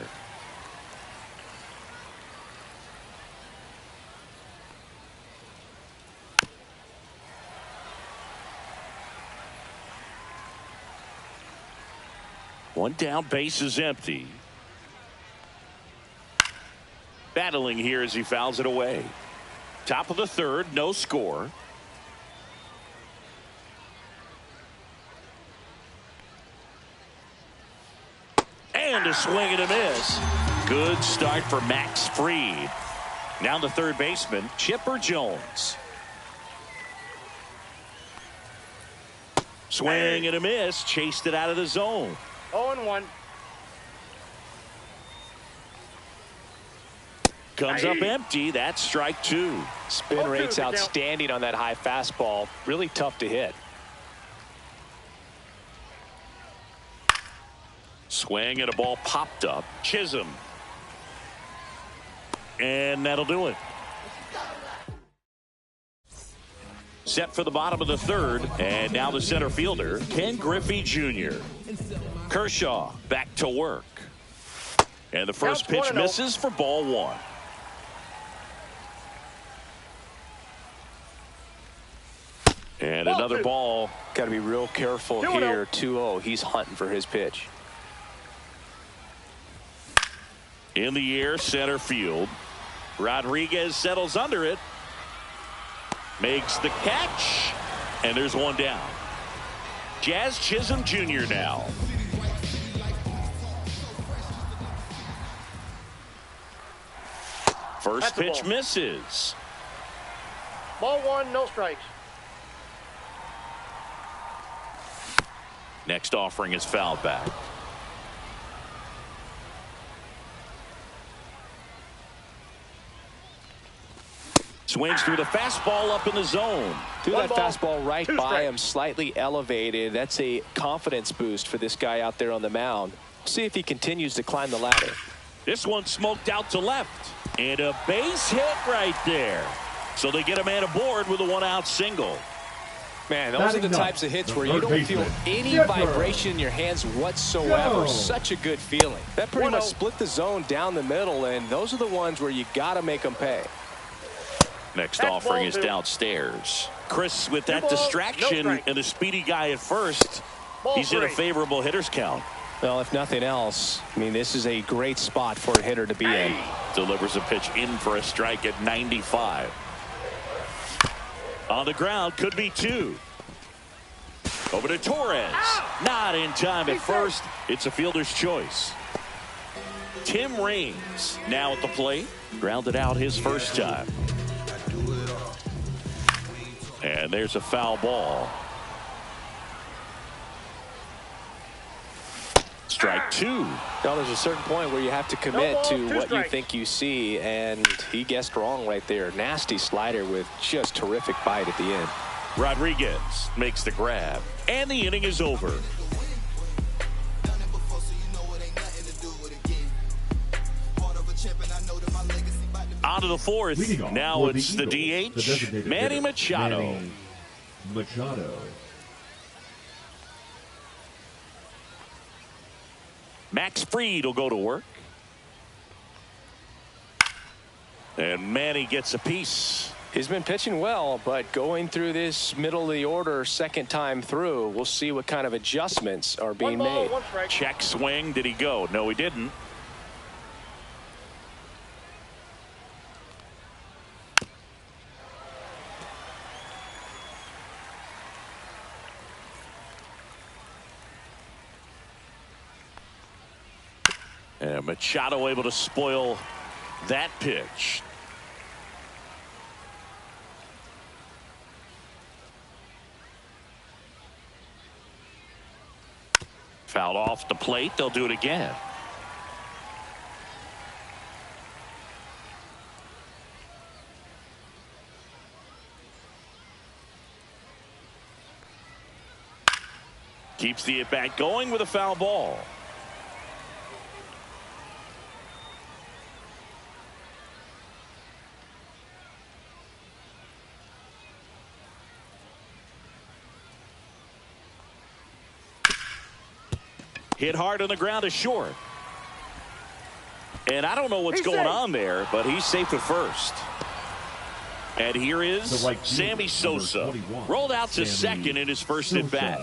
One down, base is empty. Battling here as he fouls it away. Top of the third, no score. And a swing and a miss. Good start for Max Fried. Now the third baseman, Chipper Jones. Swing and a miss. Chased it out of the zone. 0-1. Comes up empty. That's strike 2. Spin rate's outstanding on that high fastball. Really tough to hit. Swing and a ball popped up. Chisholm. And that'll do it. Set for the bottom of the third. And now the center fielder, Ken Griffey Jr. Kershaw back to work. And the first pitch misses for ball 1. And another ball. Got to be real careful here. 2-0. He's hunting for his pitch. In the air, center field. Rodriguez settles under it. Makes the catch. And there's one down. Jazz Chisholm Jr. now. First pitch misses. Ball 1, no strikes. Next offering is fouled back. Swings through the fastball up in the zone. Threw that fastball right by him, slightly elevated. That's a confidence boost for this guy out there on the mound. See if he continues to climb the ladder. This one smoked out to left. And a base hit right there. So they get a man aboard with a 1-out single. Man, those are the types of hits where you don't feel any vibration in your hands whatsoever. Such a good feeling. That pretty much split the zone down the middle, and those are the ones where you got to make them pay. Next offering is downstairs. Chris, with that distraction and the speedy guy at first, he's in a favorable hitter's count. Well, if nothing else, I mean, this is a great spot for a hitter to be in. Delivers a pitch in for a strike at 95. On the ground, could be 2. Over to Torres. Not in time at first. It's a fielder's choice. Tim Raines now at the plate. Grounded out his first time. And there's a foul ball. Strike 2. Now there's a certain point where you have to commit to what you think you see, and he guessed wrong right there. Nasty slider with just terrific bite at the end. Rodriguez makes the grab, and the inning is over. On to the fourth. Now it's the DH, Manny Machado. Max Fried will go to work. And Manny gets a piece. He's been pitching well, but going through this middle of the order second time through, we'll see what kind of adjustments are being made. Check swing. Did he go? No, he didn't. And Machado able to spoil that pitch. Fouled off the plate. They'll do it again. Keeps the at-bat going with a foul ball. Hit hard on the ground is short. And I don't know what's going on there, but he's safe at first. And here is Sammy Sosa. Rolled out to second in his first at bat.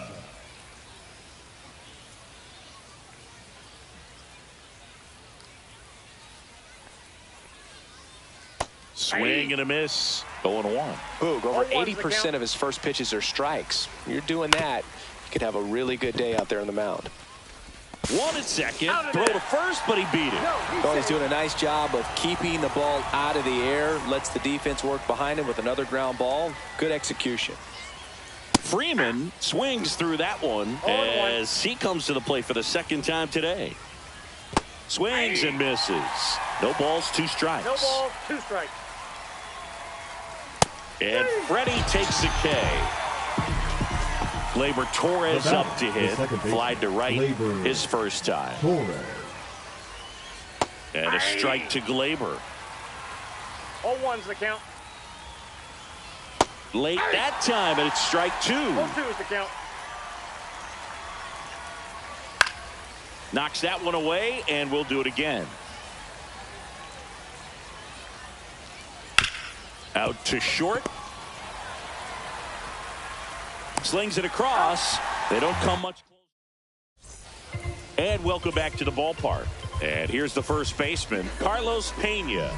Swing and a miss. 0-1. Boog, over 80% of his first pitches are strikes. You're doing that, you could have a really good day out there on the mound. 1 at second. Throw to first, but he beat it. Oh, he's doing a nice job of keeping the ball out of the air. Lets the defense work behind him with another ground ball. Good execution. Freeman swings through that one as he comes to the plate for the second time today. Swings and misses. No balls, 2 strikes. No balls, 2 strikes. And Freddie takes the K. Gleyber Torres up to hit. Fly to right his first time. And a strike to Gleyber. 0-1's the count. Late that time, and it's strike 2. 0-2 is the count. Knocks that one away, and we'll do it again. Out to short. Slings it across. They don't come much closer. And welcome back to the ballpark. And here's the first baseman, Carlos Pena.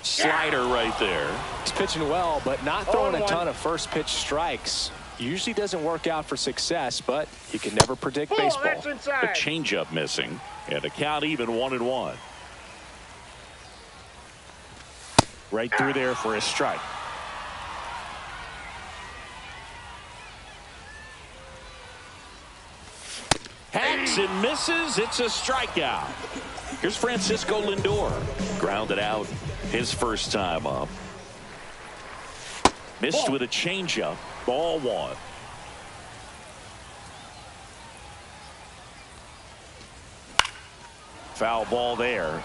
Slider right there. He's pitching well, but not throwing a ton of first pitch strikes. Usually doesn't work out for success, but you can never predict baseball. A changeup missing, and the count even 1-1. Right through there for a strike. Hacks and misses. It's a strikeout. Here's Francisco Lindor. Grounded out his first time up. Missed with a changeup. Ball 1. Foul ball there.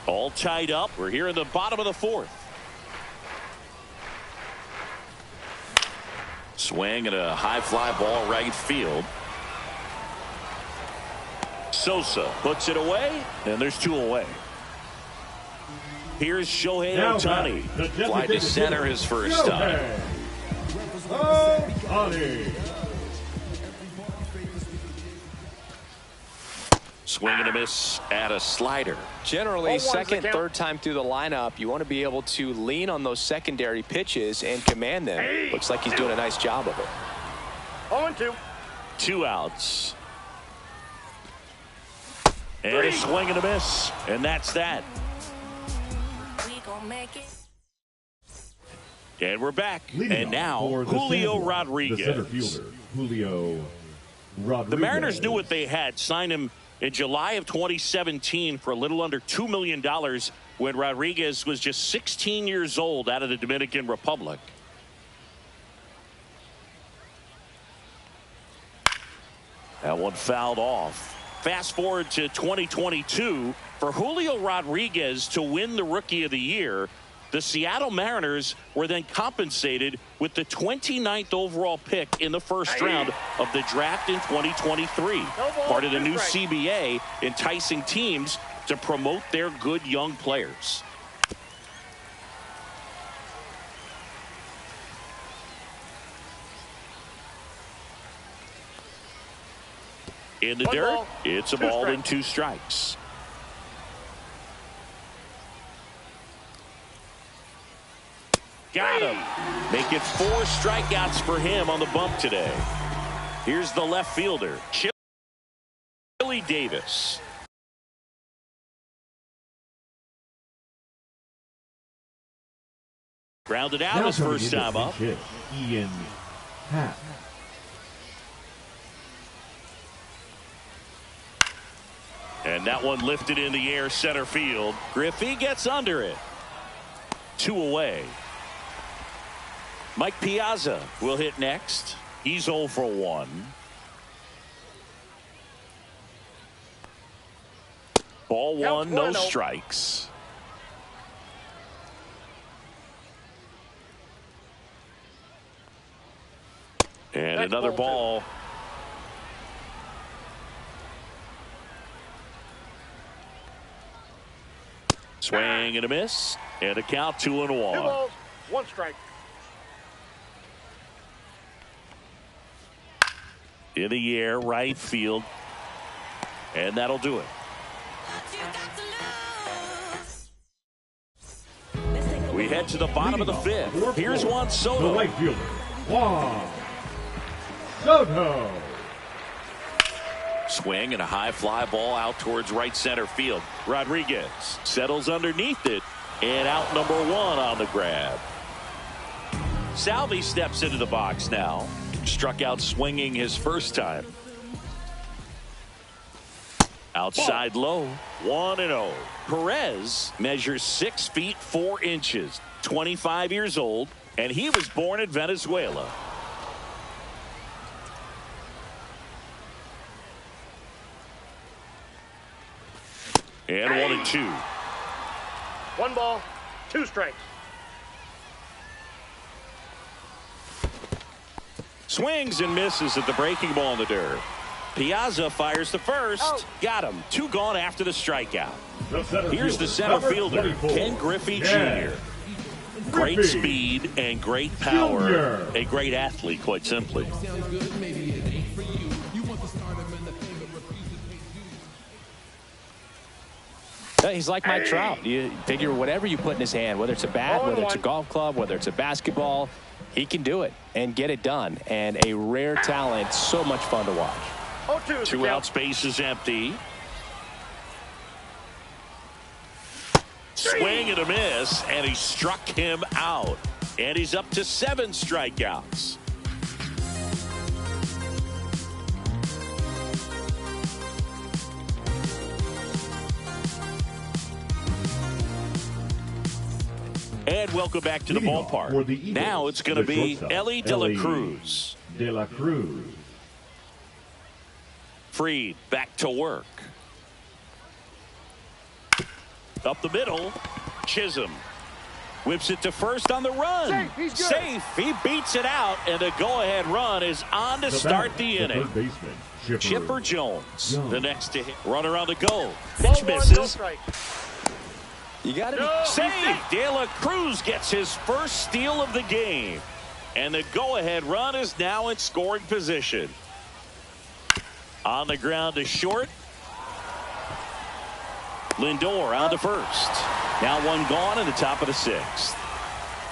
All tied up. We're here in the bottom of the 4th. Swing and a high fly ball right field. Sosa puts it away, and there's 2 away. Here's Shohei Ohtani. Fly to center his first time. Swing and a miss at a slider. Generally, second, third time through the lineup, you want to be able to lean on those secondary pitches and command them. Looks like he's doing a nice job of it. 0-2. 2 outs. And a swing and a miss. And that's that. And we're back. And now, Julio Rodriguez. The center fielder, Julio Rodriguez. The Mariners knew what they had. Signed him in July of 2017 for a little under $2 million when Rodriguez was just 16 years old out of the Dominican Republic. That one fouled off. Fast forward to 2022. For Julio Rodriguez to win the Rookie of the Year, the Seattle Mariners were then compensated with the 29th overall pick in the first round of the draft in 2023. Part of the new CBA, enticing teams to promote their good young players. In the dirt, it's a ball and 2 strikes. Got him. Make it 4 strikeouts for him on the bump today. Here's the left fielder, Chili Davis. Grounded out his first time up. Ian Happ. And that one lifted in the air center field. Griffey gets under it. 2 away. Mike Piazza will hit next. He's 0 for 1. Ball 1, no strikes. And another ball. Swing and a miss. And a count 2-1. 2 balls, 1 strike. In the air, right field. And that'll do it. We head to the bottom of the 5th. Here's Juan Soto. The right fielder, Juan Soto. Swing and a high fly ball out towards right center field. Rodriguez settles underneath it. And out number 1 on the grab. Salvi steps into the box now. Struck out swinging his first time. Outside low, 1-0. Perez measures 6 feet 4 inches, 25 years old, and he was born in Venezuela. And 1-2. 1 ball, 2 strikes. Swings and misses at the breaking ball in the dirt. Piazza fires the first. Got him. 2 gone after the strikeout. Here's the center fielder, Ken Griffey Jr. Great speed and great power. A great athlete, quite simply. He's like Mike Trout. You figure whatever you put in his hand, whether it's a bat, whether it's a golf club, whether it's a basketball, he can do it and get it done. And a rare talent, so much fun to watch. 2 outs, base is empty. Swing and a miss, and he struck him out. And he's up to 7 strikeouts. And welcome back to the ballpark. Now it's going to be Ellie De La Cruz. De La Cruz. Fried back to work. Up the middle. Chisholm whips it to first on the run. Safe. He's good. Safe. He beats it out, and the go-ahead run is on to start the inning. Chipper Jones, the next to hit. Runner on the go. Pitch misses. You got to save. De La Cruz gets his first steal of the game. And the go-ahead run is now in scoring position. On the ground to short. Lindor on to first. Now 1 gone in the top of the 6th.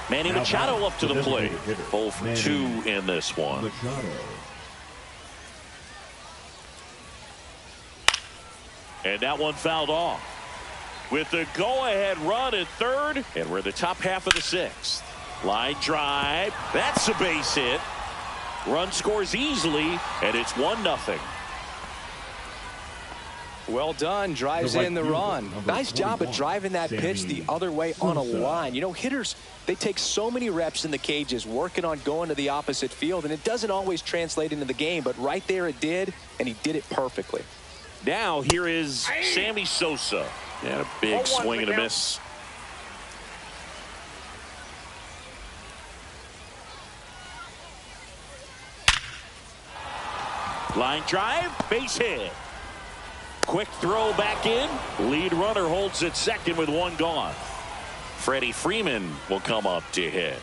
Manny Machado up to the plate. 0 for 2 in this one. And that one fouled off. With the go-ahead run at third, and we're the top half of the 6th. Line drive. That's a base hit. Run scores easily, and it's 1-0. Well done. Drives in the run. Nice job of driving that pitch the other way on a line. You know, hitters, they take so many reps in the cages working on going to the opposite field, and it doesn't always translate into the game, but right there it did, and he did it perfectly. Now here is Sammy Sosa. And a big swing and a miss. Line drive, base hit. Quick throw back in. Lead runner holds at second with 1 gone. Freddie Freeman will come up to hit.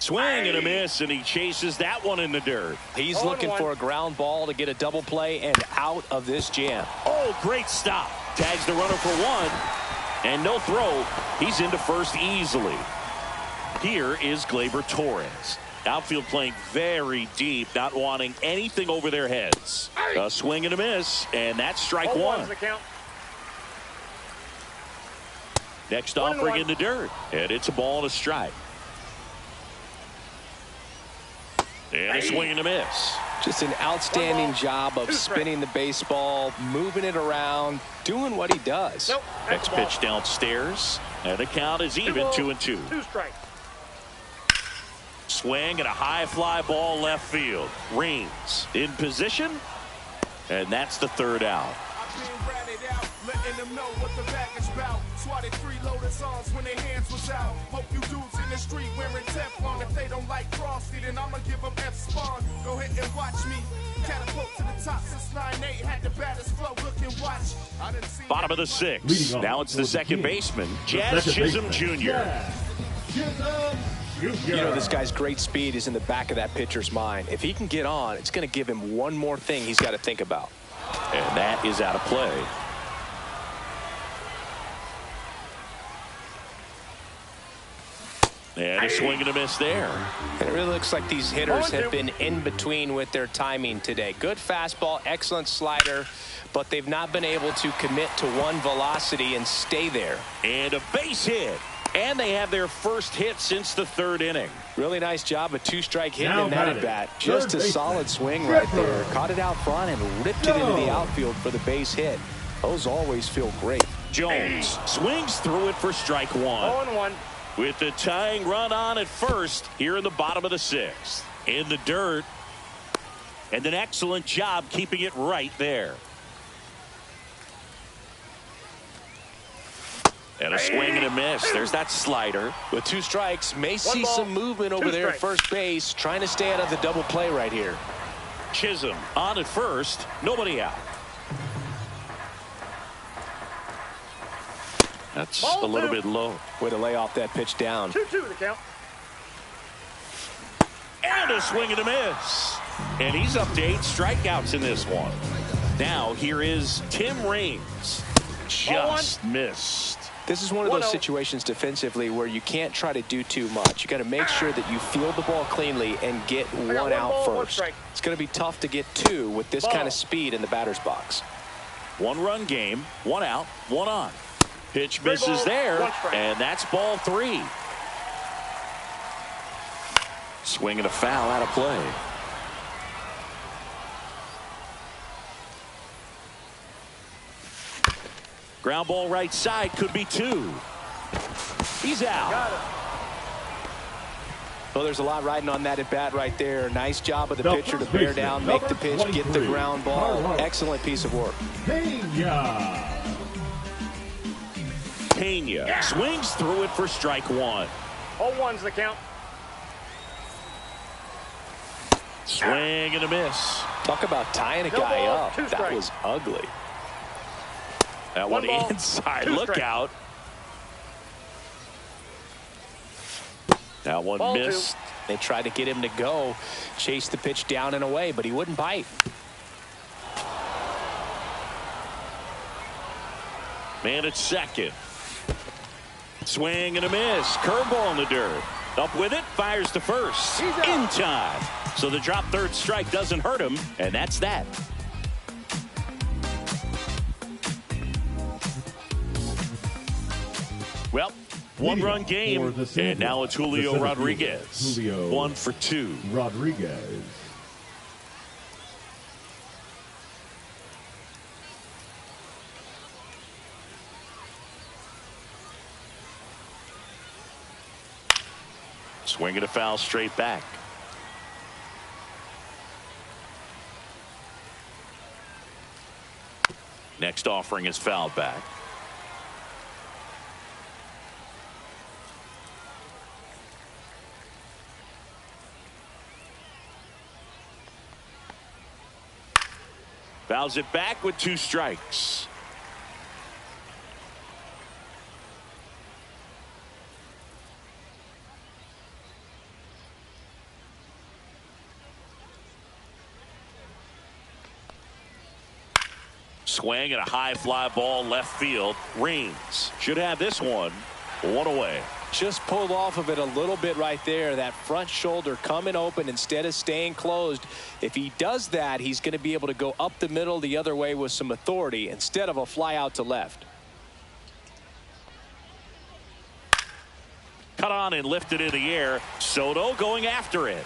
Swing and a miss, and he chases that one in the dirt. He's looking for a ground ball to get a double play and out of this jam. Oh, great stop. Tags the runner for 1. And no throw. He's into first easily. Here is Gleyber Torres. Outfield playing very deep, not wanting anything over their heads. A swing and a miss, and that's strike 1. Next offering in the dirt, and it's a ball and a strike. And a swing and a miss. Just an outstanding job of spinning the baseball, moving it around, doing what he does. Next pitch downstairs, and the count is even 2-2. 2 strikes. Swing and a high fly ball left field. Reigns in position, and that's the 3rd out. Letting them know what the bag is about. Swatted 3 loaded songs when their hands was out. Hope you dudes in the street wearing Teflon. If they don't like Frosty, then I'ma give them F-Spawn. Go ahead and watch me catapult to the top since 9'8". Had the baddest flow, look and watch. I didn't see Bottom of the sixth. Now it's the second baseman, Jazz Chisholm Jr. You know, this guy's great speed is in the back of that pitcher's mind. If he can get on, it's going to give him one more thing he's got to think about. And that is out of play. And a swing and a miss there. And it really looks like these hitters have been in between with their timing today. Good fastball, excellent slider, but they've not been able to commit to one velocity and stay there. And a base hit. And they have their first hit since the third inning. Really nice job, a two-strike hit in that at-bat. Just a solid swing right there. Caught it out front and ripped it into the outfield for the base hit. Those always feel great. Jones swings through it for strike one. 0-1. With the tying run on at first here in the bottom of the sixth. In the dirt. And an excellent job keeping it right there. And a swing and a miss. There's that slider. With two strikes, may see some movement over there at first base. Trying to stay out of the double play right here. Chisholm on at first. Nobody out. That's a little bit low. Way to lay off that pitch down. 2-2 the count. And a swing and a miss. And he's up to 8 strikeouts in this one. Now here is Tim Raines. Just missed. This is one of those situations defensively where you can't try to do too much. You got to make sure that you field the ball cleanly and get one out first. It's going to be tough to get 2 with this kind of speed in the batter's box. 1-run game, 1 out, 1 on. Pitch misses there, and that's ball 3. Swing and a foul out of play. Ground ball right side, could be 2. He's out. Well, there's a lot riding on that at bat right there. Nice job of the pitcher to bear down, make the pitch, get the ground ball. Excellent piece of work. Pena swings through it for strike 1. 0-1's the count. Swing and a miss. Talk about tying a guy up. That was ugly. That one inside. Look out. That one missed. They tried to get him to go, chase the pitch down and away, but he wouldn't bite. Man at second. Swing and a miss. Curveball in the dirt. Up with it. Fires to first. In time. So the drop third strike doesn't hurt him. And that's that. Well, 1-run game. And now it's Julio Rodriguez. 1 for 2. Rodriguez. Swing and a foul straight back. Next offering is fouled back. Fouls it back with 2 strikes. Swing and a high fly ball left field. Raines should have this one 1 away. Just pulled off of it a little bit right there. That front shoulder coming open instead of staying closed. If he does that, he's going to be able to go up the middle the other way with some authority instead of a fly out to left. Cut on and lifted in the air. Soto going after it.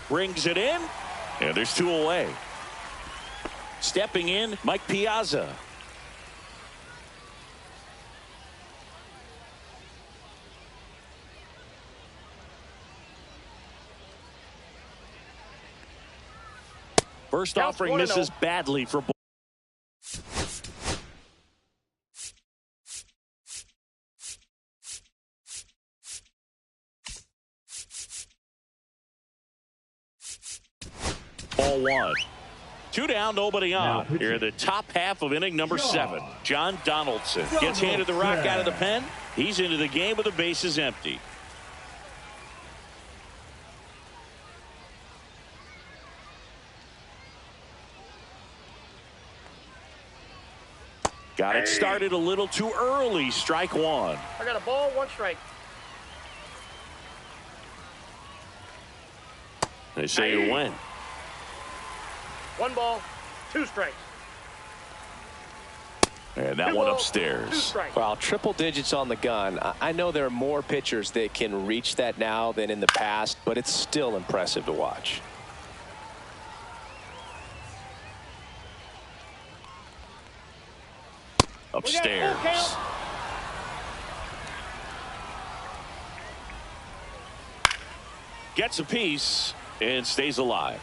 Brings it in. And there's 2 away. Stepping in, Mike Piazza. First offering misses badly for Ball one. 2 down, nobody on. Here in the top half of inning number 7. John Donaldson gets handed the rock out of the pen. He's into the game with the bases empty. Got it started a little too early. Strike one. I got a ball, 1 strike. They say you win. 1 ball, 2 strikes. And that one upstairs. Well, triple digits on the gun. I know there are more pitchers that can reach that now than in the past, but it's still impressive to watch. Upstairs. Gets a piece and stays alive.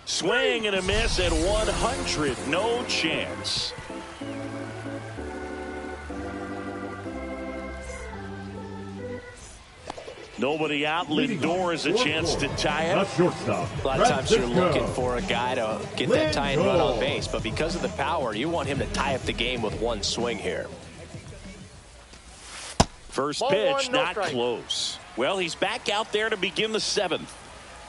Swing and a miss at 100. No chance. Nobody out. Lindor has a chance to tie it. A lot of times you're looking for a guy to get that tying run on base, but because of the power, you want him to tie up the game with 1 swing here. First pitch, not close. Well, he's back out there to begin the 7th.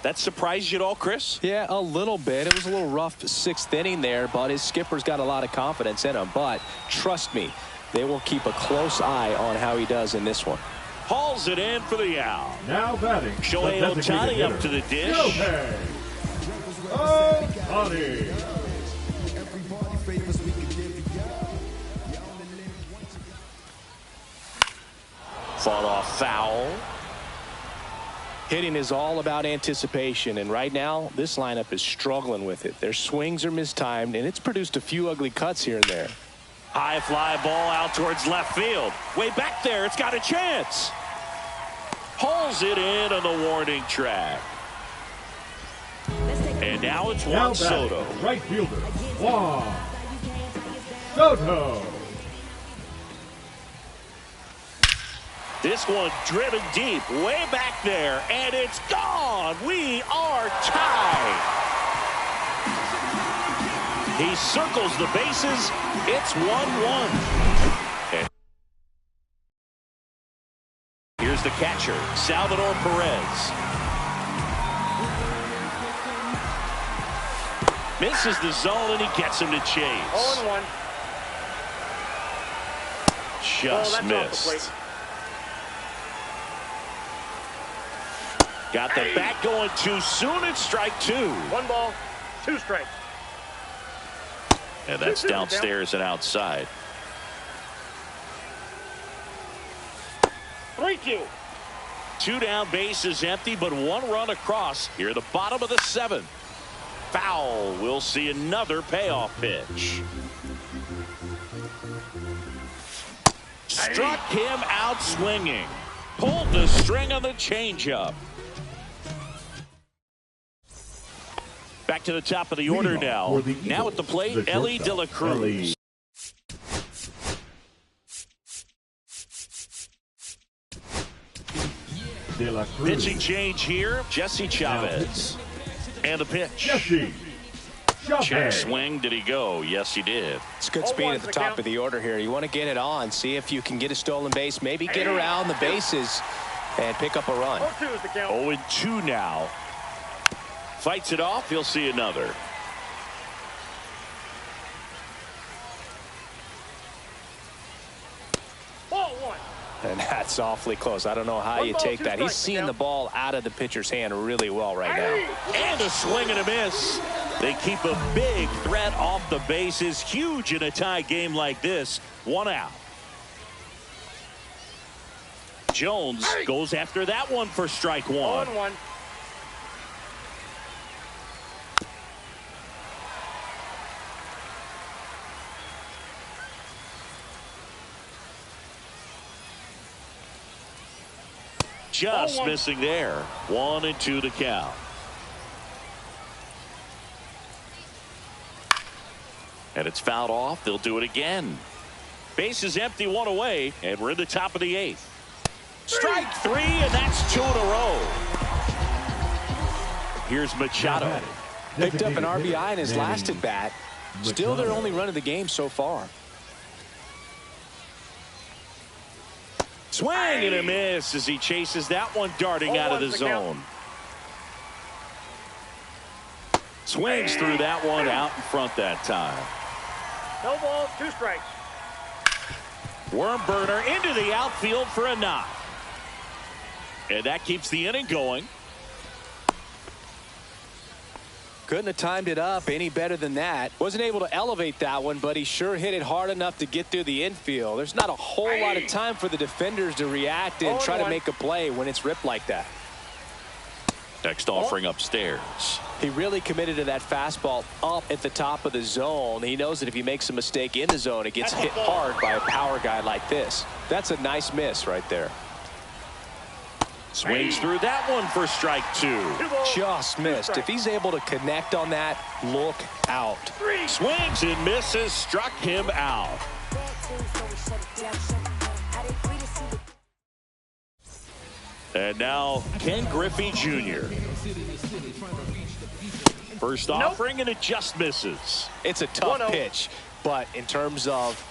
That surprised you at all, Chris? Yeah, a little bit. It was a little rough 6th inning there, but his skipper's got a lot of confidence in him. But trust me, they will keep a close eye on how he does in this one. Hauls it in for the out. Now batting. Shohei Ohtani up to the dish. Ohtani. Fought off foul. Hitting is all about anticipation, and right now this lineup is struggling with it. Their swings are mistimed, and it's produced a few ugly cuts here and there. High fly ball out towards left field. Way back there, it's got a chance. Hauls it in on the warning track. And now it's Juan Soto. Right fielder, Juan Soto. This one driven deep, way back there, and it's gone. We are tied. He circles the bases. It's 1-1. And here's the catcher, Salvador Perez. Misses the zone, and he gets him to chase. 0-1. Just missed. Got the bat going too soon. It's strike 2. 1 ball, 2 strikes. And that's downstairs and outside. 3-2. 2 down, bases empty, but 1 run across. Here at the bottom of the 7th. Foul. We'll see another payoff pitch. Struck him out swinging. Pulled the string on the changeup. Back to the top of the order now. Now at the plate, Ellie De La Cruz. Pitching change here, Jesse Chavez. And the pitch. Jesse Check swing. Did he go? Yes, he did. It's good speed at the top of the order here. You want to get it on, see if you can get a stolen base, maybe get around the bases and pick up a run. 0-2 now. Fights it off. He'll see another. Ball 1. And that's awfully close. I don't know how you take that. He's seeing the ball out of the pitcher's hand really well right now. And a swing and a miss. They keep a big threat off the bases. Huge in a tie game like this. 1 out. Jones goes after that one for strike 1. 0-1. Just missing there. 1-2 to count. And it's fouled off. They'll do it again. Base is empty, 1 away, and we're in the top of the 8th. Strike three, and that's 2 in a row. Here's Machado. Picked up an RBI in his last at bat. Still their only run of the game so far. Swing and a miss as he chases that one darting out of the zone. Swings through that one out in front that time. No balls, 2 strikes. Worm burner into the outfield for a knock. And that keeps the inning going. Couldn't have timed it up any better than that. Wasn't able to elevate that one, but he sure hit it hard enough to get through the infield. There's not a whole lot of time for the defenders to react and try to make a play when it's ripped like that. Next offering upstairs. He really committed to that fastball up at the top of the zone. He knows that if he makes a mistake in the zone, it gets hit hard by a power guy like this. That's a nice miss right there. Swings through that one for strike 2. Just missed. If he's able to connect on that, look out. Swings and misses, struck him out. And now Ken Griffey Jr. First offering, and it just misses. It's a tough pitch, but in terms of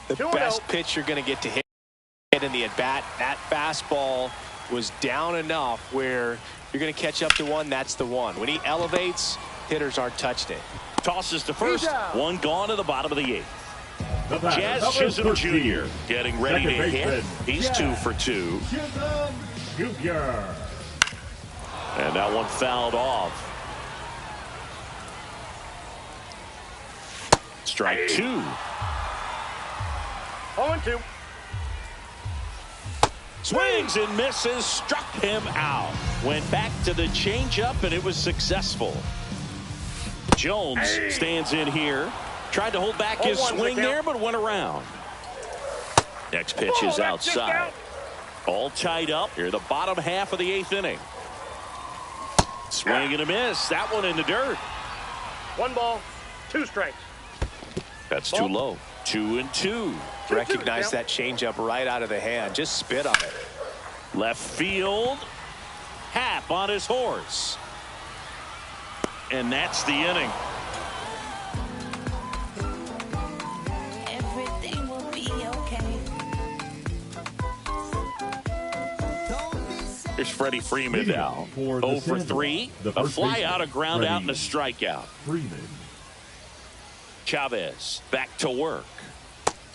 the best pitch you're going to get to hit in the at-bat, that fastball was down enough where you're going to catch up to one. That's the one. When he elevates, hitters aren't touching it. Tosses to first. One gone to the bottom of the 8th. Jazz Chisholm Jr. getting ready to hit. He's 2 for 2. And that one fouled off. Strike 2. 0-2. Swings and misses, struck him out. Went back to the changeup, and it was successful. Jones stands in here. Tried to hold back his swing there, but went around. Next pitch is outside. All tied up here, the bottom half of the 8th inning. Swing and a miss. That one in the dirt. 1 ball, 2 strikes. That's too low. 2-2. Recognize that changeup right out of the hand. Just spit on it. Left field. Happ on his horse. And that's the inning. Everything will be okay. Here's Freddie Freeman now. 0 for 3. A fly out, a ground out, and a strikeout. Chavez back to work.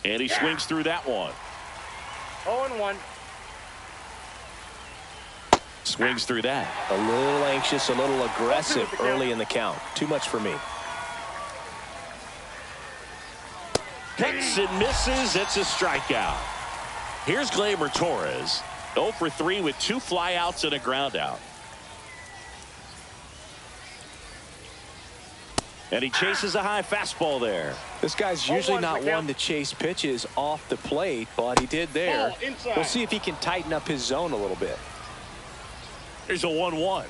And he swings through that one. 0-1. Swings through that. A little anxious, a little aggressive early in the count. Too much for me. Cuts and misses. It's a strikeout. Here's Gleyber Torres. 0 for 3 with 2 flyouts and a ground out. And he chases a high fastball there. This guy's usually not one to chase pitches off the plate, but he did there. We'll see if he can tighten up his zone a little bit. Here's a 1-1.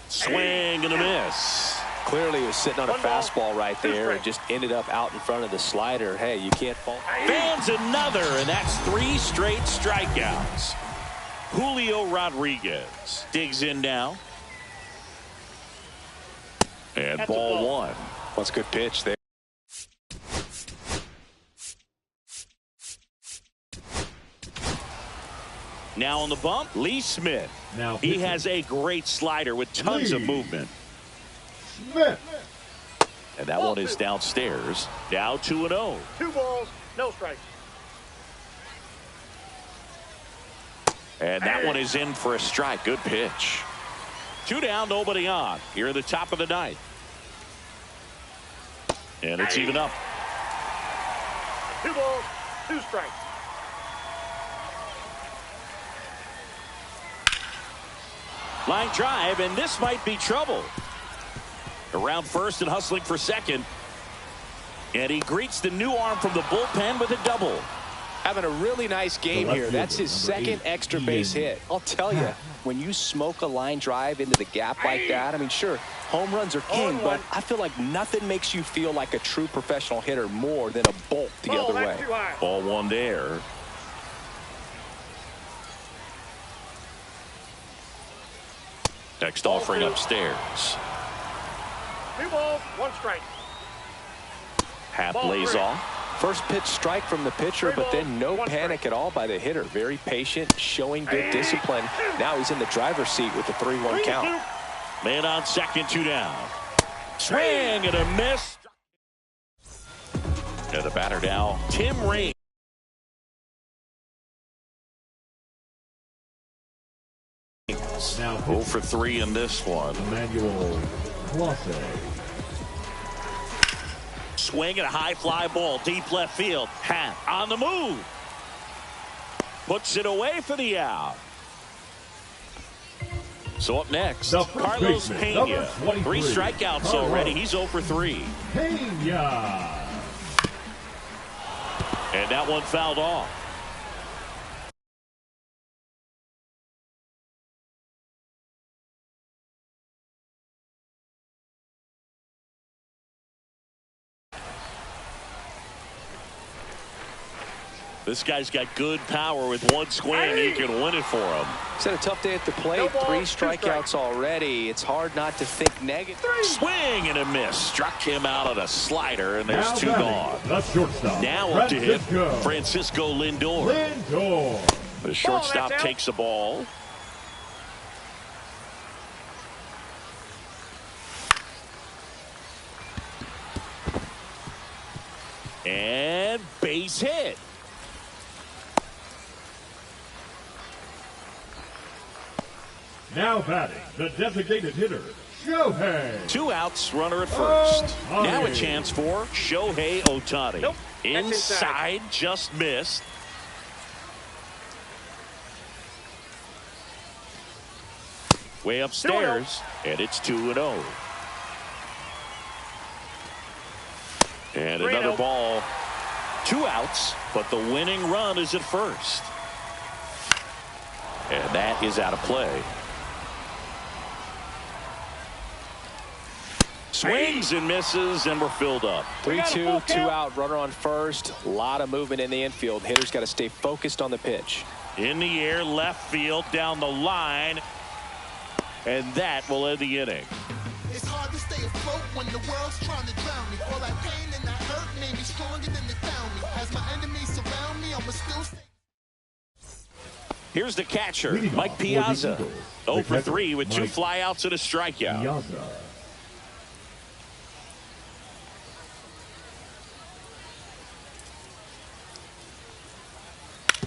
Swing and a miss. Clearly he was sitting on a fastball right there and just ended up out in front of the slider. Hey, you can't fault. Fans another, and that's 3 straight strikeouts. Julio Rodriguez digs in now. And ball 1. That's a good pitch there. Now on the bump, Lee Smith. He has a great slider with tons of movement. And that one is downstairs. Now 2-0. 2 balls, no strikes. And that one is in for a strike. Good pitch. 2 down, nobody on. Here at the top of the 9th. And it's even up. 2 balls, 2 strikes. Line drive, and this might be trouble. Around first and hustling for second. And he greets the new arm from the bullpen with a double. Having a really nice game here. That's his second extra base hit. I'll tell you, when you smoke a line drive into the gap like that, I mean, sure, home runs are king, but I feel like nothing makes you feel like a true professional hitter more than a bolt the other way. Ball 1 there. Next offering upstairs. 2 balls, 1 strike. Half Ball lays 3. off. First pitch strike from the pitcher, but then no panic at all by the hitter. Very patient, showing good discipline. Now he's in the driver's seat with the 3-1 count. Man on second, 2 down. Swing and a miss. And the batter now, Tim Raines. Now 0 for 3 in this one. Emmanuel Clase. Swing and a high fly ball, deep left field. Hat on the move. Puts it away for the out. So up next, Carlos Pena. 3 strikeouts already. He's 0 for 3. Pena. And that one fouled off. This guy's got good power. With 1 swing, he can win it for him. He's had a tough day at the plate. 3 strikeouts already. It's hard not to think negative. Swing and a miss. Struck him out on a slider, and there's 2 gone. The shortstop. Now up to hit Francisco Lindor. The shortstop takes the ball. And base hit. Now batting, the designated hitter, Shohei. 2 outs, runner at first. Now a chance for Shohei Ohtani. Nope. Inside, just missed. Way upstairs, and it's 2-0. And another ball. 2 outs, but the winning run is at first. And that is out of play. Swings and misses, and we're filled up. 3-2, 2 out, runner on first. A lot of movement in the infield. Hitter's got to stay focused on the pitch. In the air, left field, down the line. And that will end the inning. It's hard to stay afloat when the world's trying to drown me. All that pain and that hurt made me stronger than they found me. As my enemies surround me, I'ma still stay. Here's the catcher, Mike Piazza. 0 for 3 with 2 flyouts and a strikeout. Piazza.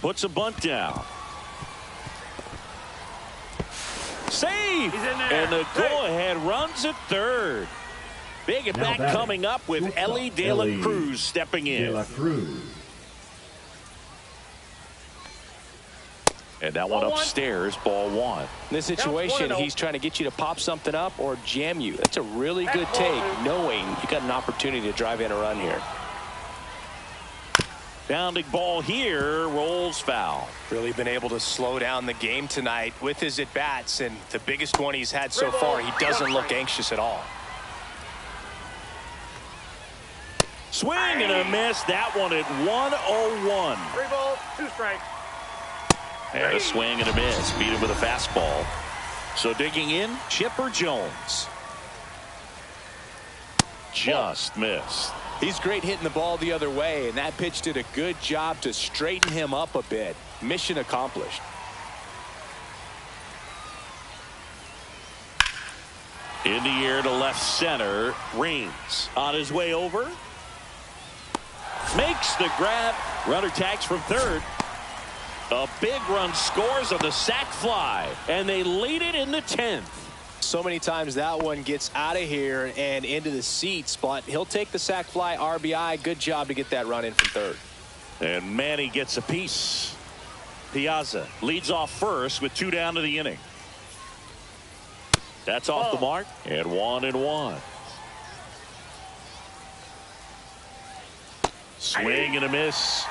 Puts a bunt down. Save! And the go-ahead runs at third. Big at bat coming up with Ellie De La Cruz stepping in. De La Cruz. And that one upstairs, ball 1. In this situation, he's trying to get you to pop something up or jam you. That's a really good take, knowing you got an opportunity to drive in a run here. Bounding ball here, rolls foul. Really been able to slow down the game tonight with his at-bats, and the biggest one he's had so far, he doesn't look anxious at all. Swing and a miss. That one at 1-0-1. 3 balls, 2 strikes. And a swing and a miss. Beat him with a fastball. So digging in, Chipper Jones. Just missed. He's great hitting the ball the other way, and that pitch did a good job to straighten him up a bit. Mission accomplished. In the air to left center. Raines on his way over. Makes the grab. Runner tags from third. A big run scores on the sac fly, and they lead it in the 10th. So many times that one gets out of here and into the seats, but he'll take the sac fly RBI. Good job to get that run in from third. And Manny gets a piece. Piazza leads off first with 2 down to the inning. That's off the mark, and 1-1. Swing and a miss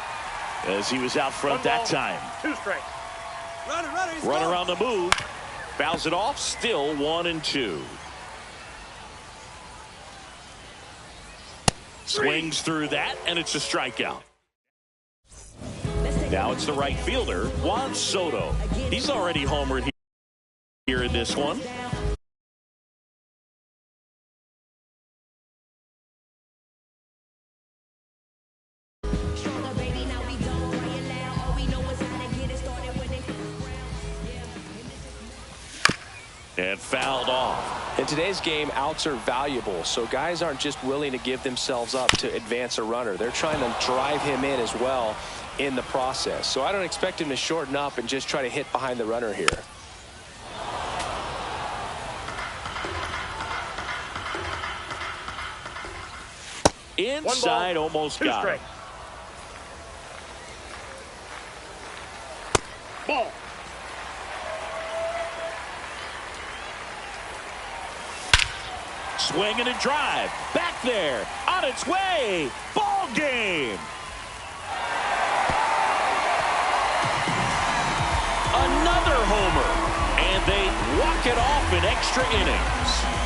as he was out front that time. 2 strikes. Runner on the move. Fouls it off. Still 1-2. Swings through that, and it's a strikeout. Now it's the right fielder, Juan Soto. He's already homered here in this one. And fouled off. In today's game, outs are valuable, so guys aren't just willing to give themselves up to advance a runner. They're trying to drive him in as well in the process. So I don't expect him to shorten up and just try to hit behind the runner here. Inside, almost got it. Ball. Swing and a drive. Back there. On its way. Ball game. Another homer. And they walk it off in extra innings.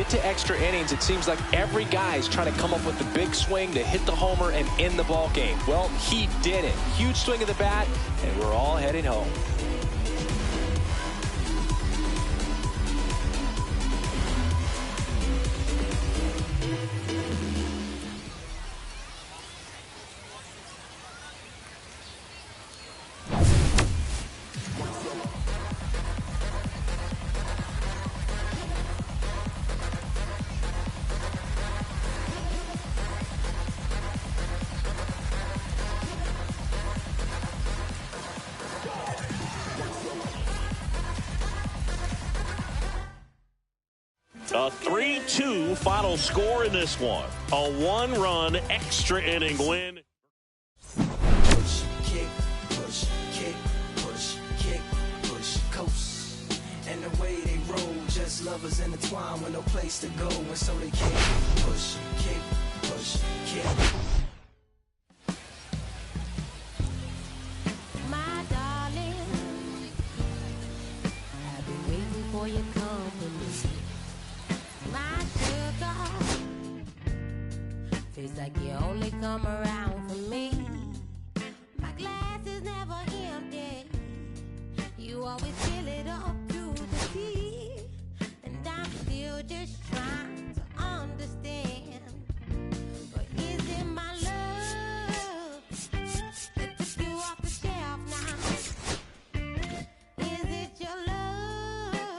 To extra innings, it seems like every guy's trying to come up with the big swing to hit the homer and end the ball game. Well, he did it. Huge swing of the bat, and we're all headed home. A 3-2 final score in this one. A one-run extra inning win. Push, kick, push, kick, push, kick, push, coast. And the way they roll, just lovers intertwined with no place to go. And so they kick, push, kick, push, kick. My darling, I've been waiting for your company. My sugar, feels like you only come around for me. My glass is never empty. You always fill it up to the sea, and I'm still just trying.